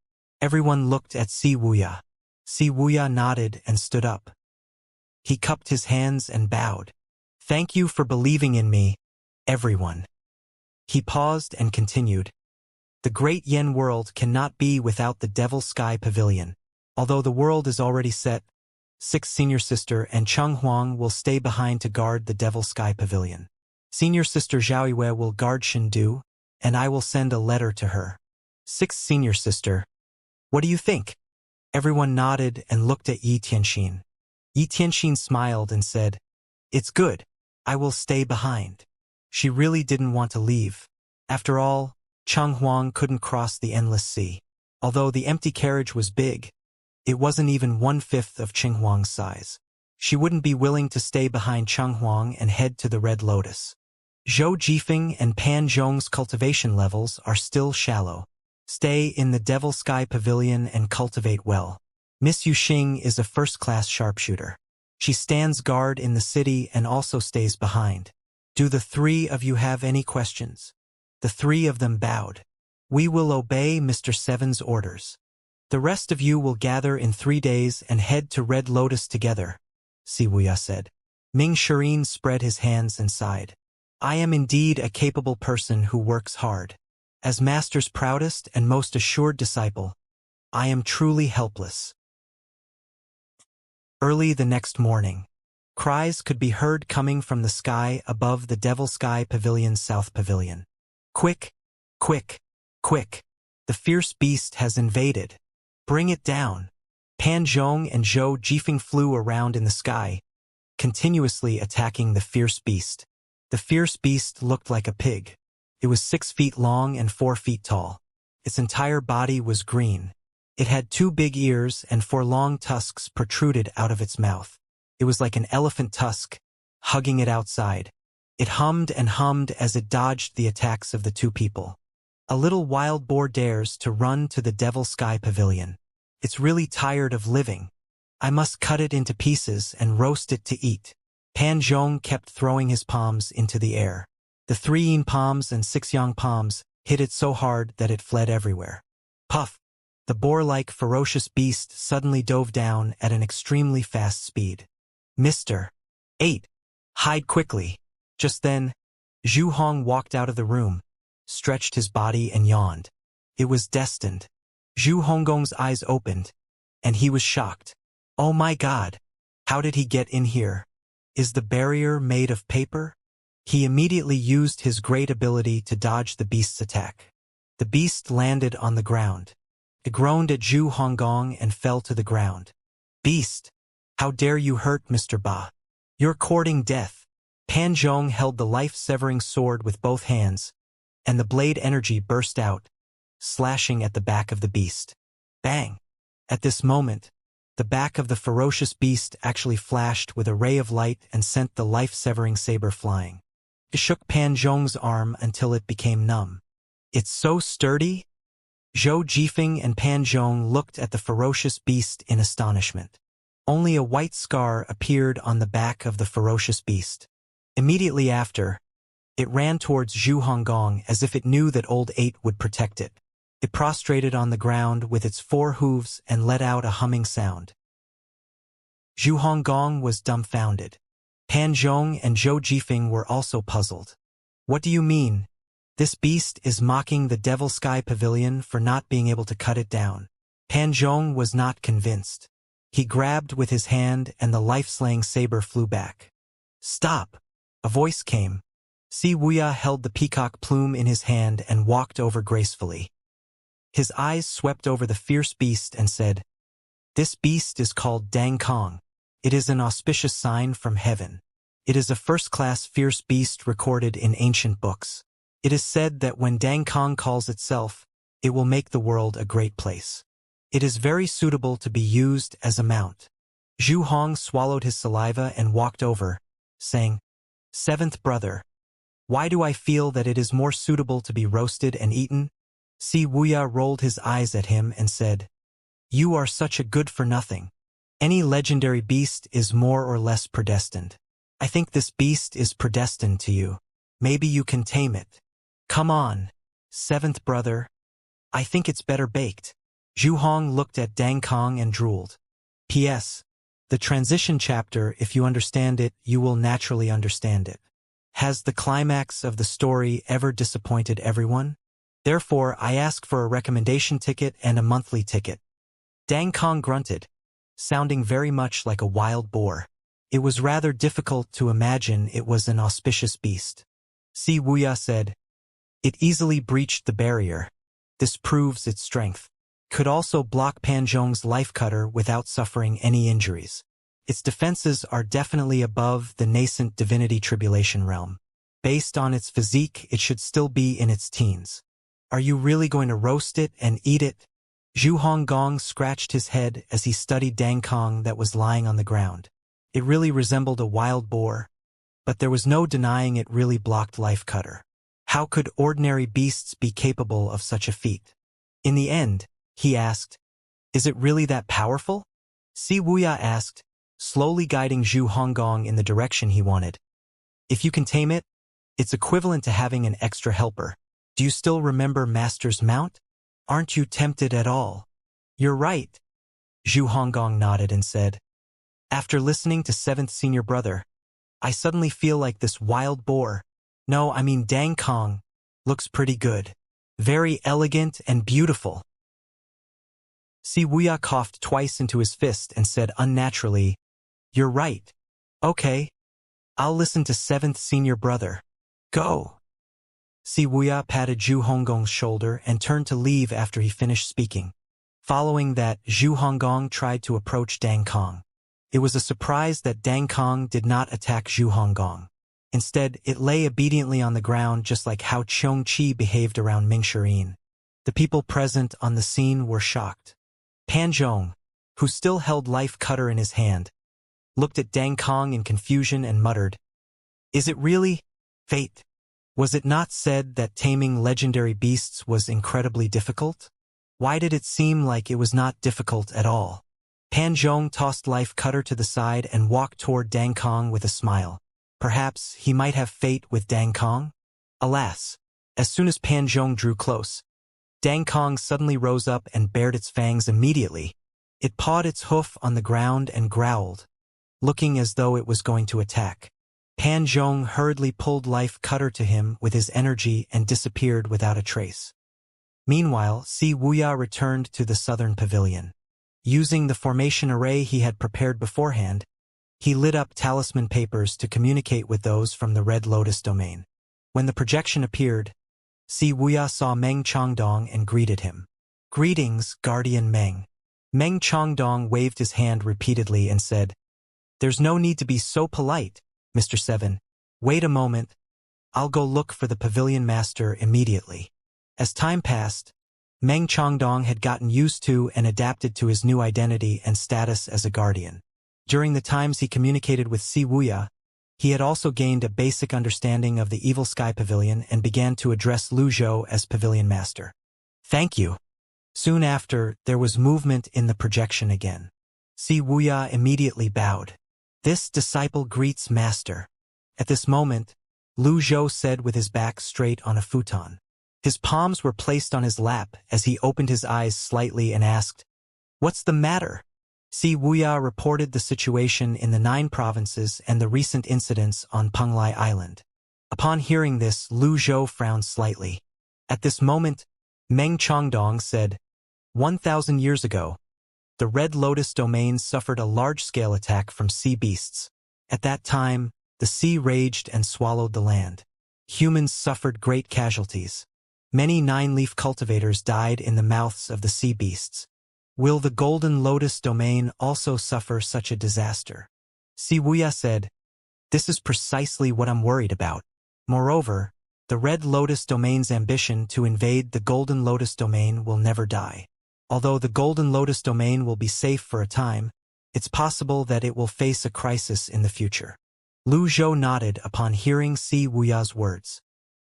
Speaker 1: Everyone looked at Si Wuya. Si Wuya nodded and stood up. He cupped his hands and bowed. Thank you for believing in me, everyone. He paused and continued. The great Yen world cannot be without the Devil Sky Pavilion. Although the world is already set, 6th Senior Sister and Cheng Huang will stay behind to guard the Devil Sky Pavilion. Senior Sister Zhao Yue will guard Shendu, and I will send a letter to her. 6th Senior Sister. What do you think? Everyone nodded and looked at Yi Tianxin. Yi Tianxin smiled and said, It's good. I will stay behind. She really didn't want to leave. After all, Cheng Huang couldn't cross the endless sea. Although the empty carriage was big, it wasn't even 1/5 of Cheng Huang's size. She wouldn't be willing to stay behind Cheng Huang and head to the Red Lotus. Zhou Jifeng and Pan Zhong's cultivation levels are still shallow. Stay in the Devil Sky Pavilion and cultivate well. Miss Yuxing is a first-class sharpshooter. She stands guard in the city and also stays behind. Do the 3 of you have any questions? The 3 of them bowed. We will obey Mr. 7's orders. The rest of you will gather in 3 days and head to Red Lotus together, Si Wuya said. Ming Shirin spread his hands and sighed. I am indeed a capable person who works hard. As Master's proudest and most assured disciple, I am truly helpless. Early the next morning, cries could be heard coming from the sky above the Devil Sky Pavilion's south pavilion. Quick, quick, quick. The fierce beast has invaded. Bring it down. Pan Zhong and Zhou Jifeng flew around in the sky, continuously attacking the fierce beast. The fierce beast looked like a pig. It was 6 feet long and 4 feet tall. Its entire body was green. It had 2 big ears and 4 long tusks protruded out of its mouth. It was like an elephant tusk, hugging it outside. It hummed and hummed as it dodged the attacks of the 2 people. A little wild boar dares to run to the Devil Sky Pavilion. It's really tired of living. I must cut it into pieces and roast it to eat. Pan Zhong kept throwing his palms into the air. The 3 yin palms and 6 yang palms hit it so hard that it fled everywhere. Puff! The boar-like ferocious beast suddenly dove down at an extremely fast speed. Mr. 8. Hide quickly. Just then, Zhu Hong walked out of the room, stretched his body and yawned. It was destined. Zhu Honggong's eyes opened, and he was shocked. Oh my God! How did he get in here? Is the barrier made of paper? He immediately used his great ability to dodge the beast's attack. The beast landed on the ground. It groaned at Zhu Honggong and fell to the ground. Beast! How dare you hurt Mr. Ba? You're courting death. Pan Zhong held the life-severing sword with both hands, and the blade energy burst out, slashing at the back of the beast. Bang! At this moment, the back of the ferocious beast actually flashed with a ray of light and sent the life-severing saber flying. It shook Pan Zhong's arm until it became numb. It's so sturdy? Zhou Jifeng and Pan Zhong looked at the ferocious beast in astonishment. Only a white scar appeared on the back of the ferocious beast. Immediately after, it ran towards Zhu Honggong as if it knew that Old 8 would protect it. It prostrated on the ground with its 4 hooves and let out a humming sound. Zhu Honggong was dumbfounded. Pan Zhong and Zhou Jifeng were also puzzled. What do you mean? This beast is mocking the Devil Sky Pavilion for not being able to cut it down. Pan Zhong was not convinced. He grabbed with his hand and the life-slaying saber flew back. Stop! A voice came. Si Wuxia held the peacock plume in his hand and walked over gracefully. His eyes swept over the fierce beast and said, This beast is called Dang Kong. It is an auspicious sign from heaven. It is a first-class fierce beast recorded in ancient books. It is said that when Dang Kong calls itself, it will make the world a great place. It is very suitable to be used as a mount. Zhu Hong swallowed his saliva and walked over, saying, 7th brother, why do I feel that it is more suitable to be roasted and eaten? Si Wuxia rolled his eyes at him and said, You are such a good-for-nothing. Any legendary beast is more or less predestined. I think this beast is predestined to you. Maybe you can tame it. Come on, 7th brother. I think it's better baked. Zhu Hong looked at Dang Kong and drooled. P.S. The transition chapter, if you understand it, you will naturally understand it. Has the climax of the story ever disappointed everyone? Therefore, I ask for a recommendation ticket and a monthly ticket. Dang Kong grunted, sounding very much like a wild boar. It was rather difficult to imagine it was an auspicious beast. Si Wuxia said, It easily breached the barrier. This proves its strength. Could also block Pan Zhong's life cutter without suffering any injuries. Its defenses are definitely above the nascent divinity tribulation realm. Based on its physique, it should still be in its teens. Are you really going to roast it and eat it? Zhu Honggong scratched his head as he studied Dang Kong that was lying on the ground. It really resembled a wild boar, but there was no denying it really blocked life cutter. How could ordinary beasts be capable of such a feat? In the end, he asked, Is it really that powerful? Si Wuxia asked, slowly guiding Zhu Honggong in the direction he wanted. If you can tame it, it's equivalent to having an extra helper. Do you still remember Master's mount? Aren't you tempted at all? You're right. Zhu Honggong nodded and said, After listening to 7th senior brother, I suddenly feel like this wild boar, no, I mean Dang Kong, looks pretty good. Very elegant and beautiful. Si Wuya coughed twice into his fist and said unnaturally, "You're right. Okay. I'll listen to 7th senior brother. Go." Si Wuya patted Zhu Honggong's shoulder and turned to leave after he finished speaking. Following that, Zhu Honggong tried to approach Dang Kong. It was a surprise that Dang Kong did not attack Zhu Honggong. Instead, it lay obediently on the ground just like how Qiong Qi behaved around Ming Shirin. The people present on the scene were shocked. Pan Zhong, who still held Life Cutter in his hand, looked at Dang Kong in confusion and muttered, "Is it really fate? Was it not said that taming legendary beasts was incredibly difficult? Why did it seem like it was not difficult at all?" Pan Zhong tossed Life Cutter to the side and walked toward Dang Kong with a smile. Perhaps he might have fate with Dang Kong? Alas, as soon as Pan Zhong drew close, Dang Kong suddenly rose up and bared its fangs immediately. It pawed its hoof on the ground and growled, looking as though it was going to attack. Pan Zhong hurriedly pulled Life Cutter to him with his energy and disappeared without a trace. Meanwhile, Si Wuya returned to the southern pavilion. Using the formation array he had prepared beforehand, he lit up talisman papers to communicate with those from the Red Lotus domain. When the projection appeared, Si Wuya saw Meng Chongdong and greeted him. "Greetings, Guardian Meng." Meng Chongdong waved his hand repeatedly and said, "There's no need to be so polite, Mr. 7. Wait a moment. I'll go look for the pavilion master immediately." As time passed, Meng Chongdong had gotten used to and adapted to his new identity and status as a guardian. During the times he communicated with Si Wuya, he had also gained a basic understanding of the Evil Sky Pavilion and began to address Lu Zhou as pavilion master. "Thank you." Soon after, there was movement in the projection again. Si Wuya immediately bowed. "This disciple greets master." At this moment, Lu Zhou said with his back straight on a futon. His palms were placed on his lap as he opened his eyes slightly and asked, "What's the matter?" Si Wuya reported the situation in the 9 provinces and the recent incidents on Penglai Island. Upon hearing this, Lu Zhou frowned slightly. At this moment, Meng Chongdong said, 1,000 years ago, the Red Lotus domain suffered a large-scale attack from sea beasts. At that time, the sea raged and swallowed the land. Humans suffered great casualties. Many 9-leaf cultivators died in the mouths of the sea beasts. Will the Golden Lotus domain also suffer such a disaster? Si Wuya said, "This is precisely what I'm worried about." Moreover, the Red Lotus domain's ambition to invade the Golden Lotus domain will never die. Although the Golden Lotus domain will be safe for a time, it's possible that it will face a crisis in the future. Lu Zhou nodded upon hearing Si Wuya's words.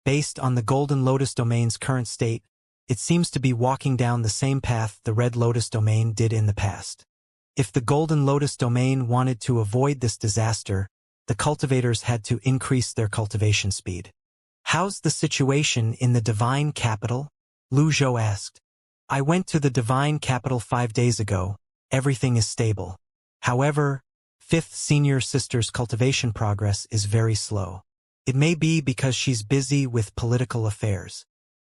Speaker 1: Based on the Golden Lotus domain's current state, it seems to be walking down the same path the Red Lotus domain did in the past. If the Golden Lotus domain wanted to avoid this disaster, the cultivators had to increase their cultivation speed. "How's the situation in the Divine Capital?" Lu Zhou asked. "I went to the Divine Capital 5 days ago. Everything is stable. However, 5th senior sister's cultivation progress is very slow. It may be because she's busy with political affairs."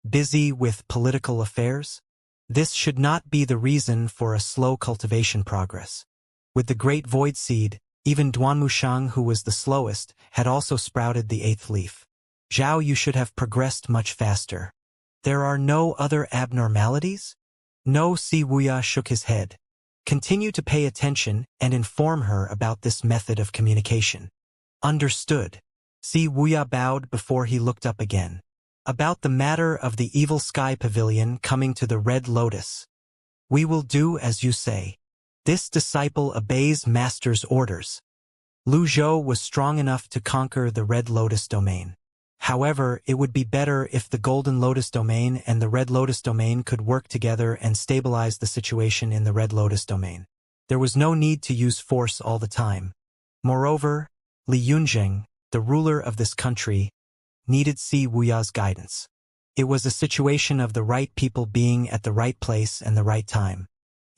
Speaker 1: Busy with political affairs? This should not be the reason for a slow cultivation progress. With the Great Void Seed, even Duanmushang, who was the slowest, had also sprouted the 8th leaf. "Zhao, you should have progressed much faster." "There are no other abnormalities?" "No." Si Wuya shook his head. "Continue to pay attention and inform her about this method of communication." "Understood." Si Wuya bowed before he looked up again. "About the matter of the Evil Sky Pavilion coming to the Red Lotus. We will do as you say. This disciple obeys master's orders." Lu Zhou was strong enough to conquer the Red Lotus domain. However, it would be better if the Golden Lotus domain and the Red Lotus domain could work together and stabilize the situation in the Red Lotus domain. There was no need to use force all the time. Moreover, Li Yunjing, the ruler of this country, needed Si Wuya's guidance. It was a situation of the right people being at the right place and the right time.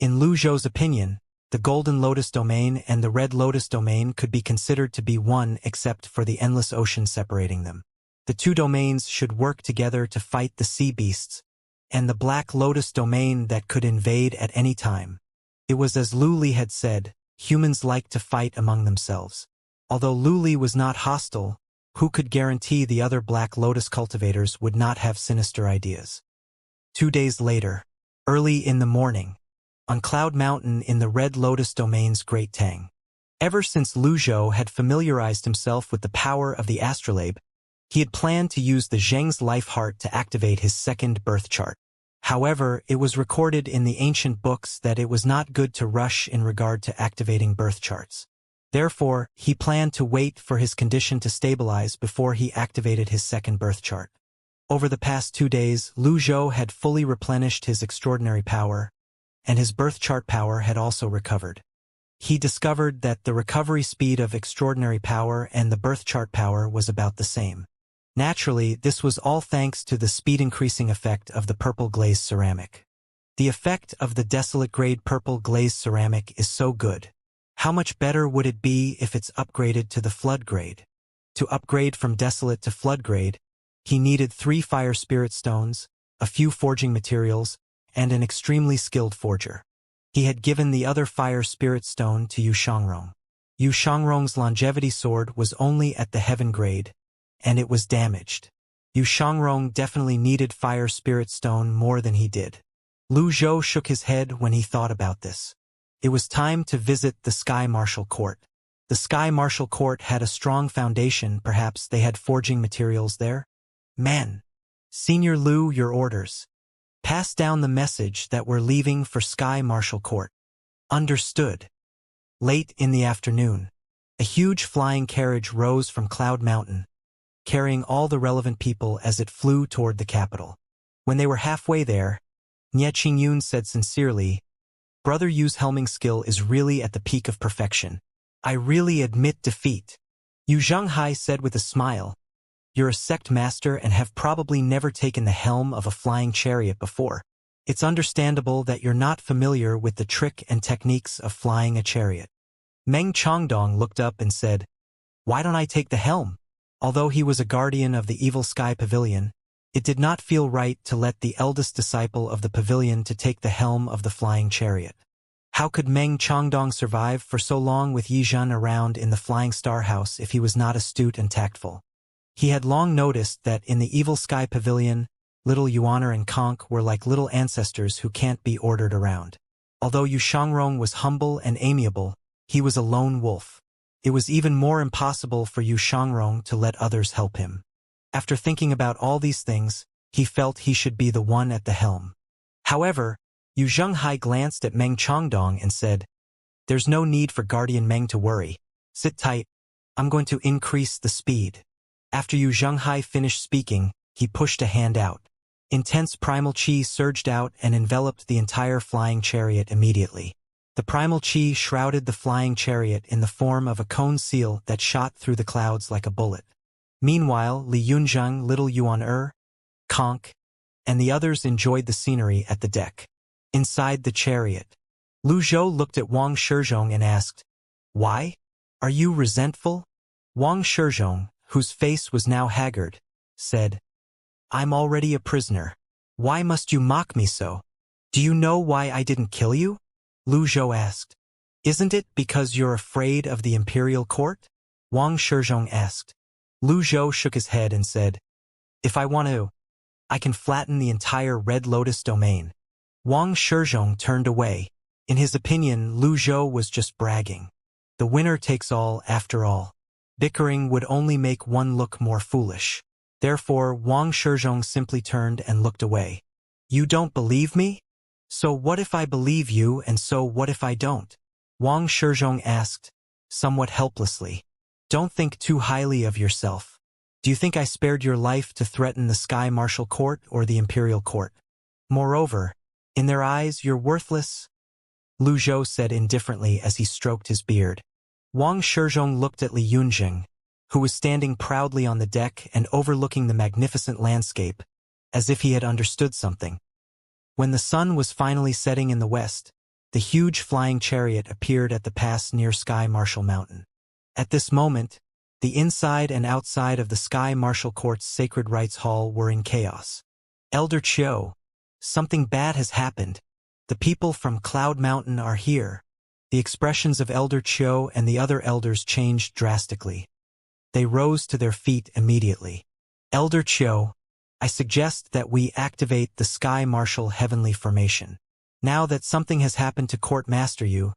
Speaker 1: In Lu Zhou's opinion, the Golden Lotus domain and the Red Lotus domain could be considered to be one except for the endless ocean separating them. The two domains should work together to fight the sea beasts, and the Black Lotus domain that could invade at any time. It was as Lu Li had said, humans like to fight among themselves. Although Lu Li was not hostile, who could guarantee the other Black Lotus cultivators would not have sinister ideas? 2 days later, early in the morning, on Cloud Mountain in the Red Lotus Domain's Great Tang. Ever since Lu Zhou had familiarized himself with the power of the astrolabe, he had planned to use the Zheng's life heart to activate his second birth chart. However, it was recorded in the ancient books that it was not good to rush in regard to activating birth charts. Therefore, he planned to wait for his condition to stabilize before he activated his second birth chart. Over the past 2 days, Lu Zhou had fully replenished his extraordinary power, and his birth chart power had also recovered. He discovered that the recovery speed of extraordinary power and the birth chart power was about the same. Naturally, this was all thanks to the speed-increasing effect of the purple glazed ceramic. The effect of the desolate grade purple glazed ceramic is so good. How much better would it be if it's upgraded to the flood grade? To upgrade from desolate to flood grade, he needed 3 fire spirit stones, a few forging materials, and an extremely skilled forger. He had given the other fire spirit stone to Yu Shangrong. Yu Shangrong's longevity sword was only at the heaven grade, and it was damaged. Yu Shangrong definitely needed fire spirit stone more than he did. Lu Zhou shook his head when he thought about this. It was time to visit the Sky Martial Court. The Sky Martial Court had a strong foundation, perhaps they had forging materials there? Man. Senior Lu, your orders. Pass down the message that we're leaving for Sky Martial Court. Understood. Late in the afternoon, a huge flying carriage rose from Cloud Mountain, carrying all the relevant people as it flew toward the capital. When they were halfway there, Nie Qingyun said sincerely, Brother Yu's helming skill is really at the peak of perfection. I really admit defeat. Yu Zhenghai said with a smile, You're a sect master and have probably never taken the helm of a flying chariot before. It's understandable that you're not familiar with the trick and techniques of flying a chariot. Meng Chongdong looked up and said, Why don't I take the helm? Although he was a guardian of the evil sky pavilion, it did not feel right to let the eldest disciple of the pavilion to take the helm of the flying chariot. How could Meng Chongdong survive for so long with Yi Zhen around in the Flying Star House if he was not astute and tactful? He had long noticed that in the evil sky pavilion, little Yuaner and Conk were like little ancestors who can't be ordered around. Although Yu Shangrong was humble and amiable, he was a lone wolf. It was even more impossible for Yu Shangrong to let others help him. After thinking about all these things, he felt he should be the one at the helm. However, Yu Zhenghai glanced at Meng Chongdong and said, There's no need for Guardian Meng to worry. Sit tight. I'm going to increase the speed. After Yu Zhenghai finished speaking, he pushed a hand out. Intense primal chi surged out and enveloped the entire flying chariot immediately. The primal chi shrouded the flying chariot in the form of a cone seal that shot through the clouds like a bullet. Meanwhile, Li Yunzheng, little Yuan Conk, and the others enjoyed the scenery at the deck. Inside the chariot, Lu Zhou looked at Wang Shizhong and asked, Why? Are you resentful? Wang Shizhong, whose face was now haggard, said, I'm already a prisoner. Why must you mock me so? Do you know why I didn't kill you? Lu Zhou asked. Isn't it because you're afraid of the imperial court? Wang Shizhong asked. Lu Zhou shook his head and said, If I want to, I can flatten the entire Red Lotus domain. Wang Shizhong turned away. In his opinion, Lu Zhou was just bragging. The winner takes all after all. Bickering would only make one look more foolish. Therefore, Wang Shizhong simply turned and looked away. You don't believe me? So what if I believe you and so what if I don't? Wang Shizhong asked, somewhat helplessly. Don't think too highly of yourself. Do you think I spared your life to threaten the Sky Martial Court or the Imperial Court? Moreover, in their eyes you're worthless, Lu Zhou said indifferently as he stroked his beard. Wang Shizhong looked at Li Yunjing, who was standing proudly on the deck and overlooking the magnificent landscape, as if he had understood something. When the sun was finally setting in the west, the huge flying chariot appeared at the pass near Sky Martial Mountain. At this moment, the inside and outside of the Sky Martial Court's Sacred Rites Hall were in chaos. Elder Chiu, Something bad has happened. The people from Cloud Mountain are here. The expressions of Elder Chiu and the other elders changed drastically. They rose to their feet immediately. Elder Chiu, I suggest that we activate the Sky Marshal Heavenly Formation. Now that something has happened to Court Master Yu,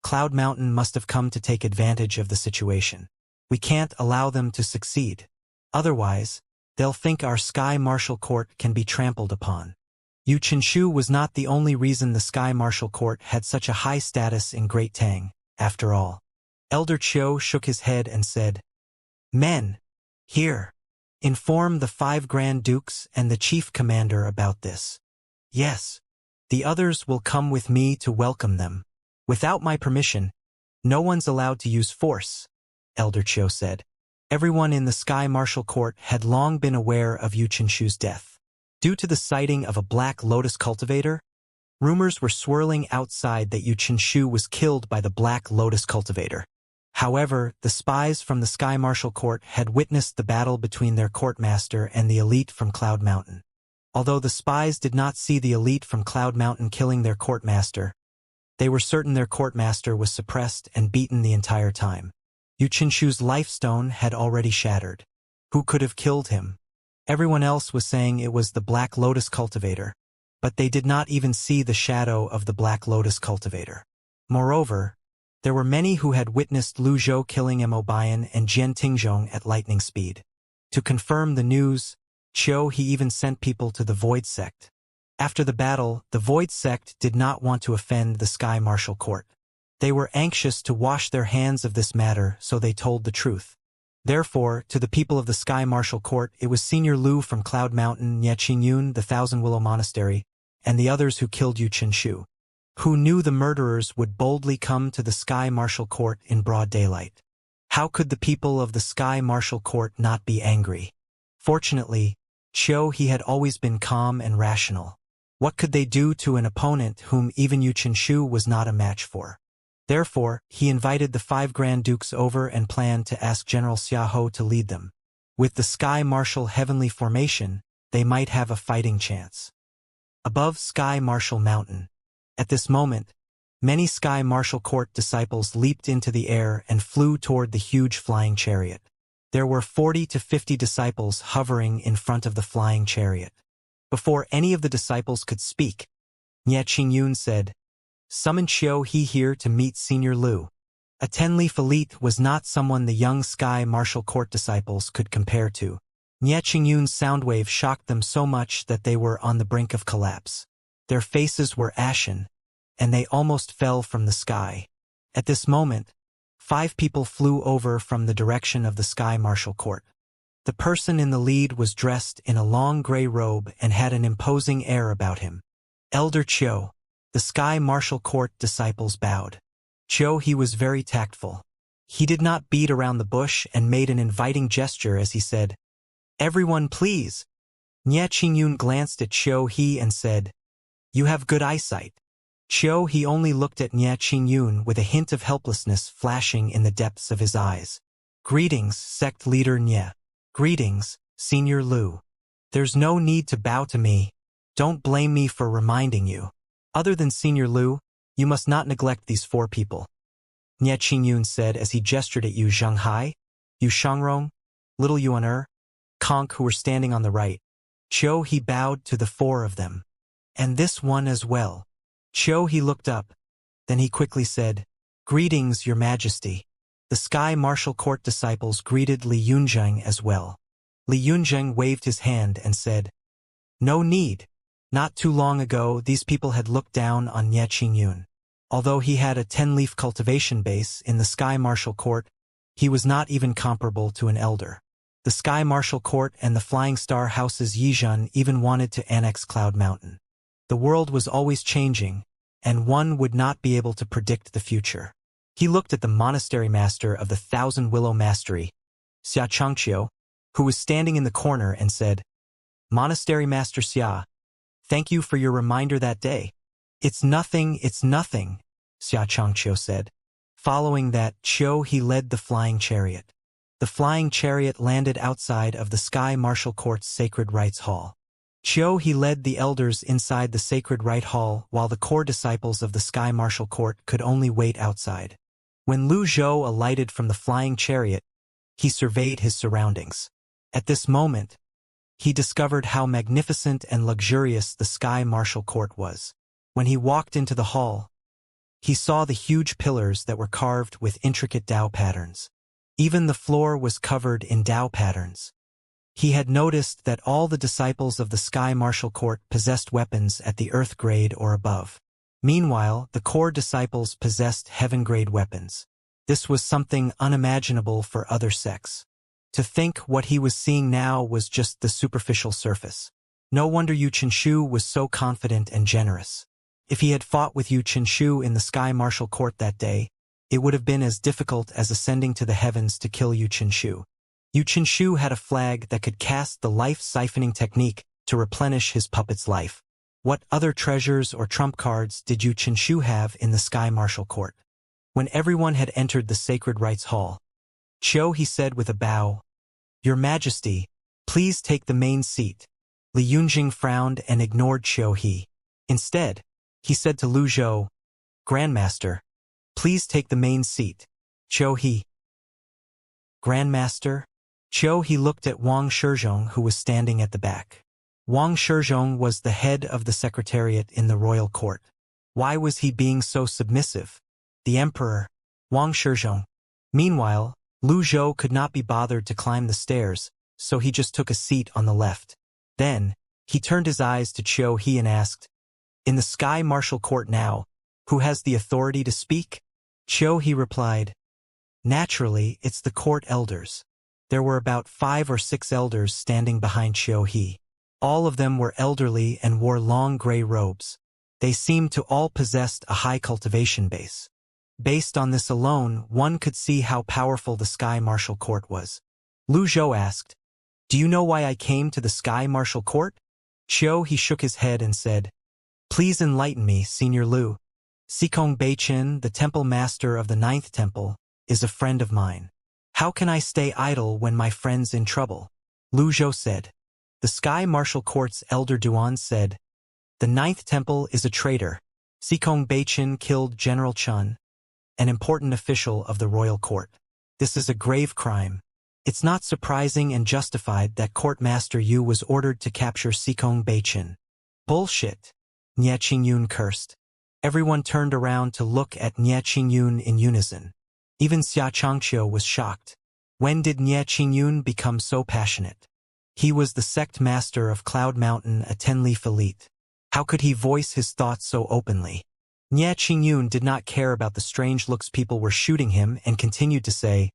Speaker 1: Cloud Mountain must have come to take advantage of the situation. We can't allow them to succeed. Otherwise, they'll think our Sky Marshal Court can be trampled upon. Yu Qinshu was not the only reason the Sky Marshal Court had such a high status in Great Tang, after all. Elder Chiu shook his head and said, Men, here. Inform the 5 Grand Dukes and the Chief Commander about this. Yes. The others will come with me to welcome them. Without my permission, no one's allowed to use force, Elder Chiu said. Everyone in the Sky Marshal Court had long been aware of Yu Qinshu's death. Due to the sighting of a Black Lotus cultivator, rumors were swirling outside that Yu Qinshu was killed by the Black Lotus cultivator. However, the spies from the Sky Marshal Court had witnessed the battle between their courtmaster and the elite from Cloud Mountain. Although the spies did not see the elite from Cloud Mountain killing their courtmaster, they were certain their courtmaster was suppressed and beaten the entire time. Yu Qinshu's lifestone had already shattered. Who could have killed him? Everyone else was saying it was the Black Lotus cultivator, but they did not even see the shadow of the Black Lotus cultivator. Moreover, there were many who had witnessed Lu Zhou killing Mo Bian and Jian Tingzhong at lightning speed. To confirm the news, he even sent people to the Void Sect. After the battle, the Void Sect did not want to offend the Sky Marshal Court. They were anxious to wash their hands of this matter, so they told the truth. Therefore, to the people of the Sky Marshal Court, it was Senior Lu from Cloud Mountain, Nie Qingyun, the Thousand Willow Monastery, and the others who killed Yu Qinshu, who knew the murderers would boldly come to the Sky Marshal Court in broad daylight. How could the people of the Sky Marshal Court not be angry? Fortunately, he had always been calm and rational. What could they do to an opponent whom even Yu Qinshu was not a match for? Therefore, he invited the 5 Grand Dukes over and planned to ask General Xiahou to lead them. With the Sky Marshal Heavenly Formation, they might have a fighting chance. Above Sky Marshal Mountain. At this moment, many Sky Marshal Court disciples leaped into the air and flew toward the huge flying chariot. There were 40 to 50 disciples hovering in front of the flying chariot. Before any of the disciples could speak, Nie Qingyun said, Summon He here to meet Senior Lu. A 10-leaf elite was not someone the young Sky Marshal Court disciples could compare to. Nie Qingyun's sound wave shocked them so much that they were on the brink of collapse. Their faces were ashen, and they almost fell from the sky. At this moment, 5 people flew over from the direction of the Sky Marshal Court. The person in the lead was dressed in a long gray robe and had an imposing air about him. Elder Chiu. The Sky Marshal Court disciples bowed. He was very tactful. He did not beat around the bush and made an inviting gesture as he said, Everyone please. Nie Qingyun glanced at He and said, You have good eyesight. He only looked at Nie Qingyun with a hint of helplessness flashing in the depths of his eyes. Greetings, sect leader Nie. Greetings, Senior Lu. There's no need to bow to me. Don't blame me for reminding you. Other than Senior Lu, you must not neglect these 4 people. Nie Qingyun said as he gestured at Yu Zhenghai, Yu Shangrong, Little Yuan Conk who were standing on the right. He bowed to the 4 of them. And this one as well. He looked up. Then he quickly said, Greetings, Your Majesty. The Sky Marshal Court disciples greeted Li Yunzheng as well. Li Yunzheng waved his hand and said, No need. Not too long ago, these people had looked down on Nie Qingyun. Although he had a 10-leaf cultivation base in the Sky Marshal Court, he was not even comparable to an elder. The Sky Marshal Court and the Flying Star House's Yizhen even wanted to annex Cloud Mountain. The world was always changing, and one would not be able to predict the future. He looked at the monastery master of the Thousand Willow Mastery, Xianxia, who was standing in the corner and said, Monastery Master Xia, thank you for your reminder that day. It's nothing, Xianxia said. Following that, he led the flying chariot. The flying chariot landed outside of the Sky Marshal Court's Sacred Rites Hall. He led the elders inside the sacred rite hall while the core disciples of the Sky Martial Court could only wait outside. When Lu Zhou alighted from the flying chariot, he surveyed his surroundings. At this moment, he discovered how magnificent and luxurious the Sky Martial Court was. When he walked into the hall, he saw the huge pillars that were carved with intricate Dao patterns. Even the floor was covered in Dao patterns. He had noticed that all the disciples of the Sky Martial Court possessed weapons at the Earth grade or above. Meanwhile, the core disciples possessed heaven-grade weapons. This was something unimaginable for other sects. To think what he was seeing now was just the superficial surface. No wonder Yu Qinshu was so confident and generous. If he had fought with Yu Qinshu in the Sky Martial Court that day, it would have been as difficult as ascending to the heavens to kill Yu Qinshu. Yu Qinshu had a flag that could cast the life-siphoning technique to replenish his puppet's life. What other treasures or trump cards did Yu Qinshu have in the Sky Martial Court? When everyone had entered the sacred rites hall, he said with a bow, "Your Majesty, please take the main seat." Li Yunjing frowned and ignored He. Instead, he said to Lu Zhou, "Grandmaster, please take the main seat." He. Grandmaster? He looked at Wang Shizhong, who was standing at the back. Wang Shizhong was the head of the secretariat in the royal court. Why was he being so submissive? The emperor, Wang Shizhong. Meanwhile, Lu Zhou could not be bothered to climb the stairs, so he just took a seat on the left. Then, he turned his eyes to He and asked, "In the Sky Martial Court now, who has the authority to speak?" He replied, "Naturally, it's the court elders." There were about 5 or 6 elders standing behind He. All of them were elderly and wore long gray robes. They seemed to all possess a high cultivation base. Based on this alone, one could see how powerful the Sky Martial Court was. Lu Zhou asked, "Do you know why I came to the Sky Martial Court?" He shook his head and said, "Please enlighten me, Senior Lu. Sikong Beichin, the temple master of the 9th temple, is a friend of mine. How can I stay idle when my friend's in trouble?" Lu Zhou said. The Sky Martial Court's elder Duan said, "The 9th temple is a traitor. Sikong Beichin killed General Chun, an important official of the royal court. This is a grave crime. It's not surprising and justified that Court Master Yu was ordered to capture Sikong Beichin." "Bullshit," Nie Qingyun cursed. Everyone turned around to look at Nie Qingyun in unison. Even Xianxia was shocked. When did Nie Qingyun become so passionate? He was the sect master of Cloud Mountain, a 10-leaf elite. How could he voice his thoughts so openly? Nie Qingyun did not care about the strange looks people were shooting him and continued to say,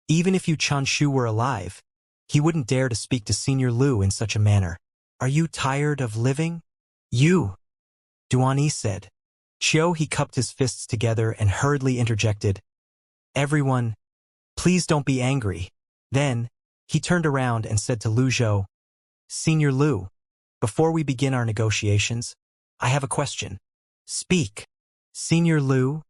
Speaker 1: "Even if Yu Qinshu were alive, he wouldn't dare to speak to Senior Lu in such a manner. Are you tired of living?" "You," Duani said. He cupped his fists together and hurriedly interjected, "Everyone, please don't be angry." Then, he turned around and said to Lu Zhou, "Senior Lu, before we begin our negotiations, I have a question. Speak." "Senior Lu,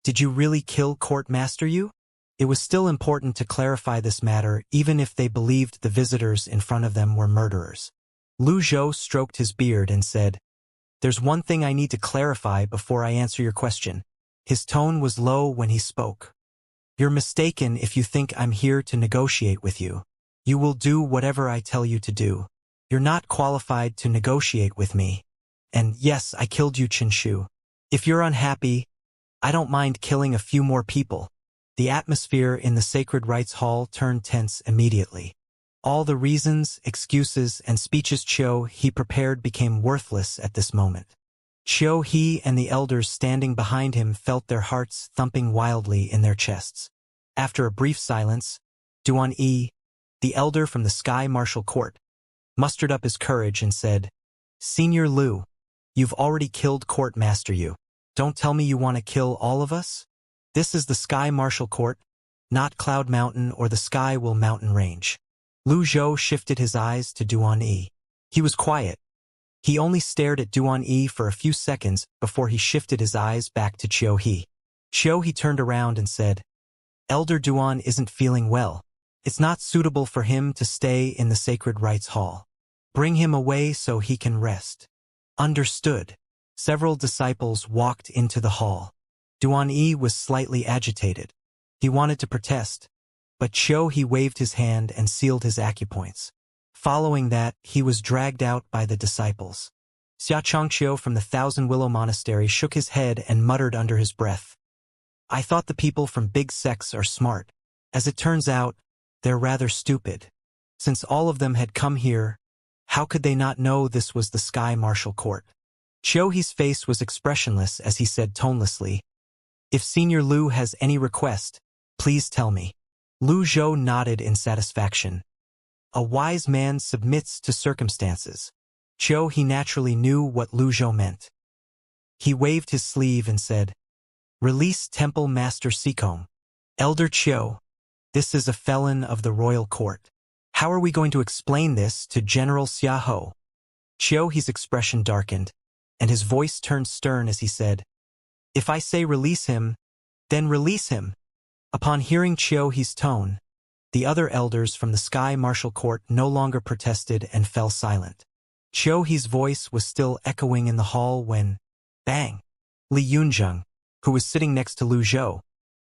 Speaker 1: did you really kill Court Master Yu?" It was still important to clarify this matter even if they believed the visitors in front of them were murderers. Lu Zhou stroked his beard and said, "There's one thing I need to clarify before I answer your question." His tone was low when he spoke. "You're mistaken if you think I'm here to negotiate with you. You will do whatever I tell you to do. You're not qualified to negotiate with me. And yes, I killed Yu Qinshu. If you're unhappy, I don't mind killing a few more people." The atmosphere in the Sacred Rites Hall turned tense immediately. All the reasons, excuses, and speeches he prepared became worthless at this moment. He and the elders standing behind him felt their hearts thumping wildly in their chests. After a brief silence, Duan Yi, the elder from the Sky Martial Court, mustered up his courage and said, "Senior Lu, you've already killed Court Master Yu. Don't tell me you want to kill all of us? This is the Sky Martial Court, not Cloud Mountain or the Sky Will Mountain Range." Lu Zhou shifted his eyes to Duan Yi. He was quiet. He only stared at Duan Yi for a few seconds before he shifted his eyes back to He. He turned around and said, "Elder Duan isn't feeling well. It's not suitable for him to stay in the Sacred Rites Hall." Bring him away so he can rest. Understood. Several disciples walked into the hall. Duan Yi was slightly agitated. He wanted to protest, but he waved his hand and sealed his acupoints. Following that, he was dragged out by the disciples. Xianxia from the Thousand Willow Monastery shook his head and muttered under his breath. I thought the people from big sects are smart. As it turns out, they're rather stupid. Since all of them had come here, how could they not know this was the Sky Martial Court? Xiaohe's face was expressionless as he said tonelessly, If Senior Lu has any request, please tell me. Lu Zhou nodded in satisfaction. A wise man submits to circumstances. He naturally knew what Lu Zhou meant. He waved his sleeve and said, Release Temple Master Sikong. Elder Qiu, this is a felon of the royal court. How are we going to explain this to General Xiaho? Qiu's expression darkened, and his voice turned stern as he said, If I say release him, then release him. Upon hearing Qiu's tone, the other elders from the Sky Martial Court no longer protested and fell silent. Qiu's voice was still echoing in the hall when, bang! Li Yunzheng, who was sitting next to Lu Zhou,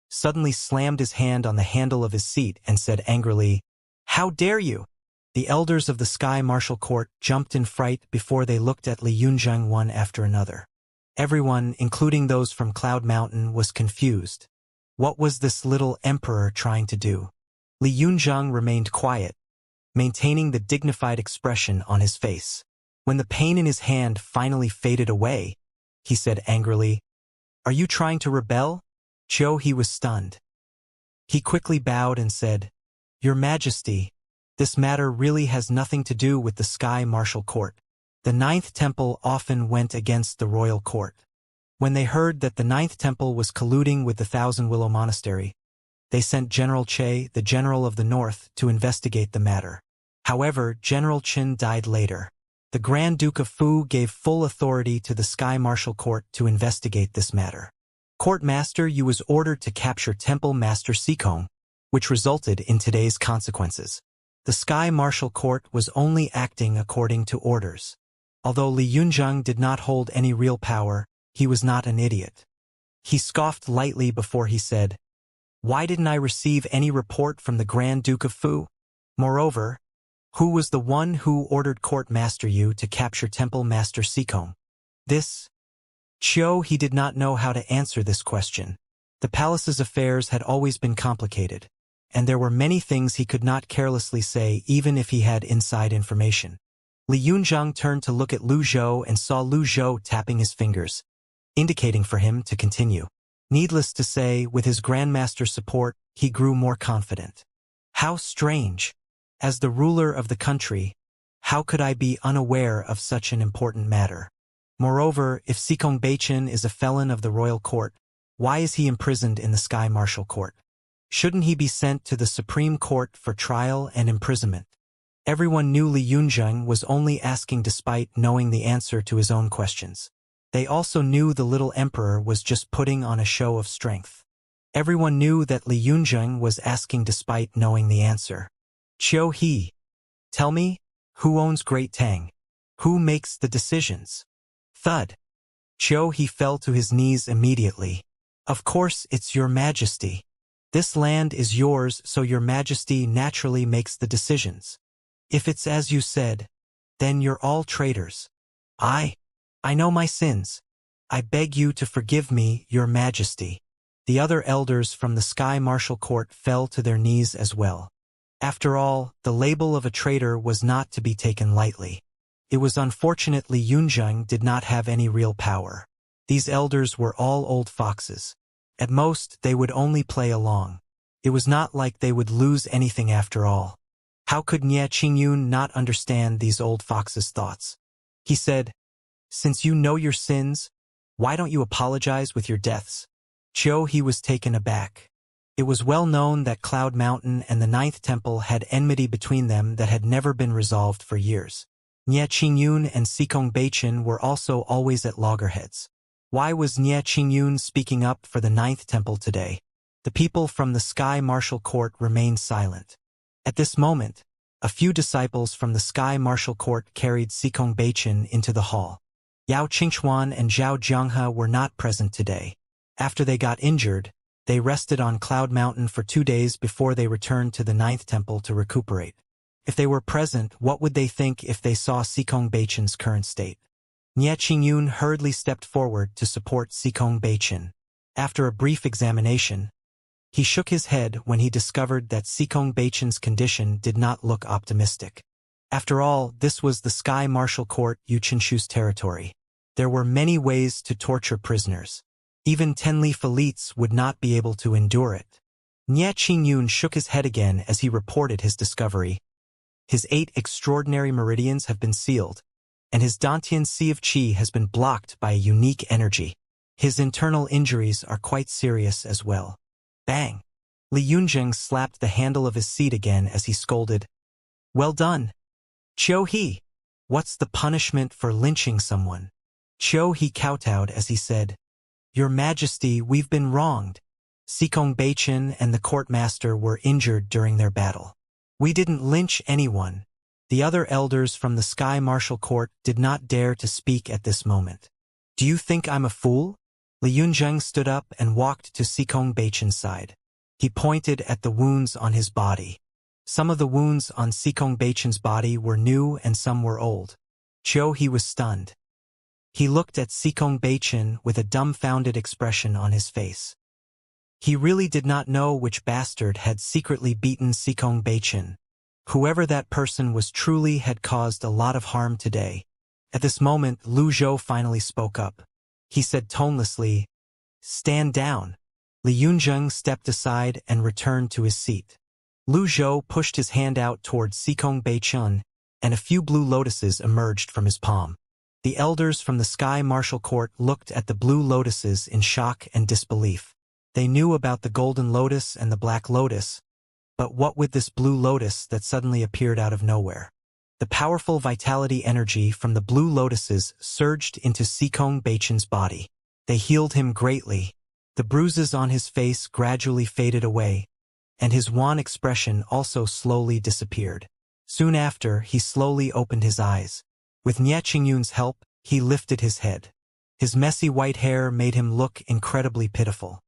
Speaker 1: suddenly slammed his hand on the handle of his seat and said angrily, How dare you? The elders of the Sky Martial Court jumped in fright before they looked at Li Yunzheng one after another. Everyone, including those from Cloud Mountain, was confused. What was this little emperor trying to do? Li Yunzheng remained quiet, maintaining the dignified expression on his face. When the pain in his hand finally faded away, he said angrily, Are you trying to rebel? He was stunned. He quickly bowed and said, Your Majesty, this matter really has nothing to do with the Sky Martial Court. The Ninth Temple often went against the royal court. When they heard that the Ninth Temple was colluding with the Thousand Willow Monastery, they sent General Che, the General of the North, to investigate the matter. However, General Qin died later. The Grand Duke of Fu gave full authority to the Sky Martial Court to investigate this matter. Court Master Yu was ordered to capture Temple Master Sikong, which resulted in today's consequences. The Sky Martial Court was only acting according to orders. Although Li Yunzheng did not hold any real power, he was not an idiot. He scoffed lightly before he said, Why didn't I receive any report from the Grand Duke of Fu? Moreover, who was the one who ordered Court Master Yu to capture Temple Master Sikong? This? He did not know how to answer this question. The palace's affairs had always been complicated, and there were many things he could not carelessly say even if he had inside information. Li Yunzheng turned to look at Lu Zhou and saw Lu Zhou tapping his fingers, indicating for him to continue. Needless to say, with his Grandmaster's support, he grew more confident. How strange! As the ruler of the country, how could I be unaware of such an important matter? Moreover, if Sikong Beichin is a felon of the royal court, why is he imprisoned in the Sky Martial Court? Shouldn't he be sent to the Supreme Court for trial and imprisonment? Everyone knew Li Yunzheng was only asking despite knowing the answer to his own questions. They also knew the little emperor was just putting on a show of strength. Everyone knew that Li Yunzheng was asking despite knowing the answer. He, tell me, who owns Great Tang? Who makes the decisions? Thud. He fell to his knees immediately. Of course it's Your Majesty. This land is yours, so Your Majesty naturally makes the decisions. If it's as you said, then you're all traitors. I know my sins. I beg you to forgive me, Your Majesty. The other elders from the Sky Martial Court fell to their knees as well. After all, the label of a traitor was not to be taken lightly. It was unfortunate Li Yunzheng did not have any real power. These elders were all old foxes. At most, they would only play along. It was not like they would lose anything after all. How could Nie Qingyun not understand these old foxes' thoughts? He said, Since you know your sins, why don't you apologize with your deaths? He was taken aback. It was well known that Cloud Mountain and the Ninth Temple had enmity between them that had never been resolved for years. Nie Qingyun and Sikong Beichin were also always at loggerheads. Why was Nie Qingyun speaking up for the Ninth Temple today? The people from the Sky Martial Court remained silent. At this moment, A few disciples from the Sky Martial Court carried Xianxia into the hall. Yao Qingchuan and Zhao Jianghe were not present today. After they got injured, they rested on Cloud Mountain for 2 days before they returned to the 9th temple to recuperate. If they were present, what would they think if they saw Xianxia's current state? Nie Qingyun hurriedly stepped forward to support Xianxia. After a brief examination, he shook his head when he discovered that Xianxia's condition did not look optimistic. After all, this was the Sky Martial Court Yuqinshu's territory. There were many ways to torture prisoners. Even Tenli Felites would not be able to endure it. Nie Qingyun shook his head again as he reported his discovery. His 8 extraordinary meridians have been sealed, and his Dantian Sea of Qi has been blocked by a unique energy. His internal injuries are quite serious as well. Bang! Li Yunjing slapped the handle of his seat again as he scolded. Well done! Qiu He! What's the punishment for lynching someone? Qiu He kowtowed as he said, Your Majesty, we've been wronged. Xianxia and the courtmaster were injured during their battle. We didn't lynch anyone. The other elders from the Sky Martial Court did not dare to speak at this moment. Do you think I'm a fool? Li Yunjing stood up and walked to Xianxia's side. He pointed at the wounds on his body. Some of the wounds on Xianxia's body were new and some were old. Qiu He was stunned. He looked at Xianxia with a dumbfounded expression on his face. He really did not know which bastard had secretly beaten Xianxia. Whoever that person was truly had caused a lot of harm today. At this moment, Lu Zhou finally spoke up. He said tonelessly, Stand down. Li Yunjing stepped aside and returned to his seat. Lu Zhou pushed his hand out towards Xianxia, and a few blue lotuses emerged from his palm. The elders from the Sky Martial Court looked at the blue lotuses in shock and disbelief. They knew about the golden lotus and the black lotus, but what with this blue lotus that suddenly appeared out of nowhere? The powerful vitality energy from the blue lotuses surged into Xianxia's body. They healed him greatly. The bruises on his face gradually faded away, and his wan expression also slowly disappeared. Soon after, he slowly opened his eyes. With Nie Qingyun's help, he lifted his head. His messy white hair made him look incredibly pitiful.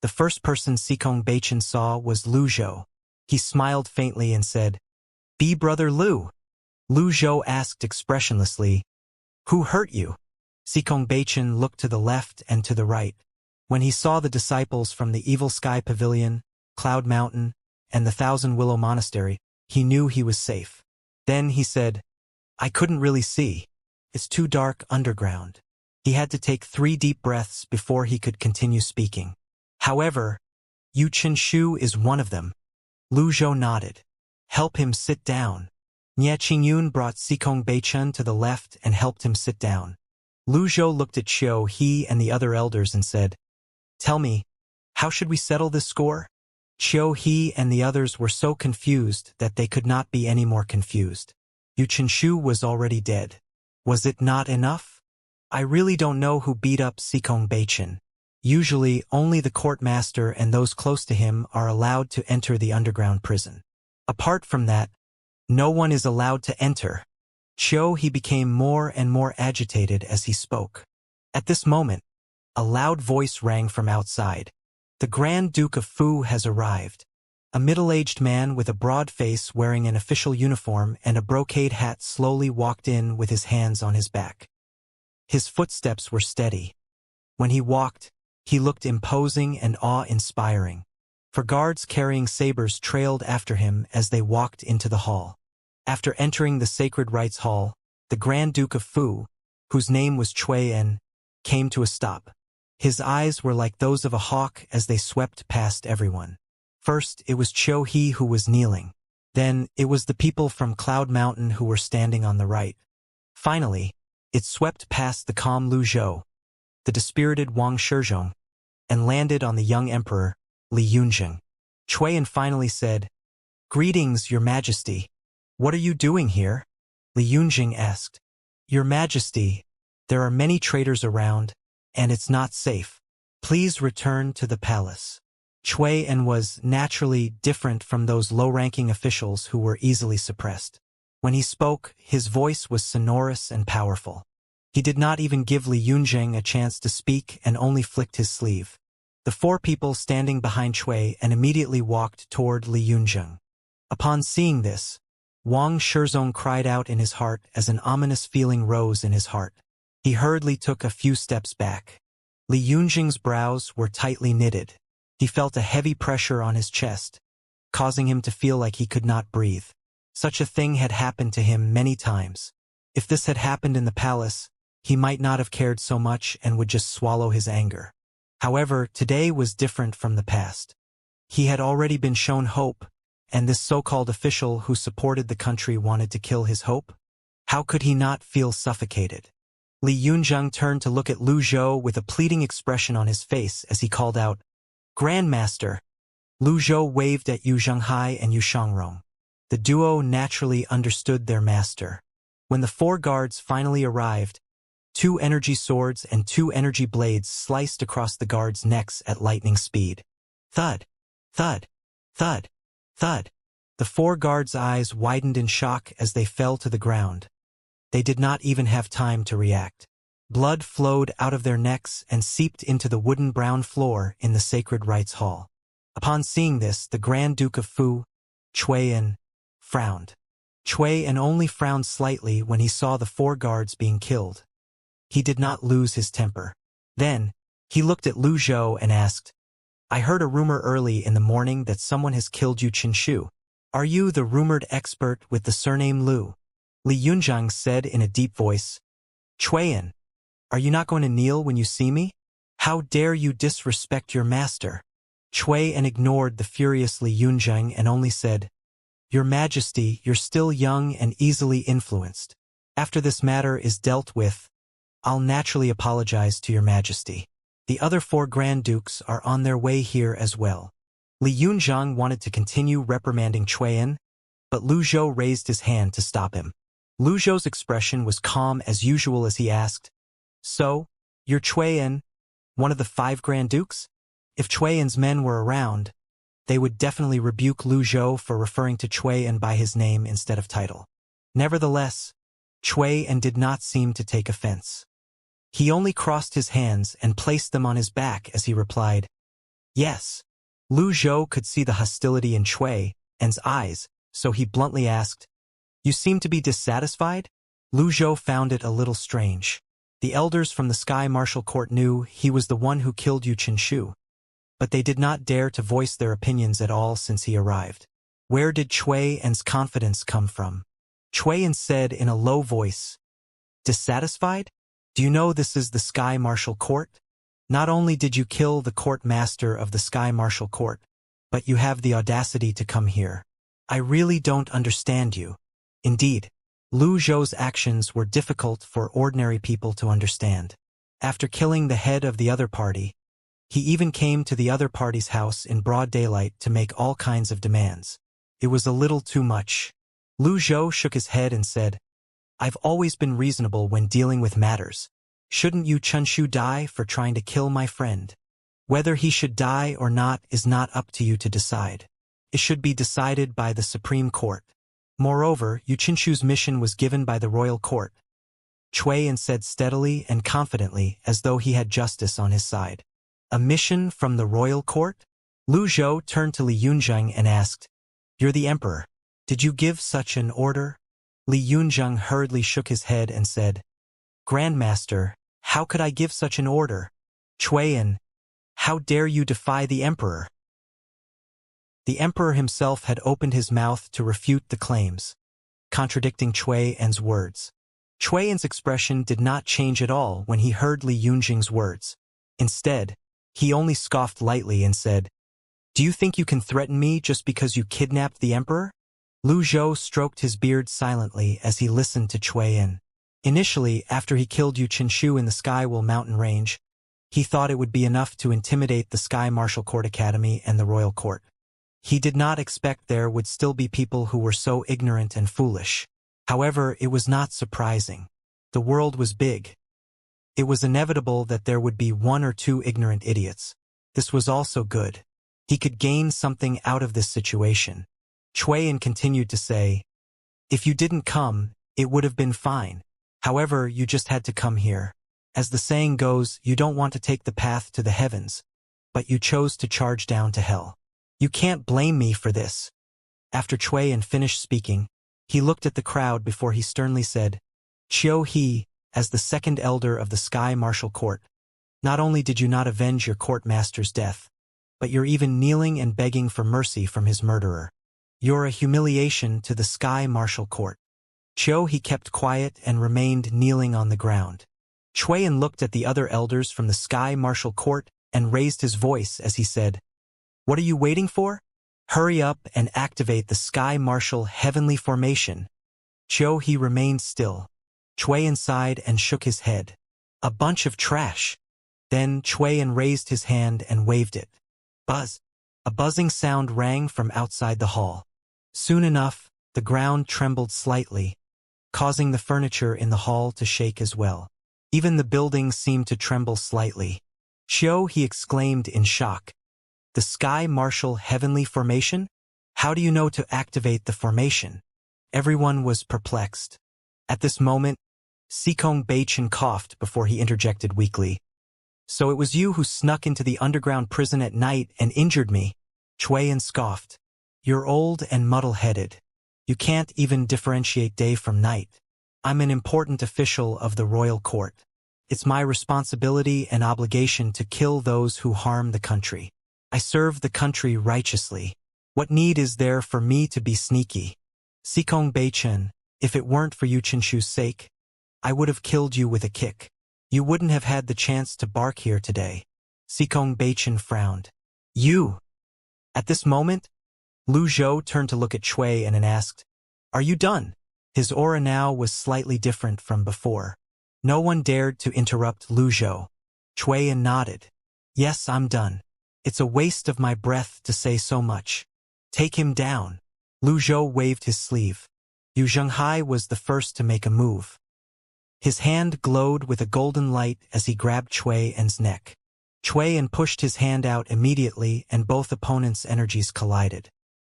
Speaker 1: The first person Xianxia saw was Lu Zhou. He smiled faintly and said, Be Brother Lu. Lu Zhou asked expressionlessly, Who hurt you? Xianxia looked to the left and to the right. When he saw the disciples from the Evil Sky Pavilion, Cloud Mountain, and the Thousand Willow Monastery, he knew he was safe. Then he said, I couldn't really see. It's too dark underground. He had to take 3 deep breaths before he could continue speaking. However, Yu Qinshu is one of them. Lu Zhou nodded. Help him sit down. Nie Qingyun brought Xianxia to the left and helped him sit down. Lu Zhou looked at Qiu He and the other elders and said, Tell me, how should we settle this score? Qiu He and the others were so confused that they could not be any more confused. Yu Qinshu was already dead. Was it not enough? I really don't know who beat up Xianxia. Usually, only the courtmaster and those close to him are allowed to enter the underground prison. Apart from that, no one is allowed to enter. Qiu He became more and more agitated as he spoke. At this moment, a loud voice rang from outside. The Grand Duke of Fu has arrived. A middle-aged man with a broad face wearing an official uniform and a brocade hat slowly walked in with his hands on his back. His footsteps were steady. When he walked, he looked imposing and awe-inspiring. For guards carrying sabers trailed after him as they walked into the hall. After entering the Sacred Rites Hall, the Grand Duke of Fu, whose name was Cui En, came to a stop. His eyes were like those of a hawk as they swept past everyone. First, it was Qiu He who was kneeling. Then, it was the people from Cloud Mountain who were standing on the right. Finally, it swept past the calm Lu Zhou, the dispirited Wang Shizhong, and landed on the young emperor, Li Yunjing. Cui En finally said, Greetings, Your Majesty. What are you doing here? Li Yunjing asked. Your Majesty, there are many traitors around, and it's not safe. Please return to the palace. Chuan was, naturally, different from those low-ranking officials who were easily suppressed. When he spoke, his voice was sonorous and powerful. He did not even give Li Yunzheng a chance to speak and only flicked his sleeve. The four people standing behind Chuan immediately walked toward Li Yunzheng. Upon seeing this, Wang Shizong cried out in his heart as an ominous feeling rose in his heart. He hurriedly took a few steps back. Li Yunzheng's brows were tightly knitted. He felt a heavy pressure on his chest, causing him to feel like he could not breathe. Such a thing had happened to him many times. If this had happened in the palace, he might not have cared so much and would just swallow his anger. However, today was different from the past. He had already been shown hope, and this so-called official who supported the country wanted to kill his hope? How could he not feel suffocated? Li Yunzheng turned to look at Lu Zhou with a pleading expression on his face as he called out, "Grandmaster!" Lu Zhou waved at Yu Zhenghai and Yu Shangrong. The duo naturally understood their master. When the four guards finally arrived, 2 energy swords and 2 energy blades sliced across the guards' necks at lightning speed. Thud! Thud! Thud! Thud! The 4 guards' eyes widened in shock as they fell to the ground. They did not even have time to react. Blood flowed out of their necks and seeped into the wooden brown floor in the sacred rites hall. Upon seeing this, the Grand Duke of Fu, Chuan, frowned. Chuan only frowned slightly when he saw the 4 guards being killed. He did not lose his temper. Then, he looked at Lu Zhou and asked, "I heard a rumor early in the morning that someone has killed Yu Qinshu. Are you the rumored expert with the surname Lu?" Li Yunzheng said in a deep voice, "Chuan, are you not going to kneel when you see me? How dare you disrespect your master?" Chuan ignored the furious Li Yunzheng and only said, "Your Majesty, you're still young and easily influenced. After this matter is dealt with, I'll naturally apologize to your Majesty. The other 4 Grand Dukes are on their way here as well." Li Yunzheng wanted to continue reprimanding Chuan, but Lu Zhou raised his hand to stop him. Lu Zhou's expression was calm as usual as he asked, "So, you're Chuan, one of the 5 Grand Dukes?" If Chuan's men were around, they would definitely rebuke Lu Zhou for referring to Chuan by his name instead of title. Nevertheless, Chuan did not seem to take offense. He only crossed his hands and placed them on his back as he replied, "Yes." Lu Zhou could see the hostility in Chuan's eyes, so he bluntly asked, "You seem to be dissatisfied?" Lu Zhou found it a little strange. The elders from the Sky Martial Court knew he was the one who killed Yu Qinshu, but they did not dare to voice their opinions at all since he arrived. Where did Chuan's confidence come from? Chuan said in a low voice, "Dissatisfied? Do you know this is the Sky Martial Court? Not only did you kill the court master of the Sky Martial Court, but you have the audacity to come here. I really don't understand you." Indeed, Lu Zhou's actions were difficult for ordinary people to understand. After killing the head of the other party, he even came to the other party's house in broad daylight to make all kinds of demands. It was a little too much. Lu Zhou shook his head and said, "I've always been reasonable when dealing with matters. Shouldn't Yu Qinshu die for trying to kill my friend? Whether he should die or not is not up to you to decide. It should be decided by the Supreme Court. Moreover, Yu Qinshu's mission was given by the royal court," Chuan said steadily and confidently as though he had justice on his side. "A mission from the royal court?" Lu Zhou turned to Li Yunzheng and asked, "You're the emperor. Did you give such an order?" Li Yunzheng hurriedly shook his head and said, "Grandmaster, how could I give such an order? Chuan, how dare you defy the emperor?" The emperor himself had opened his mouth to refute the claims, contradicting Chuan's words. Chuan's expression did not change at all when he heard Li Yunzheng's words. Instead, he only scoffed lightly and said, "Do you think you can threaten me just because you kidnapped the emperor?" Lu Zhou stroked his beard silently as he listened to Chuan. Initially, after he killed Yu Qinshu in the Skywell mountain range, he thought it would be enough to intimidate the Sky Martial Court Academy and the Royal Court. He did not expect there would still be people who were so ignorant and foolish. However, it was not surprising. The world was big. It was inevitable that there would be 1 or 2 ignorant idiots. This was also good. He could gain something out of this situation. Chuan continued to say, "If you didn't come, it would have been fine. However, you just had to come here. As the saying goes, you don't want to take the path to the heavens, but you chose to charge down to hell. You can't blame me for this." After Chuan finished speaking, he looked at the crowd before he sternly said, "Chiu He, as the second elder of the Sky Martial Court, not only did you not avenge your court master's death, but you're even kneeling and begging for mercy from his murderer. You're a humiliation to the Sky Martial Court." Chiu He kept quiet and remained kneeling on the ground. Chuan looked at the other elders from the Sky Martial Court and raised his voice as he said, "What are you waiting for? Hurry up and activate the Sky Martial Heavenly Formation." Chiu He remained still. Chuan sighed and shook his head. "A bunch of trash." Then Chuan raised his hand and waved it. Buzz! A buzzing sound rang from outside the hall. Soon enough, the ground trembled slightly, causing the furniture in the hall to shake as well. Even the building seemed to tremble slightly. "Chiu," he exclaimed in shock. "The Sky Martial Heavenly Formation? How do you know to activate the formation?" Everyone was perplexed. At this moment, Cultivation coughed before he interjected weakly. "So it was you who snuck into the underground prison at night and injured me?" Chuan scoffed. "You're old and muddle-headed. You can't even differentiate day from night. I'm an important official of the royal court. It's my responsibility and obligation to kill those who harm the country. I serve the country righteously. What need is there for me to be sneaky? Cultivation, if it weren't for Yu Qinshu's sake, I would have killed you with a kick. You wouldn't have had the chance to bark here today." Cultivation frowned. "You?" At this moment, Lu Zhou turned to look at Chuan and asked, "Are you done?" His aura now was slightly different from before. No one dared to interrupt Lu Zhou. Chuan nodded. "Yes, I'm done. It's a waste of my breath to say so much. Take him down." Lu Zhou waved his sleeve. Yu Zhenghai was the first to make a move. His hand glowed with a golden light as he grabbed Chuan's neck. Chuan pushed his hand out immediately and both opponents' energies collided.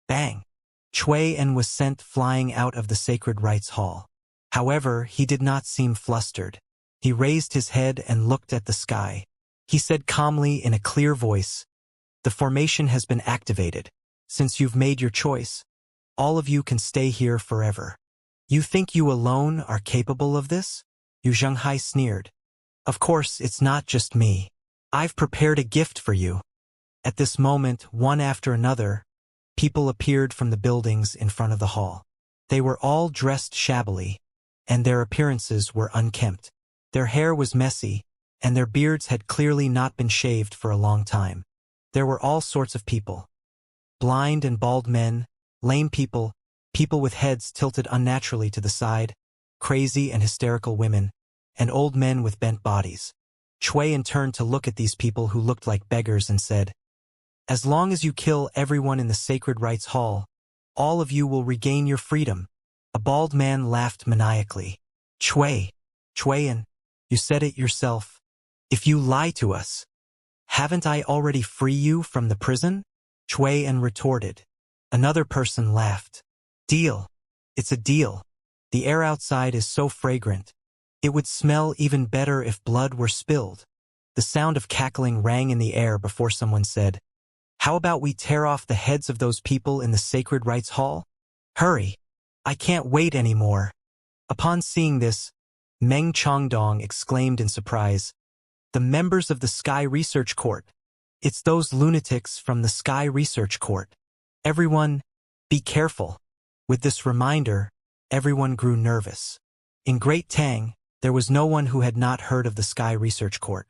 Speaker 1: Bang! Chuan was sent flying out of the Sacred Rites Hall. However, he did not seem flustered. He raised his head and looked at the sky. He said calmly in a clear voice, "The formation has been activated. Since you've made your choice, all of you can stay here forever." "You think you alone are capable of this?" Yu Zhenghai sneered. "Of course, it's not just me. I've prepared a gift for you." At this moment, one after another, people appeared from the buildings in front of the hall. They were all dressed shabbily, and their appearances were unkempt. Their hair was messy, and their beards had clearly not been shaved for a long time. There were all sorts of people. Blind and bald men, lame people, people with heads tilted unnaturally to the side, crazy and hysterical women, and old men with bent bodies. Chuan turned to look at these people who looked like beggars and said, "As long as you kill everyone in the Sacred Rites Hall, all of you will regain your freedom." A bald man laughed maniacally. Chuan, you said it yourself. If you lie to us, haven't I already free you from the prison?" Chuan retorted. Another person laughed. "Deal. It's a deal. The air outside is so fragrant. It would smell even better if blood were spilled." The sound of cackling rang in the air before someone said, "How about we tear off the heads of those people in the Sacred Rites Hall? Hurry! I can't wait anymore." Upon seeing this, Meng Chongdong exclaimed in surprise, "The members of the Sky Research Court! It's those lunatics from the Sky Research Court. Everyone, be careful." With this reminder, everyone grew nervous. In Great Tang, there was no one who had not heard of the Sky Research Court.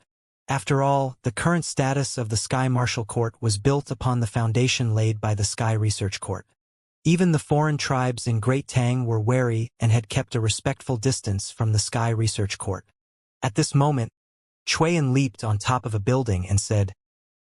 Speaker 1: After all, the current status of the Sky Martial Court was built upon the foundation laid by the Sky Research Court. Even the foreign tribes in Great Tang were wary and had kept a respectful distance from the Sky Research Court. At this moment, Chuan leaped on top of a building and said,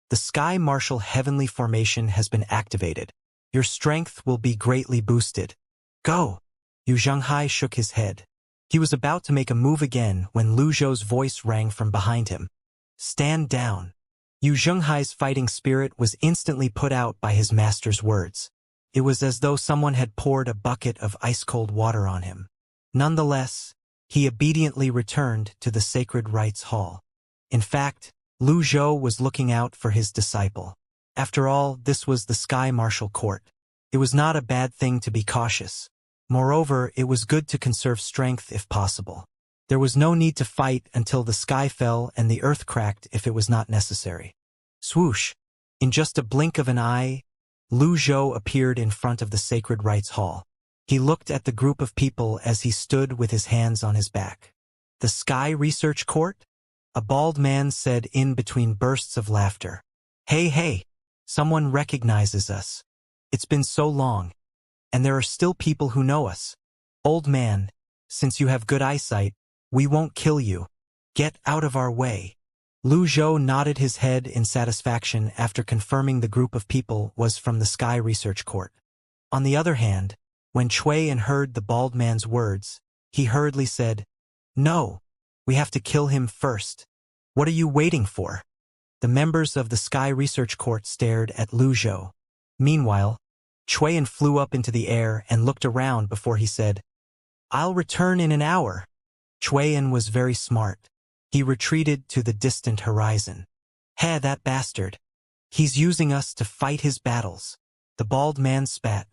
Speaker 1: "The Sky Martial Heavenly Formation has been activated. Your strength will be greatly boosted. Go!" Yu Zhenghai shook his head. He was about to make a move again when Lu Zhou's voice rang from behind him. "Stand down." Yu Zhenghai's fighting spirit was instantly put out by his master's words. It was as though someone had poured a bucket of ice-cold water on him. Nonetheless, he obediently returned to the sacred rites hall. In fact, Lu Zhou was looking out for his disciple. After all, this was the Sky Martial Court. It was not a bad thing to be cautious. Moreover, it was good to conserve strength if possible. There was no need to fight until the sky fell and the earth cracked if it was not necessary. Swoosh! In just a blink of an eye, Lu Zhou appeared in front of the sacred rites hall. He looked at the group of people as he stood with his hands on his back. The Sky Research Court? A bald man said in between bursts of laughter. Hey, hey! Someone recognizes us. It's been so long. And there are still people who know us. Old man, since you have good eyesight, we won't kill you. Get out of our way. Lu Zhou nodded his head in satisfaction after confirming the group of people was from the Sky Research Court. On the other hand, when Chuan heard the bald man's words, he hurriedly said, No, we have to kill him first. What are you waiting for? The members of the Sky Research Court stared at Lu Zhou. Meanwhile, Chuan flew up into the air and looked around before he said, I'll return in an hour. Chuan was very smart. He retreated to the distant horizon. Heh, that bastard. He's using us to fight his battles. The bald man spat.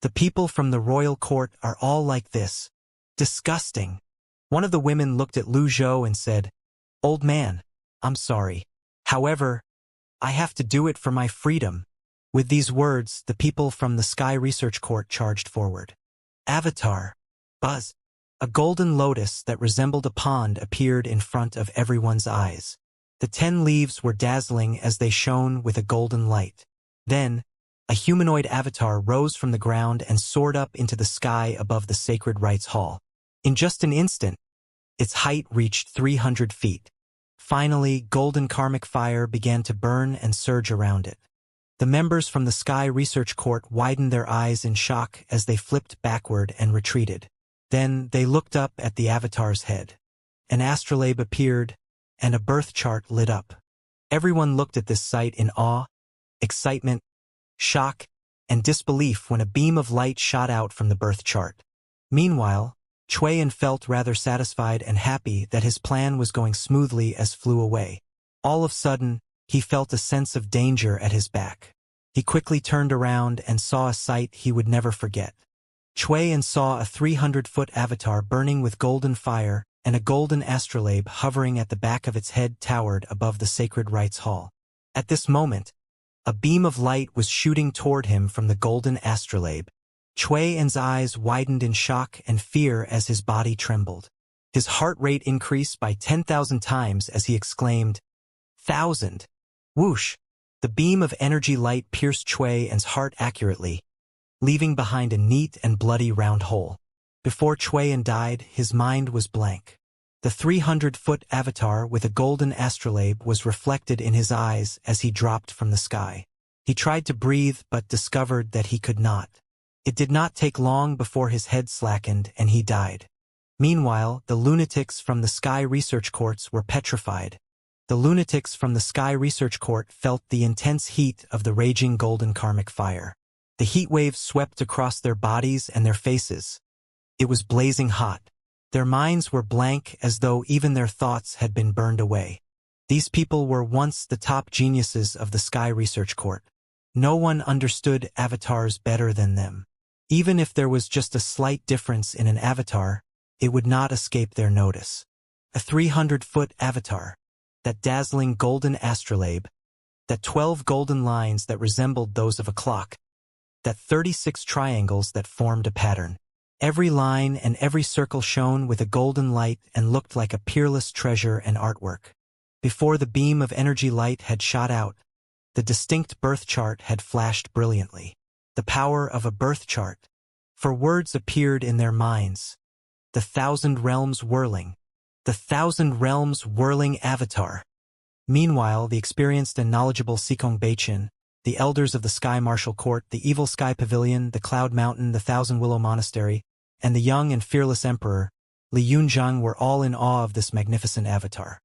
Speaker 1: The people from the royal court are all like this. Disgusting. One of the women looked at Lu Zhou and said, Old man, I'm sorry. However, I have to do it for my freedom. With these words, the people from the Sky Research Court charged forward. Avatar. Buzz. A golden lotus that resembled a pond appeared in front of everyone's eyes. The 10 leaves were dazzling as they shone with a golden light. Then, a humanoid avatar rose from the ground and soared up into the sky above the sacred rites hall. In just an instant, its height reached 300 feet. Finally, golden karmic fire began to burn and surge around it. The members from the Sky Research Court widened their eyes in shock as they flipped backward and retreated. Then they looked up at the avatar's head. An astrolabe appeared, and a birth chart lit up. Everyone looked at this sight in awe, excitement, shock, and disbelief when a beam of light shot out from the birth chart. Meanwhile, Chuan felt rather satisfied and happy that his plan was going smoothly as flew away. All of a sudden, he felt a sense of danger at his back. He quickly turned around and saw a sight he would never forget. Chuan saw a 300-foot avatar burning with golden fire, and a golden astrolabe hovering at the back of its head towered above the sacred rites hall. At this moment, a beam of light was shooting toward him from the golden astrolabe. Chuan's eyes widened in shock and fear as his body trembled. His heart rate increased by 10,000 times as he exclaimed, 1,000! Whoosh! The beam of energy light pierced Chuan's heart accurately, leaving behind a neat and bloody round hole. Before Chuan died, his mind was blank. The 300-foot avatar with a golden astrolabe was reflected in his eyes as he dropped from the sky. He tried to breathe but discovered that he could not. It did not take long before his head slackened and he died. Meanwhile, the lunatics from the Sky Research Courts were petrified. The lunatics from the Sky Research Court felt the intense heat of the raging golden karmic fire. The heat waves swept across their bodies and their faces. It was blazing hot. Their minds were blank as though even their thoughts had been burned away. These people were once the top geniuses of the Sky Research Court. No one understood avatars better than them. Even if there was just a slight difference in an avatar, it would not escape their notice. A 300-foot avatar, that dazzling golden astrolabe, that 12 golden lines that resembled those of a clock, that 36 triangles that formed a pattern. Every line and every circle shone with a golden light and looked like a peerless treasure and artwork. Before the beam of energy light had shot out, the distinct birth chart had flashed brilliantly. The power of a birth chart. For words appeared in their minds. The 1,000 realms whirling. The 1,000 realms whirling avatar. Meanwhile, the experienced and knowledgeable Sikong Bachin, the elders of the Sky Martial Court, the Evil Sky Pavilion, the Cloud Mountain, the Thousand Willow Monastery, and the young and fearless Emperor, Li Yunzhang were all in awe of this magnificent avatar.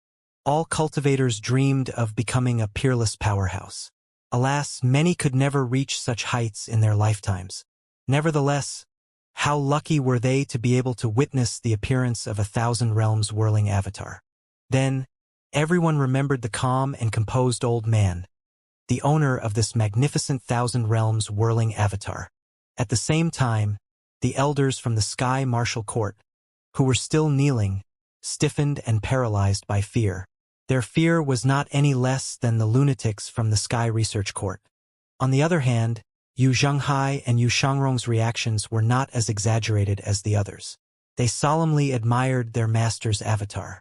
Speaker 1: All cultivators dreamed of becoming a peerless powerhouse. Alas, many could never reach such heights in their lifetimes. Nevertheless, how lucky were they to be able to witness the appearance of a thousand realms whirling avatar. Then, everyone remembered the calm and composed old man, the owner of this magnificent thousand realms whirling avatar. At the same time, the elders from the Sky Martial Court, who were still kneeling, stiffened and paralyzed by fear. Their fear was not any less than the lunatics from the Sky Research Court. On the other hand, Yu Zhenghai and Yu Shangrong's reactions were not as exaggerated as the others. They solemnly admired their master's avatar.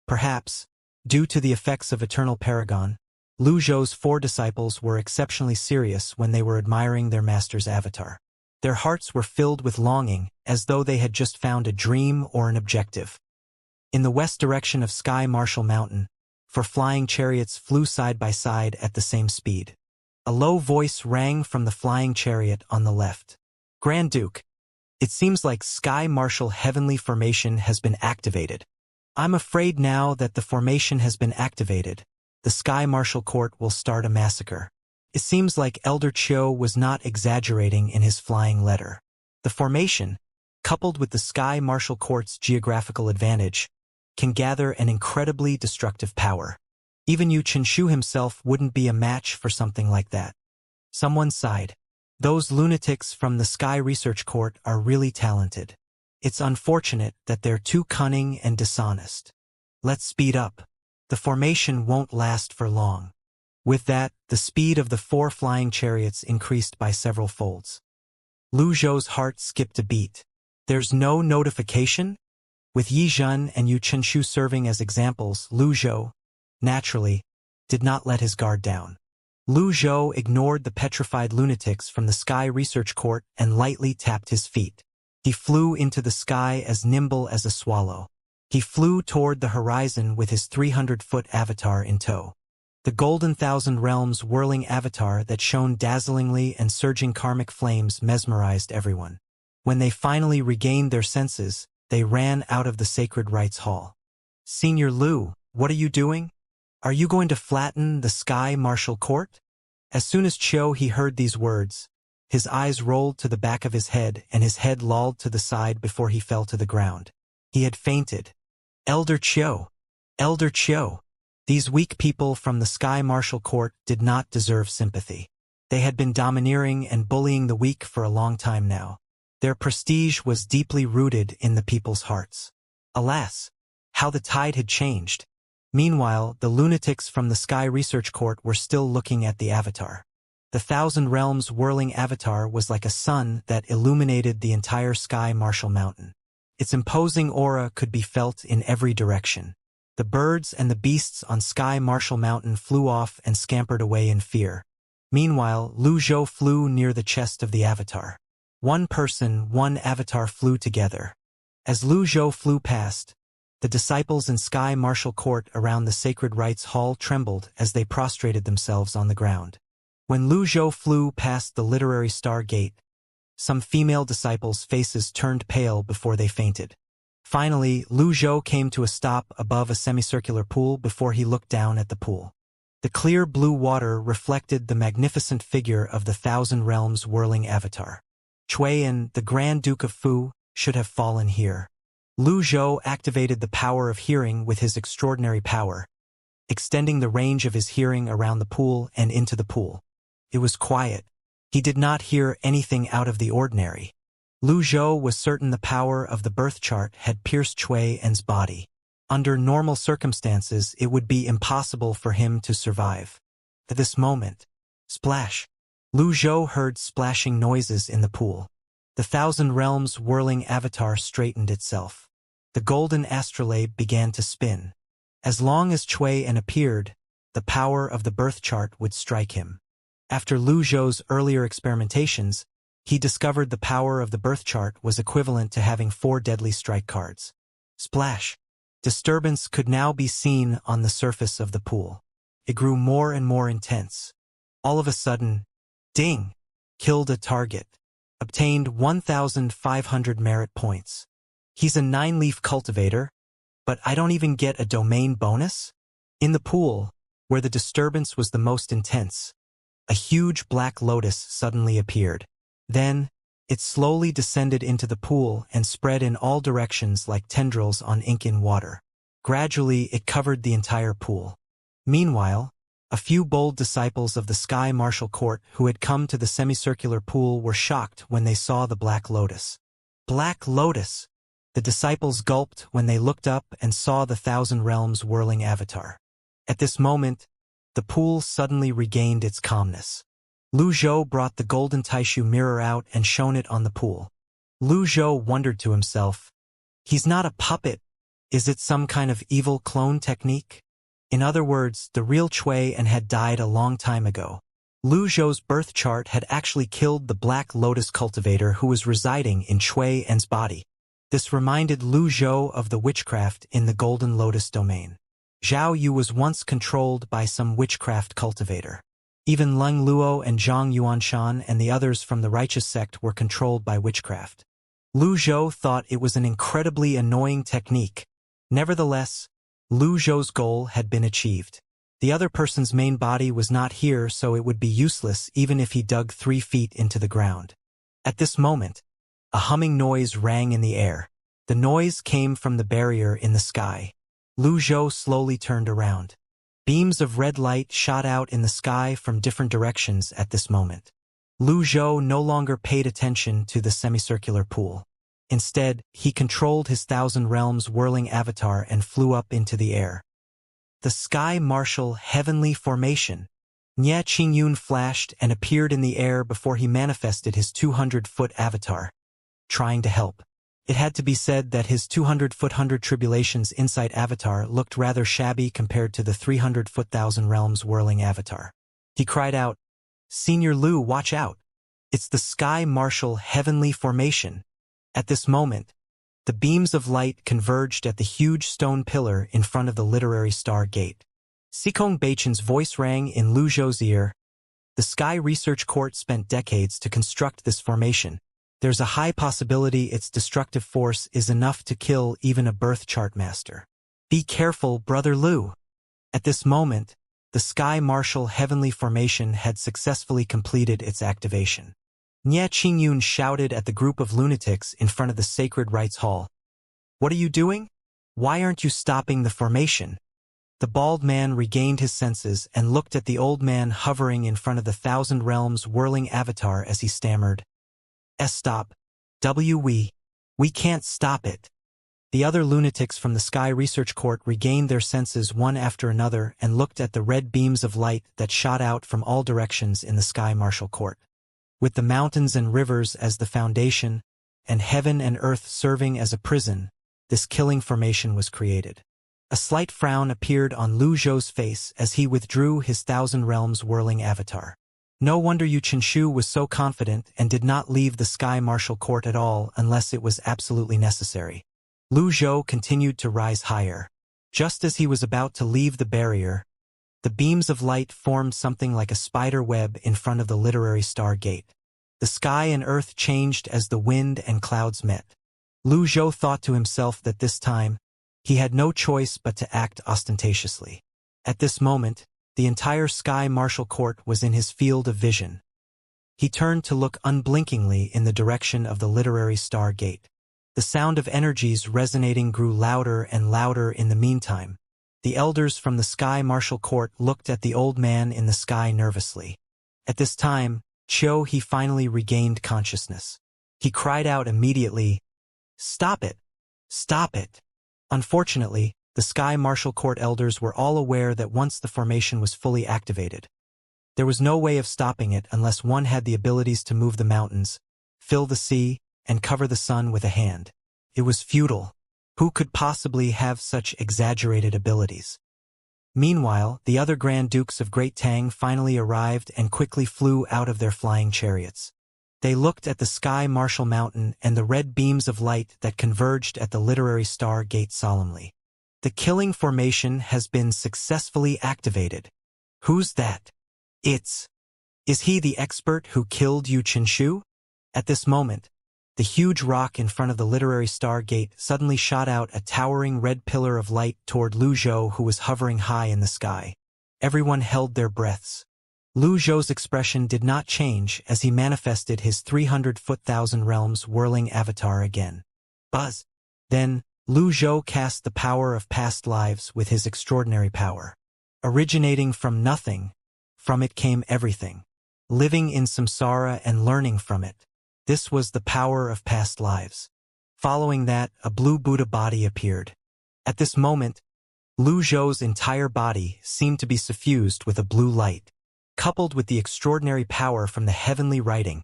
Speaker 1: Perhaps, due to the effects of Eternal Paragon, Lu Zhou's 4 disciples were exceptionally serious when they were admiring their master's avatar. Their hearts were filled with longing, as though they had just found a dream or an objective. In the west direction of Sky Martial Mountain, 4 flying chariots flew side by side at the same speed. A low voice rang from the flying chariot on the left. Grand Duke, it seems like Sky Martial Heavenly Formation has been activated. I'm afraid now that the formation has been activated, the Sky Martial Court will start a massacre. It seems like Elder Qiu was not exaggerating in his flying letter. The formation, coupled with the Sky Martial Court's geographical advantage, can gather an incredibly destructive power. Even Yu Qinshu himself wouldn't be a match for something like that. Someone sighed. Those lunatics from the Sky Research Court are really talented. It's unfortunate that they're too cunning and dishonest. Let's speed up. The formation won't last for long. With that, the speed of the 4 flying chariots increased by several folds. Lu Zhou's heart skipped a beat. There's no notification? With Yi Zhen and Yu Qinshu serving as examples, Lu Zhou, naturally, did not let his guard down. Lu Zhou ignored the petrified lunatics from the Sky Research Court and lightly tapped his feet. He flew into the sky as nimble as a swallow. He flew toward the horizon with his 300-foot avatar in tow. The golden thousand realms whirling avatar that shone dazzlingly and surging karmic flames mesmerized everyone. When they finally regained their senses, they ran out of the Sacred Rites Hall. Senior Lu, what are you doing? Are you going to flatten the Sky Martial Court? As soon as Qiu heard these words, his eyes rolled to the back of his head and his head lolled to the side before he fell to the ground. He had fainted. Elder Qiu! Elder Qiu! These weak people from the Sky Martial Court did not deserve sympathy. They had been domineering and bullying the weak for a long time now. Their prestige was deeply rooted in the people's hearts. Alas, how the tide had changed. Meanwhile, the lunatics from the Sky Research Court were still looking at the avatar. The Thousand Realms whirling avatar was like a sun that illuminated the entire Sky Martial Mountain. Its imposing aura could be felt in every direction. The birds and the beasts on Sky Martial Mountain flew off and scampered away in fear. Meanwhile, Lu Zhou flew near the chest of the avatar. One person, one avatar flew together. As Lu Zhou flew past, the disciples in Sky Martial Court around the Sacred Rites Hall trembled as they prostrated themselves on the ground. When Lu Zhou flew past the Literary Star Gate, some female disciples' faces turned pale before they fainted. Finally, Lu Zhou came to a stop above a semicircular pool before he looked down at the pool. The clear blue water reflected the magnificent figure of the Thousand Realms whirling avatar. Chuan, the Grand Duke of Fu, should have fallen here. Lu Zhou activated the power of hearing with his extraordinary power, extending the range of his hearing around the pool and into the pool. It was quiet. He did not hear anything out of the ordinary. Lu Zhou was certain the power of the birth chart had pierced Chuan's body. Under normal circumstances, it would be impossible for him to survive. At this moment, splash! Lu Zhou heard splashing noises in the pool. The Thousand Realms whirling avatar straightened itself. The golden astrolabe began to spin. As long as Chuan appeared, the power of the birth chart would strike him. After Lu Zhou's earlier experimentations, he discovered the power of the birth chart was equivalent to having 4 deadly strike cards. Splash! Disturbance could now be seen on the surface of the pool. It grew more and more intense. All of a sudden, ding! Killed a target. Obtained 1,500 merit points. He's a 9-leaf cultivator, but I don't even get a domain bonus? In the pool, where the disturbance was the most intense, a huge black lotus suddenly appeared. Then, it slowly descended into the pool and spread in all directions like tendrils on ink in water. Gradually, it covered the entire pool. Meanwhile, a few bold disciples of the Sky Martial Court who had come to the semicircular pool were shocked when they saw the Black Lotus. Black Lotus! The disciples gulped when they looked up and saw the Thousand Realms whirling avatar. At this moment, the pool suddenly regained its calmness. Lu Zhou brought the golden Taishu mirror out and shone it on the pool. Lu Zhou wondered to himself, "He's not a puppet. Is it some kind of evil clone technique?" In other words, the real Cui and had died a long time ago. Lu Zhou's birth chart had actually killed the Black Lotus cultivator who was residing in Cui En's body. This reminded Lu Zhou of the witchcraft in the Golden Lotus domain. Zhao Yu was once controlled by some witchcraft cultivator. Even Leng Luo and Zhang Yuanshan and the others from the righteous sect were controlled by witchcraft. Lu Zhou thought it was an incredibly annoying technique. Nevertheless, Lu Zhou's goal had been achieved. The other person's main body was not here, so it would be useless even if he dug 3 feet into the ground. At this moment, a humming noise rang in the air. The noise came from the barrier in the sky. Lu Zhou slowly turned around. Beams of red light shot out in the sky from different directions at this moment. Lu Zhou no longer paid attention to the semicircular pool. Instead, he controlled his Thousand Realms whirling avatar and flew up into the air. The Sky Martial Heavenly Formation. Nie Qingyun flashed and appeared in the air before he manifested his 200-foot avatar, trying to help. It had to be said that his 200-foot 100 Tribulations Insight avatar looked rather shabby compared to the 300-foot Thousand Realms whirling avatar. He cried out, "Senior Lu, watch out! It's the Sky Martial Heavenly Formation." At this moment, the beams of light converged at the huge stone pillar in front of the literary star gate. Xikong Beichen's voice rang in Lu Zhou's ear. The Sky Research Court spent decades to construct this formation. There's a high possibility its destructive force is enough to kill even a birth chart master. Be careful, Brother Lu. At this moment, the Sky Martial Heavenly Formation had successfully completed its activation. Nie Qingyun shouted at the group of lunatics in front of the Sacred Rites Hall. "What are you doing? Why aren't you stopping the formation?" The bald man regained his senses and looked at the old man hovering in front of the Thousand Realms whirling avatar as he stammered, "Stop. We can't stop it." The other lunatics from the Sky Research Court regained their senses one after another and looked at the red beams of light that shot out from all directions in the Sky Martial Court. With the mountains and rivers as the foundation, and heaven and earth serving as a prison, this killing formation was created. A slight frown appeared on Lu Zhou's face as he withdrew his Thousand Realms whirling avatar. No wonder Yu Qinshu was so confident and did not leave the Sky Martial Court at all unless it was absolutely necessary. Lu Zhou continued to rise higher. Just as he was about to leave the barrier, the beams of light formed something like a spider web in front of the literary star gate. The sky and earth changed as the wind and clouds met. Lu Zhou thought to himself that this time, he had no choice but to act ostentatiously. At this moment, the entire Sky Martial Court was in his field of vision. He turned to look unblinkingly in the direction of the literary star gate. The sound of energies resonating grew louder and louder in the meantime. The elders from the Sky Martial Court looked at the old man in the sky nervously. At this time, he finally regained consciousness. He cried out immediately, "Stop it! Stop it!" Unfortunately, the Sky Martial Court elders were all aware that once the formation was fully activated, there was no way of stopping it unless one had the abilities to move the mountains, fill the sea, and cover the sun with a hand. It was futile. Who could possibly have such exaggerated abilities? Meanwhile, the other Grand Dukes of Great Tang finally arrived and quickly flew out of their flying chariots. They looked at the Sky Martial Mountain and the red beams of light that converged at the literary star gate solemnly. "The killing formation has been successfully activated. Who's that?" Is he the expert who killed Yu Qinshu?" At this moment, The huge rock in front of the literary star gate suddenly shot out a towering red pillar of light toward Lu Zhou, who was hovering high in the sky. Everyone held their breaths. Lu Zhou's expression did not change as he manifested his 300-foot thousand realms whirling avatar again. Buzz! Then, Lu Zhou cast the power of past lives with his extraordinary power. Originating from nothing, from it came everything. Living in samsara and learning from it. This was the power of past lives. Following that, a blue Buddha body appeared. At this moment, Lu Zhou's entire body seemed to be suffused with a blue light. Coupled with the extraordinary power from the heavenly writing,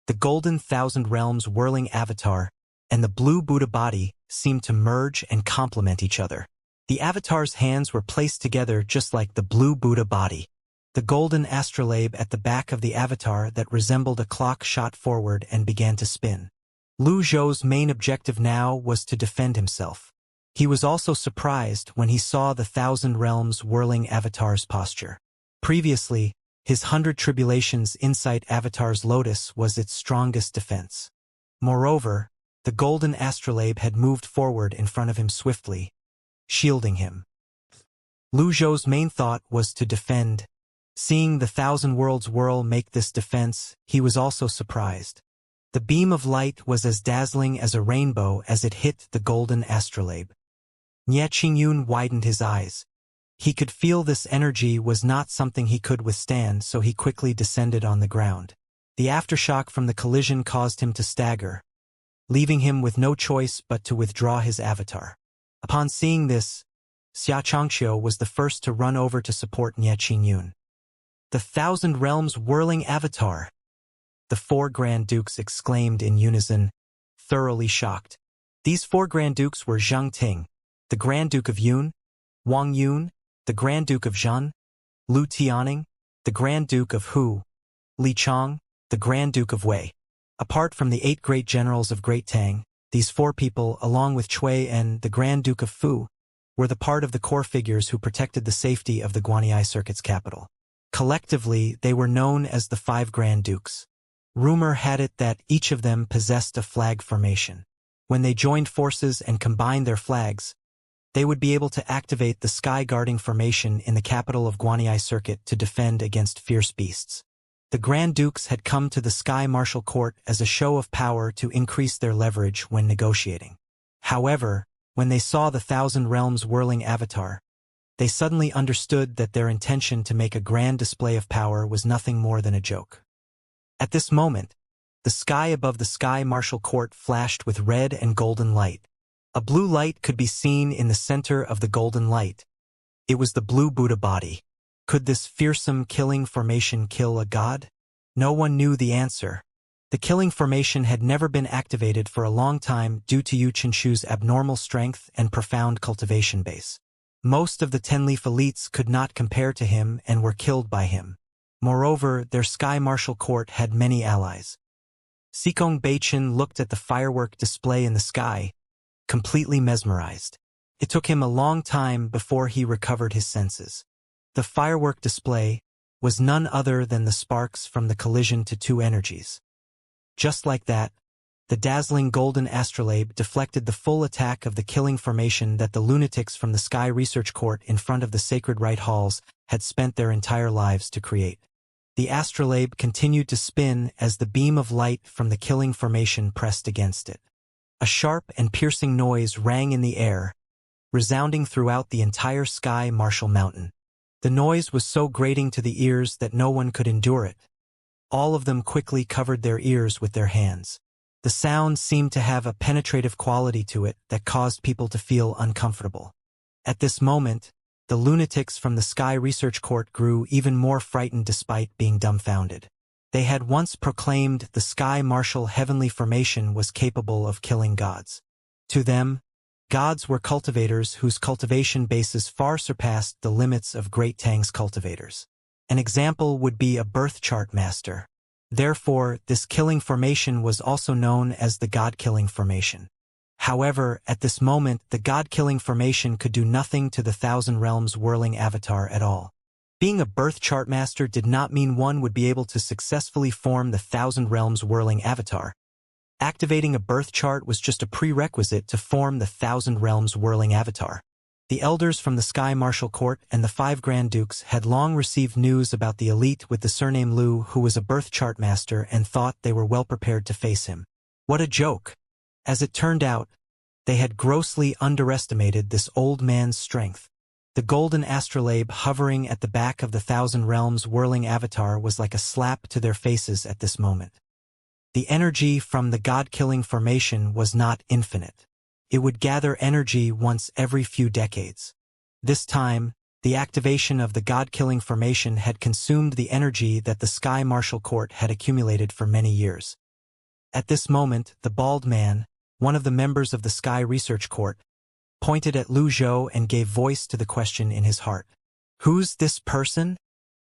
Speaker 1: the golden thousand realms whirling avatar and the blue Buddha body seemed to merge and complement each other. The avatar's hands were placed together just like the blue Buddha body. The golden astrolabe at the back of the avatar that resembled a clock shot forward and began to spin. Lu Zhou's main objective now was to defend himself. He was also surprised when he saw the thousand realms whirling avatar's posture. Previously, his 100 tribulations insight avatar's lotus was its strongest defense. Moreover, the golden astrolabe had moved forward in front of him swiftly, shielding him. Lu Zhou's main thought was to defend. Seeing the thousand worlds whirl make this defense, he was also surprised. The beam of light was as dazzling as a rainbow as it hit the golden astrolabe. Nie Qingyun widened his eyes. He could feel this energy was not something he could withstand, so he quickly descended on the ground. The aftershock from the collision caused him to stagger, leaving him with no choice but to withdraw his avatar. Upon seeing this, Xianxia was the first to run over to support Nie Qingyun. The thousand realms whirling avatar! The 4 Grand Dukes exclaimed in unison, thoroughly shocked. These 4 Grand Dukes were Zhang Ting, the Grand Duke of Yun, Wang Yun, the Grand Duke of Zhen, Lu Tianing, the Grand Duke of Hu, Li Chong, the Grand Duke of Wei. Apart from the 8 great generals of Great Tang, these 4 people, along with Cui and the Grand Duke of Fu, were the part of the core figures who protected the safety of the Guanyi Circuit's capital. Collectively, they were known as the 5 Grand Dukes. Rumor had it that each of them possessed a flag formation. When they joined forces and combined their flags, they would be able to activate the Sky Guarding Formation in the capital of Guanyi Circuit to defend against fierce beasts. The Grand Dukes had come to the Sky Martial Court as a show of power to increase their leverage when negotiating. However, when they saw the Thousand Realms whirling avatar, they suddenly understood that their intention to make a grand display of power was nothing more than a joke. At this moment, the sky above the Sky Martial Court flashed with red and golden light. A blue light could be seen in the center of the golden light. It was the blue Buddha body. Could this fearsome killing formation kill a god? No one knew the answer. The killing formation had never been activated for a long time due to Yu Qinshu's abnormal strength and profound cultivation base. Most of the 10-leaf elites could not compare to him and were killed by him. Moreover, their Sky Martial Court had many allies. Sikong Beichin looked at the firework display in the sky, completely mesmerized. It took him a long time before he recovered his senses. The firework display was none other than the sparks from the collision to 2 energies. Just like that, the dazzling golden astrolabe deflected the full attack of the killing formation that the lunatics from the Sky Research Court in front of the Sacred Rite Halls had spent their entire lives to create. The astrolabe continued to spin as the beam of light from the killing formation pressed against it. A sharp and piercing noise rang in the air, resounding throughout the entire Sky Martial Mountain. The noise was so grating to the ears that no one could endure it. All of them quickly covered their ears with their hands. The sound seemed to have a penetrative quality to it that caused people to feel uncomfortable. At this moment, the lunatics from the Sky Research Court grew even more frightened despite being dumbfounded. They had once proclaimed the Sky Martial Heavenly Formation was capable of killing gods. To them, gods were cultivators whose cultivation bases far surpassed the limits of Great Tang's cultivators. An example would be a birth chart master. Therefore, this killing formation was also known as the God-killing formation. However, at this moment, the God-killing formation could do nothing to the Thousand Realms whirling avatar at all. Being a birth chart master did not mean one would be able to successfully form the Thousand Realms whirling avatar. Activating a birth chart was just a prerequisite to form the Thousand Realms whirling avatar. The elders from the Sky Martial Court and the 5 Grand Dukes had long received news about the elite with the surname Lu, who was a birth chart master, and thought they were well prepared to face him. What a joke! As it turned out, they had grossly underestimated this old man's strength. The golden astrolabe hovering at the back of the Thousand Realms whirling avatar was like a slap to their faces at this moment. The energy from the god-killing formation was not infinite. It would gather energy once every few decades. This time, the activation of the god-killing formation had consumed the energy that the Sky Martial Court had accumulated for many years. At this moment, the bald man, one of the members of the Sky Research Court, pointed at Lu Zhou and gave voice to the question in his heart. Who's this person?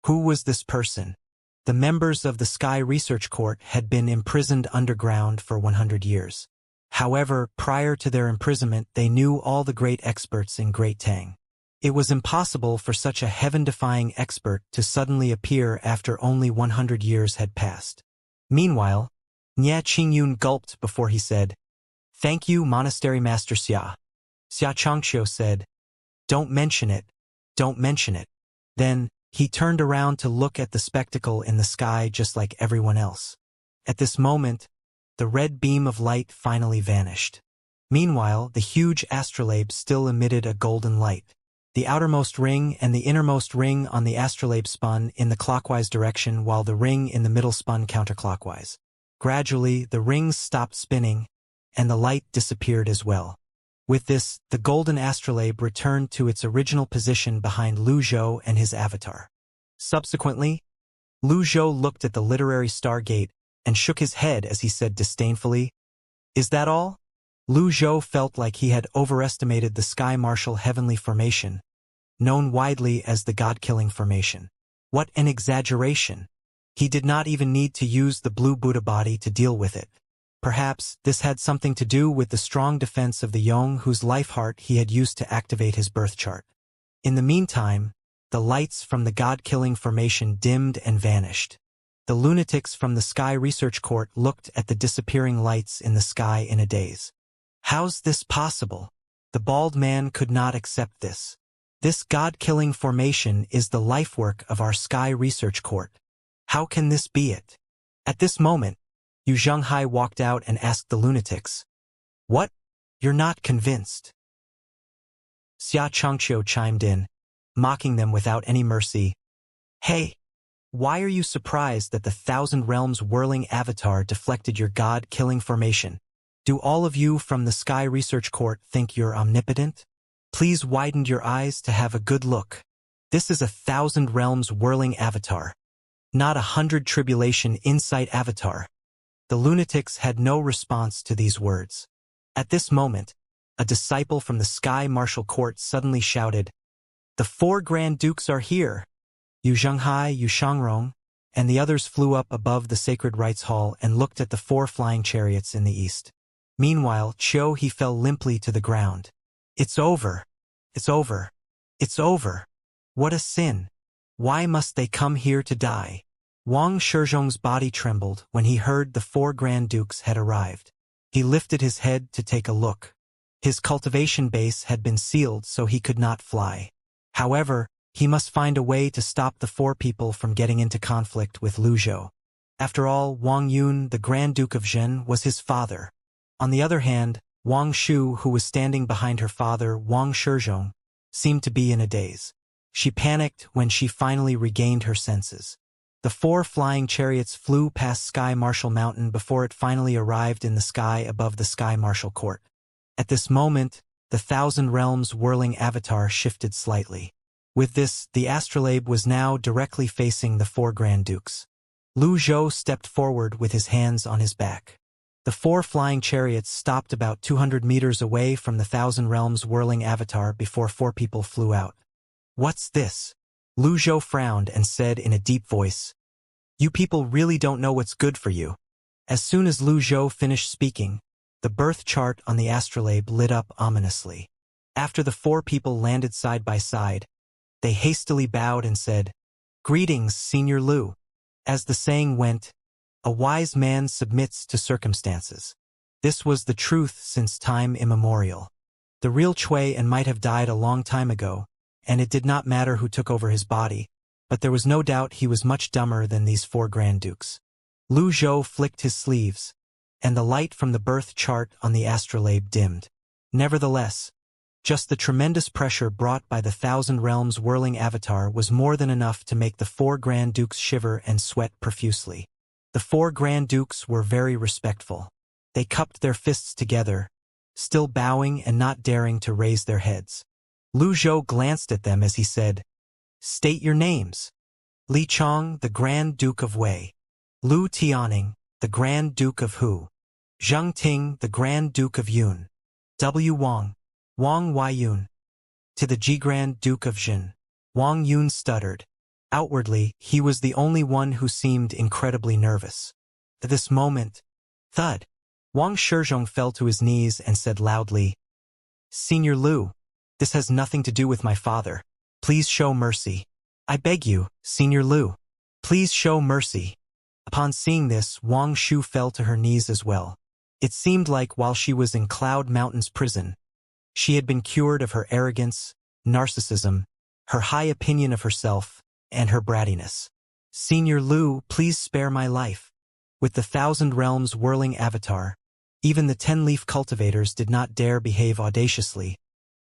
Speaker 1: Who was this person? The members of the Sky Research Court had been imprisoned underground for 100 years. However, prior to their imprisonment, they knew all the great experts in Great Tang. It was impossible for such a heaven-defying expert to suddenly appear after only 100 years had passed. Meanwhile, Nye Qingyun gulped before he said, "Thank you, Monastery Master Xia." Xianxia said, "Don't mention it, don't mention it." Then, he turned around to look at the spectacle in the sky just like everyone else. At this moment, the red beam of light finally vanished. Meanwhile, the huge astrolabe still emitted a golden light. The outermost ring and the innermost ring on the astrolabe spun in the clockwise direction while the ring in the middle spun counterclockwise. Gradually, the rings stopped spinning, and the light disappeared as well. With this, the golden astrolabe returned to its original position behind Lu Zhou and his avatar. Subsequently, Lu Zhou looked at the literary stargate and shook his head as he said disdainfully, "Is that all?" Lu Zhou felt like he had overestimated the Sky Martial Heavenly Formation, known widely as the God-killing formation. What an exaggeration! He did not even need to use the blue Buddha body to deal with it. Perhaps this had something to do with the strong defense of the Yong whose life heart he had used to activate his birth chart. In the meantime, the lights from the God-killing formation dimmed and vanished. The lunatics from the Sky Research Court looked at the disappearing lights in the sky in a daze. How's this possible? The bald man could not accept this. This God-killing formation is the lifework of our Sky Research Court. How can this be it? At this moment, Yu Zhenghai walked out and asked the lunatics, "What? You're not convinced?" Xia Changqiu chimed in, mocking them without any mercy. "Hey, why are you surprised that the Thousand Realms whirling avatar deflected your god-killing formation? Do all of you from the Sky Research Court think you're omnipotent? Please widen your eyes to have a good look. This is a Thousand Realms whirling avatar, not 100 Tribulation Insight avatar." The lunatics had no response to these words. At this moment, a disciple from the Sky Martial Court suddenly shouted, "The 4 Grand Dukes are here!" Yu Zhenghai, Yu Shangrong, and the others flew up above the Sacred Rites Hall and looked at the 4 flying chariots in the east. Meanwhile, he fell limply to the ground. "It's over! It's over! It's over! What a sin! Why must they come here to die?" Wang Shizhong's body trembled when he heard the 4 Grand Dukes had arrived. He lifted his head to take a look. His cultivation base had been sealed so he could not fly. However, he must find a way to stop the 4 people from getting into conflict with Lu Zhou. After all, Wang Yun, the Grand Duke of Zhen, was his father. On the other hand, Wang Shu, who was standing behind her father, Wang Shizhong, seemed to be in a daze. She panicked when she finally regained her senses. The 4 flying chariots flew past Sky Martial Mountain before it finally arrived in the sky above the Sky Martial Court. At this moment, the Thousand Realms whirling avatar shifted slightly. With this, the astrolabe was now directly facing the 4 Grand Dukes. Lu Zhou stepped forward with his hands on his back. The 4 flying chariots stopped about 200 meters away from the Thousand Realms whirling avatar before 4 people flew out. "What's this?" Lu Zhou frowned and said in a deep voice, "You people really don't know what's good for you." As soon as Lu Zhou finished speaking, the birth chart on the astrolabe lit up ominously. After the 4 people landed side by side, they hastily bowed and said, "Greetings, Senior Lu." As the saying went, A wise man submits to circumstances. This was the truth since time immemorial. The real Cui and might have died a long time ago, and it did not matter who took over his body, but there was no doubt he was much dumber than these 4 Grand Dukes. Lu Zhou flicked his sleeves, and the light from the birth chart on the astrolabe dimmed. Nevertheless, just the tremendous pressure brought by the Thousand Realms whirling avatar was more than enough to make the 4 Grand Dukes shiver and sweat profusely. The 4 Grand Dukes were very respectful. They cupped their fists together, still bowing and not daring to raise their heads. Lu Zhou glanced at them as he said, "State your names." Li Chong, the Grand Duke of Wei. Lu Tianing, the Grand Duke of Hu. Zheng Ting, the Grand Duke of Yun. W. Wang, Wang Weiyun. To the G Grand Duke of Jin. Wang Yun stuttered. Outwardly, he was the only one who seemed incredibly nervous. At this moment, thud. Wang Shizhong fell to his knees and said loudly, "Senior Lu, this has nothing to do with my father. Please show mercy. I beg you, Senior Lu. Please show mercy." Upon seeing this, Wang Shu fell to her knees as well. It seemed like while she was in Cloud Mountain's prison, she had been cured of her arrogance, narcissism, her high opinion of herself, and her brattiness. "Senior Lu, please spare my life." With the Thousand Realms whirling avatar, even the 10-leaf cultivators did not dare behave audaciously,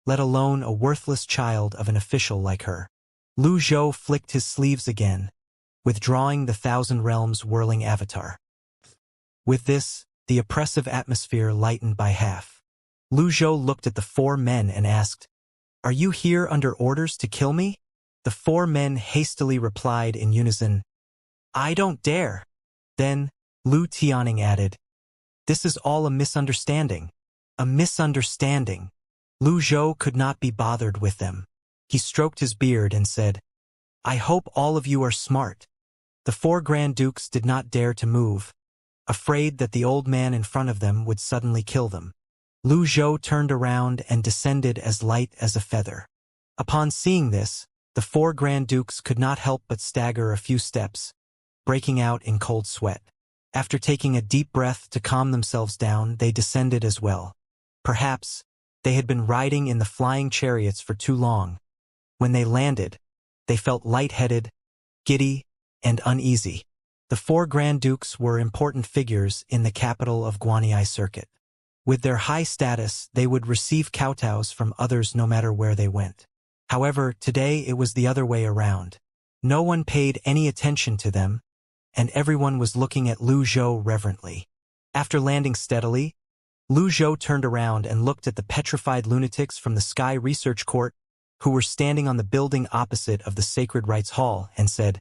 Speaker 1: let alone a worthless child of an official like her. Lu Zhou flicked his sleeves again, withdrawing the Thousand Realms whirling avatar. With this, the oppressive atmosphere lightened by half. Lu Zhou looked at the 4 men and asked, "Are you here under orders to kill me?" The 4 men hastily replied in unison, "I don't dare." Then, Lu Tianing added, "This is all a misunderstanding." A misunderstanding. Lu Zhou could not be bothered with them. He stroked his beard and said, "I hope all of you are smart." The 4 Grand Dukes did not dare to move, afraid that the old man in front of them would suddenly kill them. Lu Zhou turned around and descended as light as a feather. Upon seeing this, the 4 Grand Dukes could not help but stagger a few steps, breaking out in cold sweat. After taking a deep breath to calm themselves down, they descended as well. Perhaps they had been riding in the flying chariots for too long. When they landed, they felt lightheaded, giddy, and uneasy. The 4 Grand Dukes were important figures in the capital of Guanyi Circuit. With their high status, they would receive kowtows from others no matter where they went. However, today it was the other way around. No one paid any attention to them, and everyone was looking at Lu Zhou reverently. After landing steadily, Lu Zhou turned around and looked at the petrified lunatics from the Sky Research Court who were standing on the building opposite of the Sacred Rites Hall and said,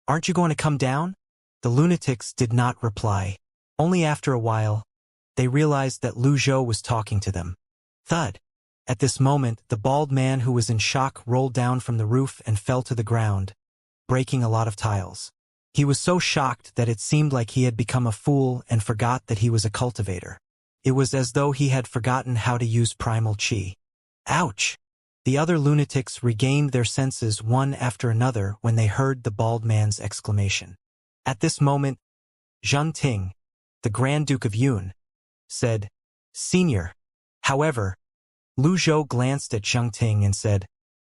Speaker 1: "Aren't you going to come down?" The lunatics did not reply. Only after a while, they realized that Lu Zhou was talking to them. Thud. At this moment, the bald man who was in shock rolled down from the roof and fell to the ground, breaking a lot of tiles. He was so shocked that it seemed like he had become a fool and forgot that he was a cultivator. It was as though he had forgotten how to use primal chi. Ouch! The other lunatics regained their senses one after another when they heard the bald man's exclamation. At this moment, Zheng Ting, the Grand Duke of Yun, said, "Senior." However, Lu Zhou glanced at Zheng Ting and said,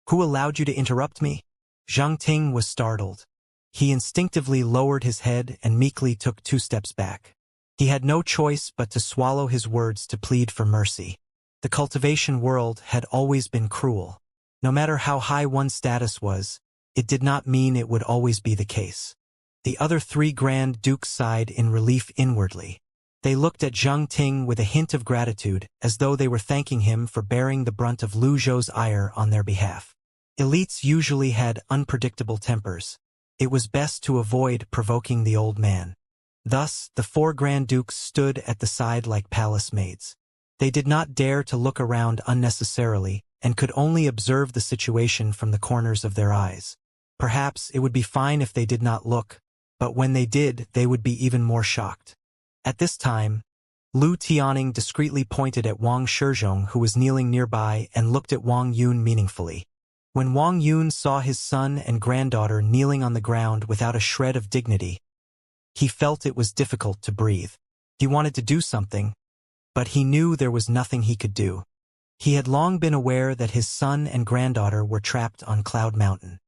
Speaker 1: "Who allowed you to interrupt me?" Zheng Ting was startled. He instinctively lowered his head and meekly took 2 steps back. He had no choice but to swallow his words to plead for mercy. The cultivation world had always been cruel. No matter how high one's status was, it did not mean it would always be the case. The other 3 Grand Dukes sighed in relief inwardly. They looked at Zheng Ting with a hint of gratitude, as though they were thanking him for bearing the brunt of Lu Zhou's ire on their behalf. Elites usually had unpredictable tempers. It was best to avoid provoking the old man. Thus, the 4 Grand Dukes stood at the side like palace maids. They did not dare to look around unnecessarily and could only observe the situation from the corners of their eyes. Perhaps it would be fine if they did not look, but when they did, they would be even more shocked. At this time, Lu Tianing discreetly pointed at Wang Shizhong, who was kneeling nearby, and looked at Wang Yun meaningfully. When Wang Yun saw his son and granddaughter kneeling on the ground without a shred of dignity, He felt it was difficult to breathe. He wanted to do something, but he knew there was nothing he could do. He had long been aware that his son and granddaughter were trapped on Cloud Mountain.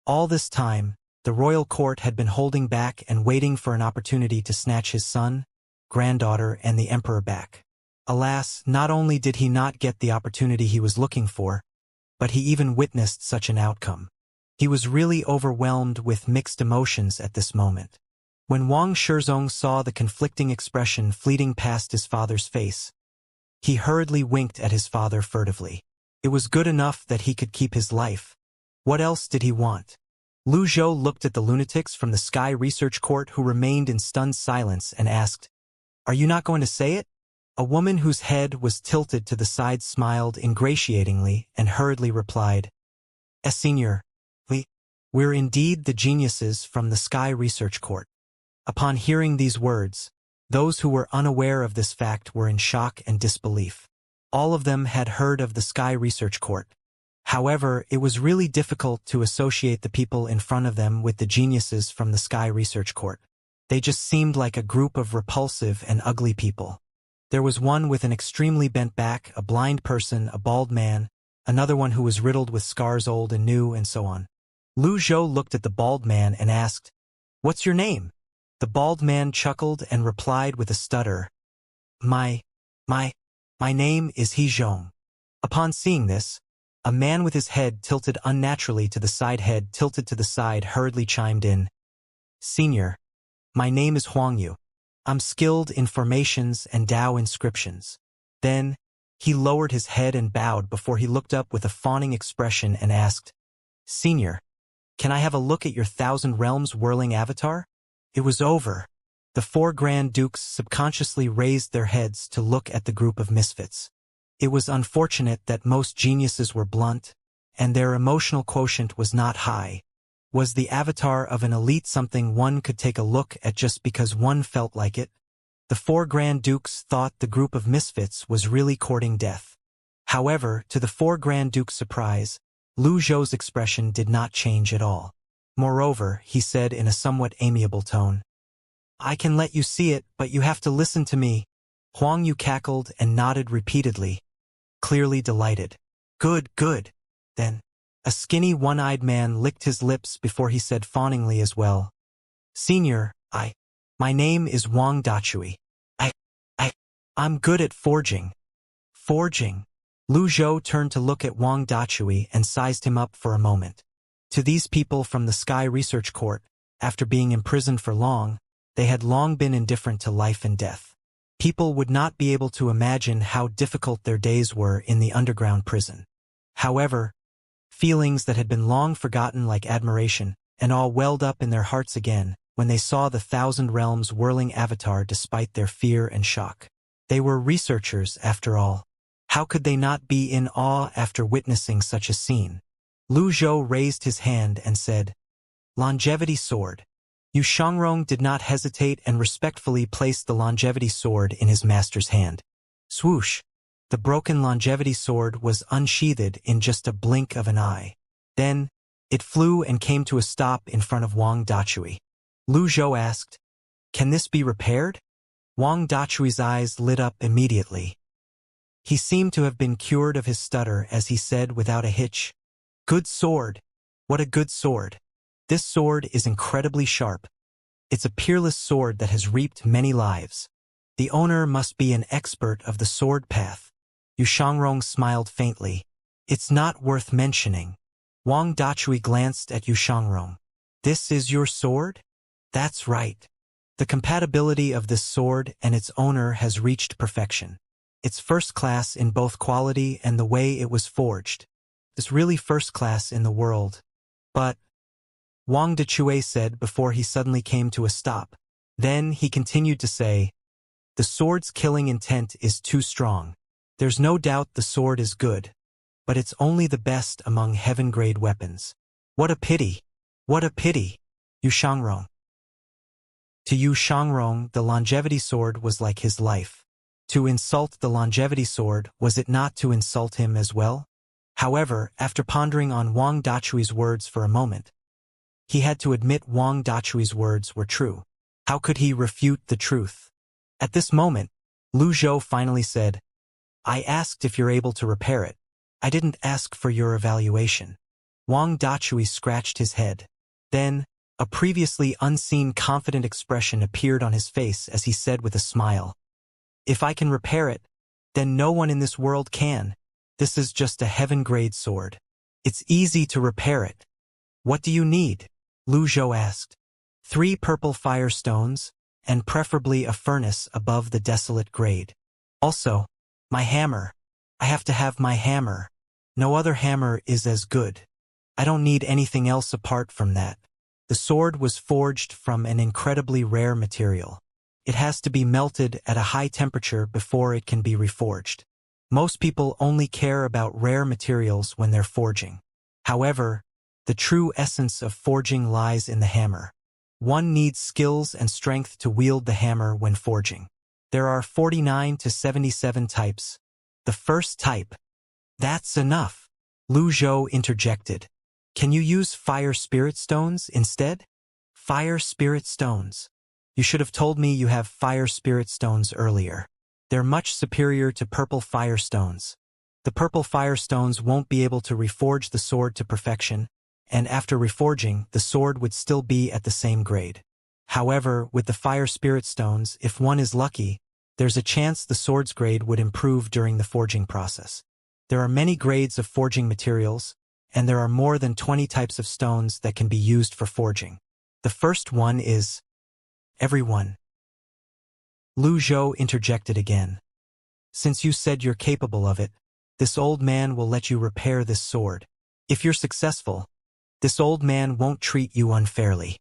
Speaker 1: All this time, the royal court had been holding back and waiting for an opportunity to snatch his son, granddaughter, and the emperor back. Alas, not only did he not get the opportunity he was looking for, but he even witnessed such an outcome. He was really overwhelmed with mixed emotions at this moment. When Wang Shizong saw the conflicting expression fleeting past his father's face, he hurriedly winked at his father furtively. It was good enough that he could keep his life. What else did he want? Lu Zhou looked at the lunatics from the Sky Research Court who remained in stunned silence and asked, "Are you not going to say it?" A woman whose head was tilted to the side smiled ingratiatingly and hurriedly replied, Senior, we're indeed the geniuses from the Sky Research Court." Upon hearing these words, those who were unaware of this fact were in shock and disbelief. All of them had heard of the Sky Research Court. However, it was really difficult to associate the people in front of them with the geniuses from the Sky Research Court. They just seemed like a group of repulsive and ugly people. There was one with an extremely bent back, a blind person, a bald man, another one who was riddled with scars old and new, and so on. Lu Zhou looked at the bald man and asked, "What's your name?" The bald man chuckled and replied with a stutter, My name is He Zhong." Upon seeing this, a man with his head tilted unnaturally to the side hurriedly chimed in, "Senior, my name is Huang Yu. I'm skilled in formations and Dao inscriptions." Then, he lowered his head and bowed before he looked up with a fawning expression and asked, "Senior, can I have a look at your Thousand Realms whirling avatar?" It was over. The four Grand Dukes subconsciously raised their heads to look at the group of misfits. It was unfortunate that most geniuses were blunt, and their emotional quotient was not high. Was the avatar of an elite something one could take a look at just because one felt like it? The four Grand Dukes thought the group of misfits was really courting death. However, to the four Grand Dukes' surprise, Lu Zhou's expression did not change at all. Moreover, he said in a somewhat amiable tone, "I can let you see it, but you have to listen to me." Huang Yu cackled and nodded repeatedly, clearly delighted. Good. Then, a skinny one-eyed man licked his lips before he said fawningly as well, "Senior, my name is Wang Dachui. I'm good at forging." Forging? Lu Zhou turned to look at Wang Dachui and sized him up for a moment. To these people from the Sky Research Court, after being imprisoned for long, they had long been indifferent to life and death. People would not be able to imagine how difficult their days were in the underground prison. However, feelings that had been long forgotten like admiration and awe welled up in their hearts again when they saw the Thousand Realms whirling avatar despite their fear and shock. They were researchers, after all. How could they not be in awe after witnessing such a scene? Lu Zhou raised his hand and said, "Longevity sword." Yu Shangrong did not hesitate and respectfully placed the longevity sword in his master's hand. Swoosh! The broken longevity sword was unsheathed in just a blink of an eye. Then, it flew and came to a stop in front of Wang Dachui. Lu Zhou asked, "Can this be repaired?" Wang Dachui's eyes lit up immediately. He seemed to have been cured of his stutter as he said without a hitch, "Good sword. What a good sword. This sword is incredibly sharp. It's a peerless sword that has reaped many lives. The owner must be an expert of the sword path." Yu Shangrong smiled faintly. "It's not worth mentioning." Wang Dachui glanced at Yu Shangrong. "This is your sword?" "That's right. The compatibility of this sword and its owner has reached perfection. It's first class in both quality and the way it was forged. It's really first class in the world. But," Wang Dachui said before he suddenly came to a stop. Then he continued to say, "The sword's killing intent is too strong. There's no doubt the sword is good, but it's only the best among heaven-grade weapons. What a pity! What a pity!" Yu Shangrong. To Yu Shangrong, the longevity sword was like his life. To insult the longevity sword, was it not to insult him as well? However, after pondering on Wang Dachui's words for a moment, he had to admit Wang Dachui's words were true. How could he refute the truth? At this moment, Lu Zhou finally said, I asked if you're able to repair it. I didn't ask for your evaluation. Wang Dachui scratched his head. Then, a previously unseen confident expression appeared on his face as he said with a smile, If I can repair it, then no one in this world can. This is just a heaven-grade sword. It's easy to repair it. What do you need? Lu Zhou asked. 3 purple fire stones, and preferably a furnace above the desolate grade. Also, my hammer. I have to have my hammer. No other hammer is as good. I don't need anything else apart from that. The sword was forged from an incredibly rare material. It has to be melted at a high temperature before it can be reforged. Most people only care about rare materials when they're forging. However, the true essence of forging lies in the hammer. One needs skills and strength to wield the hammer when forging. There are 49 to 77 types. The first type. That's enough. Lu Zhou interjected. Can you use fire spirit stones instead? Fire spirit stones. You should have told me you have fire spirit stones earlier. They're much superior to purple fire stones. The purple fire stones won't be able to reforge the sword to perfection, and after reforging, the sword would still be at the same grade. However, with the fire spirit stones, if one is lucky, there's a chance the sword's grade would improve during the forging process. There are many grades of forging materials, and there are more than 20 types of stones that can be used for forging. The first one is everyone. Lu Zhou interjected again. Since you said you're capable of it, this old man will let you repair this sword. If you're successful, this old man won't treat you unfairly.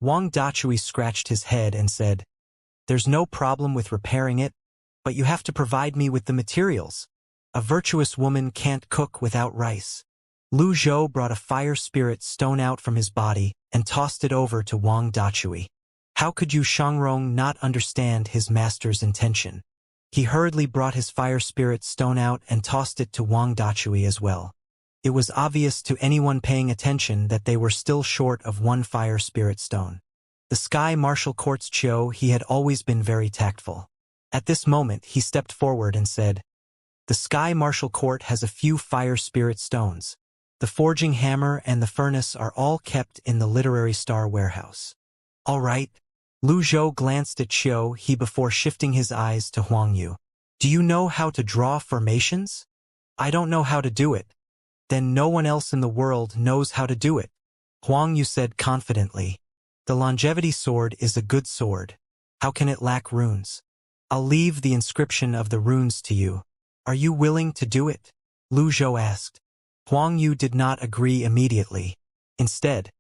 Speaker 1: Wang Dachui scratched his head and said, There's no problem with repairing it, but you have to provide me with the materials. A virtuous woman can't cook without rice. Lu Zhou brought a fire spirit stone out from his body and tossed it over to Wang Dachui. How could Yu Shangrong not understand his master's intention? He hurriedly brought his fire spirit stone out and tossed it to Wang Dachui as well. It was obvious to anyone paying attention that they were still short of 1 fire spirit stone. The Sky Martial Court's Chiu he had always been very tactful. At this moment he stepped forward and said, The Sky Martial Court has a few fire spirit stones. The forging hammer and the furnace are all kept in the Literary Star warehouse. All right. Lu Zhou glanced at Chiu he before shifting his eyes to Huang Yu. Do you know how to draw formations? I don't know how to do it. Then no one else in the world knows how to do it. Huang Yu said confidently. The longevity sword is a good sword. How can it lack runes? I'll leave the inscription of the runes to you. Are you willing to do it? Lu Zhou asked. Huang Yu did not agree immediately. Instead,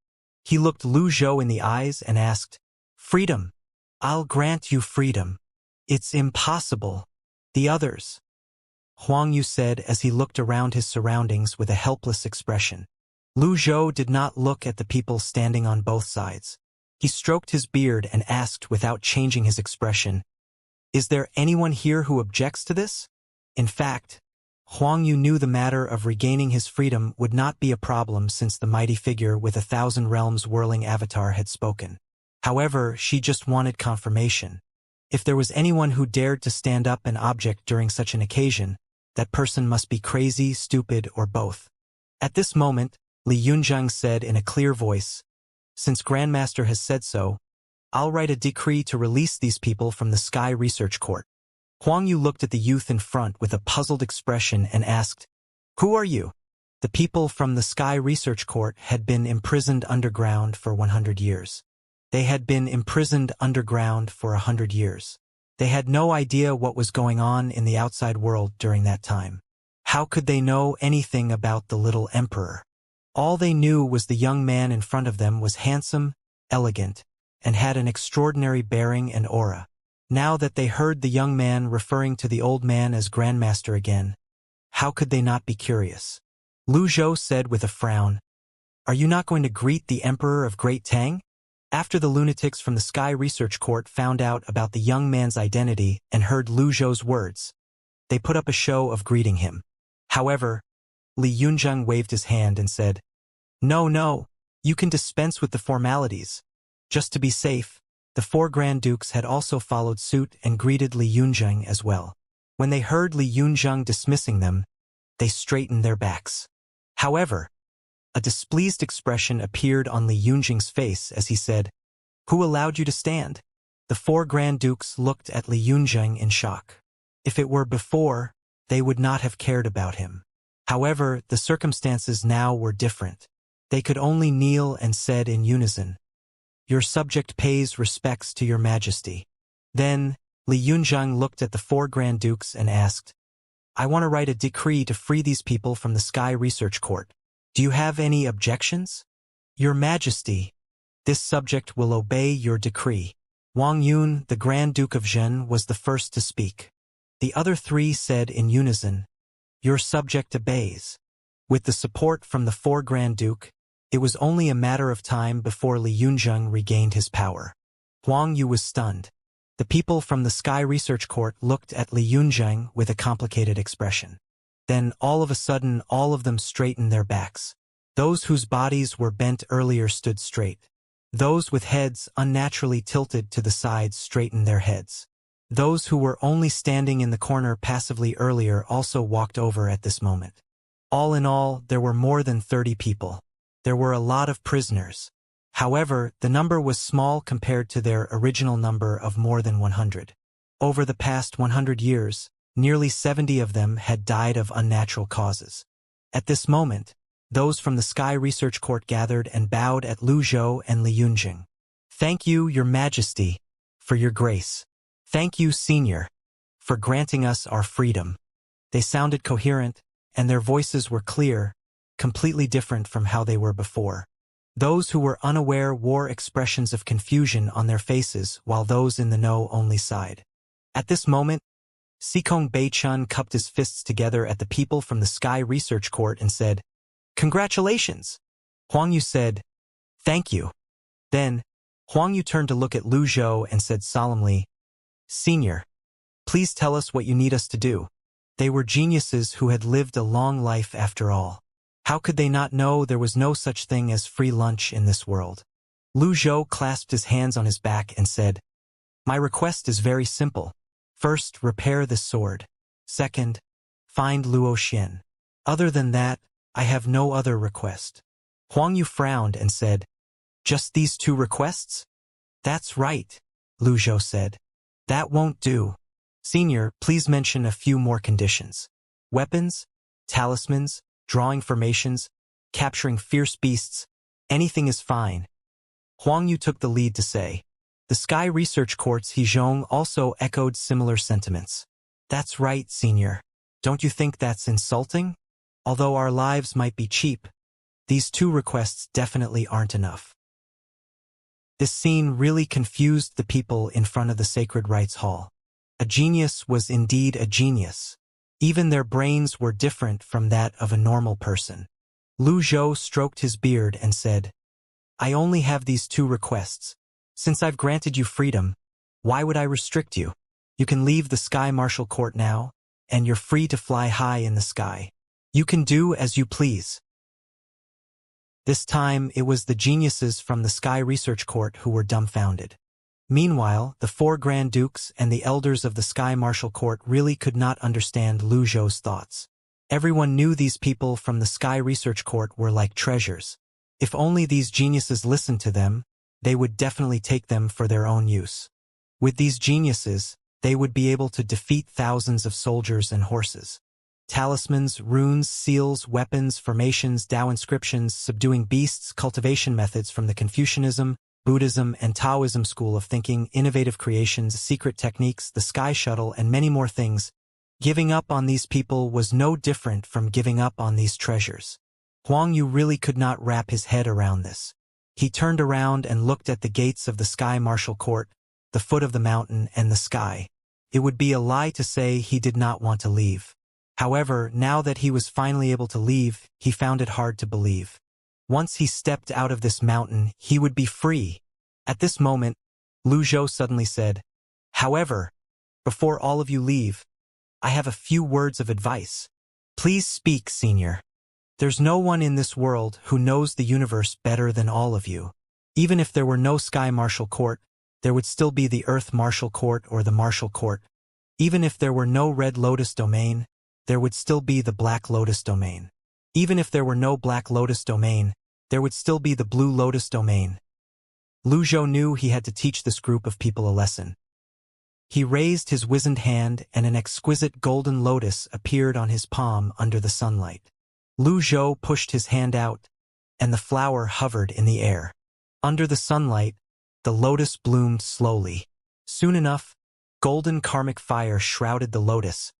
Speaker 1: he looked Lu Zhou in the eyes and asked, Freedom. I'll grant you freedom. It's impossible. The others. Huang Yu said as he looked around his surroundings with a helpless expression. Lu Zhou did not look at the people standing on both sides. He stroked his beard and asked without changing his expression, Is there anyone here who objects to this? In fact, Huang Yu knew the matter of regaining his freedom would not be a problem since the mighty figure with 1,000 realms whirling avatar had spoken. However, she just wanted confirmation. If there was anyone who dared to stand up and object during such an occasion, that person must be crazy, stupid, or both. At this moment, Li Yunzhang said in a clear voice, Since Grandmaster has said so, I'll write a decree to release these people from the Sky Research Court. Huang Yu looked at the youth in front with a puzzled expression and asked, Who are you? The people from the Sky Research Court had been imprisoned underground for 100 years. They had been imprisoned underground for 100 years. They had no idea what was going on in the outside world during that time. How could they know anything about the little emperor? All they knew was the young man in front of them was handsome, elegant, and had an extraordinary bearing and aura. Now that they heard the young man referring to the old man as Grandmaster again, how could they not be curious? Lu Zhou said with a frown, Are you not going to greet the Emperor of Great Tang? After the lunatics from the Sky Research Court found out about the young man's identity and heard Lu Zhou's words, they put up a show of greeting him. However, Li Yunzhang waved his hand and said, No, you can dispense with the formalities. Just to be safe, The 4 Grand Dukes had also followed suit and greeted Li Yunzheng as well. When they heard Li Yunzheng dismissing them, they straightened their backs. However, a displeased expression appeared on Li Yunzheng's face as he said, "Who allowed you to stand?" The 4 Grand Dukes looked at Li Yunzheng in shock. If it were before, they would not have cared about him. However, the circumstances now were different. They could only kneel and said in unison, "Your subject pays respects to your majesty." Then, Li Yunzheng looked at the 4 Grand Dukes and asked, "I want to write a decree to free these people from the Sky Research Court. Do you have any objections?" "Your Majesty, this subject will obey your decree." Wang Yun, the Grand Duke of Zhen, was the first to speak. The other 3 said in unison, "Your subject obeys." With the support from the 4 Grand Duke, it was only a matter of time before Li Yunzheng regained his power. Huang Yu was stunned. The people from the Sky Research Court looked at Li Yunzheng with a complicated expression. Then, all of a sudden, all of them straightened their backs. Those whose bodies were bent earlier stood straight. Those with heads unnaturally tilted to the sides straightened their heads. Those who were only standing in the corner passively earlier also walked over at this moment. All in all, there were more than 30 people. There were a lot of prisoners. However, the number was small compared to their original number of more than 100. Over the past 100 years, nearly 70 of them had died of unnatural causes. At this moment, those from the Sky Research Court gathered and bowed at Lu Zhou and Li Yunjing. "Thank you, Your Majesty, for your grace. Thank you, Senior, for granting us our freedom." They sounded coherent, and their voices were clear, completely different from how they were before. Those who were unaware wore expressions of confusion on their faces, while those in the know only sighed. At this moment, Sikong Beichun cupped his fists together at the people from the Sky Research Court and said, "Congratulations!" Huang Yu said, "Thank you." Then, Huang Yu turned to look at Lu Zhou and said solemnly, "Senior, please tell us what you need us to do." They were geniuses who had lived a long life after all. How could they not know there was no such thing as free lunch in this world? Lu Zhou clasped his hands on his back and said, "My request is very simple. First, repair this sword. Second, find Luo Xian. Other than that, I have no other request." Huang Yu frowned and said, "Just these 2 requests?" "That's right," Lu Zhou said. "That won't do. Senior, please mention a few more conditions. Weapons, talismans, drawing formations, capturing fierce beasts, anything is fine." Huang Yu took the lead to say. The Sky Research Court's Hezhong also echoed similar sentiments. "That's right, Senior. Don't you think that's insulting? Although our lives might be cheap, these 2 requests definitely aren't enough." This scene really confused the people in front of the Sacred Rites Hall. A genius was indeed a genius. Even their brains were different from that of a normal person. Lu Zhou stroked his beard and said, "I only have these 2 requests. Since I've granted you freedom, why would I restrict you? You can leave the Sky Martial Court now, and you're free to fly high in the sky. You can do as you please." This time, it was the geniuses from the Sky Research Court who were dumbfounded. Meanwhile, the 4 Grand Dukes and the elders of the Sky Martial Court really could not understand Lu Zhou's thoughts. Everyone knew these people from the Sky Research Court were like treasures. If only these geniuses listened to them, they would definitely take them for their own use. With these geniuses, they would be able to defeat thousands of soldiers and horses. Talismans, runes, seals, weapons, formations, Tao inscriptions, subduing beasts, cultivation methods from the Confucianism, Buddhism, and Taoism school of thinking, innovative creations, secret techniques, the Sky Shuttle, and many more things. Giving up on these people was no different from giving up on these treasures. Huang Yu really could not wrap his head around this. He turned around and looked at the gates of the Sky Martial Court, the foot of the mountain, and the sky. It would be a lie to say he did not want to leave. However, now that he was finally able to leave, he found it hard to believe. Once he stepped out of this mountain, he would be free. At this moment, Lu Zhou suddenly said, "However, before all of you leave, I have a few words of advice. Please speak, Senior. There's no one in this world who knows the universe better than all of you. Even if there were no Sky Martial Court, there would still be the Earth Martial Court or the Martial Court. Even if there were no Red Lotus domain, there would still be the Black Lotus domain. Even if there were no Black Lotus domain, there would still be the Blue Lotus domain. Lu Zhou knew he had to teach this group of people a lesson. He raised his wizened hand and an exquisite golden lotus appeared on his palm under the sunlight. Lu Zhou pushed his hand out, and the flower hovered in the air. Under the sunlight, the lotus bloomed slowly. Soon enough, golden karmic fire shrouded the lotus,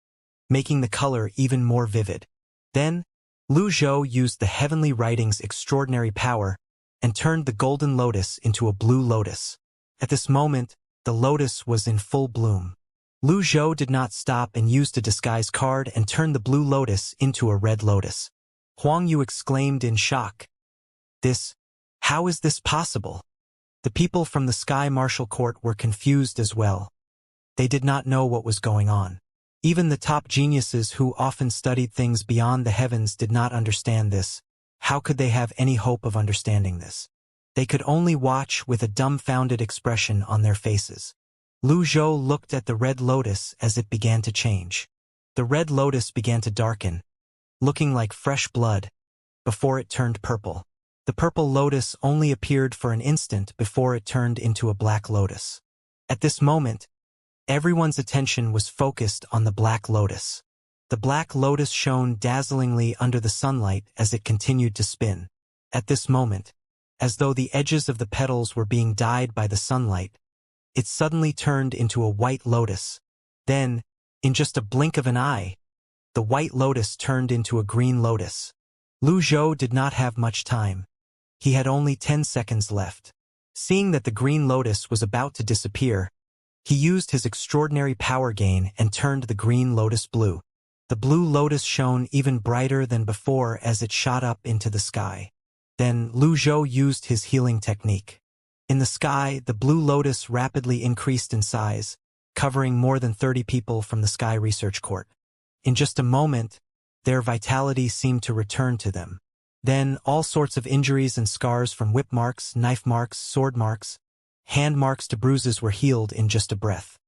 Speaker 1: making the color even more vivid. Then, Lu Zhou used the heavenly writing's extraordinary power and turned the golden lotus into a blue lotus. At this moment, the lotus was in full bloom. Lu Zhou did not stop and used a disguise card and turned the blue lotus into a red lotus. Huang Yu exclaimed in shock. How is this possible? The people from the Sky Martial Court were confused as well. They did not know what was going on. Even the top geniuses who often studied things beyond the heavens did not understand this. How could they have any hope of understanding this? They could only watch with a dumbfounded expression on their faces. Lu Zhou looked at the red lotus as it began to change. The red lotus began to darken, looking like fresh blood, before it turned purple. The purple lotus only appeared for an instant before it turned into a black lotus. At this moment, everyone's attention was focused on the black lotus. The black lotus shone dazzlingly under the sunlight as it continued to spin. At this moment, as though the edges of the petals were being dyed by the sunlight, it suddenly turned into a white lotus. Then, in just a blink of an eye, the white lotus turned into a green lotus. Lu Zhou did not have much time. He had only 10 seconds left. Seeing that the green lotus was about to disappear, he used his extraordinary power gain and turned the green lotus blue. The blue lotus shone even brighter than before as it shot up into the sky. Then Lu Zhou used his healing technique. In the sky, the blue lotus rapidly increased in size, covering more than 30 people from the Sky Research Court. In just a moment, their vitality seemed to return to them. Then all sorts of injuries and scars from whip marks, knife marks, sword marks, hand marks to bruises were healed in just a breath.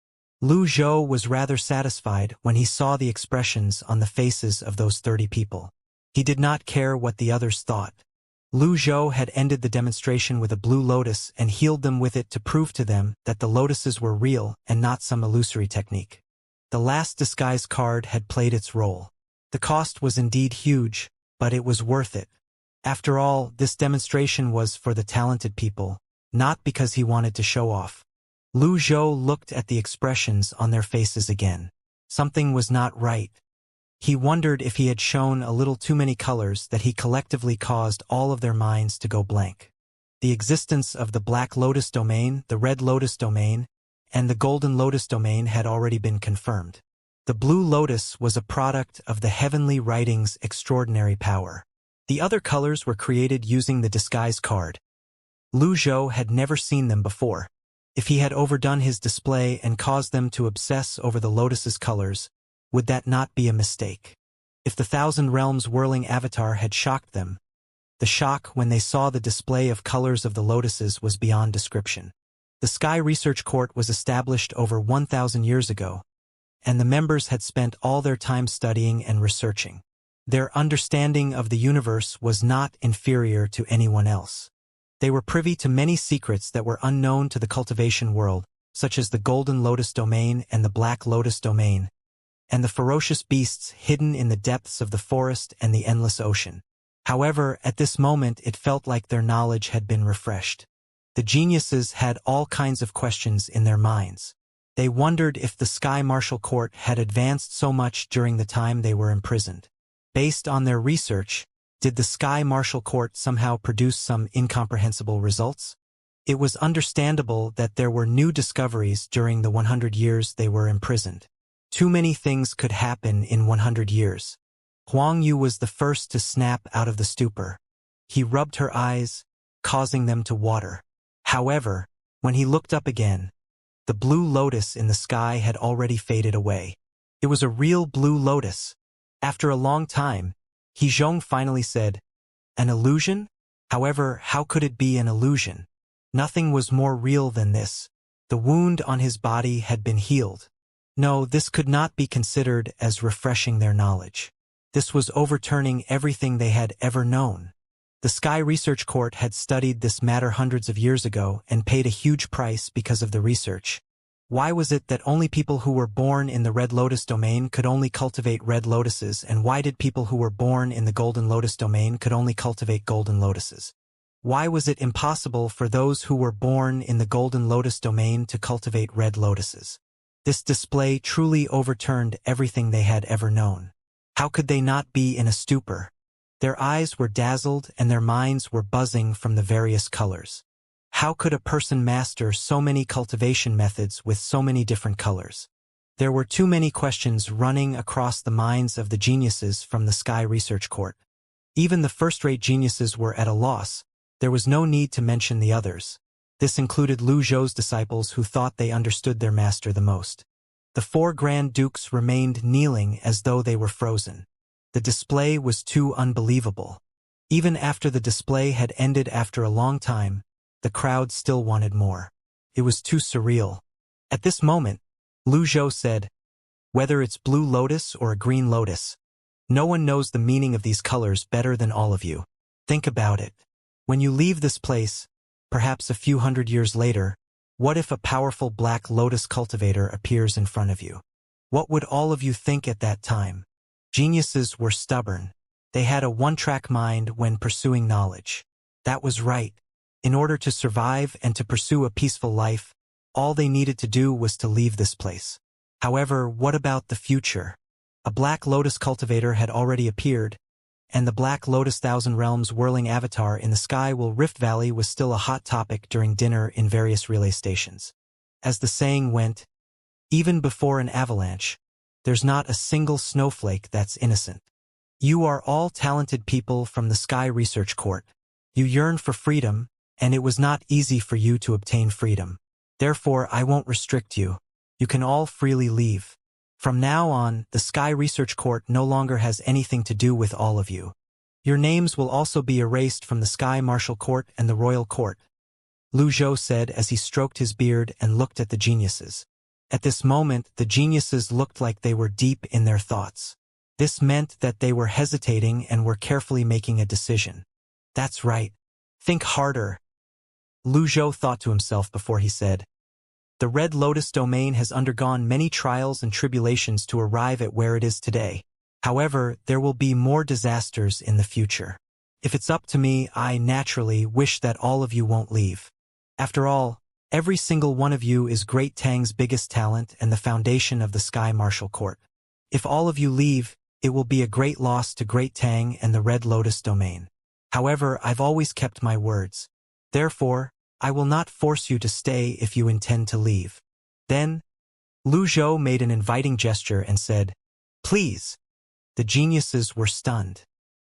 Speaker 1: Lu Zhou was rather satisfied when he saw the expressions on the faces of those 30 people. He did not care what the others thought. Lu Zhou had ended the demonstration with a blue lotus and healed them with it to prove to them that the lotuses were real and not some illusory technique. The last disguise card had played its role. The cost was indeed huge, but it was worth it. After all, this demonstration was for the talented people, not because he wanted to show off. Lu Zhou looked at the expressions on their faces again. Something was not right. He wondered if he had shown a little too many colors that he collectively caused all of their minds to go blank. The existence of the Black Lotus domain, the Red Lotus domain, and the Golden Lotus domain had already been confirmed. The Blue Lotus was a product of the heavenly writing's extraordinary power. The other colors were created using the disguise card. Lu Zhou had never seen them before. If he had overdone his display and caused them to obsess over the lotus's colors, would that not be a mistake? If the Thousand Realms whirling avatar had shocked them, the shock when they saw the display of colors of the lotuses was beyond description. The Sky Research Court was established over 1,000 years ago, and the members had spent all their time studying and researching. Their understanding of the universe was not inferior to anyone else. They were privy to many secrets that were unknown to the cultivation world, such as the Golden Lotus domain and the Black Lotus domain, and the ferocious beasts hidden in the depths of the forest and the endless ocean. However, at this moment it felt like their knowledge had been refreshed. The geniuses had all kinds of questions in their minds. They wondered if the Sky Martial Court had advanced so much during the time they were imprisoned. Based on their research, did the Sky Martial Court somehow produce some incomprehensible results? It was understandable that there were new discoveries during the 100 years they were imprisoned. Too many things could happen in 100 years. Huang Yu was the first to snap out of the stupor. He rubbed her eyes, causing them to water. However, when he looked up again, the blue lotus in the sky had already faded away. It was a real blue lotus. After a long time, He Zhong finally said, "An illusion? However, how could it be an illusion? Nothing was more real than this." The wound on his body had been healed. No, this could not be considered as refreshing their knowledge. This was overturning everything they had ever known. The Sky Research Court had studied this matter hundreds of years ago and paid a huge price because of the research. Why was it that only people who were born in the Red Lotus domain could only cultivate red lotuses, and why did people who were born in the Golden Lotus domain could only cultivate golden lotuses? Why was it impossible for those who were born in the Golden Lotus domain to cultivate red lotuses? This display truly overturned everything they had ever known. How could they not be in a stupor? Their eyes were dazzled and their minds were buzzing from the various colors. How could a person master so many cultivation methods with so many different colors? There were too many questions running across the minds of the geniuses from the Sky Research Court. Even the first-rate geniuses were at a loss. There was no need to mention the others. This included Lu Zhou's disciples who thought they understood their master the most. The 4 Grand Dukes remained kneeling as though they were frozen. The display was too unbelievable. Even after the display had ended after a long time, the crowd still wanted more. It was too surreal. At this moment, Lu Zhou said, "Whether it's blue lotus or a green lotus, no one knows the meaning of these colors better than all of you. Think about it. When you leave this place, perhaps a few hundred years later, what if a powerful black lotus cultivator appears in front of you? What would all of you think at that time?" Geniuses were stubborn. They had a one-track mind when pursuing knowledge. That was right. In order to survive and to pursue a peaceful life, all they needed to do was to leave this place. However, what about the future? A black lotus cultivator had already appeared, and the Black Lotus Thousand Realms whirling avatar in the sky will Rift Valley was still a hot topic during dinner in various relay stations. As the saying went, even before an avalanche, there's not a single snowflake that's innocent. You are all talented people from the Sky Research Court. You yearn for freedom, and it was not easy for you to obtain freedom. Therefore, I won't restrict you. You can all freely leave. From now on, the Sky Research Court no longer has anything to do with all of you. Your names will also be erased from the Sky Martial Court and the Royal Court, Lu Zhou said as he stroked his beard and looked at the geniuses. At this moment, the geniuses looked like they were deep in their thoughts. This meant that they were hesitating and were carefully making a decision. That's right. Think harder. Lu Zhou thought to himself before he said, "The Red Lotus domain has undergone many trials and tribulations to arrive at where it is today. However, there will be more disasters in the future. If it's up to me, I naturally wish that all of you won't leave. After all, every single one of you is Great Tang's biggest talent and the foundation of the Sky Martial Court. If all of you leave, it will be a great loss to Great Tang and the Red Lotus domain. However, I've always kept my words. Therefore, I will not force you to stay if you intend to leave." Then, Lu Zhou made an inviting gesture and said, "Please." The geniuses were stunned.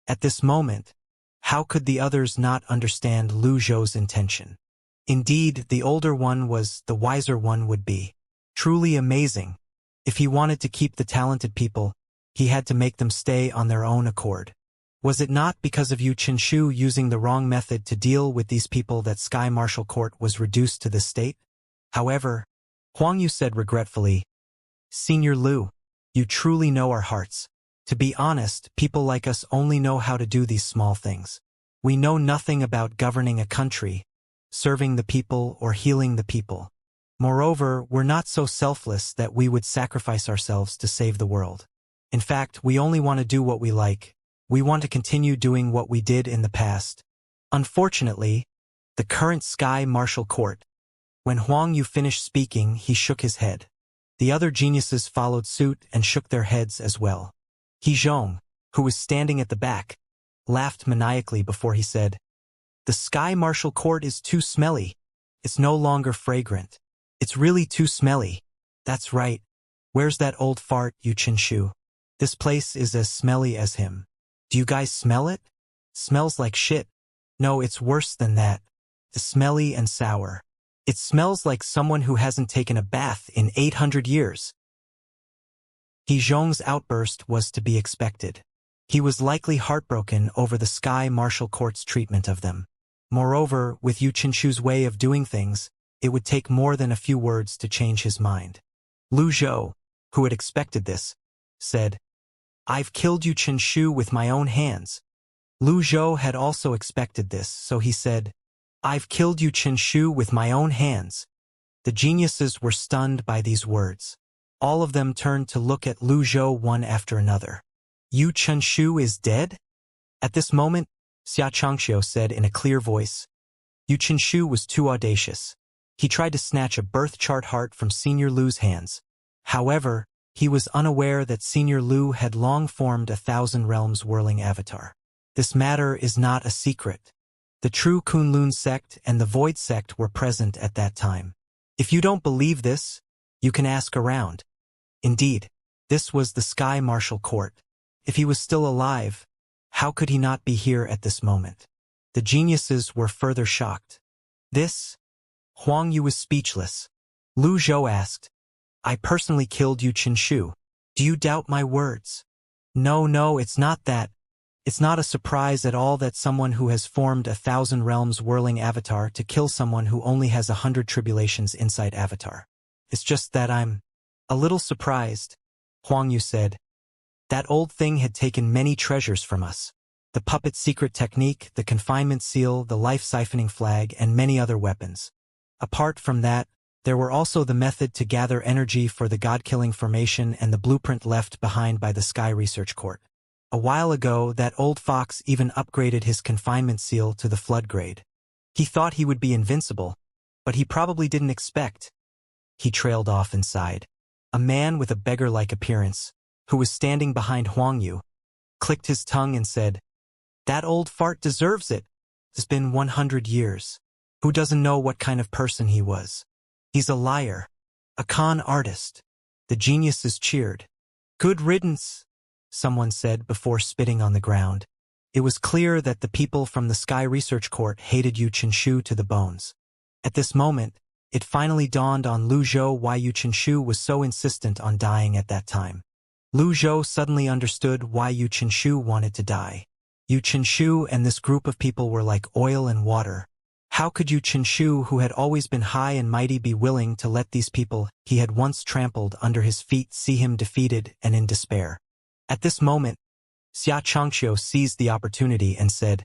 Speaker 1: At this moment, how could the others not understand Lu Zhou's intention? Indeed, the older one was the wiser one would be. Truly amazing. If he wanted to keep the talented people, he had to make them stay on their own accord. Was it not because of Yu Qinshu using the wrong method to deal with these people that Sky Martial Court was reduced to this state? However, Huang Yu said regretfully, "Senior Lu, you truly know our hearts. To be honest, people like us only know how to do these small things. We know nothing about governing a country, serving the people, or healing the people. Moreover, we're not so selfless that we would sacrifice ourselves to save the world. In fact, we only want to do what we like. We want to continue doing what we did in the past." Unfortunately, the current Sky Martial Court. When Huang Yu finished speaking, he shook his head. The other geniuses followed suit and shook their heads as well. He Zhong, who was standing at the back, laughed maniacally before he said, "The Sky Martial Court is too smelly. It's no longer fragrant. It's really too smelly. That's right. Where's that old fart, Yu Qinshu? This place is as smelly as him. Do you guys smell it? Smells like shit. No, it's worse than that. It's smelly and sour. It smells like someone who hasn't taken a bath in 800 years. He Zhong's outburst was to be expected. He was likely heartbroken over the Sky Martial Court's treatment of them. Moreover, with Yu Qinshu's way of doing things, it would take more than a few words to change his mind. Lu Zhou, who had expected this, said, "I've killed Yu Qinshu with my own hands." Lu Zhou had also expected this, so he said, "I've killed Yu Qinshu with my own hands." The geniuses were stunned by these words. All of them turned to look at Lu Zhou one after another. "Yu Qinshu is dead?" At this moment, Xianxia said in a clear voice, "Yu Qinshu was too audacious. He tried to snatch a birth chart heart from Senior Lu's hands. However, he was unaware that Senior Lu had long formed a 1,000 realms whirling avatar. This matter is not a secret. The true Kunlun sect and the Void sect were present at that time. If you don't believe this, you can ask around. Indeed, this was the Sky Martial Court. If he was still alive, how could he not be here at this moment? The geniuses were further shocked. This? Huang Yu was speechless. Lu Zhou asked, "I personally killed Yu Qinshu. Do you doubt my words?" No, it's not that. It's not a surprise at all that someone who has formed a 1,000 realms whirling avatar to kill someone who only has 100 tribulations inside avatar. It's just that I'm a little surprised, Huang Yu said. That old thing had taken many treasures from us. The puppet secret technique, the confinement seal, the life-siphoning flag, and many other weapons. Apart from that, there were also the method to gather energy for the god-killing formation and the blueprint left behind by the Sky Research Court. A while ago, that old fox even upgraded his confinement seal to the flood grade. He thought he would be invincible, but he probably didn't expect. He trailed off inside. A man with a beggar-like appearance, who was standing behind Huang Yu, clicked his tongue and said, "That old fart deserves it. It's been 100 years. Who doesn't know what kind of person he was? He's a liar, a con artist." The geniuses cheered. "Good riddance," someone said before spitting on the ground. It was clear that the people from the Sky Research Court hated Yu Qinshu to the bones. At this moment, it finally dawned on Lu Zhou why Yu Qinshu was so insistent on dying at that time. Lu Zhou suddenly understood why Yu Qinshu wanted to die. Yu Qinshu and this group of people were like oil and water. How could Yu Qinshu, who had always been high and mighty, be willing to let these people he had once trampled under his feet see him defeated and in despair? At this moment, Xianxia seized the opportunity and said,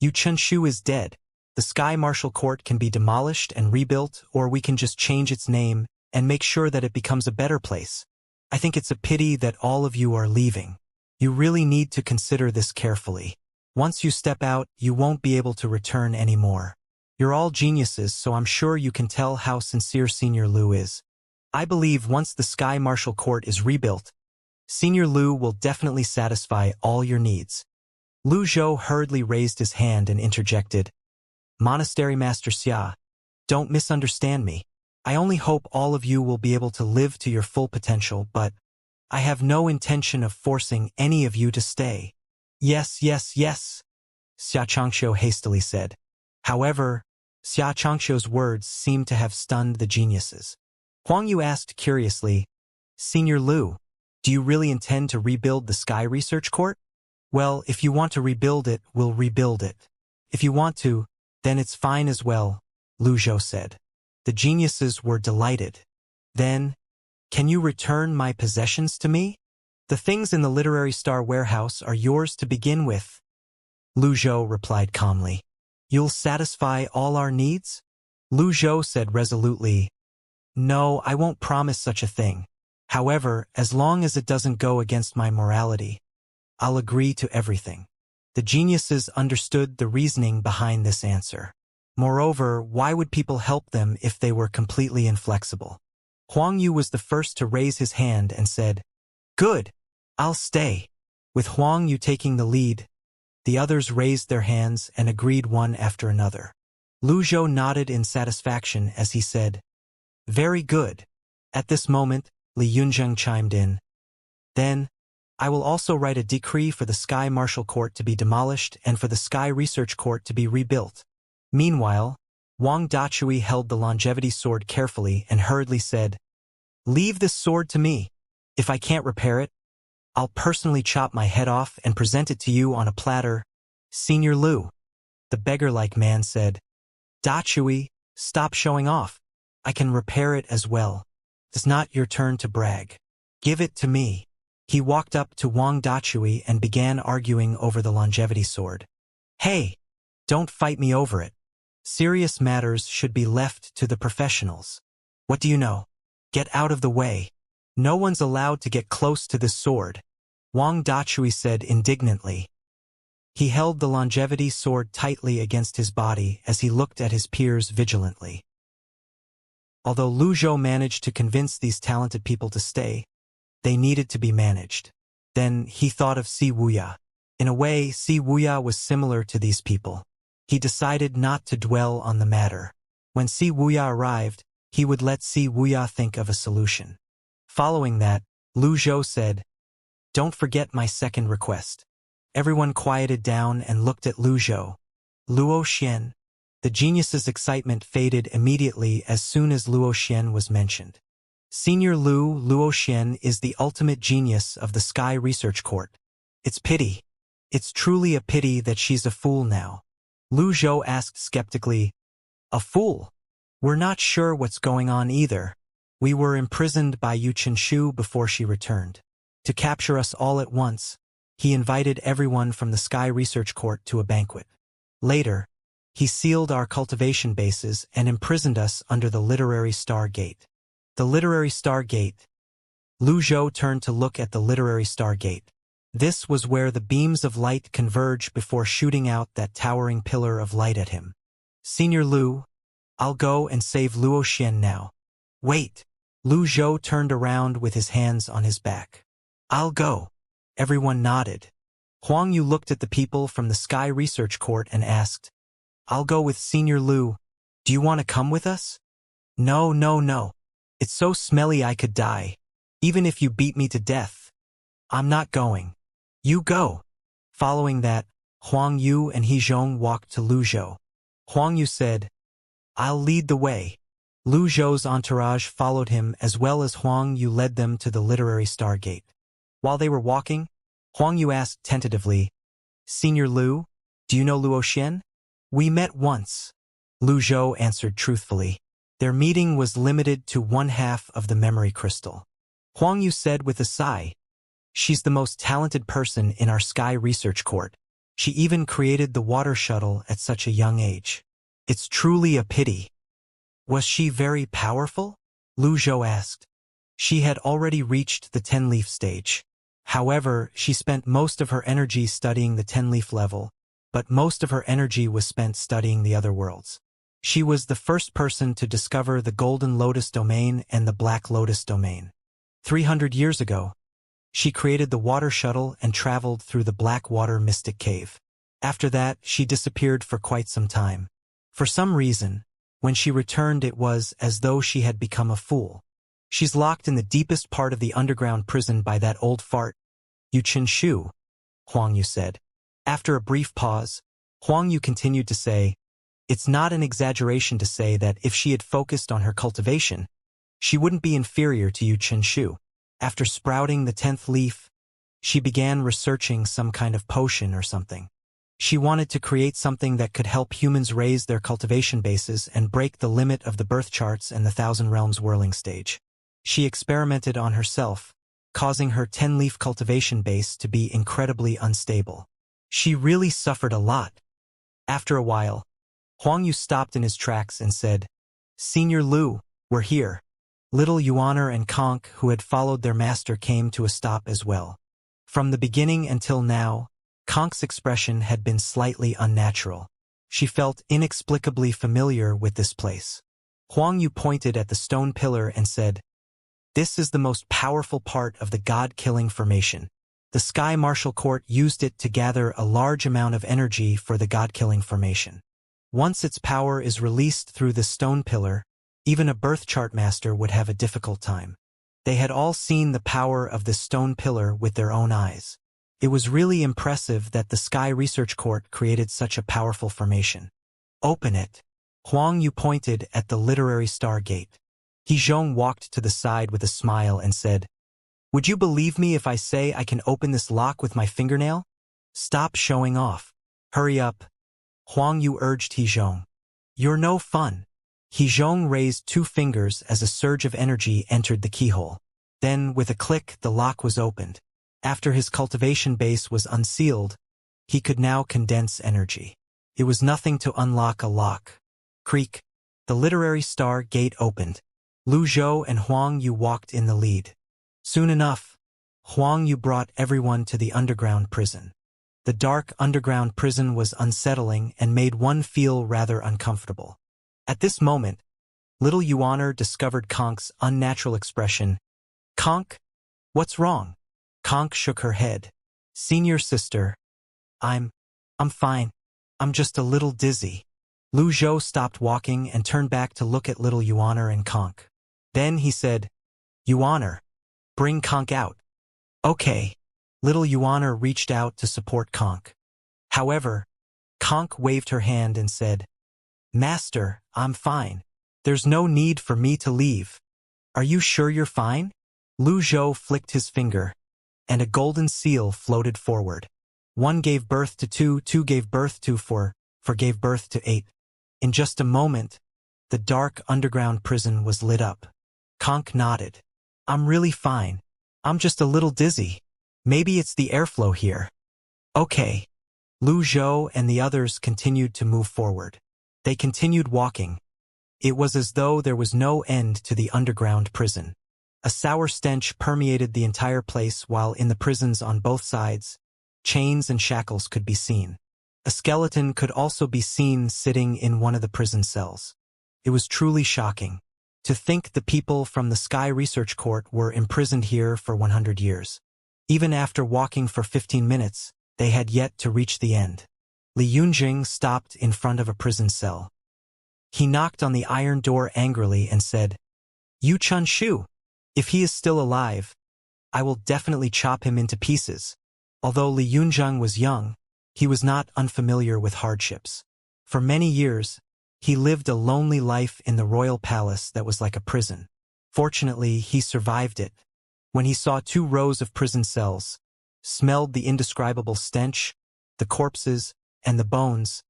Speaker 1: "Yu Qinshu is dead. The Sky Martial Court can be demolished and rebuilt, or we can just change its name and make sure that it becomes a better place. I think it's a pity that all of you are leaving. You really need to consider this carefully. Once you step out, you won't be able to return anymore. You're all geniuses, so I'm sure you can tell how sincere Senior Lu is. I believe once the Sky Martial Court is rebuilt, Senior Lu will definitely satisfy all your needs." Lu Zhou hurriedly raised his hand and interjected, "Monastery Master Xia, don't misunderstand me. I only hope all of you will be able to live to your full potential, but I have no intention of forcing any of you to stay." Yes, Xianxia hastily said. However, Xianxia's words seemed to have stunned the geniuses. Huang Yu asked curiously, "Senior Lu, do you really intend to rebuild the Sky Research Court?" "Well, if you want to rebuild it, we'll rebuild it. If you want to, then it's fine as well," Lu Zhou said. The geniuses were delighted. "Then, can you return my possessions to me? The things in the Literary Star warehouse are yours to begin with." Lu Zhou replied calmly, "You'll satisfy all our needs?" Lu Zhou said resolutely, "No, I won't promise such a thing. However, as long as it doesn't go against my morality, I'll agree to everything." The geniuses understood the reasoning behind this answer. Moreover, why would people help them if they were completely inflexible? Huang Yu was the first to raise his hand and said, "Good, I'll stay." With Huang Yu taking the lead, the others raised their hands and agreed one after another. Lu Zhou nodded in satisfaction as he said, "Very good." At this moment, Li Yunzheng chimed in. "Then, I will also write a decree for the Sky Martial Court to be demolished and for the Sky Research Court to be rebuilt." Meanwhile, Wang Dachui held the longevity sword carefully and hurriedly said, "Leave this sword to me. If I can't repair it, I'll personally chop my head off and present it to you on a platter, Senior Lu." The beggar-like man said, "Dachui, Stop showing off. I can repair it as well. It's not your turn to brag. Give it to me. He walked up to Wang Dachui and began arguing over the longevity sword. Hey! Don't fight me over it. Serious matters should be left to the professionals. What do you know? Get out of the way. No one's allowed to get close to this sword, Wang Dachui said indignantly. He held the longevity sword tightly against his body as he looked at his peers vigilantly. Although Lu Zhou managed to convince these talented people to stay, they needed to be managed. Then he thought of Si Wuya. In a way, Si Wuya was similar to these people. He decided not to dwell on the matter. When Si Wuya arrived, he would let Si Wuya think of a solution. Following that, Lu Zhou said, "Don't forget my second request." Everyone quieted down and looked at Lu Zhou. Luo Xian. The genius's excitement faded immediately as soon as Luo Xian was mentioned. Senior Luo Xian is the ultimate genius of the Sky Research Court. It's pity. It's truly a pity that she's a fool now. Lu Zhou asked skeptically, "A fool? We're not sure what's going on either. We were imprisoned by Yu Qinshu before she returned. To capture us all at once, he invited everyone from the Sky Research Court to a banquet. Later, he sealed our cultivation bases and imprisoned us under the Literary Star Gate." The Literary Star Gate. Lu Zhou turned to look at the Literary Star Gate. This was where the beams of light converge before shooting out that towering pillar of light at him. "Senior Lu, I'll go and save Luo Xian now." "Wait." Lu Zhou turned around with his hands on his back. "I'll go." Everyone nodded. Huang Yu looked at the people from the Sky Research Court and asked, "I'll go with Senior Lu. Do you want to come with us?" No. It's so smelly I could die. Even if you beat me to death. I'm not going. You go." Following that, Huang Yu and He Zhong walked to Lu Zhou. Huang Yu said, "I'll lead the way." Lu Zhou's entourage followed him as well as Huang Yu led them to the Literary Star Gate. While they were walking, Huang Yu asked tentatively, "Senior Lu, do you know Luo Xian?" "We met once," Lu Zhou answered truthfully. Their meeting was limited to 1/2 of the memory crystal. Huang Yu said with a sigh, "She's the most talented person in our Sky Research Court. She even created the water shuttle at such a young age. It's truly a pity." "Was she very powerful?" Lu Zhou asked. She had already reached the 10-leaf stage. However, she spent most of her energy studying the 10-leaf level, but most of her energy was spent studying the other worlds. She was the first person to discover the Golden Lotus domain and the Black Lotus domain. 300 years ago, she created the water shuttle and traveled through the Black Water Mystic Cave. After that, she disappeared for quite some time. For some reason, when she returned it was as though she had become a fool. She's locked in the deepest part of the underground prison by that old fart, Yu Qinshu, Huang Yu said. After a brief pause, Huang Yu continued to say, "It's not an exaggeration to say that if she had focused on her cultivation, she wouldn't be inferior to Yu Qinshu. After sprouting the 10th leaf, she began researching some kind of potion or something. She wanted to create something that could help humans raise their cultivation bases and break the limit of the birth charts and the Thousand Realms whirling stage. She experimented on herself, causing her 10-leaf cultivation base to be incredibly unstable. She really suffered a lot." After a while, Huang Yu stopped in his tracks and said, "Senior Lu, we're here." Little Yuaner and Conk, who had followed their master, came to a stop as well. From the beginning until now, Conk's expression had been slightly unnatural. She felt inexplicably familiar with this place. Huang Yu pointed at the stone pillar and said, "This is the most powerful part of the God-killing formation. The Sky Martial Court used it to gather a large amount of energy for the God-killing formation. Once its power is released through the stone pillar, even a birth chart master would have a difficult time." They had all seen the power of this stone pillar with their own eyes. It was really impressive that the Sky Research Court created such a powerful formation. "Open it." Huang Yu pointed at the Literary Star Gate. He Zhong walked to the side with a smile and said, "Would you believe me if I say I can open this lock with my fingernail?" "Stop showing off. Hurry up," Huang Yu urged He Zhong. "You're no fun." Zhong raised 2 fingers as a surge of energy entered the keyhole. Then, with a click, the lock was opened. After his cultivation base was unsealed, he could now condense energy. It was nothing to unlock a lock. Creak. The literary star gate opened. Lu Zhou and Huang Yu walked in the lead. Soon enough, Huang Yu brought everyone to the underground prison. The dark underground prison was unsettling and made one feel rather uncomfortable. At this moment, little Yuaner discovered Konk's unnatural expression. "Konk? What's wrong?" Konk shook her head. "Senior sister, I'm fine. I'm just a little dizzy." Lu Zhou stopped walking and turned back to look at little Yuaner and Konk. Then he said, "Yuaner, bring Konk out." "Okay." Little Yuaner reached out to support Konk. However, Konk waved her hand and said, "Master, I'm fine. There's no need for me to leave." "Are you sure you're fine?" Lu Zhou flicked his finger, and a golden seal floated forward. 1 gave birth to 2, 2 gave birth to 4, 4 gave birth to 8. In just a moment, the dark underground prison was lit up. Konk nodded. "I'm really fine. I'm just a little dizzy. Maybe it's the airflow here." "Okay." Lu Zhou and the others continued to move forward. They continued walking. It was as though there was no end to the underground prison. A sour stench permeated the entire place, while in the prisons on both sides, chains and shackles could be seen. A skeleton could also be seen sitting in one of the prison cells. It was truly shocking. To think the people from the Sky Research Court were imprisoned here for 100 years. Even after walking for 15 minutes, they had yet to reach the end. Li Yunjing stopped in front of a prison cell. He knocked on the iron door angrily and said, "Yu Chunshu, if he is still alive, I will definitely chop him into pieces." Although Li Yunjing was young, he was not unfamiliar with hardships. For many years, he lived a lonely life in the royal palace that was like a prison. Fortunately, he survived it. When he saw 2 rows of prison cells, smelled the indescribable stench, the corpses, and the bones,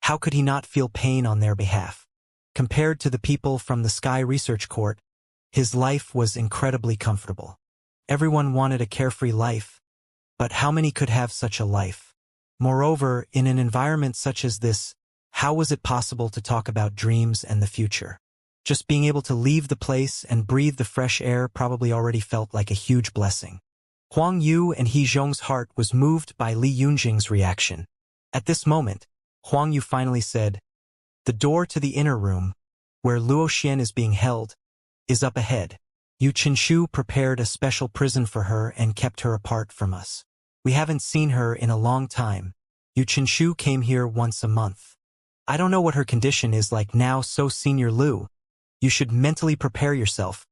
Speaker 1: how could he not feel pain on their behalf? Compared to the people from the Sky Research Court, his life was incredibly comfortable. Everyone wanted a carefree life, but how many could have such a life? Moreover, in an environment such as this, how was it possible to talk about dreams and the future? Just being able to leave the place and breathe the fresh air probably already felt like a huge blessing. Huang Yu and Zhong's heart was moved by Li Yunjing's reaction. At this moment, Huang Yu finally said, "The door to the inner room, where Luo Xian is being held, is up ahead. Yu Qinshu prepared a special prison for her and kept her apart from us. We haven't seen her in a long time. Yu Qinshu came here once a month. I don't know what her condition is like now, so Senior Lu, you should mentally prepare yourself."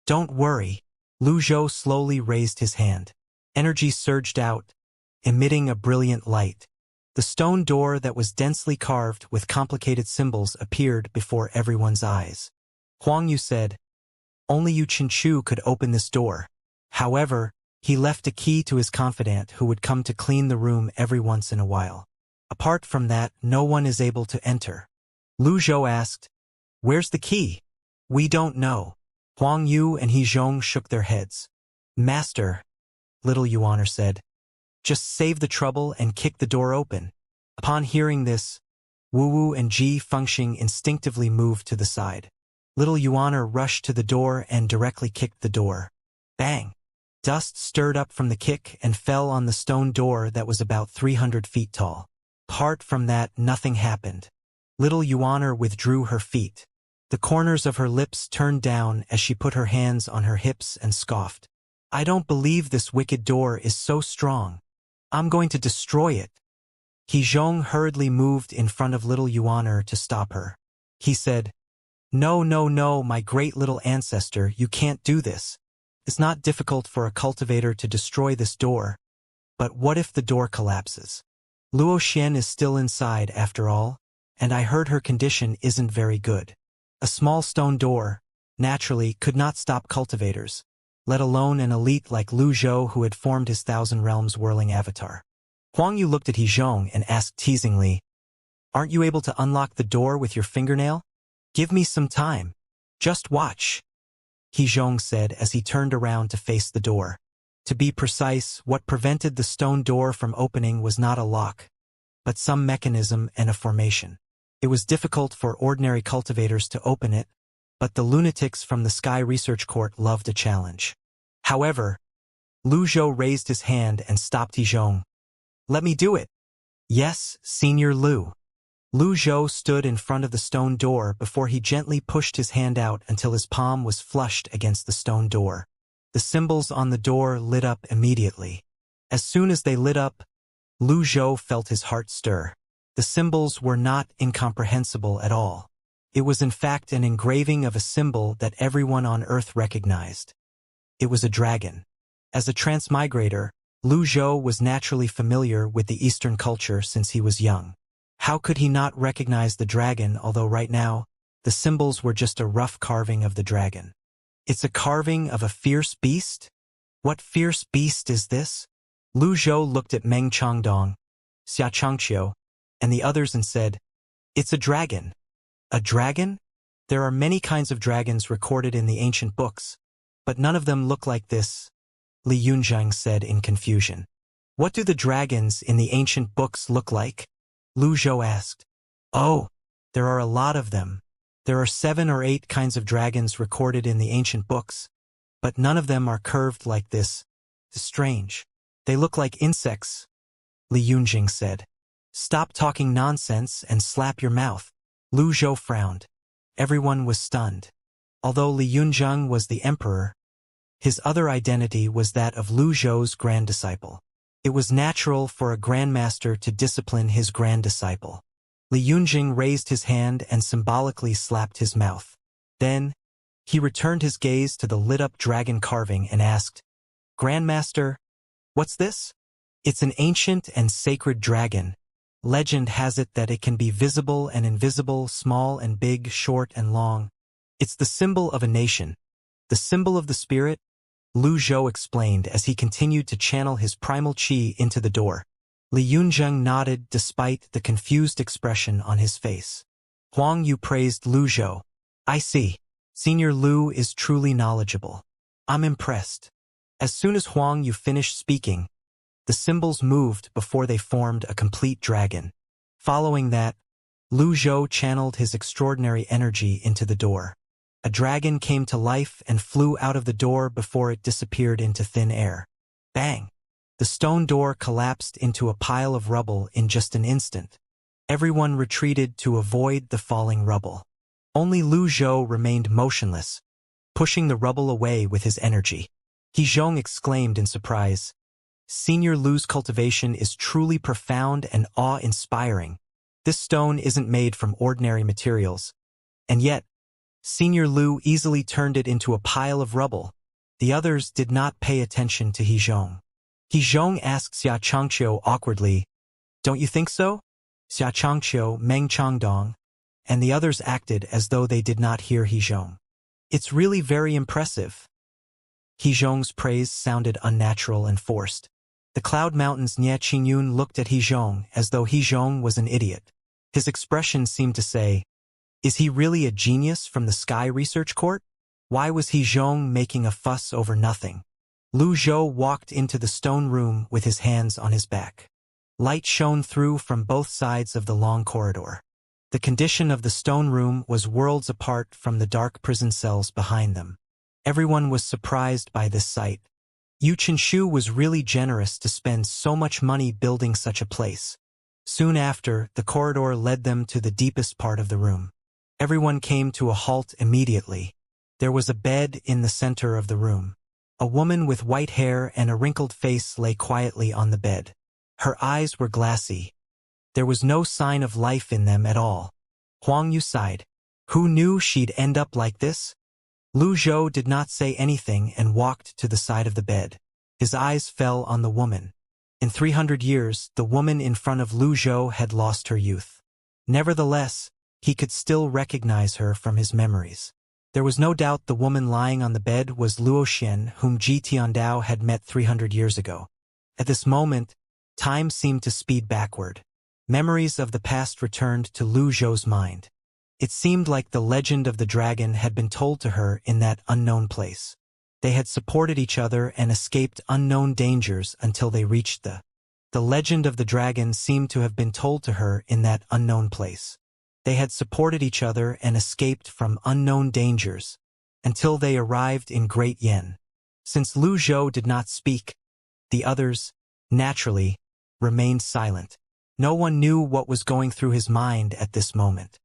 Speaker 1: "Don't worry." Lu Zhou slowly raised his hand. Energy surged out, emitting a brilliant light. The stone door that was densely carved with complicated symbols appeared before everyone's eyes. Huang Yu said, "Only Yu Qinshu could open this door." However, he left a key to his confidant who would come to clean the room every once in a while. Apart from that, no one is able to enter. Lu Zhou asked, "Where's the key?" "We don't know." Huang Yu and Zhong shook their heads. "Master," little Yuaner said, "just save the trouble and kick the door open." Upon hearing this, Wu Wu and Ji Fengxing instinctively moved to the side. Little Yuaner rushed to the door and directly kicked the door. Bang! Dust stirred up from the kick and fell on the stone door that was about 300 feet tall. Apart from that, nothing happened. Little Yuaner withdrew her feet. The corners of her lips turned down as she put her hands on her hips and scoffed. "I don't believe this wicked door is so strong. I'm going to destroy it." Zhong hurriedly moved in front of little Yuaner to stop her. He said, "No, no, no, my great little ancestor, you can't do this. It's not difficult for a cultivator to destroy this door. But what if the door collapses? Luo Xian is still inside after all, and I heard her condition isn't very good. A small stone door, naturally, could not stop cultivators, let alone an elite like Lu Zhou who had formed his Thousand Realms whirling avatar." Huang Yu looked at Zhong and asked teasingly, "Aren't you able to unlock the door with your fingernail?" Give me some time. Just watch, He Zhong said as he turned around to face the door. To be precise, what prevented the stone door from opening was not a lock, but some mechanism and a formation. It was difficult for ordinary cultivators to open it, but the lunatics from the Sky Research Court loved a challenge. However, Lu Zhou raised his hand and stopped He Zhong. Let me do it. Yes, Senior Lu. Lu Zhou stood in front of the stone door before he gently pushed his hand out until his palm was flushed against the stone door. The symbols on the door lit up immediately. As soon as they lit up, Lu Zhou felt his heart stir. The symbols were not incomprehensible at all. It was in fact an engraving of a symbol that everyone on Earth recognized. It was a dragon. As a transmigrator, Lu Zhou was naturally familiar with the Eastern culture since he was young. How could he not recognize the dragon, although right now, the symbols were just a rough carving of the dragon? It's a carving of a fierce beast? What fierce beast is this? Lu Zhou looked at Meng Changdong, Xianxia, and the others and said, It's a dragon. A dragon? There are many kinds of dragons recorded in the ancient books, but none of them look like this, Li Yunzhang said in confusion. What do the dragons in the ancient books look like? Lu Zhou asked. Oh, there are a lot of them. There are 7 or 8 kinds of dragons recorded in the ancient books, but none of them are curved like this. It's strange. They look like insects, Li Yunjing said. Stop talking nonsense and slap your mouth. Lu Zhou frowned. Everyone was stunned. Although Li Yunzhang was the emperor, his other identity was that of Lu Zhou's grand disciple. It was natural for a grandmaster to discipline his grand disciple. Li Yunjing raised his hand and symbolically slapped his mouth. Then, he returned his gaze to the lit-up dragon carving and asked, Grandmaster, what's this? It's an ancient and sacred dragon. Legend has it that it can be visible and invisible, small and big, short and long. It's the symbol of a nation. The symbol of the spirit, Lu Zhou explained as he continued to channel his primal qi into the door. Li Yunzheng nodded despite the confused expression on his face. Huang Yu praised Lu Zhou. I see. Senior Lu is truly knowledgeable. I'm impressed. As soon as Huang Yu finished speaking, the symbols moved before they formed a complete dragon. Following that, Lu Zhou channeled his extraordinary energy into the door. A dragon came to life and flew out of the door before it disappeared into thin air. Bang! The stone door collapsed into a pile of rubble in just an instant. Everyone retreated to avoid the falling rubble. Only Lu Zhou remained motionless, pushing the rubble away with his energy. He Zhong exclaimed in surprise. Senior Lu's cultivation is truly profound and awe-inspiring. This stone isn't made from ordinary materials. And yet, Senior Lu easily turned it into a pile of rubble. The others did not pay attention to He Zhong. He Zhong asked Xianxia awkwardly, Don't you think so? Xianxia, Meng Changdong, and the others acted as though they did not hear He Zhong. It's really very impressive. He Zhong's praise sounded unnatural and forced. The Cloud Mountain's Nie Qingyun looked at He Zhong as though He Zhong was an idiot. His expression seemed to say, Is he really a genius from the Sky Research Court? Why was He Zhong making a fuss over nothing? Lu Zhou walked into the stone room with his hands on his back. Light shone through from both sides of the long corridor. The condition of the stone room was worlds apart from the dark prison cells behind them. Everyone was surprised by this sight. Yu Qinshu was really generous to spend so much money building such a place. Soon after, the corridor led them to the deepest part of the room. Everyone came to a halt immediately. There was a bed in the center of the room. A woman with white hair and a wrinkled face lay quietly on the bed. Her eyes were glassy. There was no sign of life in them at all. Huang Yu sighed. Who knew she'd end up like this? Lu Zhou did not say anything and walked to the side of the bed. His eyes fell on the woman. In 300 years, the woman in front of Lu Zhou had lost her youth. Nevertheless, he could still recognize her from his memories. There was no doubt the woman lying on the bed was Luo Xian, whom Ji Tiandao had met 300 years ago. At this moment, time seemed to speed backward. Memories of the past returned to Lu Zhou's mind. It seemed like the legend of the dragon had been told to her in that unknown place. They had supported each other and escaped unknown dangers until they reached The legend of the dragon seemed to have been told to her in that unknown place. They had supported each other and escaped from unknown dangers until they arrived in Great Yen. Since Lu Zhou did not speak, the others, naturally, remained silent. No one knew what was going through his mind at this moment.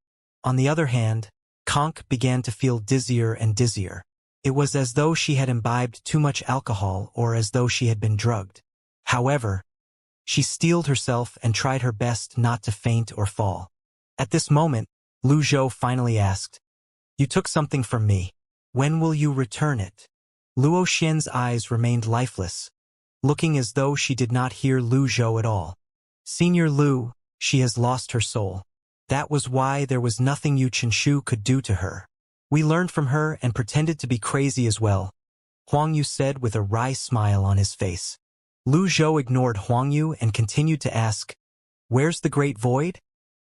Speaker 1: On the other hand, Conk began to feel dizzier and dizzier. It was as though she had imbibed too much alcohol or as though she had been drugged. However, she steeled herself and tried her best not to faint or fall. At this moment, Lu Zhou finally asked, "You took something from me. When will you return it?" Luo Xian's eyes remained lifeless, looking as though she did not hear Lu Zhou at all. "Senior Lu, she has lost her soul. That was why there was nothing Yu Qinshu could do to her. We learned from her and pretended to be crazy as well," Huang Yu said with a wry smile on his face. Lu Zhou ignored Huang Yu and continued to ask, "Where's the Great Void?"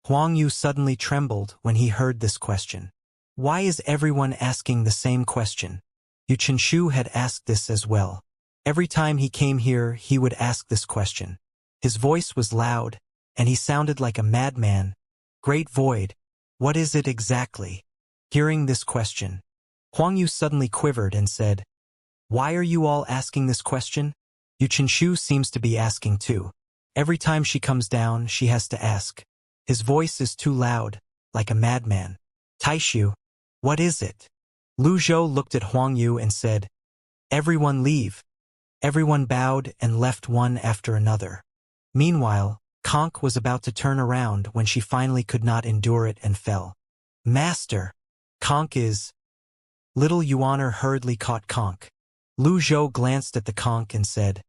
Speaker 1: Huang Yu suddenly trembled when he heard this question. Why is everyone asking the same question? Yu Qinshu had asked this as well. Every time he came here, he would ask this question. His voice was loud, and he sounded like a madman. "Great Void, what is it exactly?" Hearing this question, Huang Yu suddenly quivered and said, "Why are you all asking this question?" Yu Qinshu seems to be asking too. Every time she comes down, she has to ask. His voice is too loud, like a madman. "Taishu, what is it?" Lu Zhou looked at Huang Yu and said, "Everyone leave." Everyone bowed and left one after another. Meanwhile, Conk was about to turn around when she finally could not endure it and fell. "Master! Conk is—" Little Yuaner hurriedly caught Conk. Lu Zhou glanced at the Conk and said,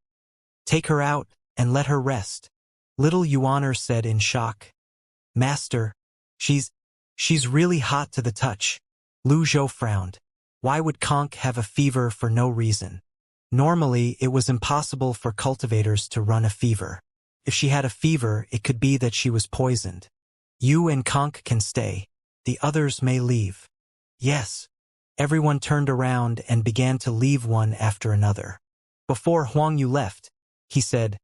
Speaker 1: "Take her out and let her rest." Little Yuaner said in shock, "Master, she's really hot to the touch." Lu Zhou frowned. Why would Conk have a fever for no reason? Normally, it was impossible for cultivators to run a fever. If she had a fever, it could be that she was poisoned. "You and Conk can stay. The others may leave." "Yes." Everyone turned around and began to leave one after another. Before Huang Yu left, he said,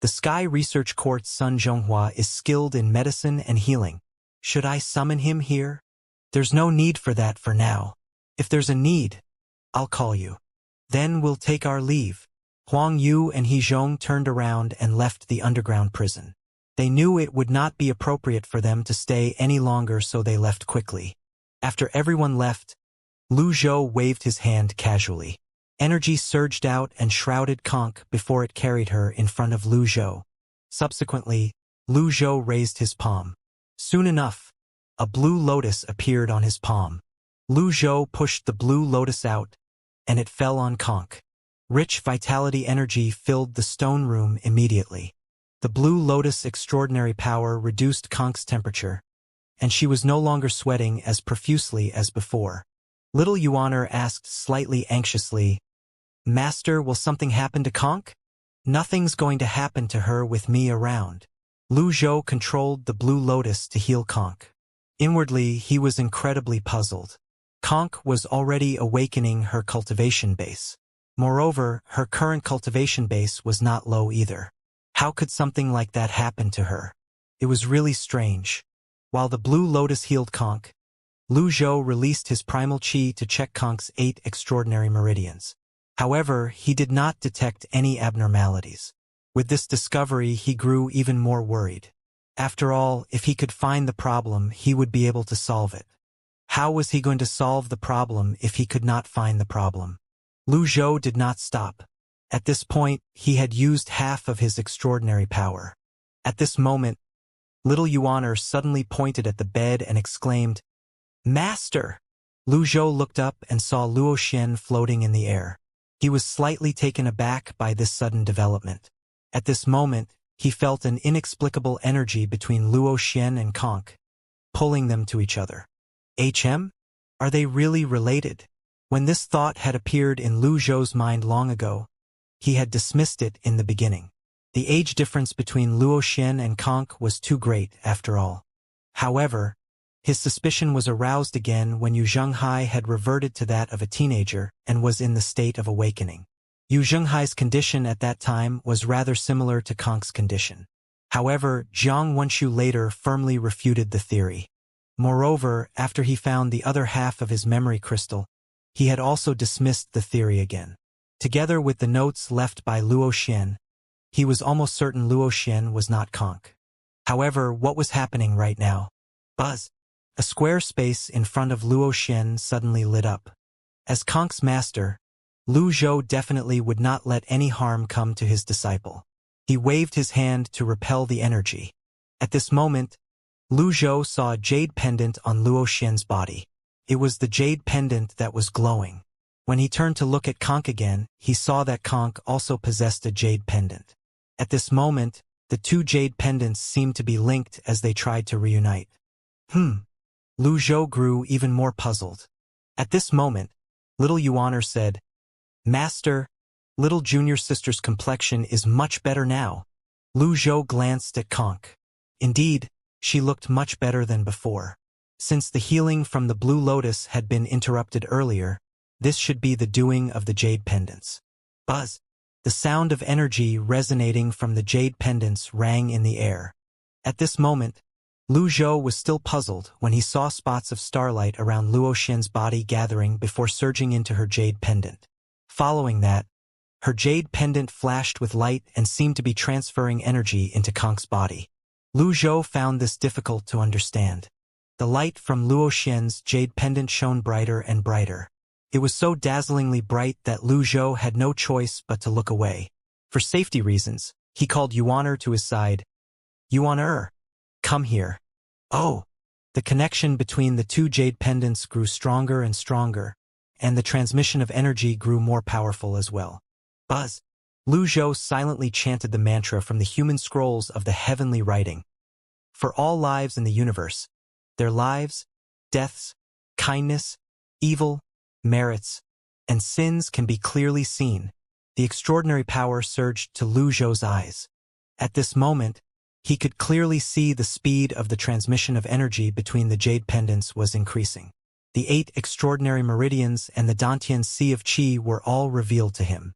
Speaker 1: "The Sky Research Court's Sun Zhonghua is skilled in medicine and healing. Should I summon him here?" "There's no need for that for now. If there's a need, I'll call you. Then we'll take our leave." Huang Yu and He Zhong turned around and left the underground prison. They knew it would not be appropriate for them to stay any longer, so they left quickly. After everyone left, Lu Zhou waved his hand casually. Energy surged out and shrouded Conk before it carried her in front of Lu Zhou. Subsequently, Lu Zhou raised his palm. Soon enough, a blue lotus appeared on his palm. Lu Zhou pushed the blue lotus out, and it fell on Conk. Rich vitality energy filled the stone room immediately. The blue lotus' extraordinary power reduced Conk's temperature, and she was no longer sweating as profusely as before. Little Yuaner asked slightly anxiously, "Master, will something happen to Conk?" "Nothing's going to happen to her with me around." Lu Zhou controlled the blue lotus to heal Conk. Inwardly, he was incredibly puzzled. Conk was already awakening her cultivation base. Moreover, her current cultivation base was not low either. How could something like that happen to her? It was really strange. While the blue lotus healed Conk, Lu Zhou released his primal chi to check Conk's 8 extraordinary meridians. However, he did not detect any abnormalities. With this discovery, he grew even more worried. After all, if he could find the problem, he would be able to solve it. How was he going to solve the problem if he could not find the problem? Lu Zhou did not stop. At this point, he had used half of his extraordinary power. At this moment, Little Yuaner suddenly pointed at the bed and exclaimed, "Master!" Lu Zhou looked up and saw Luo Xian floating in the air. He was slightly taken aback by this sudden development. At this moment, he felt an inexplicable energy between Luo Xian and Conk, pulling them to each other. "HM? Are they really related?" When this thought had appeared in Lu Zhou's mind long ago, he had dismissed it in the beginning. The age difference between Luo Xian and Conk was too great, after all. However, His suspicion was aroused again when Yu Zhenghai had reverted to that of a teenager and was in the state of awakening. Yu Zhenghai's condition at that time was rather similar to Konk's condition. However, Jiang Wenshu later firmly refuted the theory. Moreover, after he found the other half of his memory crystal, he had also dismissed the theory again. Together with the notes left by Luo Xian, he was almost certain Luo Xian was not Konk. However, what was happening right now? Buzz. A square space in front of Luo Xian suddenly lit up. As Konk's master, Lu Zhou definitely would not let any harm come to his disciple. He waved his hand to repel the energy. At this moment, Lu Zhou saw a jade pendant on Luo Xian's body. It was the jade pendant that was glowing. When he turned to look at Konk again, he saw that Konk also possessed a jade pendant. At this moment, the two jade pendants seemed to be linked as they tried to reunite. Lu Zhou grew even more puzzled. At this moment, little Yuaner said, "Master, little junior sister's complexion is much better now." Lu Zhou glanced at Konk. Indeed, she looked much better than before. Since the healing from the Blue Lotus had been interrupted earlier, this should be the doing of the jade pendants. Buzz. The sound of energy resonating from the jade pendants rang in the air. At this moment, Lu Zhou was still puzzled when he saw spots of starlight around Luo Xian's body gathering before surging into her jade pendant. Following that, her jade pendant flashed with light and seemed to be transferring energy into Konk's body. Lu Zhou found this difficult to understand. The light from Luo Xian's jade pendant shone brighter and brighter. It was so dazzlingly bright that Lu Zhou had no choice but to look away. For safety reasons, he called Yuaner to his side. "Yuaner, come here." Oh! The connection between the two jade pendants grew stronger and stronger, and the transmission of energy grew more powerful as well. Buzz. Lu Zhou silently chanted the mantra from the human scrolls of the heavenly writing. For all lives in the universe, their lives, deaths, kindness, evil, merits, and sins can be clearly seen. The extraordinary power surged to Lu Zhou's eyes. At this moment, he could clearly see the speed of the transmission of energy between the jade pendants was increasing. The 8 extraordinary meridians and the Dantian Sea of Qi were all revealed to him.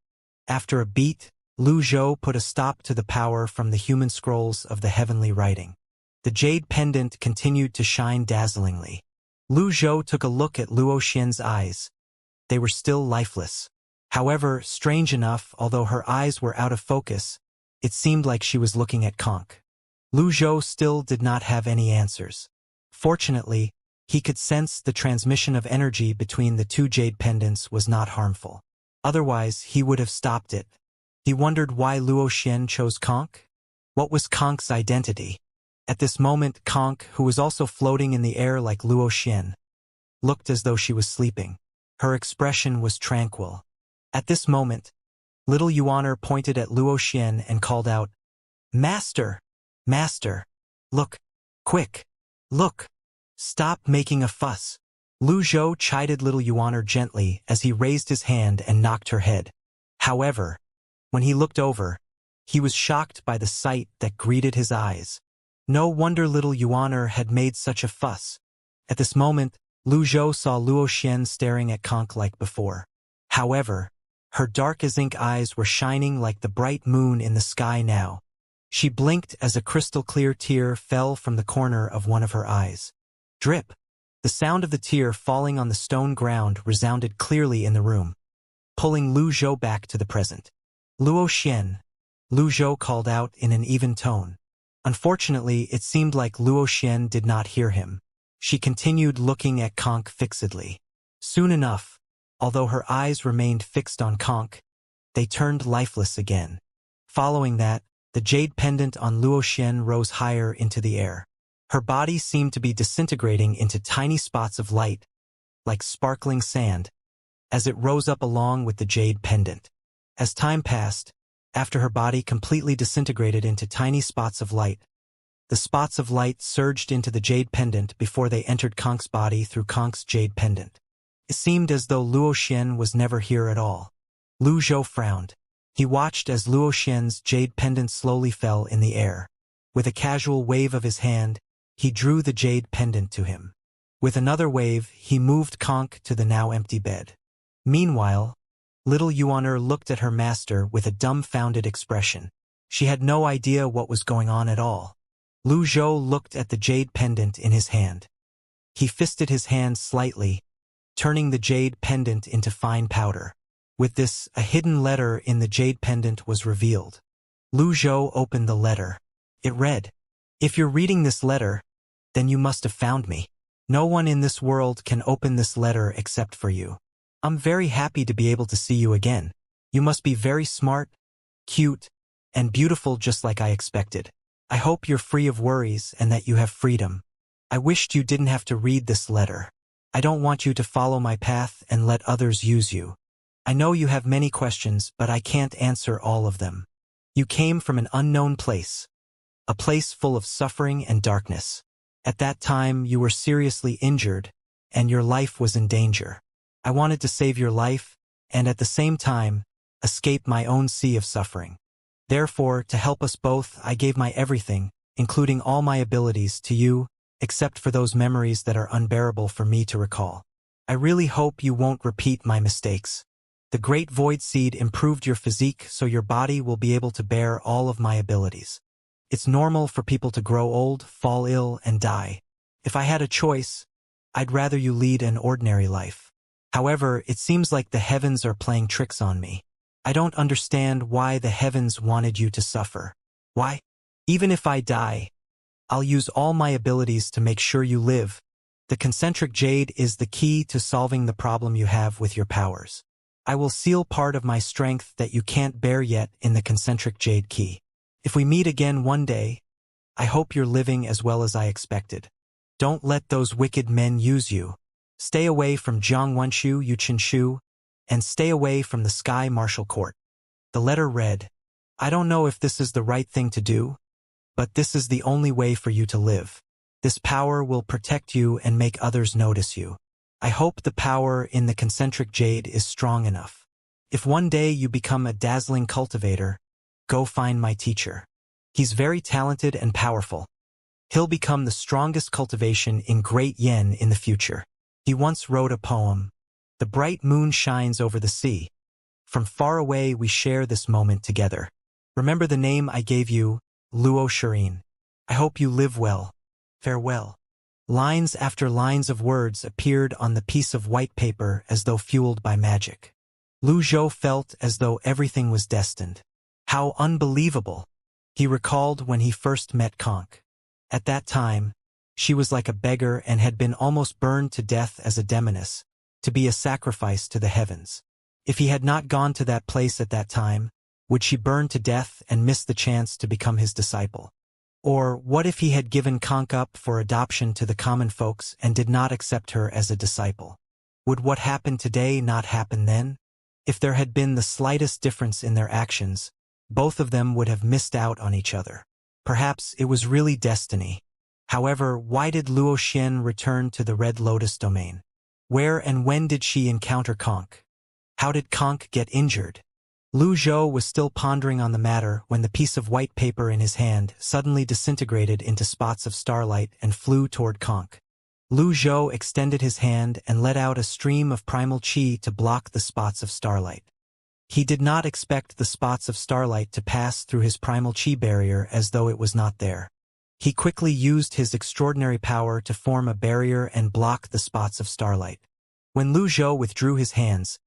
Speaker 1: After a beat, Lu Zhou put a stop to the power from the human scrolls of the heavenly writing. The jade pendant continued to shine dazzlingly. Lu Zhou took a look at Luo Xian's eyes. They were still lifeless. However, strange enough, although her eyes were out of focus, it seemed like she was looking at Konk. Lu Zhou still did not have any answers. Fortunately, he could sense the transmission of energy between the two jade pendants was not harmful. Otherwise, he would have stopped it. He wondered why Luo Xian chose Konk. What was Konk's identity? At this moment, Konk, who was also floating in the air like Luo Xian, looked as though she was sleeping. Her expression was tranquil. At this moment, little Yuaner pointed at Luo Xian and called out, "Master! Master! Look! Quick! Look! Stop making a fuss!" Lu Zhou chided little Yuaner gently as he raised his hand and knocked her head. However, when he looked over, he was shocked by the sight that greeted his eyes. No wonder little Yuaner had made such a fuss. At this moment, Lu Zhou saw Luo Xian staring at Konk like before. However, her dark-as-ink eyes were shining like the bright moon in the sky now. She blinked as a crystal-clear tear fell from the corner of one of her eyes. Drip! The sound of the tear falling on the stone ground resounded clearly in the room, pulling Lu Zhou back to the present. "Luo Xian," Lu Zhou called out in an even tone. Unfortunately, it seemed like Luo Xian did not hear him. She continued looking at Konk fixedly. Soon enough, although her eyes remained fixed on Konk, they turned lifeless again. Following that, the jade pendant on Luo Xian rose higher into the air. Her body seemed to be disintegrating into tiny spots of light, like sparkling sand, as it rose up along with the jade pendant. As time passed, after her body completely disintegrated into tiny spots of light, the spots of light surged into the jade pendant before they entered Konk's body through Konk's jade pendant. It seemed as though Luo Xian was never here at all. Lu Zhou frowned. He watched as Luo Xian's jade pendant slowly fell in the air. With a casual wave of his hand, he drew the jade pendant to him. With another wave, he moved Conk to the now empty bed. Meanwhile, little Yuan looked at her master with a dumbfounded expression. She had no idea what was going on at all. Lu Zhou looked at the jade pendant in his hand. He fisted his hand slightly, turning the jade pendant into fine powder. With this, a hidden letter in the jade pendant was revealed. Lu Zhou opened the letter. It read, "If you're reading this letter, then you must have found me. No one in this world can open this letter except for you. I'm very happy to be able to see you again. You must be very smart, cute, and beautiful just like I expected. I hope you're free of worries and that you have freedom. I wished you didn't have to read this letter. I don't want you to follow my path and let others use you. I know you have many questions, but I can't answer all of them. You came from an unknown place, a place full of suffering and darkness. At that time, you were seriously injured, and your life was in danger. I wanted to save your life, and at the same time, escape my own sea of suffering. Therefore, to help us both, I gave my everything, including all my abilities, to you, except for those memories that are unbearable for me to recall. I really hope you won't repeat my mistakes. The Great Void Seed improved your physique so your body will be able to bear all of my abilities. It's normal for people to grow old, fall ill, and die. If I had a choice, I'd rather you lead an ordinary life. However, it seems like the heavens are playing tricks on me. I don't understand why the heavens wanted you to suffer. Why? Even if I die, I'll use all my abilities to make sure you live. The concentric jade is the key to solving the problem you have with your powers. I will seal part of my strength that you can't bear yet in the concentric jade key. If we meet again one day, I hope you're living as well as I expected. Don't let those wicked men use you. Stay away from Jiangwenshu Yuqinshu, and stay away from the Sky Martial Court." The letter read, "I don't know if this is the right thing to do, but this is the only way for you to live. This power will protect you and make others notice you. I hope the power in the concentric jade is strong enough. If one day you become a dazzling cultivator, go find my teacher. He's very talented and powerful. He'll become the strongest cultivation in Great Yen in the future. He once wrote a poem. The bright moon shines over the sea. From far away we share this moment together. Remember the name I gave you, Luo Shirin. I hope you live well. Farewell." Lines after lines of words appeared on the piece of white paper as though fueled by magic. Lu Zhou felt as though everything was destined. How unbelievable! He recalled when he first met Conk. At that time, she was like a beggar and had been almost burned to death as a demoness, to be a sacrifice to the heavens. If he had not gone to that place at that time, would she burn to death and miss the chance to become his disciple? Or what if he had given Conk up for adoption to the common folks and did not accept her as a disciple? Would what happened today not happen then? If there had been the slightest difference in their actions, both of them would have missed out on each other. Perhaps it was really destiny. However, why did Luo Xian return to the Red Lotus domain? Where and when did she encounter Conk? How did Conk get injured? Lu Zhou was still pondering on the matter when the piece of white paper in his hand suddenly disintegrated into spots of starlight and flew toward Conk. Lu Zhou extended his hand and let out a stream of primal qi to block the spots of starlight. He did not expect the spots of starlight to pass through his primal qi barrier as though it was not there. He quickly used his extraordinary power to form a barrier and block the spots of starlight. When Lu Zhou withdrew his hands,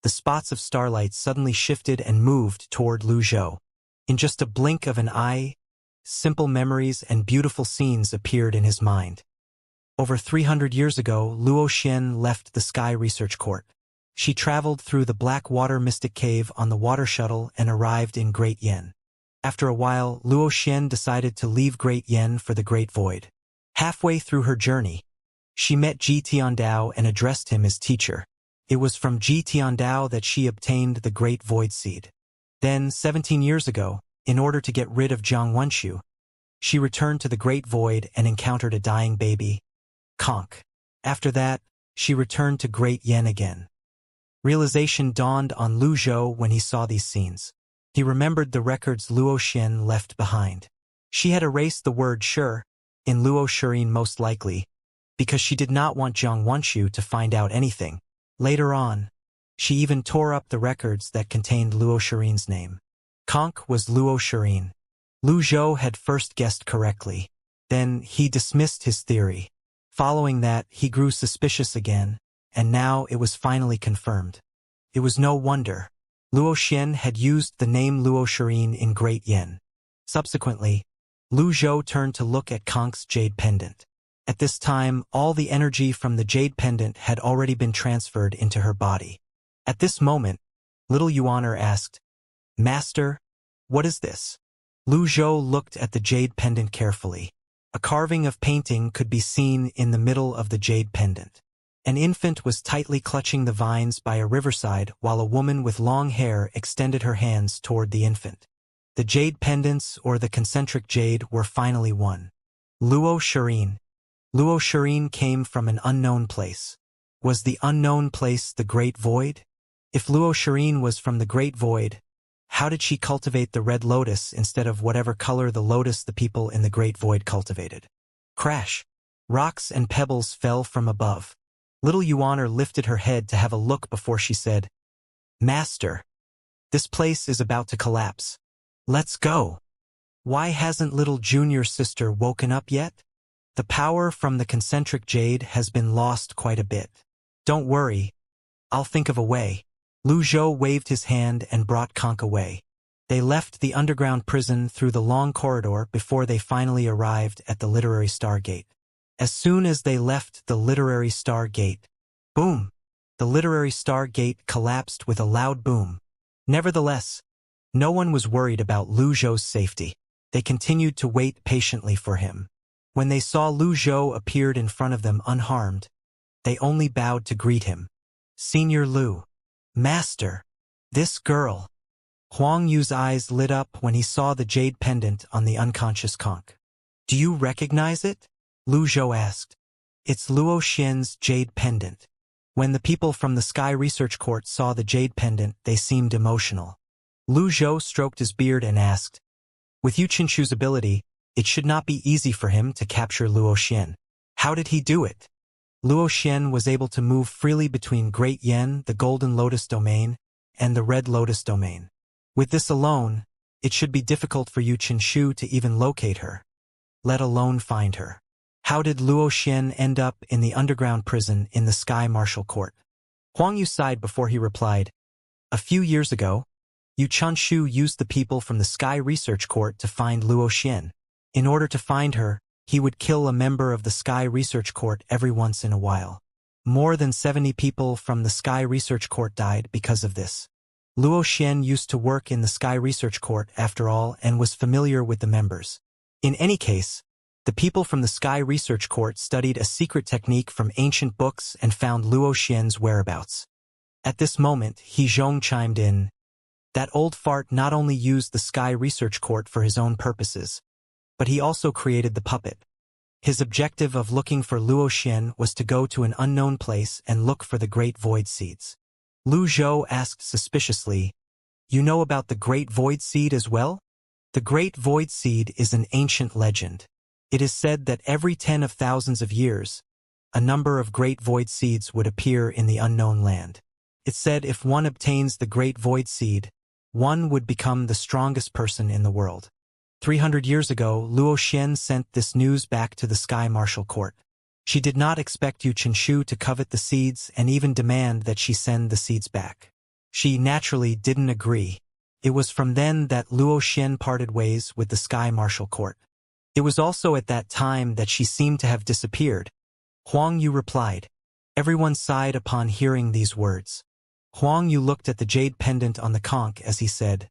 Speaker 1: the spots of starlight suddenly shifted and moved toward Lu Zhou. In just a blink of an eye, simple memories and beautiful scenes appeared in his mind. Over 300 years ago, Luo Xian left the Sky Research Court. She traveled through the Black Water Mystic Cave on the water shuttle and arrived in Great Yen. After a while, Luo Xian decided to leave Great Yen for the Great Void. Halfway through her journey, she met Ji Tiandao and addressed him as teacher. It was from Ji Tiandao that she obtained the Great Void Seed. Then, 17 years ago, in order to get rid of Jiangwenshu, she returned to the Great Void and encountered a dying baby, Conk. After that, she returned to Great Yen again. Realization dawned on Lu Zhou when he saw these scenes. He remembered the records Luo Xian left behind. She had erased the word sure, in Luo Shirin most likely, because she did not want Xianxia to find out anything. Later on, she even tore up the records that contained Luo Shirin's name. Conk was Luo Shirin. Lu Zhou had first guessed correctly. Then he dismissed his theory. Following that, he grew suspicious again, and now it was finally confirmed. It was no wonder. Luo Xian had used the name Luo Shirin in Great Yen. Subsequently, Lu Zhou turned to look at Conk's jade pendant. At this time, all the energy from the jade pendant had already been transferred into her body. At this moment, little Yuaner asked, "Master, what is this?" Lu Zhou looked at the jade pendant carefully. A carving of painting could be seen in the middle of the jade pendant. An infant was tightly clutching the vines by a riverside while a woman with long hair extended her hands toward the infant. The jade pendants, or the concentric jade, were finally won. Luo Shirin. Luo Shirin came from an unknown place. Was the unknown place the Great Void? If Luo Shirin was from the Great Void, how did she cultivate the red lotus instead of whatever color the lotus the people in the Great Void cultivated? Crash! Rocks and pebbles fell from above. Little Yuaner lifted her head to have a look before she said, "Master, this place is about to collapse. Let's go." Why hasn't little junior sister woken up yet? The power from the concentric jade has been lost quite a bit. Don't worry, I'll think of a way. Lu Zhou waved his hand and brought Conk away. They left the underground prison through the long corridor before they finally arrived at the Literary Star Gate. As soon as they left the Literary Star Gate, boom! The Literary Star Gate collapsed with a loud boom. Nevertheless, no one was worried about Lu Zhou's safety. They continued to wait patiently for him. When they saw Lu Zhou appeared in front of them unharmed, they only bowed to greet him. "Senior Lu." "Master, this girl." Huang Yu's eyes lit up when he saw the jade pendant on the unconscious Conk. "Do you recognize it?" Lu Zhou asked. "It's Luo Xian's jade pendant." When the people from the Sky Research Court saw the jade pendant, they seemed emotional. Lu Zhou stroked his beard and asked, "With Yu Qinshu's ability, it should not be easy for him to capture Luo Xian. How did he do it?" Luo Xian was able to move freely between Great Yen, the Golden Lotus domain, and the Red Lotus domain. With this alone, it should be difficult for Yu Qinshu to even locate her, let alone find her. How did Luo Xian end up in the underground prison in the Sky Martial Court? Huang Yu sighed before he replied, "A few years ago, Yu Qinshu used the people from the Sky Research Court to find Luo Xian. In order to find her, he would kill a member of the Sky Research Court every once in a while. More than 70 people from the Sky Research Court died because of this. Luo Xian used to work in the Sky Research Court after all and was familiar with the members. In any case, the people from the Sky Research Court studied a secret technique from ancient books and found Luo Xian's whereabouts." At this moment, He Zhong chimed in. That old fart not only used the Sky Research Court for his own purposes, but he also created the puppet. His objective of looking for Luo Xian was to go to an unknown place and look for the Great Void Seeds. Lu Zhou asked suspiciously, "You know about the Great Void Seed as well?" The Great Void Seed is an ancient legend. It is said that every 10 of thousands of years, a number of Great Void Seeds would appear in the unknown land. It's said if one obtains the Great Void Seed, one would become the strongest person in the world. 300 years ago, Luo Xian sent this news back to the Sky Martial Court. She did not expect Yu Qinshu to covet the seeds and even demand that she send the seeds back. She naturally didn't agree. It was from then that Luo Xian parted ways with the Sky Martial Court. It was also at that time that she seemed to have disappeared. Huang Yu replied. Everyone sighed upon hearing these words. Huang Yu looked at the jade pendant on the conch as he said,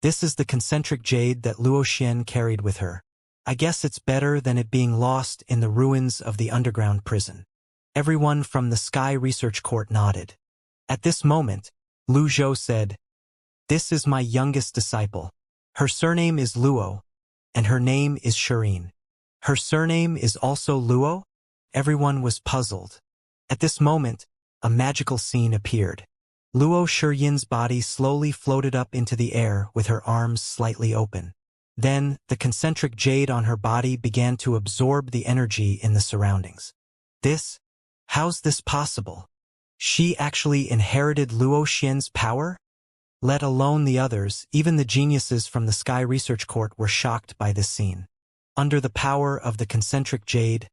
Speaker 1: "This is the concentric jade that Luo Xian carried with her. I guess it's better than it being lost in the ruins of the underground prison." Everyone from the Sky Research Court nodded. At this moment, Lu Zhou said, "This is my youngest disciple. Her surname is Luo, and her name is Shirin." "Her surname is also Luo?" Everyone was puzzled. At this moment, a magical scene appeared. Luo Shirin's body slowly floated up into the air with her arms slightly open. Then, the concentric jade on her body began to absorb the energy in the surroundings. How's this possible? She actually inherited Luo Xian's power? Let alone the others, even the geniuses from the Sky Research Court were shocked by this scene. Under the power of the concentric jade,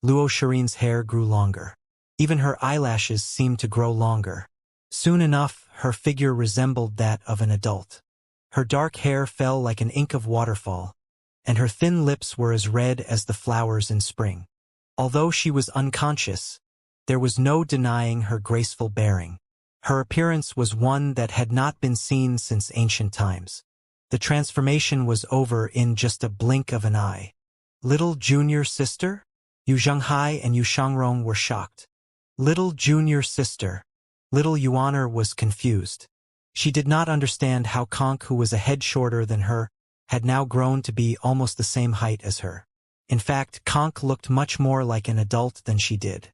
Speaker 1: Luo Shirin's hair grew longer. Even her eyelashes seemed to grow longer. Soon enough, her figure resembled that of an adult. Her dark hair fell like an ink of waterfall, and her thin lips were as red as the flowers in spring. Although she was unconscious, there was no denying her graceful bearing. Her appearance was one that had not been seen since ancient times. The transformation was over in just a blink of an eye. Little junior sister? Yu Zhenghai and Yu Shangrong were shocked. Little junior sister. Little Yuaner was confused. She did not understand how Conk, who was a head shorter than her, had now grown to be almost the same height as her. In fact, Conk looked much more like an adult than she did.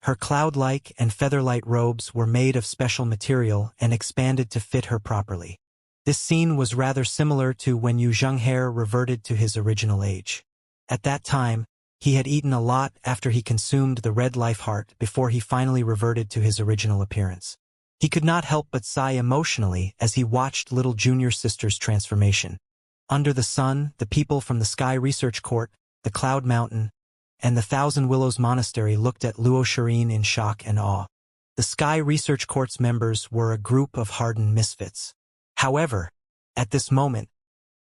Speaker 1: Her cloud-like and feather-light robes were made of special material and expanded to fit her properly. This scene was rather similar to when Yu Zhenghai reverted to his original age. At that time, he had eaten a lot after he consumed the red life heart before he finally reverted to his original appearance. He could not help but sigh emotionally as he watched little junior sister's transformation. Under the sun, the people from the Sky Research Court, the Cloud Mountain, and the Thousand Willows Monastery looked at Luo Shirin in shock and awe. The Sky Research Court's members were a group of hardened misfits. However, at this moment,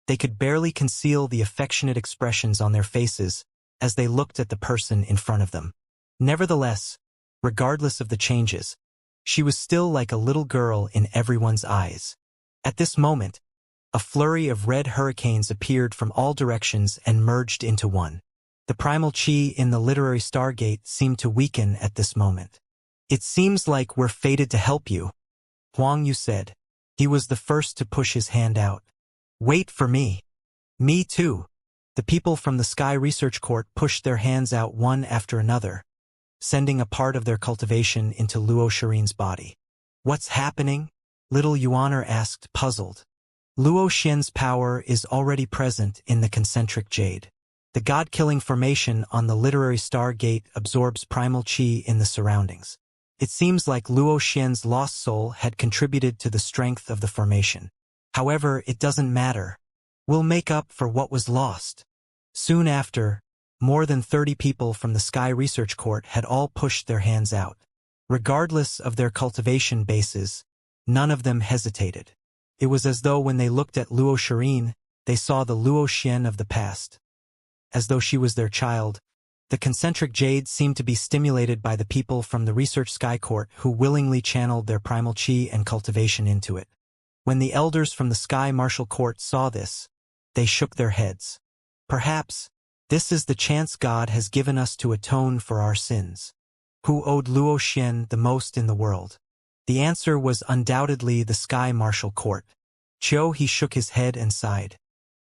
Speaker 1: they could barely conceal the affectionate expressions on their faces as they looked at the person in front of them. Nevertheless, regardless of the changes, she was still like a little girl in everyone's eyes. At this moment, a flurry of red hurricanes appeared from all directions and merged into one. The primal chi in the literary stargate seemed to weaken at this moment. It seems like we're fated to help you, Huang Yu said. He was the first to push his hand out. Wait for me. Me too. The people from the Sky Research Court pushed their hands out one after another, sending a part of their cultivation into Luo Shirin's body. What's happening? Little Yuaner asked, puzzled. Luo Xian's power is already present in the concentric jade. The god-killing formation on the literary stargate absorbs primal chi in the surroundings. It seems like Luo Xian's lost soul had contributed to the strength of the formation. However, it doesn't matter. We'll make up for what was lost. Soon after, more than 30 people from the Sky Research Court had all pushed their hands out. Regardless of their cultivation bases, none of them hesitated. It was as though when they looked at Luo Shirin, they saw the Luo Xian of the past. As though she was their child, the concentric jade seemed to be stimulated by the people from the Research Sky Court who willingly channeled their primal chi and cultivation into it. When the elders from the Sky Martial Court saw this, they shook their heads. Perhaps, this is the chance God has given us to atone for our sins. Who owed Luo Xian the most in the world? The answer was undoubtedly the Sky Martial Court. Chiu he shook his head and sighed.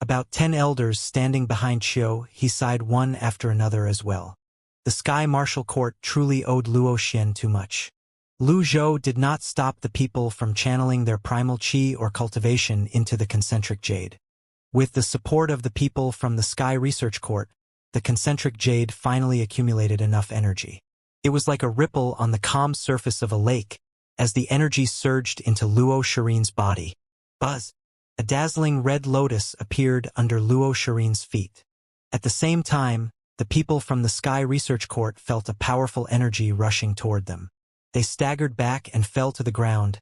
Speaker 1: About 10 elders standing behind Chiu, he sighed one after another as well. The Sky Martial Court truly owed Luo Xian too much. Lu Zhou did not stop the people from channeling their primal chi or cultivation into the concentric jade. With the support of the people from the Sky Research Court, the concentric jade finally accumulated enough energy. It was like a ripple on the calm surface of a lake as the energy surged into Luo Shirin's body. Buzz! A dazzling red lotus appeared under Luo Shirin's feet. At the same time, the people from the Sky Research Court felt a powerful energy rushing toward them. They staggered back and fell to the ground,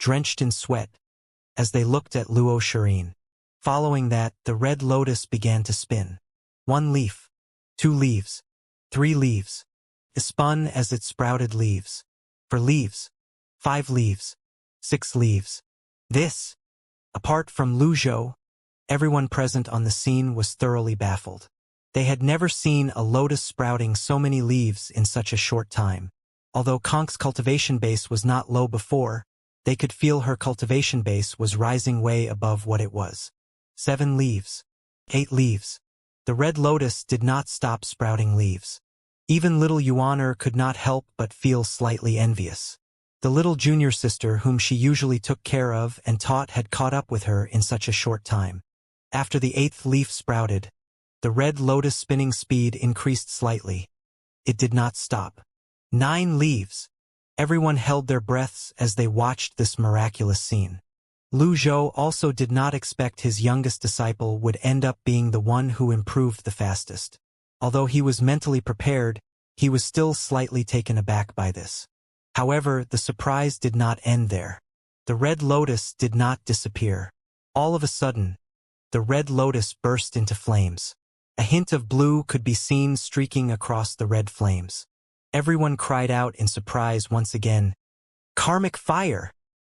Speaker 1: drenched in sweat, as they looked at Luo Shirin. Following that, the red lotus began to spin. 1 leaf, 2 leaves, 3 leaves. It spun as it sprouted leaves. 4 leaves, 5 leaves, 6 leaves. This, apart from Lu Zhou, everyone present on the scene was thoroughly baffled. They had never seen a lotus sprouting so many leaves in such a short time. Although Konk's cultivation base was not low before, they could feel her cultivation base was rising way above what it was. 7 leaves. 8 leaves. The red lotus did not stop sprouting leaves. Even little Yuaner could not help but feel slightly envious. The little junior sister whom she usually took care of and taught had caught up with her in such a short time. After the 8th leaf sprouted, the red lotus spinning speed increased slightly. It did not stop. 9 leaves. Everyone held their breaths as they watched this miraculous scene. Lu Zhou also did not expect his youngest disciple would end up being the one who improved the fastest. Although he was mentally prepared, he was still slightly taken aback by this. However, the surprise did not end there. The red lotus did not disappear. All of a sudden, the red lotus burst into flames. A hint of blue could be seen streaking across the red flames. Everyone cried out in surprise once again. Karmic fire!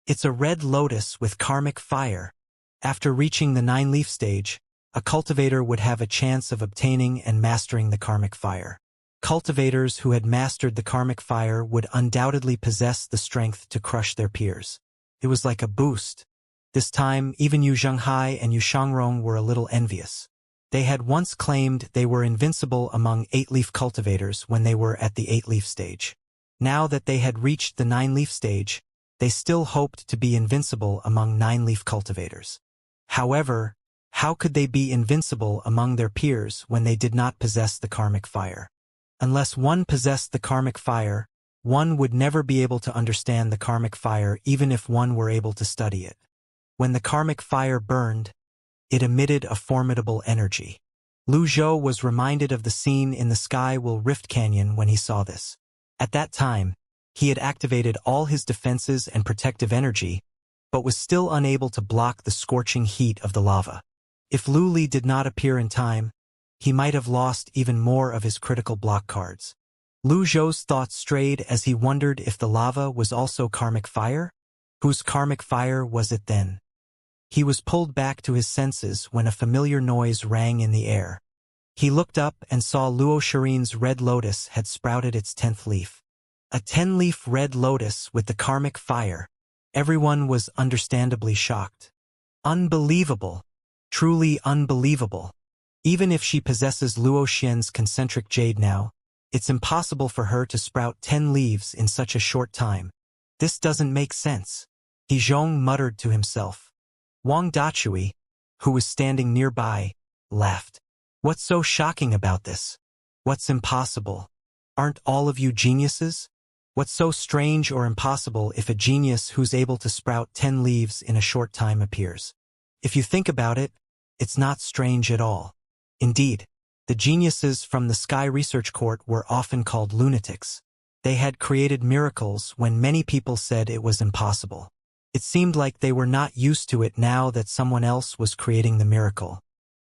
Speaker 1: It's a red lotus with karmic fire. After reaching the 9-leaf stage, a cultivator would have a chance of obtaining and mastering the karmic fire. Cultivators who had mastered the karmic fire would undoubtedly possess the strength to crush their peers. It was like a boost. This time, even Yu Zhenghai and Yu Shangrong were a little envious. They had once claimed they were invincible among 8-leaf cultivators when they were at the 8-leaf stage. Now that they had reached the 9-leaf stage, they still hoped to be invincible among 9-leaf cultivators. However, how could they be invincible among their peers when they did not possess the karmic fire? Unless one possessed the karmic fire, one would never be able to understand the karmic fire even if one were able to study it. When the karmic fire burned, it emitted a formidable energy. Lu Zhou was reminded of the scene in the Sky Will Rift Canyon when he saw this. At that time, he had activated all his defenses and protective energy, but was still unable to block the scorching heat of the lava. If Lu Li did not appear in time, he might have lost even more of his critical block cards. Lu Zhou's thoughts strayed as he wondered if the lava was also karmic fire? Whose karmic fire was it then? He was pulled back to his senses when a familiar noise rang in the air. He looked up and saw Luo Shirin's red lotus had sprouted its 10th leaf. A 10-leaf red lotus with the karmic fire. Everyone was understandably shocked. Unbelievable. Truly unbelievable. Even if she possesses Luo Xian's concentric jade now, it's impossible for her to sprout 10 leaves in such a short time. This doesn't make sense. He Zhong muttered to himself. Wang Dachui, who was standing nearby, laughed. What's so shocking about this? What's impossible? Aren't all of you geniuses? What's so strange or impossible if a genius who's able to sprout 10 leaves in a short time appears? If you think about it, it's not strange at all. Indeed, the geniuses from the Sky Research Court were often called lunatics. They had created miracles when many people said it was impossible. It seemed like they were not used to it now that someone else was creating the miracle.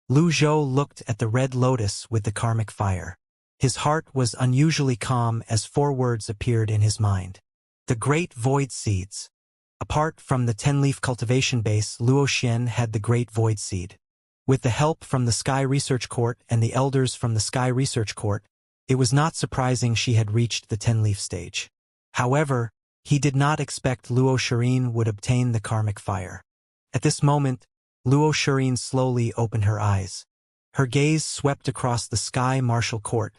Speaker 1: Lu Zhou looked at the red lotus with the karmic fire. His heart was unusually calm as 4 words appeared in his mind. The Great Void Seeds. Apart from the 10-leaf cultivation base, Luo Xian had the Great Void Seed. With the help from the Sky Research Court and the elders from the Sky Research Court, it was not surprising she had reached the 10-leaf stage. However, he did not expect Luo Shirin would obtain the karmic fire. At this moment, Luo Shirin slowly opened her eyes. Her gaze swept across the Sky Martial Court,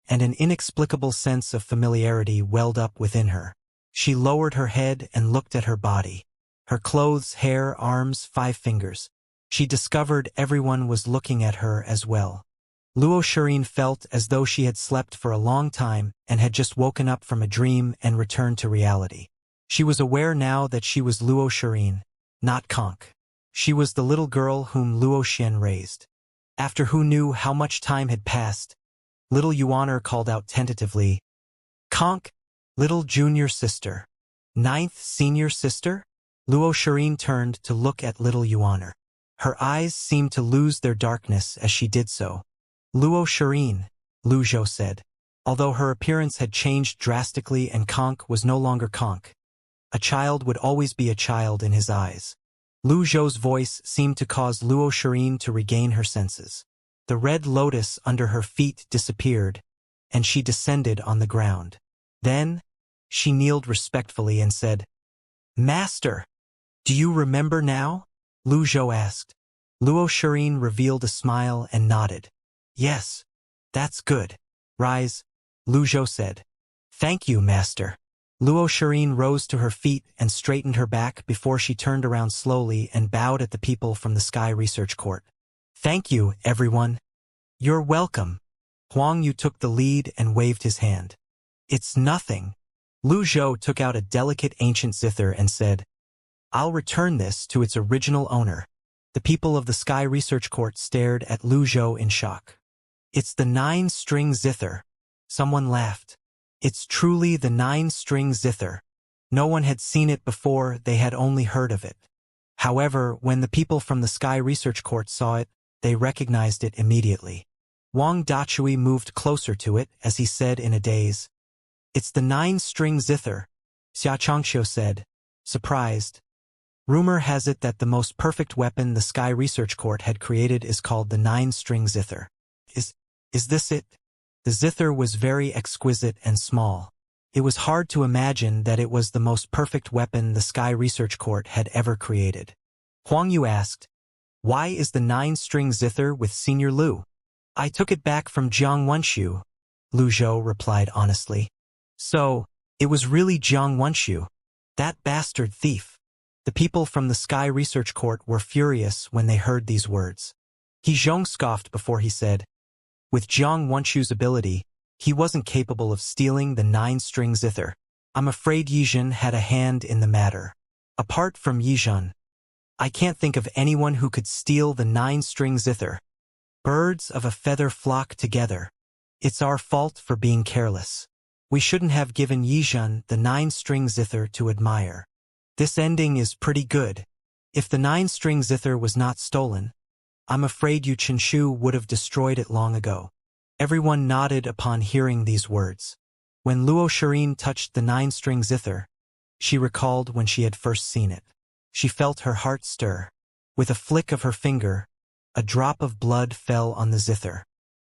Speaker 1: and an inexplicable sense of familiarity welled up within her. She lowered her head and looked at her body. Her clothes, hair, arms, 5 fingers. She discovered everyone was looking at her as well. Luo Shirin felt as though she had slept for a long time and had just woken up from a dream and returned to reality. She was aware now that she was Luo Shirin, not Conk. She was the little girl whom Luo Xian raised. After who knew how much time had passed, little Yuaner called out tentatively, Conk, little junior sister. 9th senior sister? Luo Shirin turned to look at little Yuaner. Her eyes seemed to lose their darkness as she did so. Luo Shirin, Lu Zhou said. Although her appearance had changed drastically and Conk was no longer Conk, a child would always be a child in his eyes. Lu Zhou's voice seemed to cause Luo Shirin to regain her senses. The red lotus under her feet disappeared, and she descended on the ground. Then, she kneeled respectfully and said, Master, do you remember now? Lu Zhou asked. Luo Shirin revealed a smile and nodded. Yes, that's good. Rise, Lu Zhou said. Thank you, Master. Luo Shirin rose to her feet and straightened her back before she turned around slowly and bowed at the people from the Sky Research Court. Thank you, everyone. You're welcome. Huang Yu took the lead and waved his hand. It's nothing. Lu Zhou took out a delicate ancient zither and said, I'll return this to its original owner. The people of the Sky Research Court stared at Lu Zhou in shock. It's the 9-string zither. Someone laughed. It's truly the 9-string zither. No one had seen it before, they had only heard of it. However, when the people from the Sky Research Court saw it, they recognized it immediately. Wang Dachui moved closer to it as he said in a daze, It's the 9-string zither, Xianxia said, surprised. Rumor has it that the most perfect weapon the Sky Research Court had created is called the 9-string zither. Is this it? The zither was very exquisite and small. It was hard to imagine that it was the most perfect weapon the Sky Research Court had ever created. Huang Yu asked, Why is the 9-string zither with Senior Lu? I took it back from Jiang Wenshu, Lu Zhou replied honestly. So, it was really Jiang Wenshu. That bastard thief. The people from the Sky Research Court were furious when they heard these words. He Zhong scoffed before he said, With Jiang Wenshu's ability, he wasn't capable of stealing the 9-string zither. I'm afraid Yizhen had a hand in the matter. Apart from Yizhen, I can't think of anyone who could steal the 9-string zither. Birds of a feather flock together. It's our fault for being careless. We shouldn't have given Yizhen the 9-string zither to admire. This ending is pretty good. If the 9-string zither was not stolen, I'm afraid Yu Qinshu would have destroyed it long ago. Everyone nodded upon hearing these words. When Luo Shirin touched the 9-string zither, she recalled when she had first seen it. She felt her heart stir. With a flick of her finger, a drop of blood fell on the zither.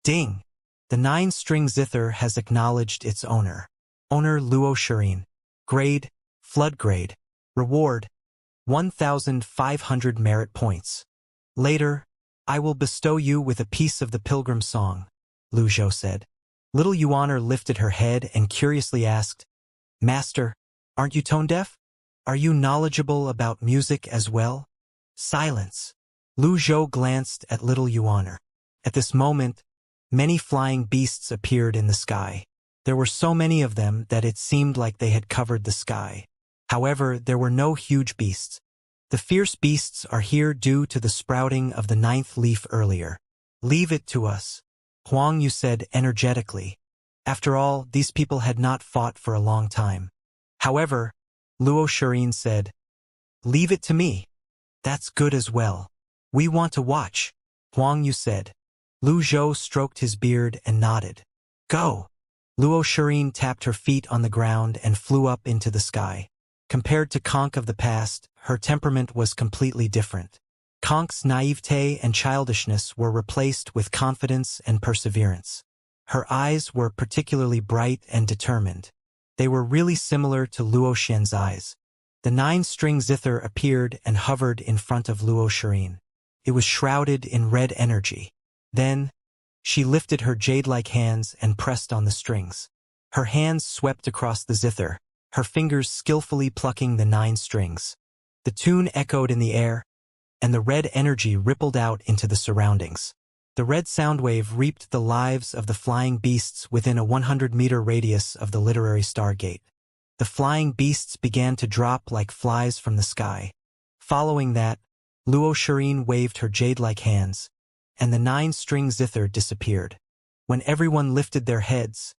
Speaker 1: Ding! The 9-string zither has acknowledged its owner. Owner Luo Shirin. Grade, Flood Grade. Reward, 1,500 merit points. Later, I will bestow you with a piece of the Pilgrim Song, Lu Zhou said. Little Yuaner lifted her head and curiously asked, Master, aren't you tone-deaf? Are you knowledgeable about music as well? Silence. Lu Zhou glanced at little Yuaner. At this moment, many flying beasts appeared in the sky. There were so many of them that it seemed like they had covered the sky. However, there were no huge beasts. The fierce beasts are here due to the sprouting of the 9th leaf earlier. Leave it to us, Huang Yu said energetically. After all, these people had not fought for a long time. However, Luo Shirin said, Leave it to me. That's good as well. We want to watch, Huang Yu said. Lu Zhou stroked his beard and nodded. Go! Luo Shirin tapped her feet on the ground and flew up into the sky. Compared to Conk of the past, her temperament was completely different. Conk's naivete and childishness were replaced with confidence and perseverance. Her eyes were particularly bright and determined. They were really similar to Luo Xian's eyes. The 9-string zither appeared and hovered in front of Luo Shirin. It was shrouded in red energy. Then, she lifted her jade-like hands and pressed on the strings. Her hands swept across the zither, her fingers skillfully plucking the 9 strings. The tune echoed in the air, and the red energy rippled out into the surroundings. The red sound wave reaped the lives of the flying beasts within a 100-meter radius of the literary stargate. The flying beasts began to drop like flies from the sky. Following that, Luo Shirin waved her jade-like hands, and the 9-string zither disappeared. When everyone lifted their heads,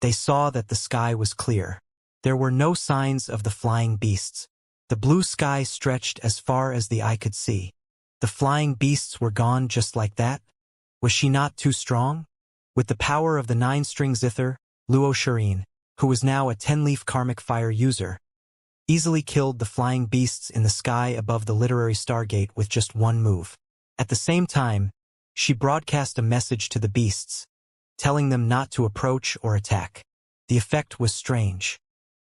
Speaker 1: they saw that the sky was clear. There were no signs of the flying beasts. The blue sky stretched as far as the eye could see. The flying beasts were gone just like that? Was she not too strong? With the power of the 9-string zither, Luo Shirin, who was now a 10-leaf karmic fire user, easily killed the flying beasts in the sky above the literary stargate with just one move. At the same time, she broadcast a message to the beasts, telling them not to approach or attack. The effect was strange.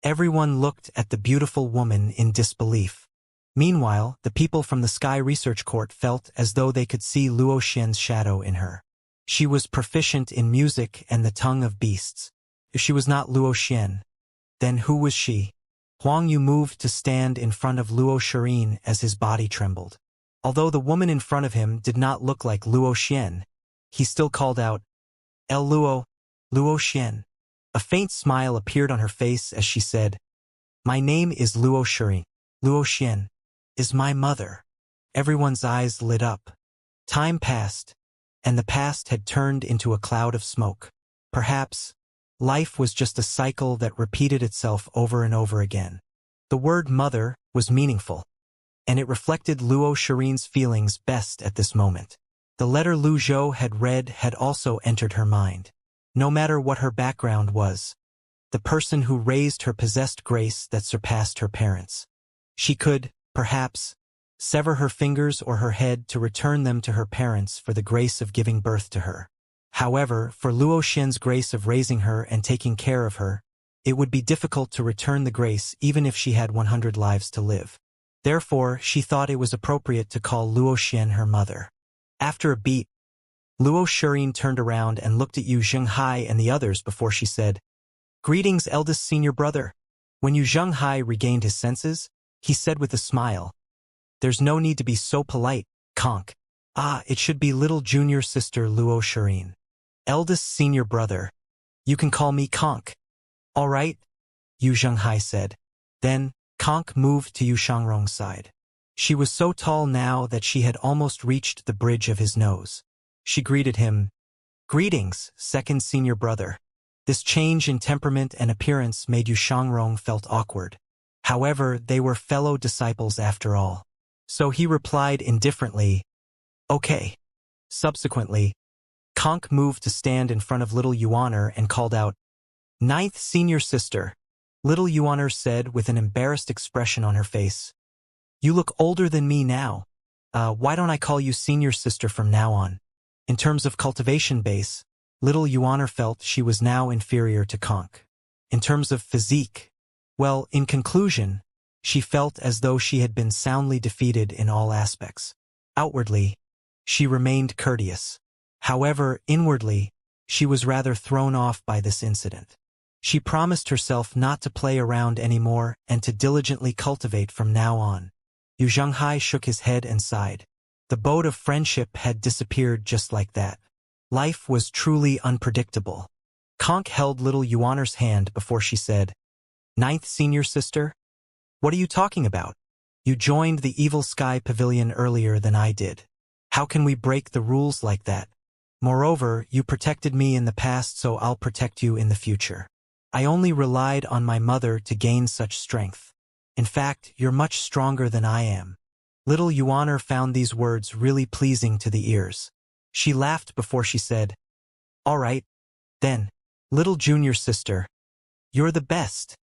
Speaker 1: Everyone looked at the beautiful woman in disbelief. Meanwhile, the people from the Sky Research Court felt as though they could see Luo Xian's shadow in her. She was proficient in music and the tongue of beasts. If she was not Luo Xian, then who was she? Huang Yu moved to stand in front of Luo Shirin as his body trembled. Although the woman in front of him did not look like Luo Xian, he still called out, El Luo, Luo Xian. A faint smile appeared on her face as she said, "My name is Luo Shirin. Luo Xian is my mother." Everyone's eyes lit up. Time passed, and the past had turned into a cloud of smoke. Perhaps life was just a cycle that repeated itself over and over again. The word mother was meaningful, and it reflected Luo Shirin's feelings best at this moment. The letter Lu Zhou had read had also entered her mind. No matter what her background was, the person who raised her possessed grace that surpassed her parents. She could, perhaps, sever her fingers or her head to return them to her parents for the grace of giving birth to her. However, for Luo Xian's grace of raising her and taking care of her, it would be difficult to return the grace even if she had 100 lives to live. Therefore, she thought it was appropriate to call Luo Xian her mother. After a beat, Luo Shirin turned around and looked at Yu Zhenghai and the others before she said, "Greetings, eldest senior brother." When Yu Zhenghai regained his senses, he said with a smile, "There's no need to be so polite, conch. It should be little junior sister Luo Shirin. Eldest senior brother. You can call me conch." "All right," Yu Zhenghai said. Then, conch moved to Yu Shangrong's side. She was so tall now that she had almost reached the bridge of his nose. She greeted him, "Greetings, second senior brother." This change in temperament and appearance made Yu Shangrong felt awkward. However, they were fellow disciples after all. So he replied indifferently, "Okay." Subsequently, conch moved to stand in front of little Yuaner and called out, "Ninth senior sister." Little Yuaner said with an embarrassed expression on her face, "You look older than me now. Why don't I call you senior sister from now on?" In terms of cultivation base, little Yuaner felt she was now inferior to conch. In terms of physique, well, in conclusion, she felt as though she had been soundly defeated in all aspects. Outwardly, she remained courteous. However, inwardly, she was rather thrown off by this incident. She promised herself not to play around anymore and to diligently cultivate from now on. Yu Zhenghai shook his head and sighed. The boat of friendship had disappeared just like that. Life was truly unpredictable. Conch held little Yuaner's hand before she said, "Ninth senior sister? What are you talking about? You joined the Evil Sky Pavilion earlier than I did. How can we break the rules like that? Moreover, you protected me in the past, so I'll protect you in the future. I only relied on my mother to gain such strength. In fact, you're much stronger than I am." Little Yuaner found these words really pleasing to the ears. She laughed before she said, "All right, then, little junior sister. You're the best."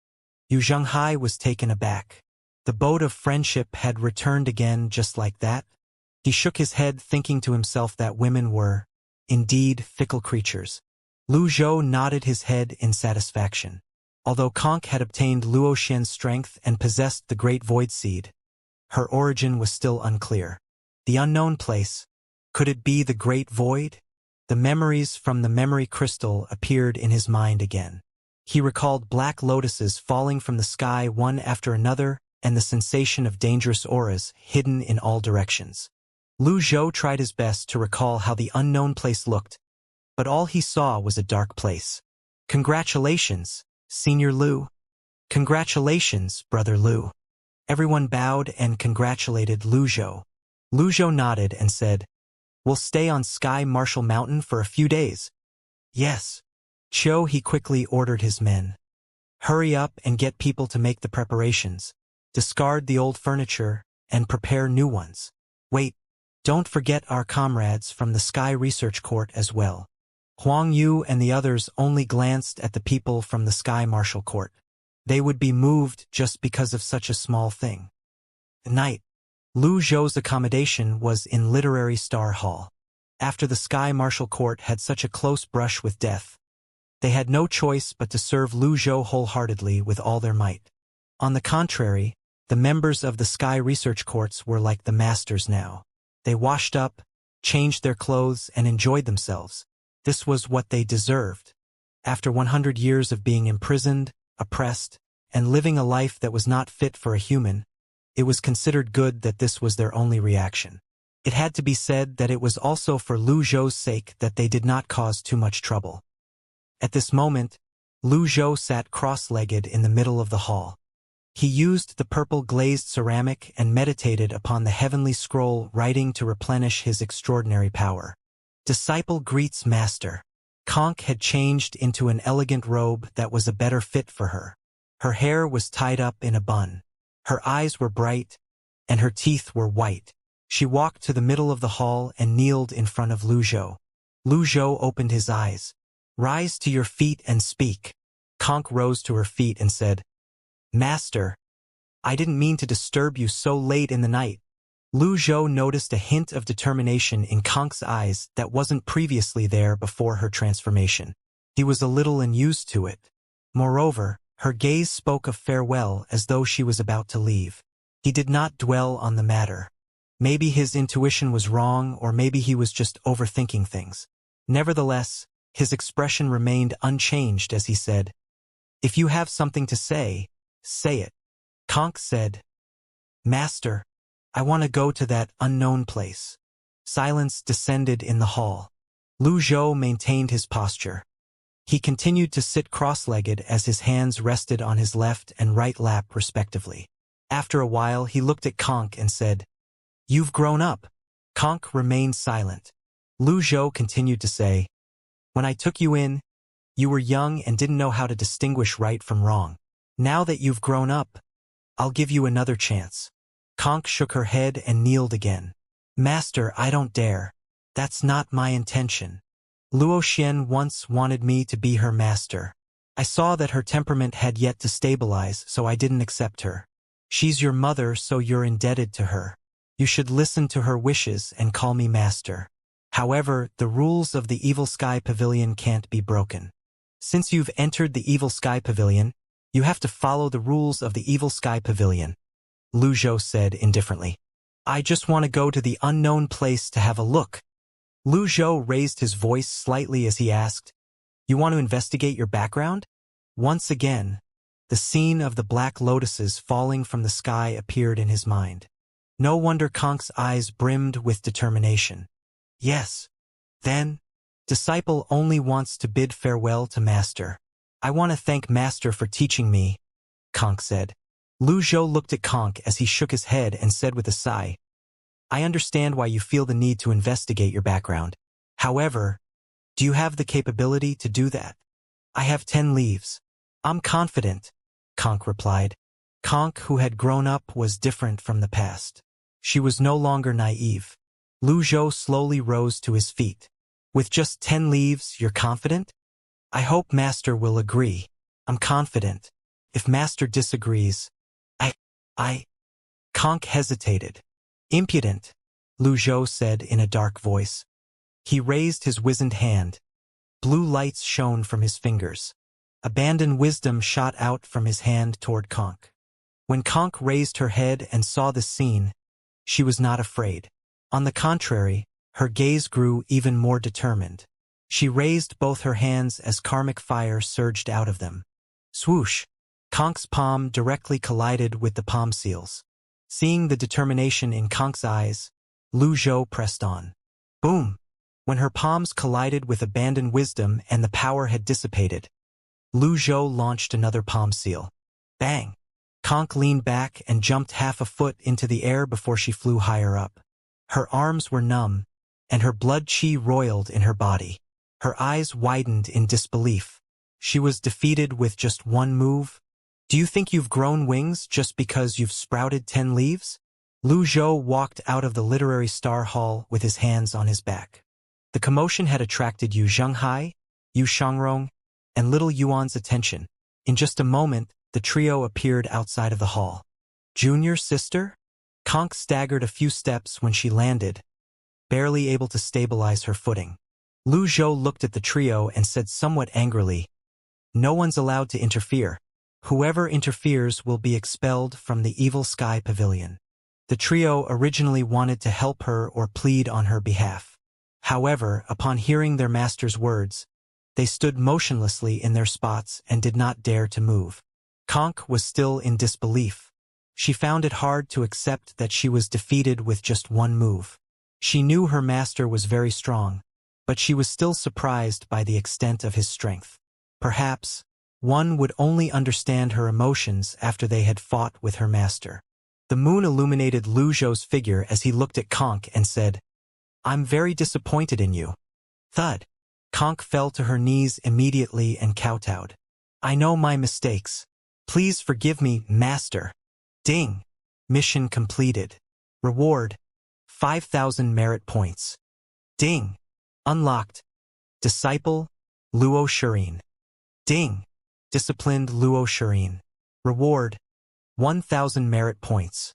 Speaker 1: Yu Zhenghai was taken aback. The boat of friendship had returned again just like that. He shook his head, thinking to himself that women were, indeed, fickle creatures. Lu Zhou nodded his head in satisfaction. Although conch had obtained Luo Xian's strength and possessed the Great Void Seed, her origin was still unclear. The unknown place, could it be the Great Void? The memories from the memory crystal appeared in his mind again. He recalled black lotuses falling from the sky one after another and the sensation of dangerous auras hidden in all directions. Lu Zhou tried his best to recall how the unknown place looked, but all he saw was a dark place. "Congratulations, Senior Lu." "Congratulations, Brother Lu." Everyone bowed and congratulated Lu Zhou. Lu Zhou nodded and said, "We'll stay on Sky Marshal Mountain for a few days." "Yes." He quickly ordered his men. "Hurry up and get people to make the preparations. Discard the old furniture and prepare new ones. Wait, don't forget our comrades from the Sky Research Court as well." Huang Yu and the others only glanced at the people from the Sky Marshal Court. They would be moved just because of such a small thing. At night, Lu Zhou's accommodation was in Literary Star Hall. After the Sky Marshal Court had such a close brush with death, they had no choice but to serve Lu Zhou wholeheartedly with all their might. On the contrary, the members of the Sky Research Courts were like the masters now. They washed up, changed their clothes, and enjoyed themselves. This was what they deserved. After 100 years of being imprisoned, oppressed, and living a life that was not fit for a human, it was considered good that this was their only reaction. It had to be said that it was also for Lu Zhou's sake that they did not cause too much trouble. At this moment, Lu Zhou sat cross-legged in the middle of the hall. He used the purple glazed ceramic and meditated upon the heavenly scroll writing to replenish his extraordinary power. Disciple greets master. Conch had changed into an elegant robe that was a better fit for her. Her hair was tied up in a bun. Her eyes were bright, and her teeth were white. She walked to the middle of the hall and kneeled in front of Lu Zhou. Lu Zhou opened his eyes. "Rise to your feet and speak." Conch rose to her feet and said, "Master, I didn't mean to disturb you so late in the night." Lu Zhou noticed a hint of determination in Conch's eyes that wasn't previously there before her transformation. He was a little unused to it. Moreover, her gaze spoke of farewell as though she was about to leave. He did not dwell on the matter. Maybe his intuition was wrong, or maybe he was just overthinking things. Nevertheless, his expression remained unchanged as he said, "If you have something to say, say it." Conch said, "Master, I want to go to that unknown place." Silence descended in the hall. Lu Zhou maintained his posture. He continued to sit cross-legged as his hands rested on his left and right lap respectively. After a while he looked at Conch and said, "You've grown up." Conch remained silent. Lu Zhou continued to say, "When I took you in, you were young and didn't know how to distinguish right from wrong. Now that you've grown up, I'll give you another chance." Conch shook her head and kneeled again. "Master, I don't dare. That's not my intention. Luo Xian once wanted me to be her master. I saw that her temperament had yet to stabilize, so I didn't accept her. She's your mother, so you're indebted to her. You should listen to her wishes and call me master. However, the rules of the Evil Sky Pavilion can't be broken. Since you've entered the Evil Sky Pavilion, you have to follow the rules of the Evil Sky Pavilion," Lu Zhou said indifferently. "I just want to go to the unknown place to have a look." Lu Zhou raised his voice slightly as he asked, "You want to investigate your background?" Once again, the scene of the black lotuses falling from the sky appeared in his mind. No wonder Conch's eyes brimmed with determination. "Yes. Then, disciple only wants to bid farewell to master. I want to thank master for teaching me," Conch said. Lu Zhou looked at Conch as he shook his head and said with a sigh, "I understand why you feel the need to investigate your background. However, do you have the capability to do that?" "I have 10 leaves. I'm confident," Conch replied. Conch, who had grown up, was different from the past. She was no longer naive. Lu Zhou slowly rose to his feet. "With just 10 leaves, you're confident?" "I hope master will agree. I'm confident. If master disagrees, I... Conch hesitated. "Impudent," Lu Zhou said in a dark voice. He raised his wizened hand. Blue lights shone from his fingers. Abandoned wisdom shot out from his hand toward Conch. When Conch raised her head and saw the scene, she was not afraid. On the contrary, her gaze grew even more determined. She raised both her hands as karmic fire surged out of them. Swoosh! Conch's palm directly collided with the palm seals. Seeing the determination in Conch's eyes, Lu Zhou pressed on. Boom! When her palms collided with abandoned wisdom and the power had dissipated, Lu Zhou launched another palm seal. Bang! Conch leaned back and jumped half a foot into the air before she flew higher up. Her arms were numb, and her blood chi roiled in her body. Her eyes widened in disbelief. She was defeated with just one move? Do you think you've grown wings just because you've sprouted 10 leaves? Lu Zhou walked out of the literary star hall with his hands on his back. The commotion had attracted Yu Zhenghai, Yu Shangrong, and little Yuan's attention. In just a moment, the trio appeared outside of the hall. Junior sister? Conch staggered a few steps when she landed, barely able to stabilize her footing. Lu Zhou looked at the trio and said somewhat angrily, "No one's allowed to interfere. Whoever interferes will be expelled from the Evil Sky Pavilion." The trio originally wanted to help her or plead on her behalf. However, upon hearing their master's words, they stood motionlessly in their spots and did not dare to move. Conch was still in disbelief. She found it hard to accept that she was defeated with just one move. She knew her master was very strong, but she was still surprised by the extent of his strength. Perhaps, One would only understand her emotions after they had fought with her master. The moon illuminated Lu Zhou's figure as he looked at Conk and said, "I'm very disappointed in you." Thud. Conk fell to her knees immediately and kowtowed. "I know my mistakes. Please forgive me, master." Ding. Mission completed. Reward: 5,000 merit points. Ding. Unlocked. Disciple, Luo Shireen. Ding. Disciplined Luo Shireen. Reward: 1,000 merit points.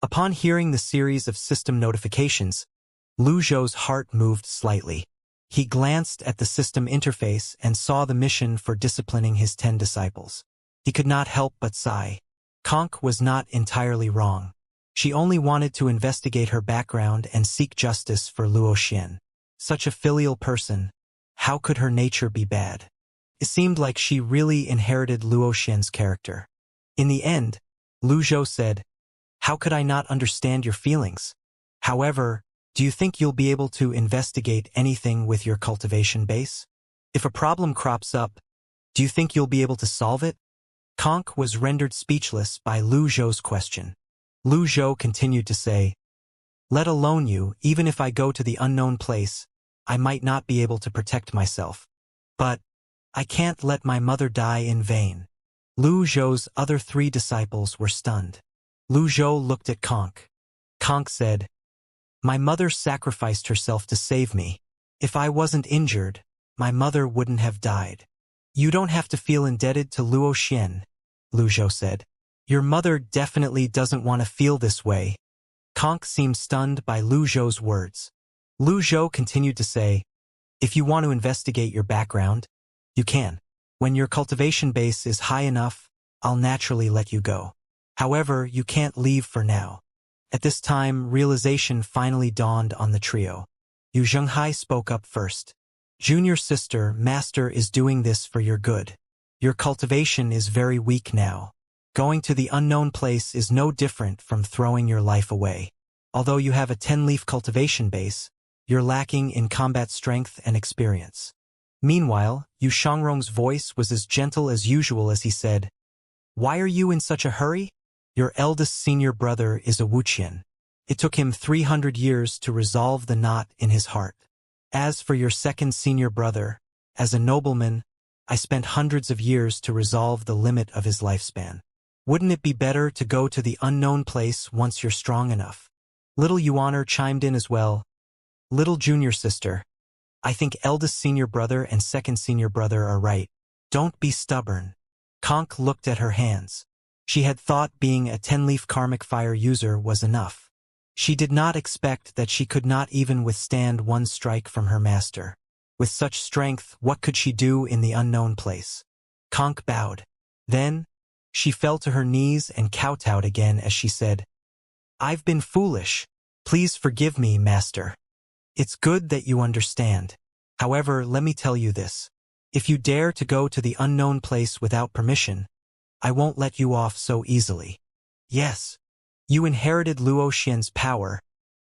Speaker 1: Upon hearing the series of system notifications, Lu Zhou's heart moved slightly. He glanced at the system interface and saw the mission for disciplining his 10 disciples. He could not help but sigh. Conk was not entirely wrong. She only wanted to investigate her background and seek justice for Luo Xian. Such a filial person, how could her nature be bad? It seemed like she really inherited Luo Xian's character. In the end, Lu Zhou said, "How could I not understand your feelings? However, do you think you'll be able to investigate anything with your cultivation base? If a problem crops up, do you think you'll be able to solve it?" Conk was rendered speechless by Lu Zhou's question. Lu Zhou continued to say, "Let alone you, even if I go to the unknown place, I might not be able to protect myself. But I can't let my mother die in vain." Lu Zhou's other 3 disciples were stunned. Lu Zhou looked at Conk. Conk said, "My mother sacrificed herself to save me. If I wasn't injured, my mother wouldn't have died." "You don't have to feel indebted to Luo Xian," Lu Zhou said. "Your mother definitely doesn't want to feel this way." Conk seemed stunned by Lu Zhou's words. Lu Zhou continued to say, "If you want to investigate your background, you can. When your cultivation base is high enough, I'll naturally let you go. However, you can't leave for now." At this time, realization finally dawned on the trio. Yu Zhenghai spoke up first. "Junior sister, master is doing this for your good. Your cultivation is very weak now. Going to the unknown place is no different from throwing your life away. Although you have a 10-leaf cultivation base, you're lacking in combat strength and experience." Meanwhile, Yu Shangrong's voice was as gentle as usual as he said, "Why are you in such a hurry? Your eldest senior brother is a Wuxian. It took him 300 years to resolve the knot in his heart. As for your second senior brother, as a nobleman, I spent hundreds of years to resolve the limit of his lifespan. Wouldn't it be better to go to the unknown place once you're strong enough?" Little Yuaner chimed in as well. "Little junior sister, I think eldest senior brother and second senior brother are right. Don't be stubborn." Conk looked at her hands. She had thought being a 10-leaf karmic fire user was enough. She did not expect that she could not even withstand one strike from her master. With such strength, what could she do in the unknown place? Conk bowed. Then, she fell to her knees and kowtowed again as she said, "I've been foolish. Please forgive me, master. It's good that you understand. However, let me tell you this. If you dare to go to the unknown place without permission, I won't let you off so easily. Yes, you inherited Luo Xian's power,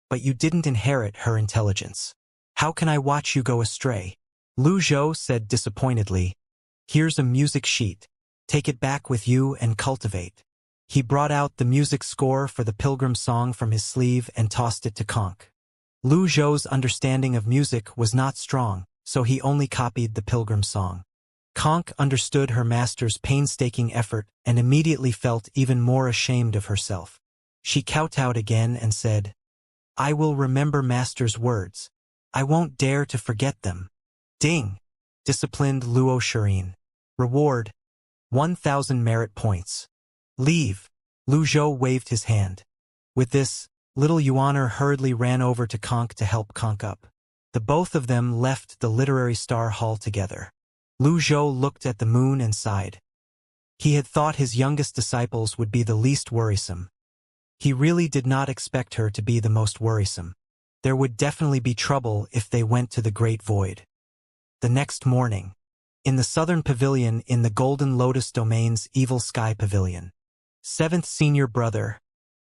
Speaker 1: but you didn't inherit her intelligence. How can I watch you go astray?" Lu Zhou said disappointedly, "Here's a music sheet. Take it back with you and cultivate." He brought out the music score for the Pilgrim song from his sleeve and tossed it to Conk. Lu Zhou's understanding of music was not strong, so he only copied the Pilgrim song. Conk understood her master's painstaking effort and immediately felt even more ashamed of herself. She kowtowed again and said, "I will remember master's words. I won't dare to forget them." Ding! Disciplined Luo Shireen. Reward: 1,000 merit points. Leave. Lu Zhou waved his hand. With this, little Yuaner hurriedly ran over to Conk to help Conk up. The both of them left the Literary Star Hall together. Lu Zhou looked at the moon and sighed. He had thought his youngest disciples would be the least worrisome. He really did not expect her to be the most worrisome. There would definitely be trouble if they went to the Great Void. The next morning, in the southern pavilion in the Golden Lotus Domain's Evil Sky Pavilion. Seventh senior brother,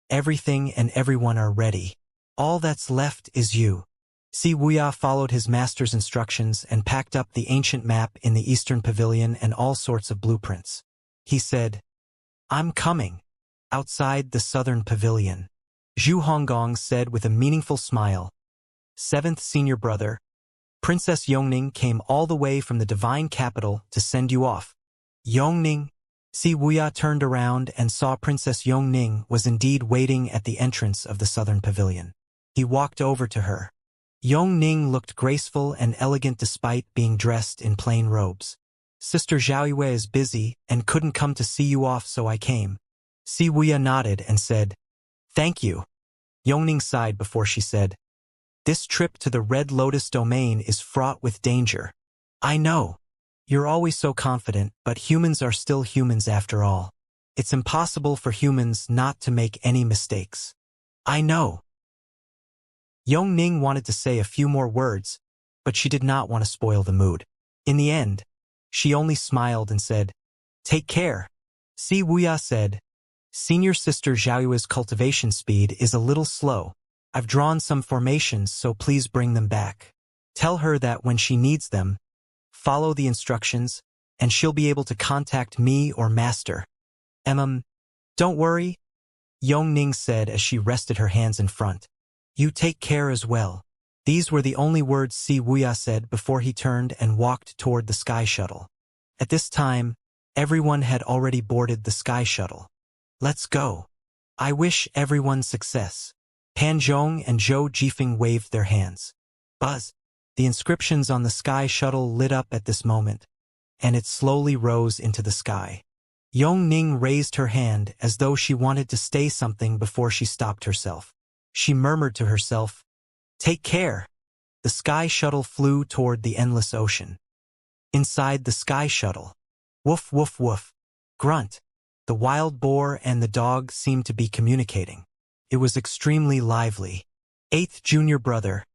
Speaker 1: everything and everyone are ready. All that's left is you. Si Wuya followed his master's instructions and packed up the ancient map in the eastern pavilion and all sorts of blueprints. He said, "I'm coming." Outside the southern pavilion, Zhu Honggong said with a meaningful smile, "Seventh senior brother, Princess Yongning came all the way from the divine capital to send you off." Yongning? Si Wuya turned around and saw Princess Yongning was indeed waiting at the entrance of the southern pavilion. He walked over to her. Yongning looked graceful and elegant despite being dressed in plain robes. "Sister Zhaoyue is busy and couldn't come to see you off, so I came." Si Wuya nodded and said, "Thank you." Yongning sighed before she said, "This trip to the Red Lotus domain is fraught with danger." "I know. You're always so confident, but humans are still humans after all. It's impossible for humans not to make any mistakes." "I know." Yongning wanted to say a few more words, but she did not want to spoil the mood. In the end, she only smiled and said, "Take care." Si Wuya said, "Senior Sister Zhaoyue's cultivation speed is a little slow. I've drawn some formations, so please bring them back. Tell her that when she needs them, follow the instructions, and she'll be able to contact me or Master." Don't worry," Yongning said as she rested her hands in front. "You take care as well." These were the only words Si Wuya said before he turned and walked toward the sky shuttle. At this time, everyone had already boarded the sky shuttle. "Let's go. I wish everyone success." Pan Zhong and Zhou Jifeng waved their hands. Buzz! The inscriptions on the sky shuttle lit up at this moment, and it slowly rose into the sky. Yongning raised her hand as though she wanted to say something before she stopped herself. She murmured to herself, "Take care." The sky shuttle flew toward the endless ocean. Inside the sky shuttle, woof woof woof, grunt, the wild boar and the dog seemed to be communicating. It was extremely lively. "Eighth junior brother,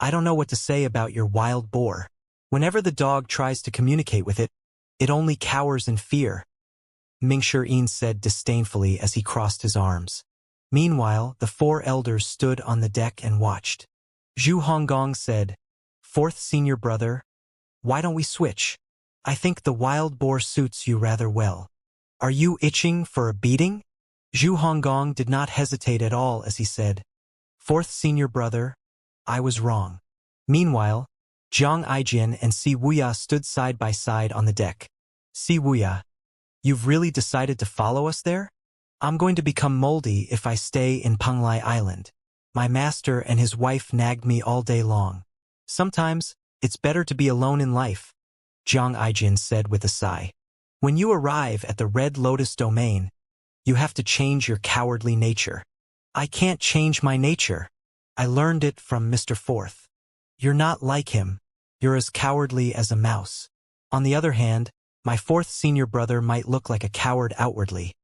Speaker 1: I don't know what to say about your wild boar. Whenever the dog tries to communicate with it, it only cowers in fear," Mingshi said disdainfully as he crossed his arms. Meanwhile, the four elders stood on the deck and watched. Zhu Honggong said, "Fourth senior brother, why don't we switch? I think the wild boar suits you rather well. Are you itching for a beating?" Zhu Honggong did not hesitate at all as he said, "Fourth senior brother, I was wrong." Meanwhile, Zhang Aijian and Si Wuya stood side by side on the deck. "Si Wuya, you've really decided to follow us there? I'm going to become moldy if I stay in Penglai Island. My master and his wife nagged me all day long. Sometimes, it's better to be alone in life," Zhang Aijian said with a sigh. "When you arrive at the Red Lotus domain, you have to change your cowardly nature." "I can't change my nature. I learned it from Mr. Fourth." "You're not like him. You're as cowardly as a mouse. On the other hand, my fourth senior brother might look like a coward outwardly,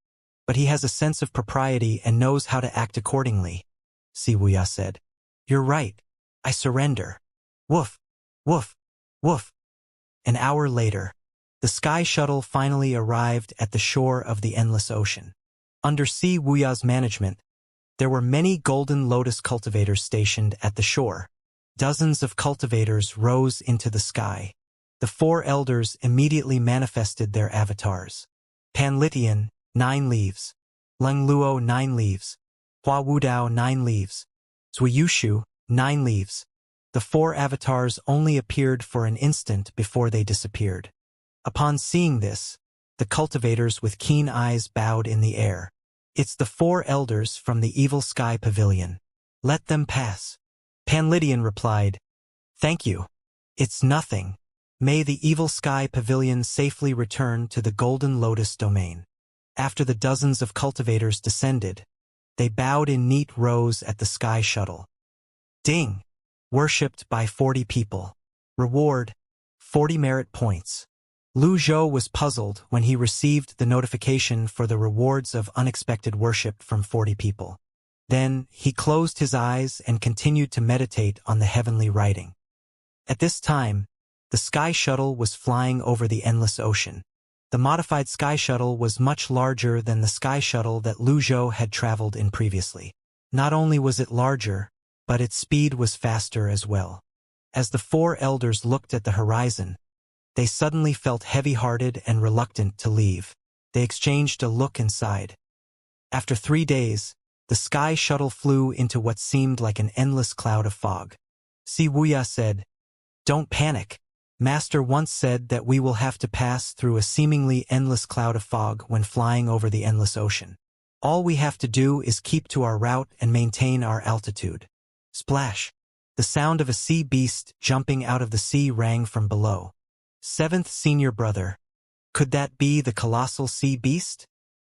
Speaker 1: but he has a sense of propriety and knows how to act accordingly," Si Wuya said. "You're right. I surrender." Woof, woof, woof. An hour later, the sky shuttle finally arrived at the shore of the endless ocean. Under Si Wuya's management, there were many golden lotus cultivators stationed at the shore. Dozens of cultivators rose into the sky. The four elders immediately manifested their avatars. Panlitian, 9 leaves. Leng Luo, 9 leaves. Hua Wudao, 9 leaves. Zuyushu, 9 leaves. The four avatars only appeared for an instant before they disappeared. Upon seeing this, the cultivators with keen eyes bowed in the air. "It's the four elders from the Evil Sky Pavilion. Let them pass." Panlitian replied, "Thank you. It's nothing. May the Evil Sky Pavilion safely return to the Golden Lotus domain." After the dozens of cultivators descended, they bowed in neat rows at the sky shuttle. Ding! Worshipped by 40 people. Reward, 40 merit points. Lu Zhou was puzzled when he received the notification for the rewards of unexpected worship from 40 people. Then, he closed his eyes and continued to meditate on the heavenly writing. At this time, the sky shuttle was flying over the endless ocean. The modified sky shuttle was much larger than the sky shuttle that Lu Zhou had traveled in previously. Not only was it larger, but its speed was faster as well. As the four elders looked at the horizon, they suddenly felt heavy-hearted and reluctant to leave. They exchanged a look inside. After 3 days, the sky shuttle flew into what seemed like an endless cloud of fog. Wuxia said, "Don't panic. Master once said that we will have to pass through a seemingly endless cloud of fog when flying over the endless ocean. All we have to do is keep to our route and maintain our altitude." Splash! The sound of a sea beast jumping out of the sea rang from below. Seventh senior brother. Could that be the colossal sea beast?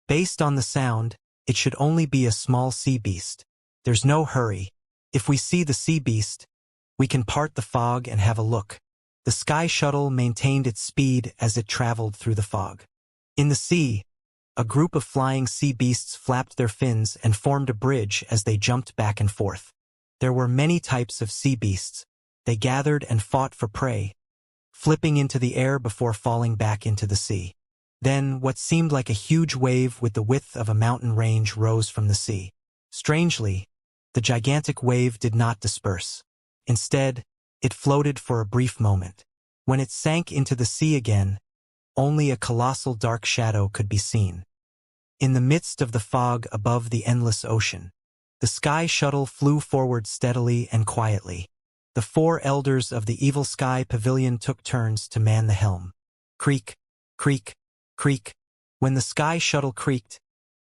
Speaker 1: Based on the sound, it should only be a small sea beast. There's no hurry. If we see the sea beast, we can part the fog and have a look. The sky shuttle maintained its speed as it traveled through the fog. In the sea, a group of flying sea beasts flapped their fins and formed a bridge as they jumped back and forth. There were many types of sea beasts. They gathered and fought for prey, flipping into the air before falling back into the sea. Then, what seemed like a huge wave with the width of a mountain range rose from the sea. Strangely, the gigantic wave did not disperse. Instead, it floated for a brief moment. When it sank into the sea again, only a colossal dark shadow could be seen. In the midst of the fog above the endless ocean, the sky shuttle flew forward steadily and quietly. The four elders of the Evil Sky Pavilion took turns to man the helm. Creak, creak, creak. When the sky shuttle creaked,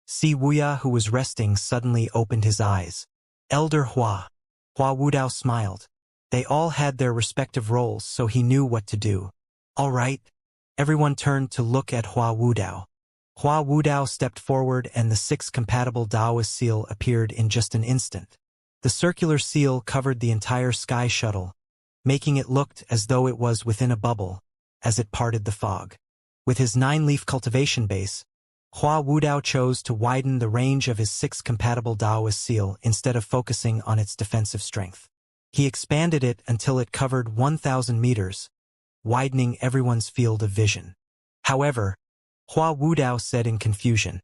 Speaker 1: Wuxia, who was resting, suddenly opened his eyes. Elder Hua Wudao smiled. They all had their respective roles, so he knew what to do. All right. Everyone turned to look at Hua Wudao. Hua Wudao stepped forward and the 6 compatible Daoist seal appeared in just an instant. The circular seal covered the entire sky shuttle, making it look as though it was within a bubble, as it parted the fog. With his 9-leaf cultivation base, Hua Wudao chose to widen the range of his 6 compatible Daoist seal instead of focusing on its defensive strength. He expanded it until it covered 1,000 meters, widening everyone's field of vision. However, Hua Wudao said in confusion,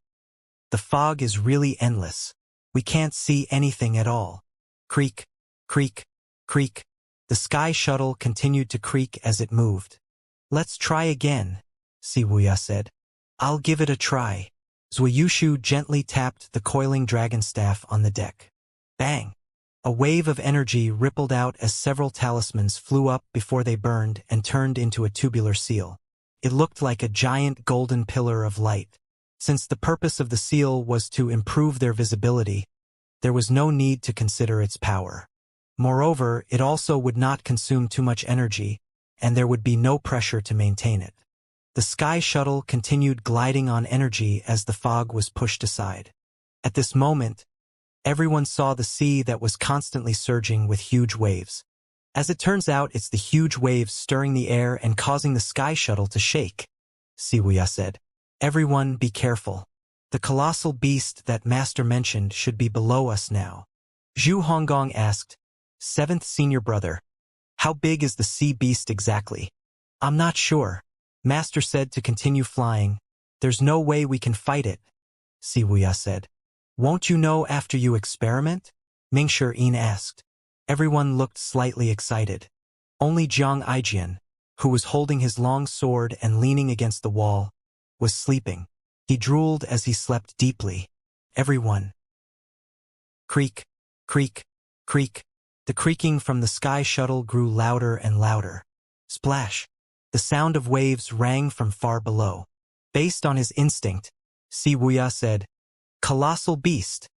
Speaker 1: "The fog is really endless. We can't see anything at all." Creak, creak, creak. The sky shuttle continued to creak as it moved. "Let's try again," Wuxia said. "I'll give it a try." Zhuiyushu gently tapped the coiling dragon staff on the deck. Bang! A wave of energy rippled out as several talismans flew up before they burned and turned into a tubular seal. It looked like a giant golden pillar of light. Since the purpose of the seal was to improve their visibility, there was no need to consider its power. Moreover, it also would not consume too much energy, and there would be no pressure to maintain it. The sky shuttle continued gliding on energy as the fog was pushed aside. At this moment, everyone saw the sea that was constantly surging with huge waves. As it turns out, it's the huge waves stirring the air and causing the sky shuttle to shake, Wuxia said. "Everyone be careful. The colossal beast that Master mentioned should be below us now." Zhu Honggong asked, 7th senior brother, "How big is the sea beast exactly?" "I'm not sure." Master said to continue flying. "There's no way we can fight it," Wuxia said. "Won't you know after you experiment?" Mingshi asked. Everyone looked slightly excited. Only Jiang Aijian, who was holding his long sword and leaning against the wall, was sleeping. He drooled as he slept deeply. Everyone. Creak, creak, creak. The creaking from the sky shuttle grew louder and louder. Splash! The sound of waves rang from far below. Based on his instinct, Wuxia said, "Colossal beast."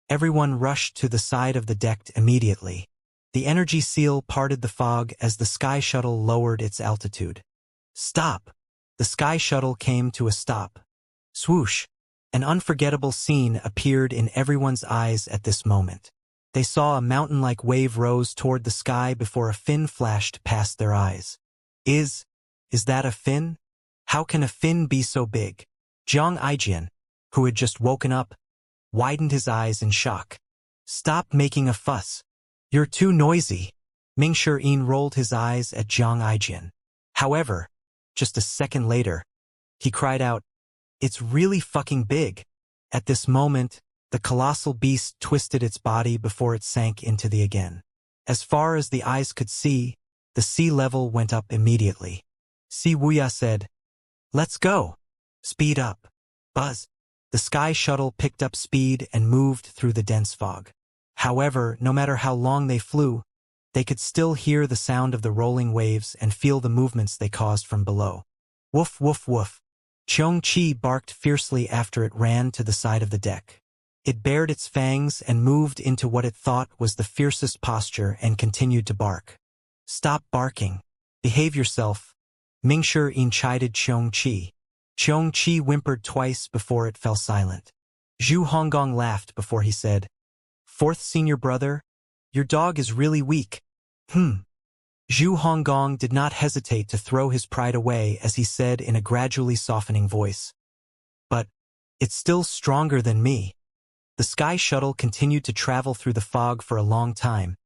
Speaker 1: Everyone rushed to the side of the deck immediately. The energy seal parted the fog as the sky shuttle lowered its altitude. "Stop!" The sky shuttle came to a stop. Swoosh! An unforgettable scene appeared in everyone's eyes at this moment. They saw a mountain-like wave rose toward the sky before a fin flashed past their eyes. Is that a fin? How can a fin be so big? Jiang Aijian, who had just woken up, widened his eyes in shock. "Stop making a fuss. You're too noisy." Mingshi rolled his eyes at Jiang Aijian. However, just a second later, he cried out, "It's really fucking big." At this moment, The colossal beast twisted its body before it sank into the again. As far as the eyes could see, the sea level went up immediately. Wuxia said, "Let's go. Speed up." Buzz. The sky shuttle picked up speed and moved through the dense fog. However, no matter how long they flew, they could still hear the sound of the rolling waves and feel the movements they caused from below. Woof, woof, woof. Xianxia barked fiercely after it ran to the side of the deck. It bared its fangs and moved into what it thought was the fiercest posture and continued to bark. "Stop barking. Behave yourself," Mingshi chided Xianxia. Xianxia whimpered twice before it fell silent. Zhu Honggong laughed before he said, "Fourth senior brother, your dog is really weak." Zhu Honggong did not hesitate to throw his pride away as he said in a gradually softening voice, "But it's still stronger than me." The sky shuttle continued to travel through the fog for a long time,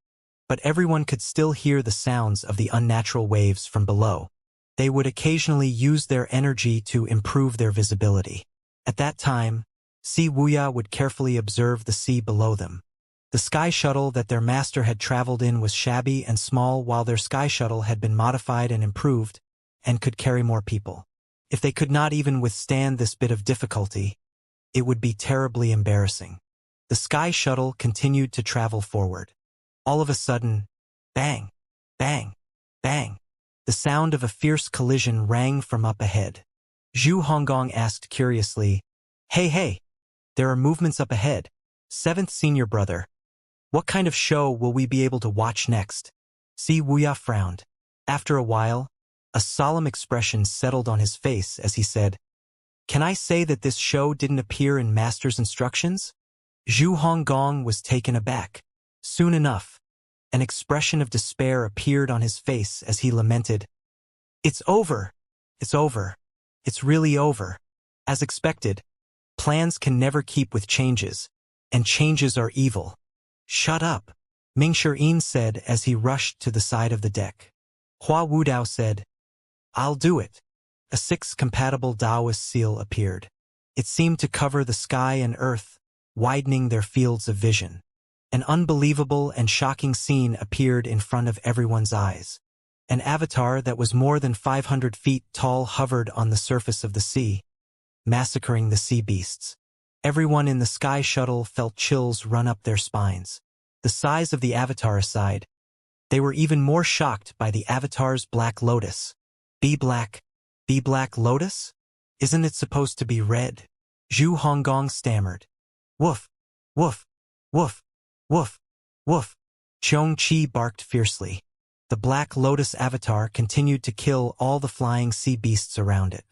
Speaker 1: but everyone could still hear the sounds of the unnatural waves from below. They would occasionally use their energy to improve their visibility. At that time, Wuxia would carefully observe the sea below them. The sky shuttle that their master had traveled in was shabby and small, while their sky shuttle had been modified and improved and could carry more people. If they could not even withstand this bit of difficulty, it would be terribly embarrassing. The sky shuttle continued to travel forward. All of a sudden, bang, bang, bang. The sound of a fierce collision rang from up ahead. Zhu Honggong asked curiously, Hey, there are movements up ahead. Seventh senior brother. What kind of show will we be able to watch next?" Wuxia frowned. After a while, a solemn expression settled on his face as he said, "Can I say that this show didn't appear in Master's instructions?" Zhu Honggong was taken aback. Soon enough, an expression of despair appeared on his face as he lamented, "It's over. It's over. It's really over. As expected, plans can never keep with changes, and changes are evil." "Shut up," Mingshi said as he rushed to the side of the deck. Hua Wudao said, "I'll do it." A 6-compatible Taoist seal appeared. It seemed to cover the sky and earth, widening their fields of vision. An unbelievable and shocking scene appeared in front of everyone's eyes. An avatar that was more than 500 feet tall hovered on the surface of the sea, massacring the sea beasts. Everyone in the sky shuttle felt chills run up their spines. The size of the avatar aside, they were even more shocked by the avatar's black lotus. Be black lotus? Isn't it supposed to be red?" Zhu Honggong stammered. "Woof, woof, woof, woof, woof." Xianxia barked fiercely. The black lotus avatar continued to kill all the flying sea beasts around it.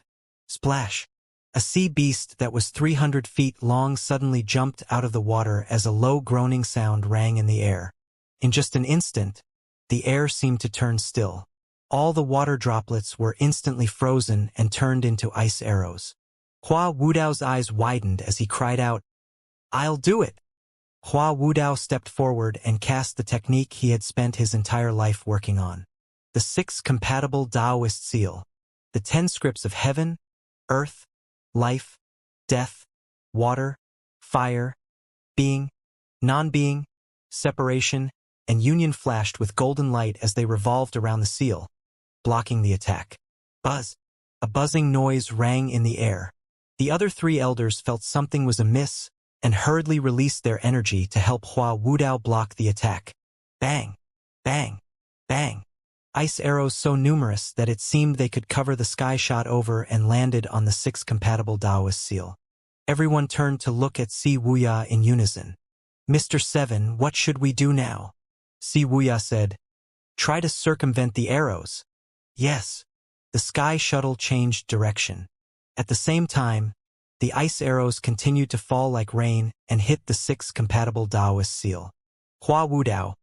Speaker 1: Splash! A sea beast that was 300 feet long suddenly jumped out of the water as a low groaning sound rang in the air. In just an instant, the air seemed to turn still. All the water droplets were instantly frozen and turned into ice arrows. Hua Wudao's eyes widened as he cried out, "I'll do it!" Hua Wudao stepped forward and cast the technique he had spent his entire life working on. The 6-compatible Taoist seal. The 10 scripts of heaven, earth, life, death, water, fire, being, non-being, separation, and union flashed with golden light as they revolved around the seal, blocking the attack. Buzz! A buzzing noise rang in the air. The other 3 elders felt something was amiss and hurriedly released their energy to help Hua Wudao block the attack. Bang! Bang! Bang! Ice arrows so numerous that it seemed they could cover the sky shot over and landed on the 6-compatible Taoist seal. Everyone turned to look at Wuxia in unison. "Mr. 7, what should we do now?" Wuxia said, "Try to circumvent the arrows." Yes. The sky shuttle changed direction. At the same time, the ice arrows continued to fall like rain and hit the 6-compatible Taoist seal. Hua Wudao,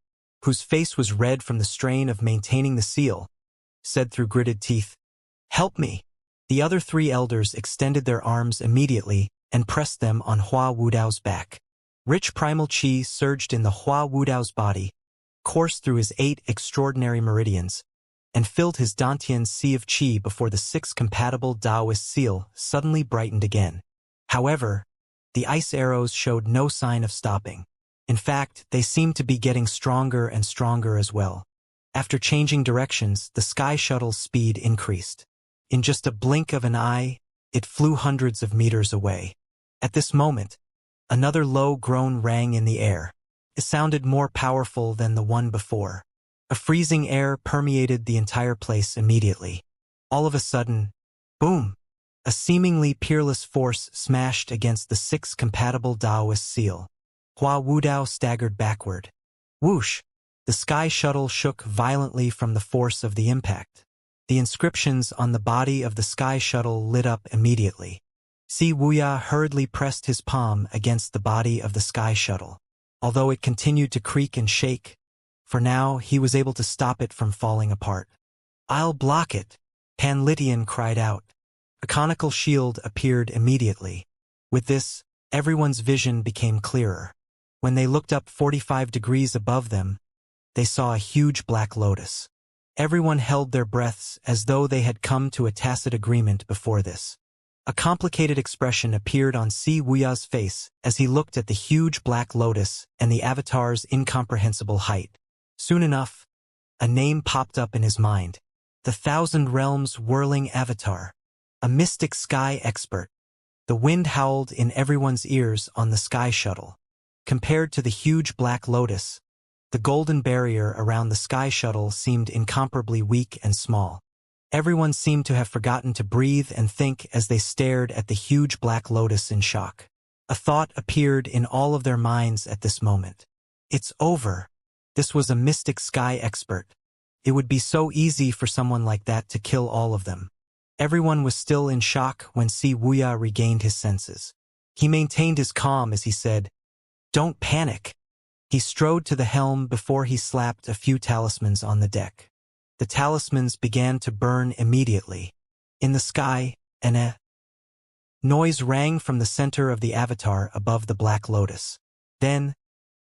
Speaker 1: whose face was red from the strain of maintaining the seal, said through gritted teeth, "Help me." The other 3 elders extended their arms immediately and pressed them on Hua Wudao's back. Rich primal qi surged in the Hua Wudao's body, coursed through his 8 extraordinary meridians, and filled his Dantian sea of qi before the 6-compatible Taoist seal suddenly brightened again. However, The ice arrows showed no sign of stopping. In fact, they seemed to be getting stronger and stronger as well. After changing directions, the sky shuttle's speed increased. In just a blink of an eye, it flew hundreds of meters away. At this moment, another low groan rang in the air. It sounded more powerful than the one before. A freezing air permeated the entire place immediately. All of a sudden, boom! A seemingly peerless force smashed against the 6 compatible Taoist seal. Hua Wudao staggered backward. Whoosh! The sky shuttle shook violently from the force of the impact. The inscriptions on the body of the sky shuttle lit up immediately. Si Wuya hurriedly pressed his palm against the body of the sky shuttle. Although it continued to creak and shake, for now he was able to stop it from falling apart. "I'll block it," Pan Litian cried out. A conical shield appeared immediately. With this, everyone's vision became clearer. When they looked up 45 degrees above them, they saw a huge black lotus. Everyone held their breaths as though they had come to a tacit agreement before this. A complicated expression appeared on Si Wuya's face as he looked at the huge black lotus and the avatar's incomprehensible height. Soon enough, a name popped up in his mind. The Thousand Realms Whirling Avatar. A mystic sky expert. The wind howled in everyone's ears on the sky shuttle. Compared to the huge black lotus, the golden barrier around the sky shuttle seemed incomparably weak and small. Everyone seemed to have forgotten to breathe and think as they stared at the huge black lotus in shock. A thought appeared in all of their minds at this moment. It's over. This was a mystic sky expert. It would be so easy for someone like that to kill all of them. Everyone was still in shock when Si Wuya regained his senses. He maintained his calm as he said, "Don't panic." He strode to the helm before he slapped a few talismans on the deck. The talismans began to burn immediately. In the sky, a noise rang from the center of the avatar above the black lotus. Then,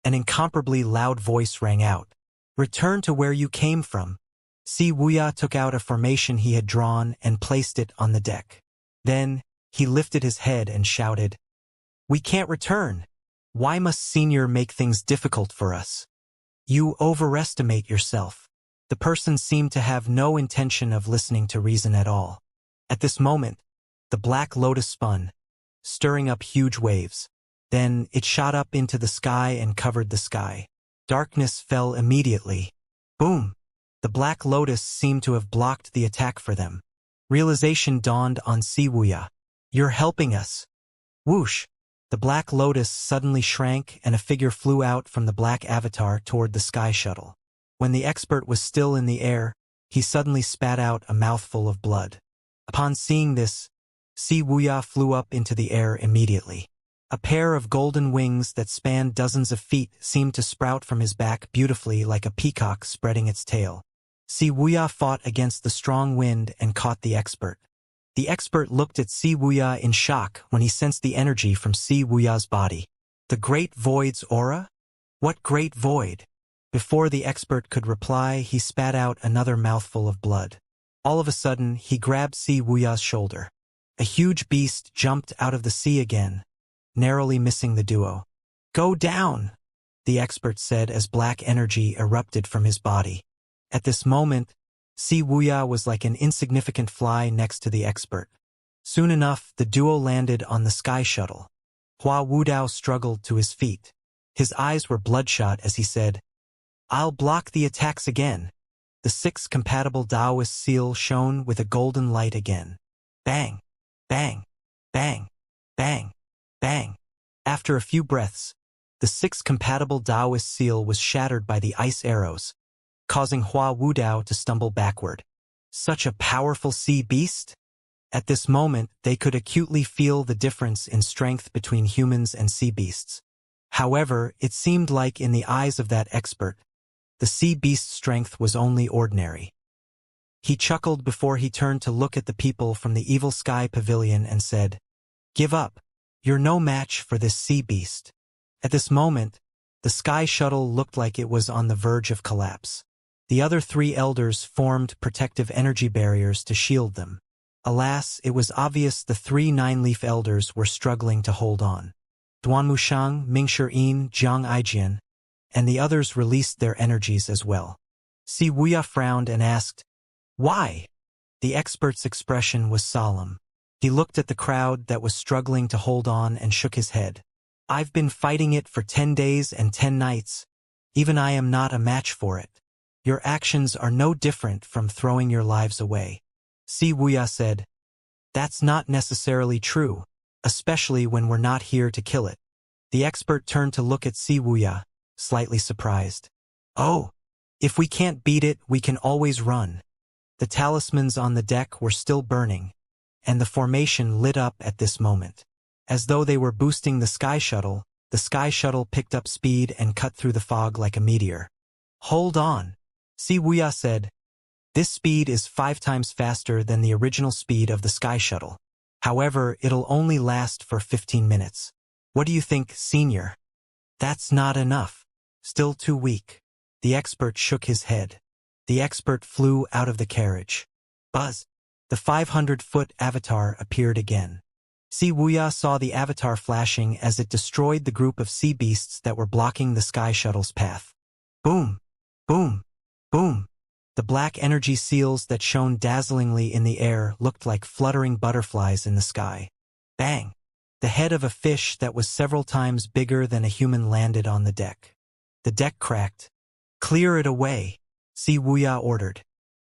Speaker 1: an incomparably loud voice rang out. "Return to where you came from." Si Wuya took out a formation he had drawn and placed it on the deck. Then, he lifted his head and shouted, "We can't return. Why must Senior make things difficult for us? You overestimate yourself." The person seemed to have no intention of listening to reason at all. At this moment, the black lotus spun, stirring up huge waves. Then it shot up into the sky and covered the sky. Darkness fell immediately. Boom! The black lotus seemed to have blocked the attack for them. Realization dawned on Si Wuya. "You're helping us." Whoosh! The black lotus suddenly shrank and a figure flew out from the black avatar toward the sky shuttle. When the expert was still in the air, he suddenly spat out a mouthful of blood. Upon seeing this, Si Wuya flew up into the air immediately. A pair of golden wings that spanned dozens of feet seemed to sprout from his back beautifully like a peacock spreading its tail. Si Wuya fought against the strong wind and caught the expert. The expert looked at Si Wuya in shock when he sensed the energy from Si Wuya's body. The Great Void's aura? What Great Void? Before the expert could reply, he spat out another mouthful of blood. All of a sudden, he grabbed Si Wuya's shoulder. A huge beast jumped out of the sea again, narrowly missing the duo. "Go down," the expert said as black energy erupted from his body. At this moment, Si Wuya was like an insignificant fly next to the expert. Soon enough, the duo landed on the sky shuttle. Hua Wudao struggled to his feet. His eyes were bloodshot as he said, "I'll block the attacks again." The 6 compatible Taoist seal shone with a golden light again. Bang! Bang! Bang! Bang! Bang! After a few breaths, the 6 compatible Taoist seal was shattered by the ice arrows, causing Hua Wudao to stumble backward. Such a powerful sea beast? At this moment, they could acutely feel the difference in strength between humans and sea beasts. However, it seemed like in the eyes of that expert, the sea beast's strength was only ordinary. He chuckled before he turned to look at the people from the Evil Sky Pavilion and said, "Give up. You're no match for this sea beast." At this moment, the sky shuttle looked like it was on the verge of collapse. The other 3 elders formed protective energy barriers to shield them. Alas, it was obvious the 3 nine-leaf elders were struggling to hold on. Duanmushang, Mingshi, Jiang Aijian, and the others released their energies as well. Si Wuya frowned and asked, "Why?" The expert's expression was solemn. He looked at the crowd that was struggling to hold on and shook his head. "I've been fighting it for 10 days and 10 nights. Even I am not a match for it. Your actions are no different from throwing your lives away." Si Wuya said, "That's not necessarily true, especially when we're not here to kill it." The expert turned to look at Si Wuya, slightly surprised. "Oh, if we can't beat it, we can always run." The talismans on the deck were still burning, and the formation lit up at this moment. As though they were boosting the sky shuttle picked up speed and cut through the fog like a meteor. "Hold on," Si Wuya said. "This speed is 5 times faster than the original speed of the sky shuttle. However, it'll only last for 15 minutes. What do you think, senior?" "That's not enough. Still too weak." The expert shook his head. The expert flew out of the carriage. Buzz! The 500-foot avatar appeared again. Si Wuya saw the avatar flashing as it destroyed the group of sea beasts that were blocking the sky shuttle's path. Boom! Boom! Boom! The black energy seals that shone dazzlingly in the air looked like fluttering butterflies in the sky. Bang! The head of a fish that was several times bigger than a human landed on the deck. The deck cracked. "Clear it away," Si Wuya ordered.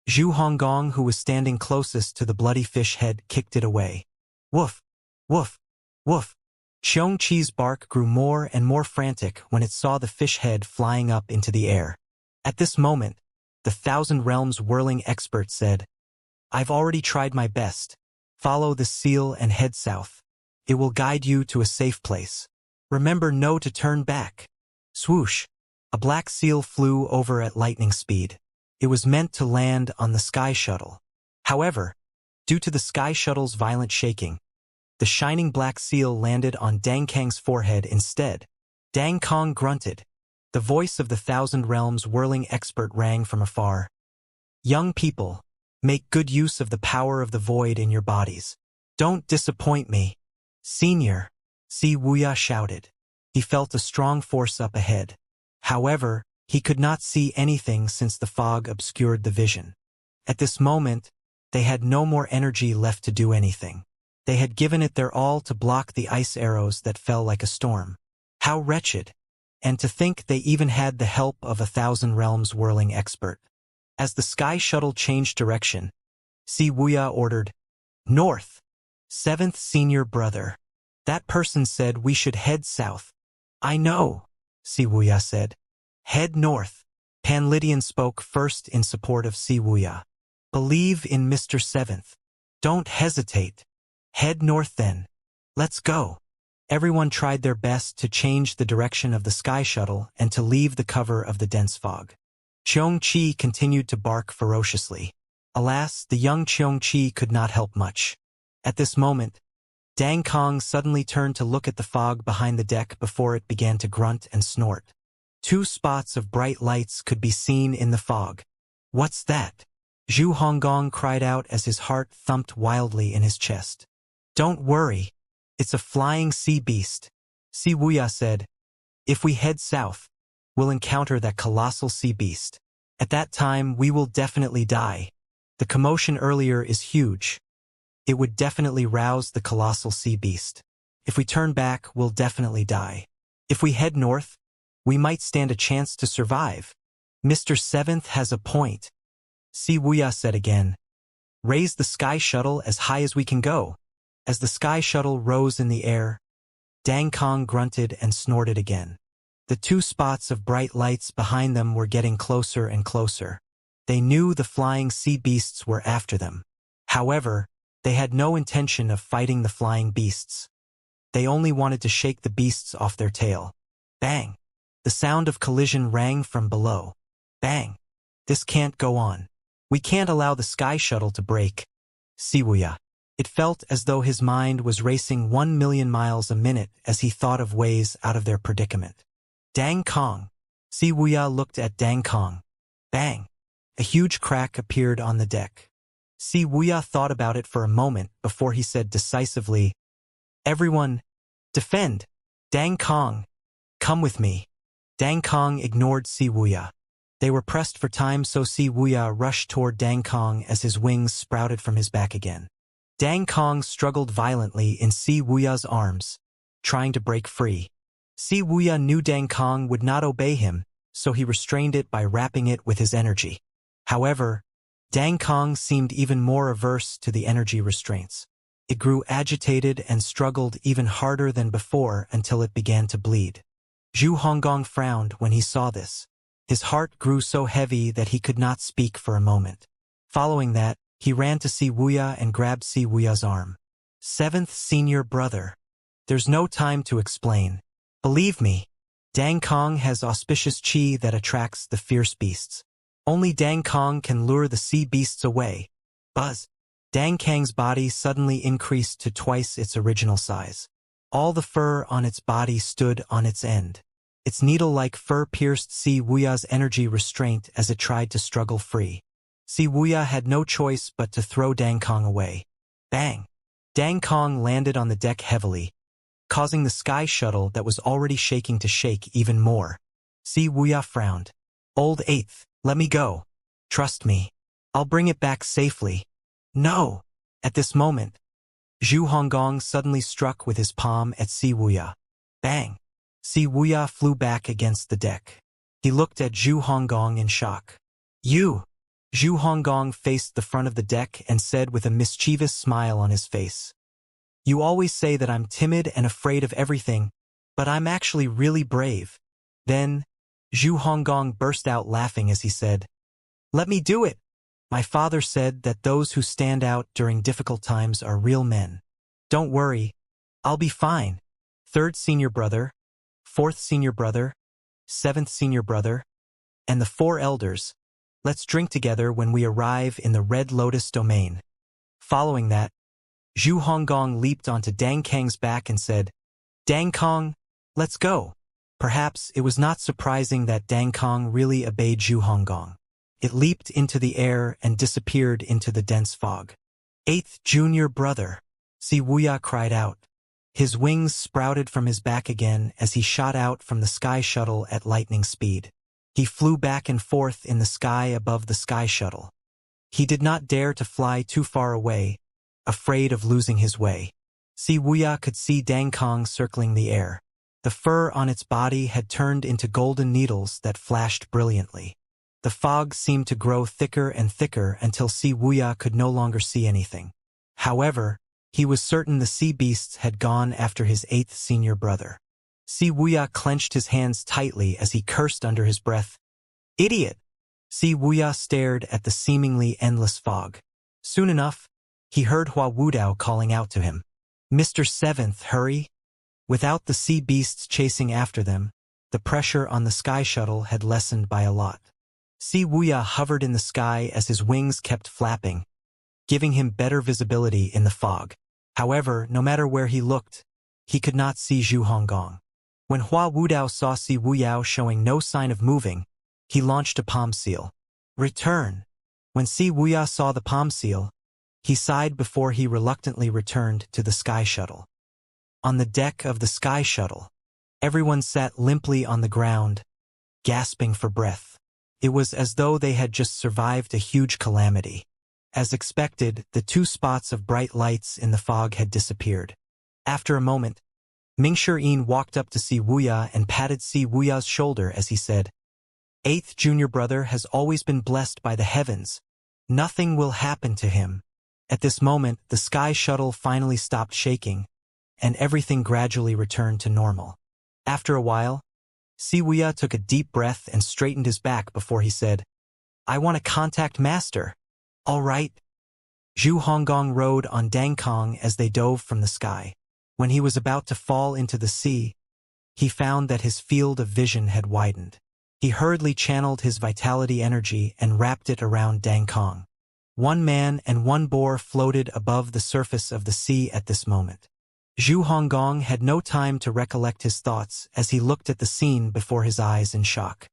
Speaker 1: Zhu Honggong, who was standing closest to the bloody fish head, kicked it away. Woof! Woof! Woof! Xianxia's bark grew more and more frantic when it saw the fish head flying up into the air. At this moment, the Thousand Realms whirling expert said, "I've already tried my best. Follow the seal and head south. It will guide you to a safe place. Remember no to turn back." Swoosh! A black seal flew over at lightning speed. It was meant to land on the sky shuttle. However, due to the sky shuttle's violent shaking, the shining black seal landed on Dang Kang's forehead instead. Dang Kong grunted. The voice of the Thousand Realms whirling expert rang from afar. "Young people, make good use of the power of the void in your bodies. Don't disappoint me." "Senior," Si Wuya shouted. He felt a strong force up ahead. However, he could not see anything since the fog obscured the vision. At this moment, they had no more energy left to do anything. They had given it their all to block the ice arrows that fell like a storm. How wretched! And to think they even had the help of a Thousand Realms whirling expert. As the sky shuttle changed direction, Si Wuya ordered, "North! 7th senior brother. That person said we should head south." "I know," Si Wuya said. "Head north." Pan Lydian spoke first in support of Si Wuya. "Believe in Mr. 7th. Don't hesitate. Head north then. Let's go." Everyone tried their best to change the direction of the sky shuttle and to leave the cover of the dense fog. Xianxia continued to bark ferociously. Alas, the young Xianxia could not help much. At this moment, Dang Kong suddenly turned to look at the fog behind the deck before it began to grunt and snort. 2 spots of bright lights could be seen in the fog. "What's that?" Zhu Honggong cried out as his heart thumped wildly in his chest. "Don't worry. It's a flying sea beast," Si Wuya said. "If we head south, we'll encounter that colossal sea beast. At that time, we will definitely die. The commotion earlier is huge. It would definitely rouse the colossal sea beast. If we turn back, we'll definitely die. If we head north, we might stand a chance to survive. Mr. 7th has a point," Si Wuya said again. "Raise the sky shuttle as high as we can go." As the sky shuttle rose in the air, Dang Kong grunted and snorted again. The 2 spots of bright lights behind them were getting closer and closer. They knew the flying sea beasts were after them. However, they had no intention of fighting the flying beasts. They only wanted to shake the beasts off their tail. Bang! The sound of collision rang from below. Bang! This can't go on. We can't allow the sky shuttle to break. Si Wuya. It felt as though his mind was racing 1 million miles a minute as he thought of ways out of their predicament. Dang Kong. Si Wuya looked at Dang Kong. Bang! A huge crack appeared on the deck. Si Wuya thought about it for a moment before he said decisively, "Everyone, defend! Dang Kong, come with me. Dang Kong ignored Si Wuya. They were pressed for time, so Si Wuya rushed toward Dang Kong as his wings sprouted from his back again. Dang Kong struggled violently in Si Wuya's arms, trying to break free. Si Wuya knew Dang Kong would not obey him, so he restrained it by wrapping it with his energy. However, Dang Kong seemed even more averse to the energy restraints. It grew agitated and struggled even harder than before until it began to bleed. Zhu Honggong frowned when he saw this. His heart grew so heavy that he could not speak for a moment. Following that, he ran to Si Wuya and grabbed Si Wuya's arm. Seventh senior brother. There's no time to explain. Believe me, Dang Kong has auspicious chi that attracts the fierce beasts. Only Dang Kong can lure the sea beasts away. Buzz. Dang Kang's body suddenly increased to twice its original size. All the fur on its body stood on its end. Its needle-like fur pierced Si Wuya's energy restraint as it tried to struggle free. Si Wuya had no choice but to throw Dang Kong away. Bang! Dang Kong landed on the deck heavily, causing the sky shuttle that was already shaking to shake even more. Si Wuya frowned. Old Eighth, let me go. Trust me. I'll bring it back safely. No! At this moment, Zhu Honggong suddenly struck with his palm at Si Wuya. Bang! Si Wuya flew back against the deck. He looked at Zhu Honggong in shock. You! Zhu Honggong faced the front of the deck and said with a mischievous smile on his face. You always say that I'm timid and afraid of everything, but I'm actually really brave. Then, Zhu Honggong burst out laughing as he said, Let me do it! My father said that those who stand out during difficult times are real men. Don't worry, I'll be fine. Third senior brother, fourth senior brother, seventh senior brother, and the four elders. Let's drink together when we arrive in the Red Lotus domain. Following that, Zhu Honggong leaped onto Dang Kang's back and said, Dang Kong, let's go. Perhaps it was not surprising that Dang Kong really obeyed Zhu Honggong. It leaped into the air and disappeared into the dense fog. Eighth junior brother, Si Wuya cried out. His wings sprouted from his back again as he shot out from the sky shuttle at lightning speed. He flew back and forth in the sky above the sky shuttle. He did not dare to fly too far away, afraid of losing his way. Si Wuya could see Dang Kong circling the air. The fur on its body had turned into golden needles that flashed brilliantly. The fog seemed to grow thicker and thicker until Si Wuya could no longer see anything. However, he was certain the sea beasts had gone after his eighth senior brother. Si Wuya clenched his hands tightly as he cursed under his breath. Idiot! Si Wuya stared at the seemingly endless fog. Soon enough, he heard Hua Wudao calling out to him. Mr. Seventh, hurry! Without the sea beasts chasing after them, the pressure on the sky shuttle had lessened by a lot. Si Wuya hovered in the sky as his wings kept flapping, giving him better visibility in the fog. However, no matter where he looked, he could not see Zhu Honggong. When Hua Wudao saw Si Wuya showing no sign of moving, he launched a palm seal. Return! When Si Wuya saw the palm seal, he sighed before he reluctantly returned to the sky shuttle. On the deck of the sky shuttle, everyone sat limply on the ground, gasping for breath. It was as though they had just survived a huge calamity. As expected, the two spots of bright lights in the fog had disappeared. After a moment, Mingshi walked up to Si Wuya and patted Si Wuya's shoulder as he said, Eighth junior brother has always been blessed by the heavens. Nothing will happen to him. At this moment, the sky shuttle finally stopped shaking, and everything gradually returned to normal. After a while, Si Wuya took a deep breath and straightened his back before he said, I want to contact Master. All right. Zhu Honggong rode on Dang Kong as they dove from the sky. When he was about to fall into the sea, he found that his field of vision had widened. He hurriedly channeled his vitality energy and wrapped it around Dang Kong. One man and one boar floated above the surface of the sea at this moment. Zhu Honggong had no time to recollect his thoughts as he looked at the scene before his eyes in shock.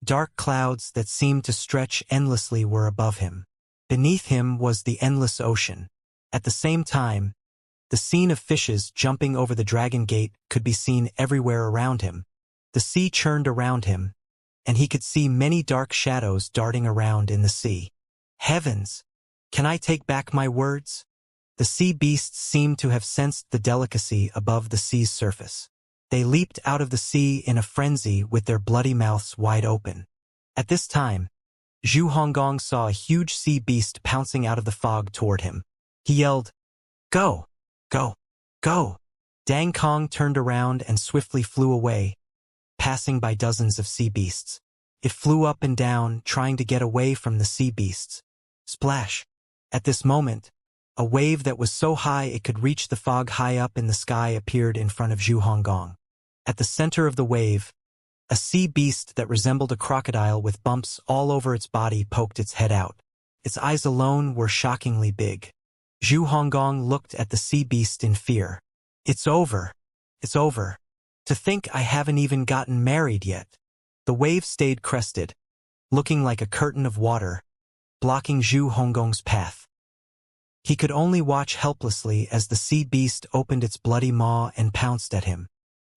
Speaker 1: Dark clouds that seemed to stretch endlessly were above him. Beneath him was the endless ocean. At the same time, The scene of fishes jumping over the dragon gate could be seen everywhere around him. The sea churned around him, and he could see many dark shadows darting around in the sea. Heavens! Can I take back my words? The sea beasts seemed to have sensed the delicacy above the sea's surface. They leaped out of the sea in a frenzy with their bloody mouths wide open. At this time, Zhu Honggong saw a huge sea beast pouncing out of the fog toward him. He yelled, "Go! Go! Go!" Dang Kong turned around and swiftly flew away, passing by dozens of sea beasts. It flew up and down, trying to get away from the sea beasts. Splash! At this moment, a wave that was so high it could reach the fog high up in the sky appeared in front of Zhu Honggong. At the center of the wave, a sea beast that resembled a crocodile with bumps all over its body poked its head out. Its eyes alone were shockingly big. Zhu Honggong looked at the sea beast in fear. "It's over. It's over. To think I haven't even gotten married yet." The wave stayed crested, looking like a curtain of water, blocking Zhu Honggong's path. He could only watch helplessly as the sea beast opened its bloody maw and pounced at him.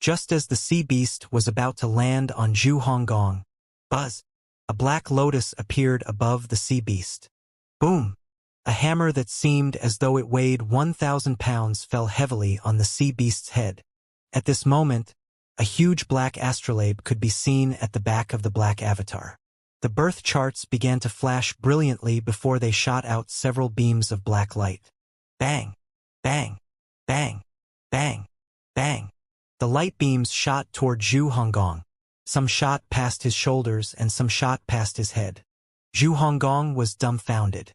Speaker 1: Just as the sea beast was about to land on Zhu Honggong, buzz! A black lotus appeared above the sea beast. Boom! A hammer that seemed as though it weighed 1,000 pounds fell heavily on the sea beast's head. At this moment, a huge black astrolabe could be seen at the back of the black avatar. The birth charts began to flash brilliantly before they shot out several beams of black light. Bang! Bang! Bang! Bang! Bang! The light beams shot toward Zhu Honggong. Some shot past his shoulders and some shot past his head. Zhu Honggong was dumbfounded.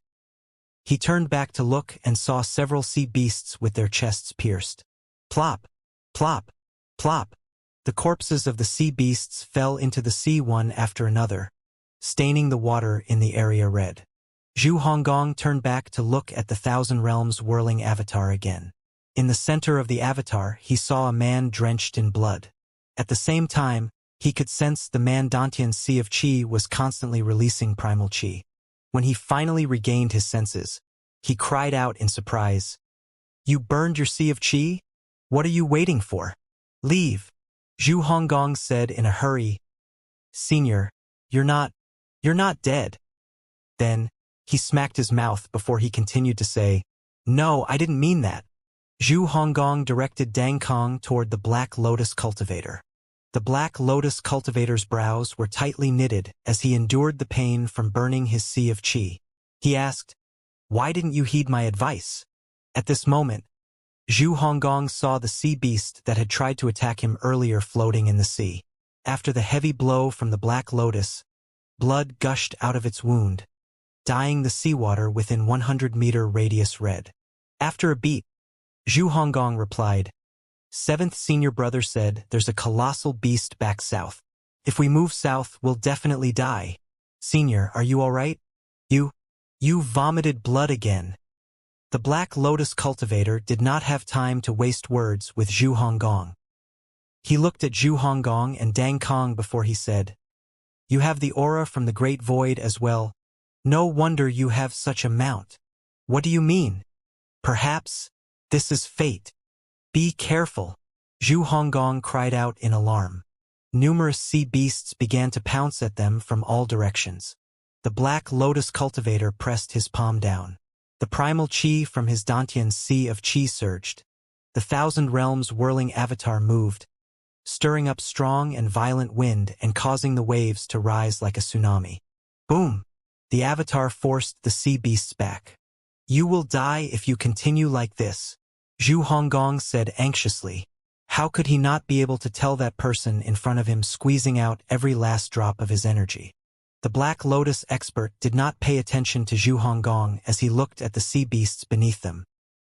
Speaker 1: He turned back to look and saw several sea beasts with their chests pierced. Plop! Plop! Plop! The corpses of the sea beasts fell into the sea one after another, staining the water in the area red. Zhu Honggong turned back to look at the Thousand Realms whirling avatar again. In the center of the avatar, he saw a man drenched in blood. At the same time, he could sense the Mandantian Sea of Qi was constantly releasing primal Qi. When he finally regained his senses, he cried out in surprise, "You burned your Sea of Qi? What are you waiting for? Leave!" Zhu Honggong said in a hurry, "Senior, you're not dead." Then, he smacked his mouth before he continued to say, "No, I didn't mean that." Zhu Honggong directed Dang Kong toward the Black Lotus cultivator. The Black Lotus cultivator's brows were tightly knitted as he endured the pain from burning his Sea of Qi. He asked, "Why didn't you heed my advice?" At this moment, Zhu Honggong saw the sea beast that had tried to attack him earlier floating in the sea. After the heavy blow from the Black Lotus, blood gushed out of its wound, dyeing the seawater within 100-meter radius red. After a beat, Zhu Honggong replied, "Seventh senior brother said there's a colossal beast back south. If we move south, we'll definitely die. Senior, are you all right? You vomited blood again." The Black Lotus cultivator did not have time to waste words with Zhu Honggong. He looked at Zhu Honggong and Dang Kong before he said, "You have the aura from the Great Void as well. No wonder you have such a mount. What do you mean? Perhaps this is fate. Be careful." Zhu Honggong cried out in alarm. Numerous sea beasts began to pounce at them from all directions. The Black Lotus cultivator pressed his palm down. The primal Qi from his Dantian Sea of Qi surged. The Thousand Realms whirling avatar moved, stirring up strong and violent wind and causing the waves to rise like a tsunami. Boom! The avatar forced the sea beasts back. "You will die if you continue like this," Zhu Honggong said anxiously. How could he not be able to tell that person in front of him squeezing out every last drop of his energy? The Black Lotus expert did not pay attention to Zhu Honggong as he looked at the sea beasts beneath them.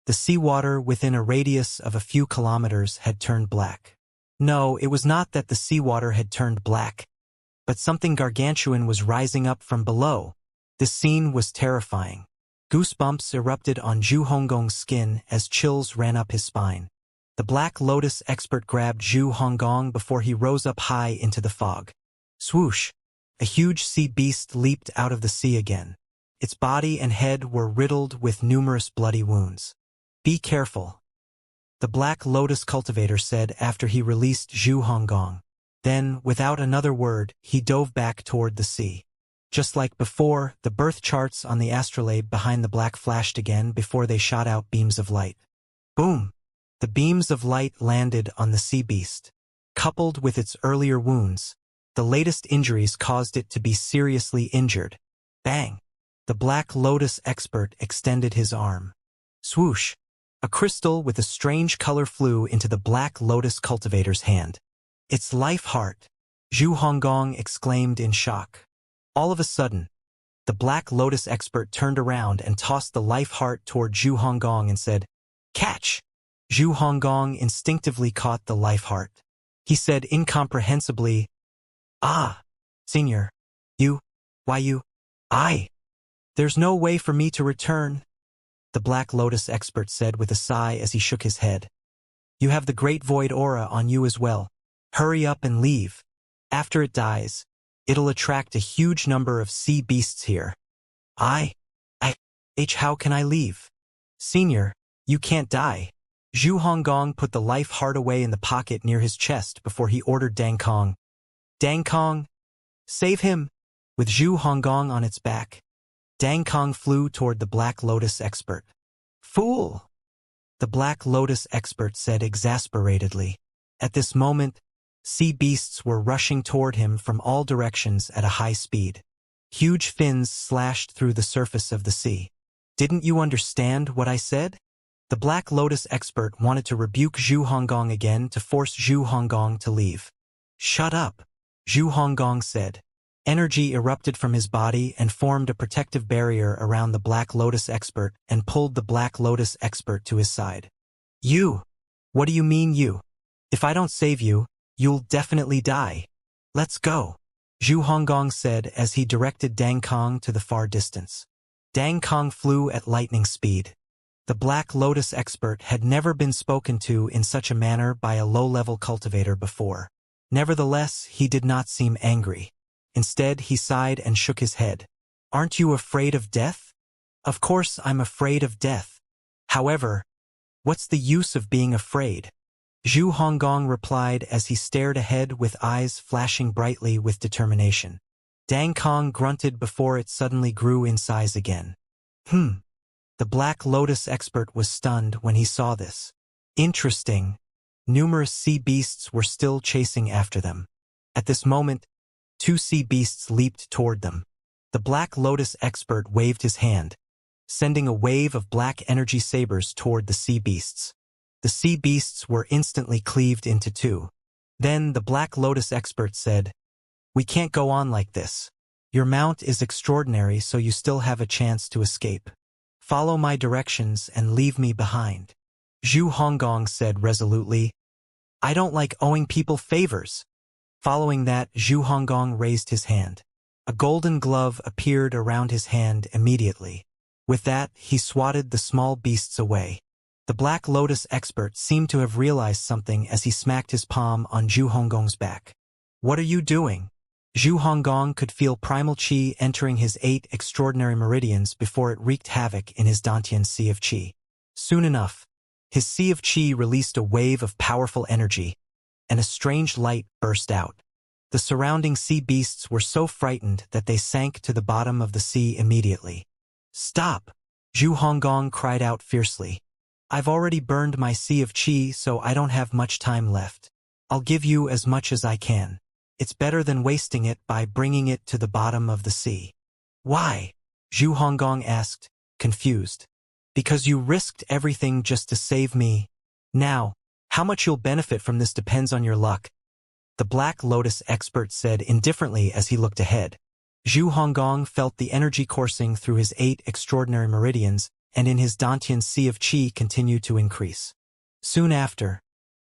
Speaker 1: The seawater within a radius of a few kilometers had turned black. No, it was not that the seawater had turned black, but something gargantuan was rising up from below. The scene was terrifying. Goosebumps erupted on Zhu Honggong's skin as chills ran up his spine. The Black Lotus expert grabbed Zhu Honggong before he rose up high into the fog. Swoosh! A huge sea beast leaped out of the sea again. Its body and head were riddled with numerous bloody wounds. "Be careful. the Black Lotus cultivator said after he released Zhu Honggong. Then, without another word, he dove back toward the sea. Just like before, the birth charts on the astrolabe behind the black flashed again before they shot out beams of light. Boom! The beams of light landed on the sea beast. Coupled with its earlier wounds, the latest injuries caused it to be seriously injured. Bang! The Black Lotus expert extended his arm. Swoosh! A crystal with a strange color flew into the Black Lotus cultivator's hand. It's life heart! Zhu Honggong exclaimed in shock. All of a sudden, the Black Lotus expert turned around and tossed the life heart toward Zhu Honggong and said, "Catch!" Zhu Honggong instinctively caught the life heart. He said incomprehensibly, "Ah, Senior, there's no way for me to return," the Black Lotus expert said with a sigh as he shook his head. "You have the Great Void aura on you as well. Hurry up and leave. After it dies, it'll attract a huge number of sea beasts here." How can I leave? Senior, you can't die." Zhu Honggong put the life heart away in the pocket near his chest before he ordered Dang Kong. "Dang Kong, save him!" With Zhu Honggong on its back, Dang Kong flew toward the Black Lotus expert. "Fool!" the Black Lotus expert said exasperatedly. At this moment, sea beasts were rushing toward him from all directions at a high speed. Huge fins slashed through the surface of the sea. "Didn't you understand what I said?" The Black Lotus expert wanted to rebuke Zhu Honggong again to force Zhu Honggong to leave. "Shut up," Zhu Honggong said. Energy erupted from his body and formed a protective barrier around the Black Lotus expert and pulled the Black Lotus expert to his side. "You? What do you mean you? If I don't save you, you'll definitely die. Let's go," Zhu Honggong said as he directed Dang Kong to the far distance. Dang Kong flew at lightning speed. The Black Lotus expert had never been spoken to in such a manner by a low-level cultivator before. Nevertheless, he did not seem angry. Instead, he sighed and shook his head. "Aren't you afraid of death?" "Of course I'm afraid of death. However, what's the use of being afraid?" Zhu Honggong replied as he stared ahead with eyes flashing brightly with determination. Dang Kong grunted before it suddenly grew in size again. The Black Lotus expert was stunned when he saw this. Interesting. Numerous sea beasts were still chasing after them. At this moment, 2 sea beasts leaped toward them. The Black Lotus expert waved his hand, sending a wave of black energy sabers toward the sea beasts. The sea beasts were instantly cleaved into 2. Then the Black Lotus expert said, "We can't go on like this. Your mount is extraordinary, so you still have a chance to escape. Follow my directions and leave me behind." Zhu Honggong said resolutely, "I don't like owing people favors." Following that, Zhu Honggong raised his hand. A golden glove appeared around his hand immediately. With that, he swatted the small beasts away. The Black Lotus expert seemed to have realized something as he smacked his palm on Zhu Honggong's back. "What are you doing?" Zhu Honggong could feel primal qi entering his 8 extraordinary meridians before it wreaked havoc in his Dantian Sea of Qi. Soon enough, his Sea of Qi released a wave of powerful energy, and a strange light burst out. The surrounding sea beasts were so frightened that they sank to the bottom of the sea immediately. "Stop!" Zhu Honggong cried out fiercely. "I've already burned my Sea of Qi, so I don't have much time left. I'll give you as much as I can. It's better than wasting it by bringing it to the bottom of the sea." "Why?" Zhu Honggong asked, confused. "Because you risked everything just to save me. Now, how much you'll benefit from this depends on your luck," the Black Lotus expert said indifferently as he looked ahead. Zhu Honggong felt the energy coursing through his 8 extraordinary meridians, and in his Dantian Sea of Qi continued to increase. Soon after,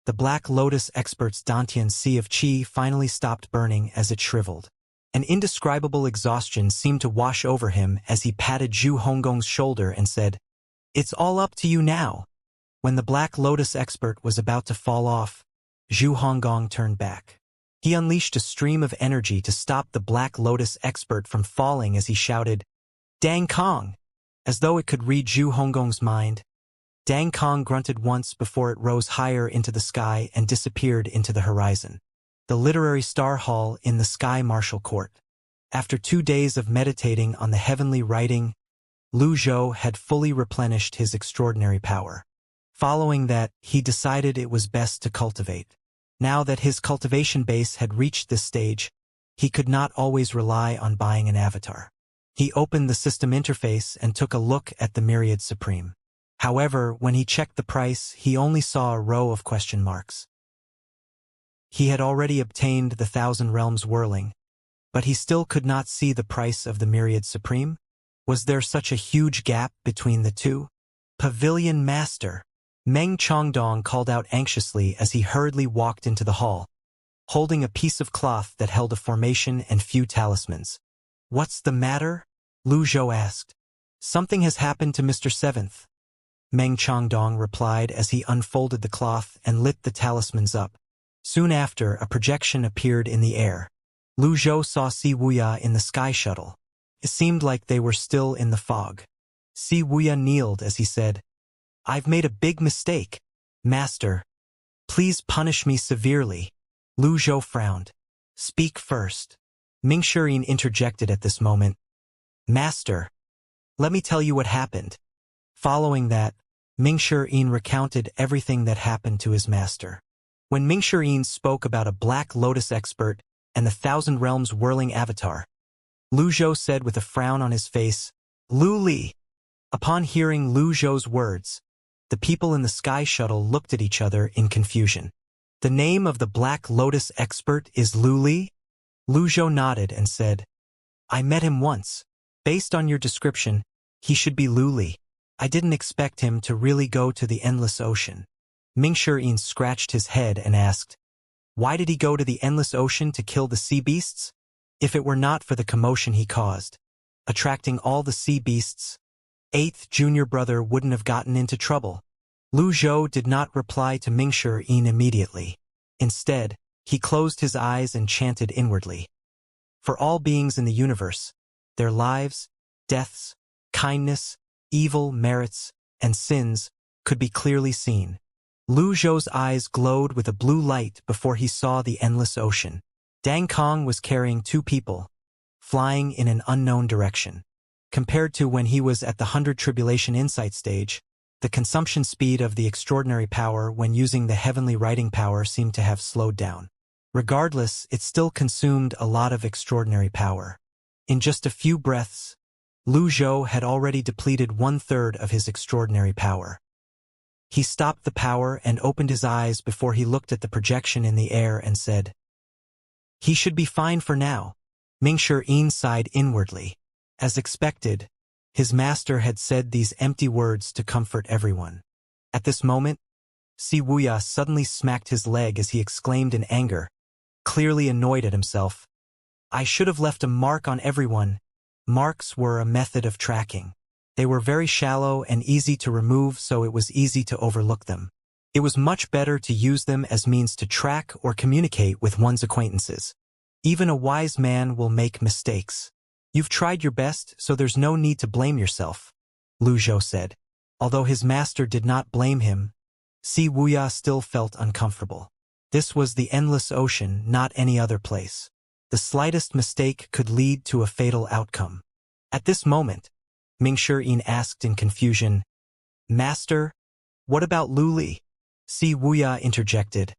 Speaker 1: the Black Lotus expert's Dantian Sea of Qi finally stopped burning as it shriveled. An indescribable exhaustion seemed to wash over him as he patted Zhu Honggong's shoulder and said, "It's all up to you now." When the Black Lotus expert was about to fall off, Zhu Honggong turned back. He unleashed a stream of energy to stop the Black Lotus expert from falling as he shouted, "Dang Kong!" as though it could read Zhu Honggong's mind. Dang Kong grunted once before it rose higher into the sky and disappeared into the horizon. The Literary Star Hall in the Sky Martial Court. After 2 days of meditating on the heavenly writing, Lu Zhou had fully replenished his extraordinary power. Following that, he decided it was best to cultivate. Now that his cultivation base had reached this stage, he could not always rely on buying an avatar. He opened the system interface and took a look at the Myriad Supreme. However, when he checked the price, he only saw a row of question marks. He had already obtained the 1,000 Realms Whirling, but he still could not see the price of the Myriad Supreme. Was there such a huge gap between the two? Pavilion Master. Meng Chongdong called out anxiously as he hurriedly walked into the hall, holding a piece of cloth that held a formation and few talismans. "What's the matter?" Lu Zhou asked. "Something has happened to Mr. Seventh," Meng Chongdong replied as he unfolded the cloth and lit the talismans up. Soon after, a projection appeared in the air. Lu Zhou saw Si Wuya in the sky shuttle. It seemed like they were still in the fog. Si Wuya kneeled as he said, "I've made a big mistake. Master, please punish me severely." Lu Zhou frowned. "Speak first." Ming Shirin interjected at this moment. "Master, let me tell you what happened." Following that, Ming Shirin recounted everything that happened to his master. When Ming Shirin spoke about a Black Lotus expert and the 1,000 Realms Whirling avatar, Lu Zhou said with a frown on his face, "Lu Li." Upon hearing Lu Zhou's words, the people in the sky shuttle looked at each other in confusion. "The name of the Black Lotus expert is Lu Li?" Lu Zhou nodded and said, "I met him once. Based on your description, he should be Lu Li. I didn't expect him to really go to the Endless Ocean." Ming Shirin scratched his head and asked, "Why did he go to the Endless Ocean to kill the sea beasts? If it were not for the commotion he caused, attracting all the sea beasts, 8th junior brother wouldn't have gotten into trouble." Lu Zhou did not reply to Ming Shirin immediately. Instead, he closed his eyes and chanted inwardly. "For all beings in the universe, their lives, deaths, kindness, evil, merits, and sins could be clearly seen." Lu Zhou's eyes glowed with a blue light before he saw the endless ocean. Dang Kong was carrying 2 people, flying in an unknown direction. Compared to when he was at the 100 Tribulation Insight stage, the consumption speed of the extraordinary power when using the heavenly writing power seemed to have slowed down. Regardless, it still consumed a lot of extraordinary power. In just a few breaths, Lu Zhou had already depleted 1/3 of his extraordinary power. He stopped the power and opened his eyes before he looked at the projection in the air and said, "He should be fine for now." Ming Shirin sighed inwardly. As expected, his master had said these empty words to comfort everyone. At this moment, Si Wuya suddenly smacked his leg as he exclaimed in anger, clearly annoyed at himself, "I should have left a mark on everyone." Marks were a method of tracking. They were very shallow and easy to remove, so it was easy to overlook them. It was much better to use them as means to track or communicate with one's acquaintances. Even a wise man will make mistakes. "You've tried your best, so there's no need to blame yourself," Lu Zhou said. Although his master did not blame him, Si Wuya still felt uncomfortable. This was the endless ocean, not any other place. The slightest mistake could lead to a fatal outcome. At this moment, Ming Shirin asked in confusion, "Master, what about Lu Li?" Si Wuya interjected,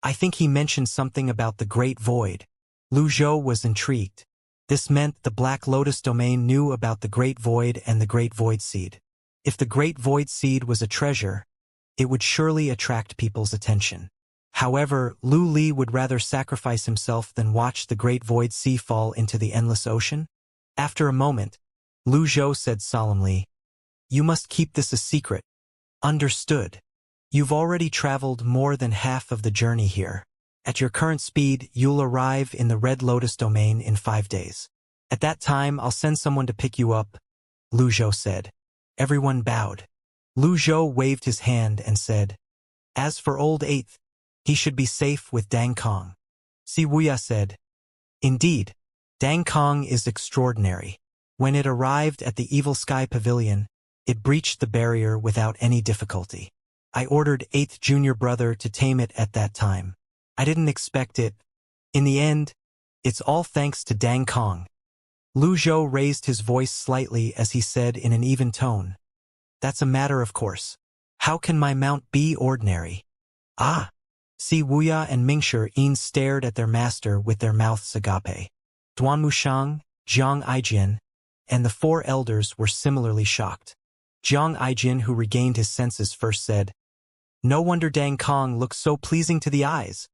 Speaker 1: "I think he mentioned something about the Great Void." Lu Zhou was intrigued. This meant the Black Lotus domain knew about the Great Void and the Great Void Seed. If the Great Void Seed was a treasure, it would surely attract people's attention. However, Lu Li would rather sacrifice himself than watch the Great Void Sea fall into the endless ocean. After a moment, Lu Zhou said solemnly, "You must keep this a secret." "Understood. You've already traveled more than half of the journey here. At your current speed, you'll arrive in the Red Lotus domain in 5 days. At that time, I'll send someone to pick you up," Lu Zhou said. Everyone bowed. Lu Zhou waved his hand and said, "As for old 8th, he should be safe with Dang Kong." Si Wuya said, "Indeed, Dang Kong is extraordinary." When it arrived at the Evil Sky Pavilion, It breached the barrier without any difficulty. I ordered 8th junior brother to tame it at that time. I didn't expect it. In the end, it's all thanks to Dang Kong. Lu Zhou raised his voice slightly as he said in an even tone. That's a matter of course. How can my mount be ordinary? Ah! Si Wuya and Mingshi Yin stared at their master with their mouths agape. Duan Mushang, Zhang Aijian, and the 4 elders were similarly shocked. Zhang Aijian, who regained his senses first, said, "No wonder Dang Kong looks so pleasing to the eyes.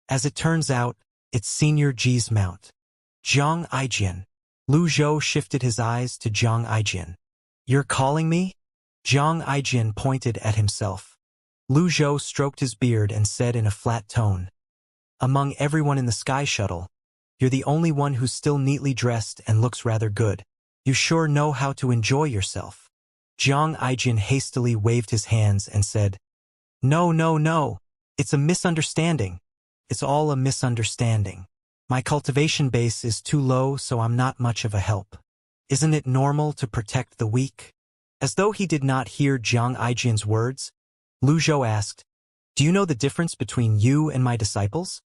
Speaker 1: As it turns out, it's Senior Ji's mount." Zhang Aijian. Lu Zhou shifted his eyes to Zhang Aijian. "You're calling me?" Zhang Aijian pointed at himself. Lu Zhou stroked his beard and said in a flat tone, "Among everyone in the Sky Shuttle, you're the only one who's still neatly dressed and looks rather good. You sure know how to enjoy yourself." Zhang Aijian hastily waved his hands and said, "No, no, no. It's a misunderstanding. It's all a misunderstanding. My cultivation base is too low, so I'm not much of a help. Isn't it normal to protect the weak?" As though he did not hear Zhang Aijian's words, Lu Zhou asked, "Do you know the difference between you and my disciples?"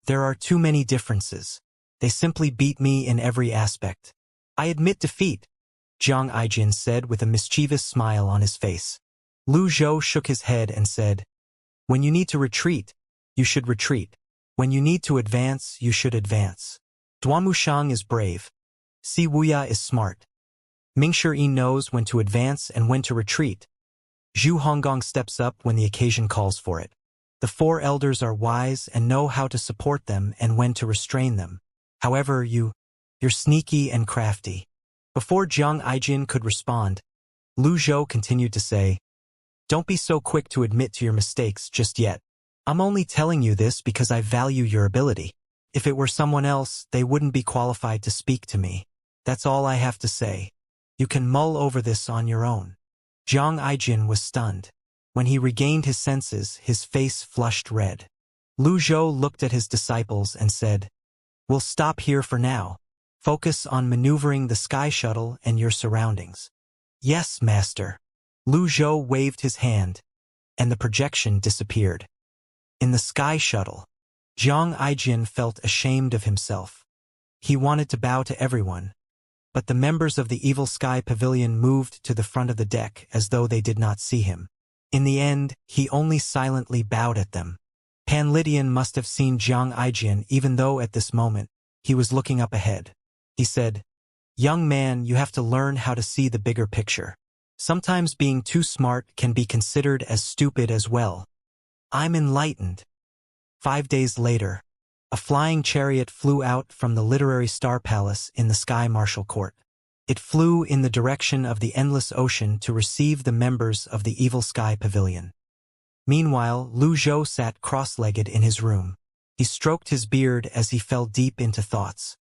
Speaker 1: "There are too many differences. They simply beat me in every aspect. I admit defeat," Zhang Aijian said with a mischievous smile on his face. Lu Zhou shook his head and said, "When you need to retreat, you should retreat. When you need to advance, you should advance. Duan Mushang is brave. Si Wuya is smart. Mingshi Yin knows when to advance and when to retreat. Zhu Honggong steps up when the occasion calls for it. The 4 elders are wise and know how to support them and when to restrain them. However, you're sneaky and crafty." Before Zhang Aijian could respond, Lu Zhou continued to say, "Don't be so quick to admit to your mistakes just yet. I'm only telling you this because I value your ability. If it were someone else, they wouldn't be qualified to speak to me. That's all I have to say. You can mull over this on your own." Zhang Aijian was stunned. When he regained his senses, his face flushed red. Lu Zhou looked at his disciples and said, "We'll stop here for now. Focus on maneuvering the Sky Shuttle and your surroundings." "Yes, Master." Lu Zhou waved his hand, and the projection disappeared. In the Sky Shuttle, Zhang Aijian felt ashamed of himself. He wanted to bow to everyone, but the members of the Evil Sky Pavilion moved to the front of the deck as though they did not see him. In the end, he only silently bowed at them. Pan Lydian must have seen Zhang Aijian even though at this moment, he was looking up ahead. He said, "Young man, you have to learn how to see the bigger picture. Sometimes being too smart can be considered as stupid as well." "I'm enlightened." 5 days later, a flying chariot flew out from the Literary Star Palace in the Sky Marshal Court. It flew in the direction of the endless ocean to receive the members of the Evil Sky Pavilion. Meanwhile, Lu Zhou sat cross-legged in his room. He stroked his beard as he fell deep into thoughts.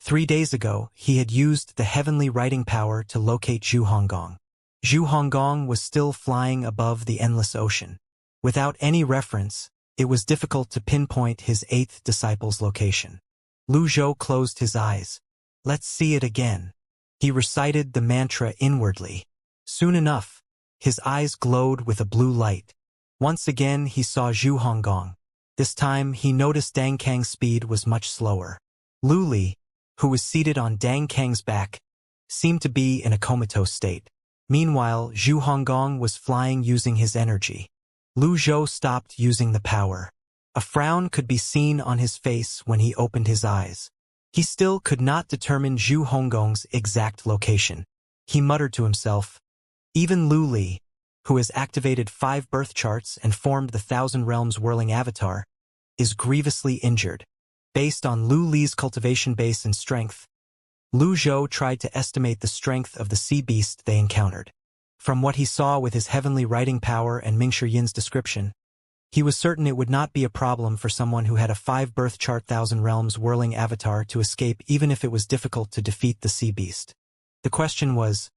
Speaker 1: 3 days ago, he had used the heavenly writing power to locate Zhu Honggong. Zhu Honggong was still flying above the endless ocean. Without any reference, it was difficult to pinpoint his 8th disciple's location. Lu Zhou closed his eyes. "Let's see it again." He recited the mantra inwardly. Soon enough, his eyes glowed with a blue light. Once again he saw Zhu Honggong. This time he noticed Dang Kang's speed was much slower. Lu Li, who was seated on Dang Kang's back, seemed to be in a comatose state. Meanwhile, Zhu Honggong was flying using his energy. Lu Zhou stopped using the power. A frown could be seen on his face when he opened his eyes. He still could not determine Zhu Honggong's exact location. He muttered to himself, "Even Lu Li, who has activated 5 birth charts and formed the Thousand Realms whirling avatar, is grievously injured." Based on Lu Li's cultivation base and strength, Lu Zhou tried to estimate the strength of the sea beast they encountered. From what he saw with his heavenly writing power and Mingshi Yin's description, he was certain it would not be a problem for someone who had a 5 birth chart Thousand Realms whirling avatar to escape even if it was difficult to defeat the sea beast. The question was,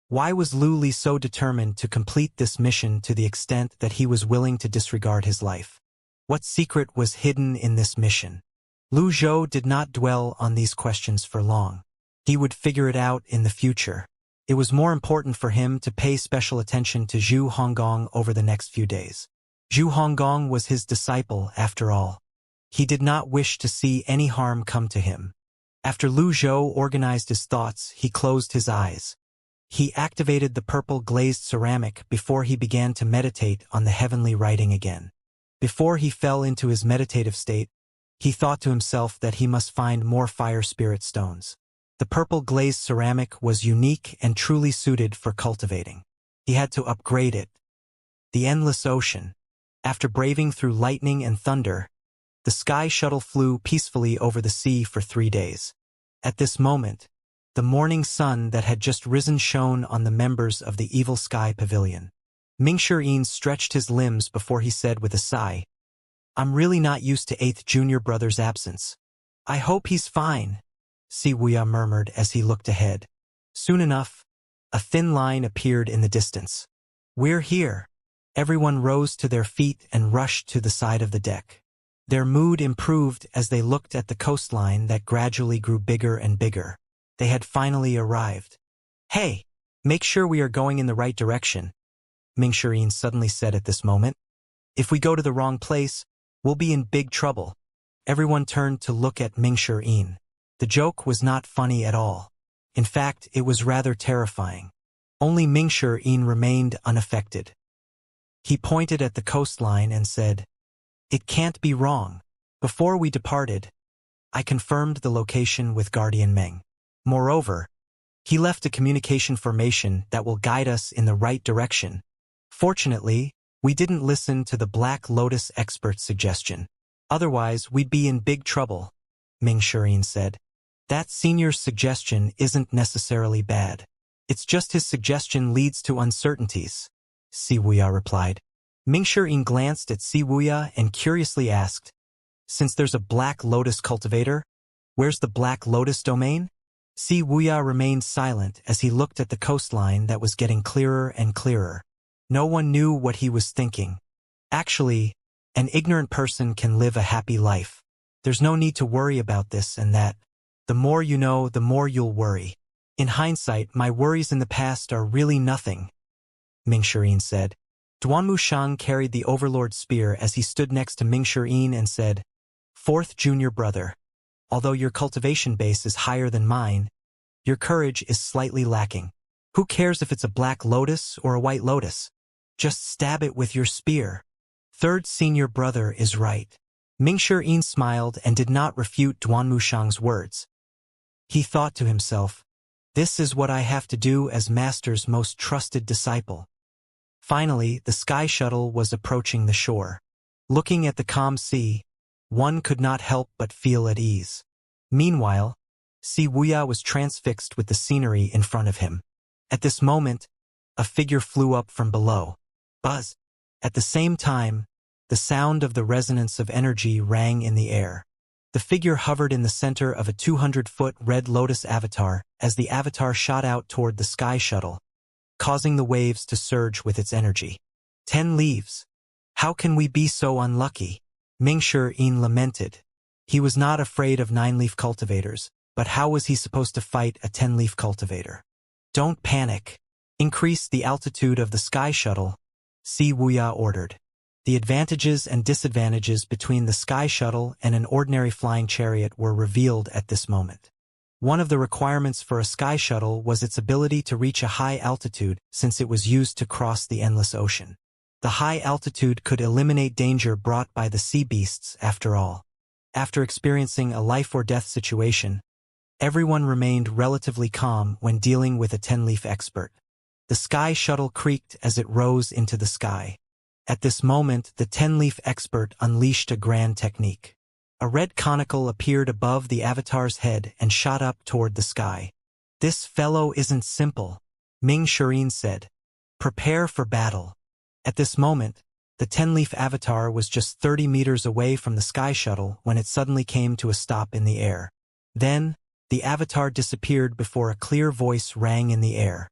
Speaker 1: why was Lu Li so determined to complete this mission to the extent that he was willing to disregard his life? What secret was hidden in this mission? Lu Zhou did not dwell on these questions for long. He would figure it out in the future. It was more important for him to pay special attention to Zhu Honggong over the next few days. Zhu Honggong was his disciple, after all. He did not wish to see any harm come to him. After Lu Zhou organized his thoughts, he closed his eyes. He activated the purple glazed ceramic before he began to meditate on the heavenly writing again. Before he fell into his meditative state, he thought to himself that he must find more fire spirit stones. The purple glazed ceramic was unique and truly suited for cultivating. He had to upgrade it. The endless ocean. After braving through lightning and thunder, the sky shuttle flew peacefully over the sea for 3 days. At this moment, the morning sun that had just risen shone on the members of the Evil Sky Pavilion. Mingshi stretched his limbs before he said with a sigh, "I'm really not used to 8th junior brother's absence. I hope he's fine," Xianxia murmured as he looked ahead. Soon enough, a thin line appeared in the distance. "We're here." Everyone rose to their feet and rushed to the side of the deck. Their mood improved as they looked at the coastline that gradually grew bigger and bigger. They had finally arrived. "Hey, make sure we are going in the right direction," Mingshi suddenly said at this moment. "If we go to the wrong place, we'll be in big trouble." Everyone turned to look at Mingshi. The joke was not funny at all. In fact, it was rather terrifying. Only Mingshi remained unaffected. He pointed at the coastline and said, "It can't be wrong." Before we departed, I confirmed the location with Guardian Meng. Moreover, he left a communication formation that will guide us in the right direction. Fortunately, we didn't listen to the Black Lotus expert's suggestion. Otherwise, we'd be in big trouble, Mingshi said. "That senior's suggestion isn't necessarily bad. It's just his suggestion leads to uncertainties," Xianxia replied. Mingshi glanced at Xianxia and curiously asked, "Since there's a Black Lotus cultivator, where's the Black Lotus domain?" Xianxia remained silent as he looked at the coastline that was getting clearer and clearer. No one knew what he was thinking. Actually, an ignorant person can live a happy life. There's no need to worry about this and that. The more you know, the more you'll worry. In hindsight, my worries in the past are really nothing, Mingshi said. Duanmushang carried the Overlord spear as he stood next to Mingshi and said, "4th junior brother, although your cultivation base is higher than mine, your courage is slightly lacking. Who cares if it's a black lotus or a white lotus? Just stab it with your spear." 3rd senior brother is right. Mingshi smiled and did not refute Duanmushang's words. He thought to himself, "This is what I have to do as Master's most trusted disciple." Finally, the sky shuttle was approaching the shore. Looking at the calm sea, one could not help but feel at ease. Meanwhile, Xianxia was transfixed with the scenery in front of him. At this moment, a figure flew up from below. Buzz! At the same time, the sound of the resonance of energy rang in the air. The figure hovered in the center of a 200-foot red lotus avatar as the avatar shot out toward the sky shuttle, causing the waves to surge with its energy. 10 leaves. How can we be so unlucky? Mingshi lamented. He was not afraid of 9-leaf cultivators, but how was he supposed to fight a 10-leaf cultivator? "Don't panic. Increase the altitude of the sky shuttle," Xianxia ordered. The advantages and disadvantages between the sky shuttle and an ordinary flying chariot were revealed at this moment. One of the requirements for a sky shuttle was its ability to reach a high altitude since it was used to cross the endless ocean. The high altitude could eliminate danger brought by the sea beasts after all. After experiencing a life-or-death situation, everyone remained relatively calm when dealing with a 10-leaf expert. The sky shuttle creaked as it rose into the sky. At this moment, the 10-leaf expert unleashed a grand technique. A red conical appeared above the avatar's head and shot up toward the sky. "This fellow isn't simple," Mingshi said. "Prepare for battle." At this moment, the 10-leaf avatar was just 30 meters away from the sky shuttle when it suddenly came to a stop in the air. Then, the avatar disappeared before a clear voice rang in the air.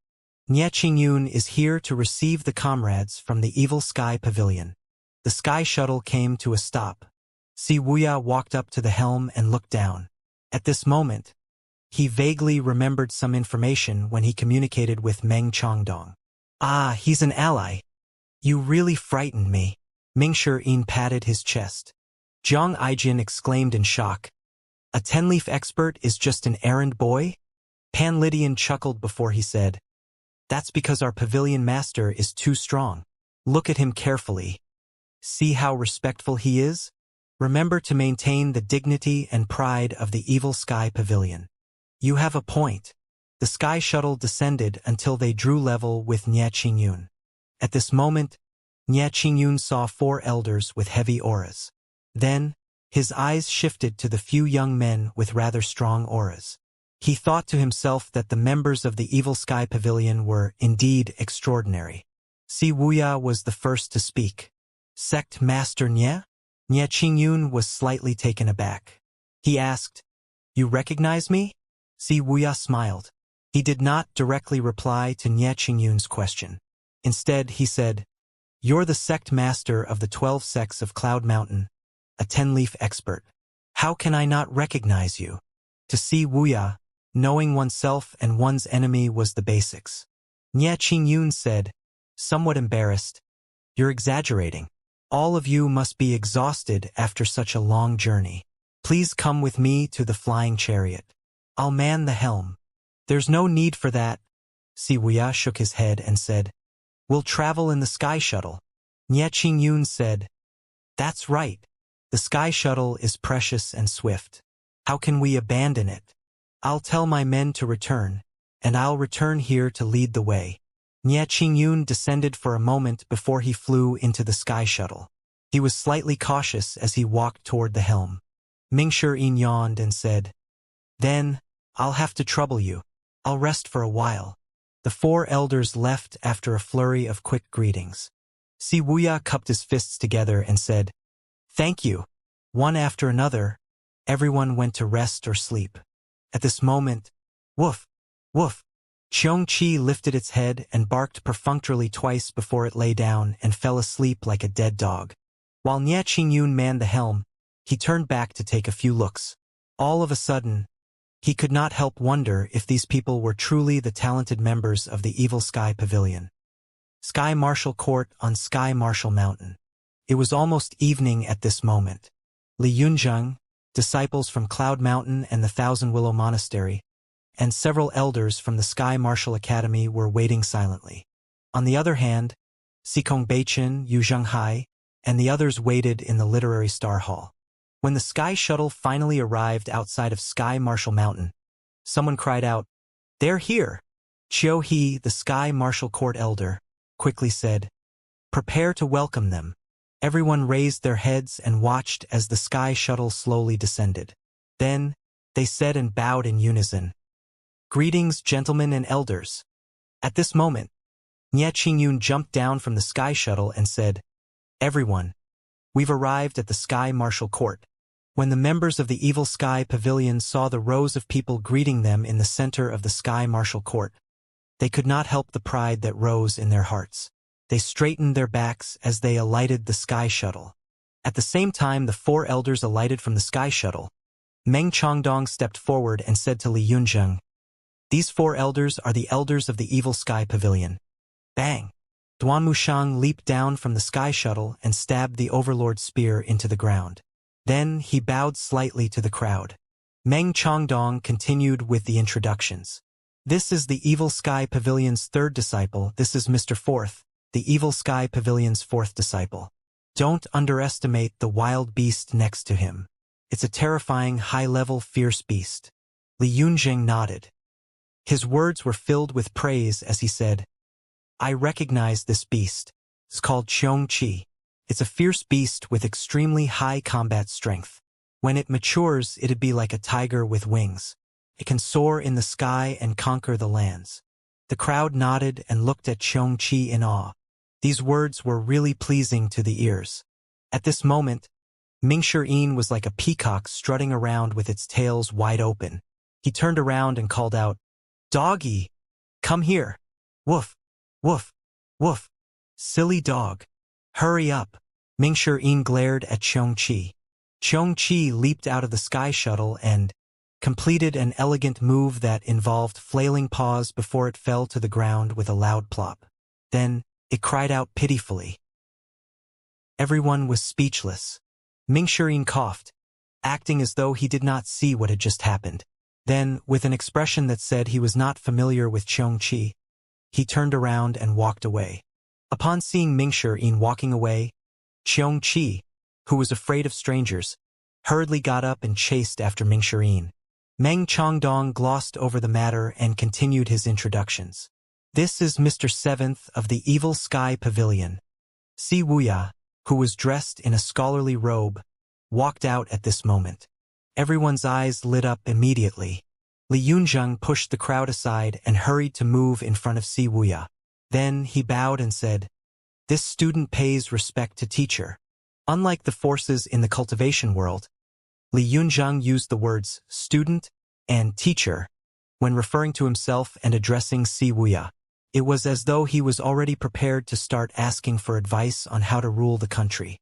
Speaker 1: "Nie Qingyun is here to receive the comrades from the Evil Sky Pavilion." The sky shuttle came to a stop. Xianxia walked up to the helm and looked down. At this moment, He vaguely remembered some information when he communicated with Meng Changdong. Ah, he's an ally. You really frightened me. Ming Shi patted his chest. Jiang Aijin exclaimed in shock. A 10-leaf expert is just an errand boy? Pan Lydian chuckled before he said, That's because our pavilion master is too strong. Look at him carefully. See how respectful he is? Remember to maintain the dignity and pride of the Evil Sky Pavilion. You have a point. The sky shuttle descended until they drew level with Nie Qingyun. At this moment, Nie Qingyun saw 4 elders with heavy auras. Then, his eyes shifted to the few young men with rather strong auras. He thought to himself that the members of the Evil Sky Pavilion were indeed extraordinary. Si Wuya was the first to speak. Sect Master Nie? Nie Qingyun was slightly taken aback. He asked, You recognize me? Si Wuya smiled. He did not directly reply to Nie Qingyun's question. Instead, he said, You're the sect master of the 12 sects of Cloud Mountain, a 10-leaf expert. How can I not recognize you? To Si Wuya, knowing oneself and one's enemy was the basics. Nie Qingyun said, somewhat embarrassed, You're exaggerating. All of you must be exhausted after such a long journey. Please come with me to the flying chariot. I'll man the helm. There's no need for that. Si Wuya shook his head and said, We'll travel in the sky shuttle. Nie Qingyun said, That's right. The sky shuttle is precious and swift. How can we abandon it? I'll tell my men to return, and I'll return here to lead the way. Nie Qingyun descended for a moment before he flew into the sky shuttle. He was slightly cautious as he walked toward the helm. Ming Shi yawned and said, Then, I'll have to trouble you. I'll rest for a while. The 4 elders left after a flurry of quick greetings. Si Wuya cupped his fists together and said, Thank you. One after another, everyone went to rest or sleep. At this moment, woof, woof, Xianxia lifted its head and barked perfunctorily twice before it lay down and fell asleep like a dead dog. While Nie Qingyun manned the helm, he turned back to take a few looks. All of a sudden, he could not help wonder if these people were truly the talented members of the Evil Sky Pavilion. Sky Marshal Court on Sky Marshal Mountain. It was almost evening at this moment. Li Yunzheng, disciples from Cloud Mountain and the Thousand Willow Monastery, and several elders from the Sky Marshal Academy were waiting silently. On the other hand, Xikong Beichen, Yu Zhenghai, and the others waited in the Literary Star Hall. When the Sky Shuttle finally arrived outside of Sky Marshal Mountain, someone cried out, They're here! Qiu He, the Sky Marshal Court Elder, quickly said, Prepare to welcome them. Everyone raised their heads and watched as the Sky Shuttle slowly descended. Then, they said and bowed in unison, Greetings, gentlemen and elders. At this moment, Nie Qingyun jumped down from the Sky Shuttle and said, Everyone, we've arrived at the Sky Marshal Court. When the members of the Evil Sky Pavilion saw the rows of people greeting them in the center of the Sky Marshal Court, they could not help the pride that rose in their hearts. They straightened their backs as they alighted the Sky Shuttle. At the same time the 4 elders alighted from the Sky Shuttle, Meng Changdong stepped forward and said to Li Yunzheng, These 4 elders are the elders of the Evil Sky Pavilion. Bang! Duan Mushang leaped down from the Sky Shuttle and stabbed the Overlord's spear into the ground. Then he bowed slightly to the crowd. Meng Changdong continued with the introductions. This is the Evil Sky Pavilion's 3rd disciple. This is Mr. Fourth, the Evil Sky Pavilion's 4th disciple. Don't underestimate the wild beast next to him. It's a terrifying, high-level, fierce beast. Li Yunzheng nodded. His words were filled with praise as he said, I recognize this beast. It's called Xianxia. It's a fierce beast with extremely high combat strength. When it matures, it'd be like a tiger with wings. It can soar in the sky and conquer the lands. The crowd nodded and looked at Xianxia in awe. These words were really pleasing to the ears. At this moment, Ming Shi was like a peacock strutting around with its tails wide open. He turned around and called out, Doggy! Come here! Woof! Woof! Woof! Silly dog! Hurry up! Ming Shi glared at Xianxia. Xianxia leaped out of the Sky Shuttle and, completed an elegant move that involved flailing paws before it fell to the ground with a loud plop. Then, it cried out pitifully. Everyone was speechless. Mingxirin coughed, acting as though he did not see what had just happened. Then, with an expression that said he was not familiar with Xianxia, he turned around and walked away. Upon seeing Mingxirin walking away, Xianxia, who was afraid of strangers, hurriedly got up and chased after Mingxirin. Meng Chongdong glossed over the matter and continued his introductions. This is Mr. Seventh of the Evil Sky Pavilion. Si Wuya, who was dressed in a scholarly robe, walked out at this moment. Everyone's eyes lit up immediately. Li Yunzheng pushed the crowd aside and hurried to move in front of Si Wuya. Then he bowed and said, "This student pays respect to teacher." Unlike the forces in the cultivation world, Li Yunzheng used the words student and teacher when referring to himself and addressing Si Wuya. It was as though he was already prepared to start asking for advice on how to rule the country.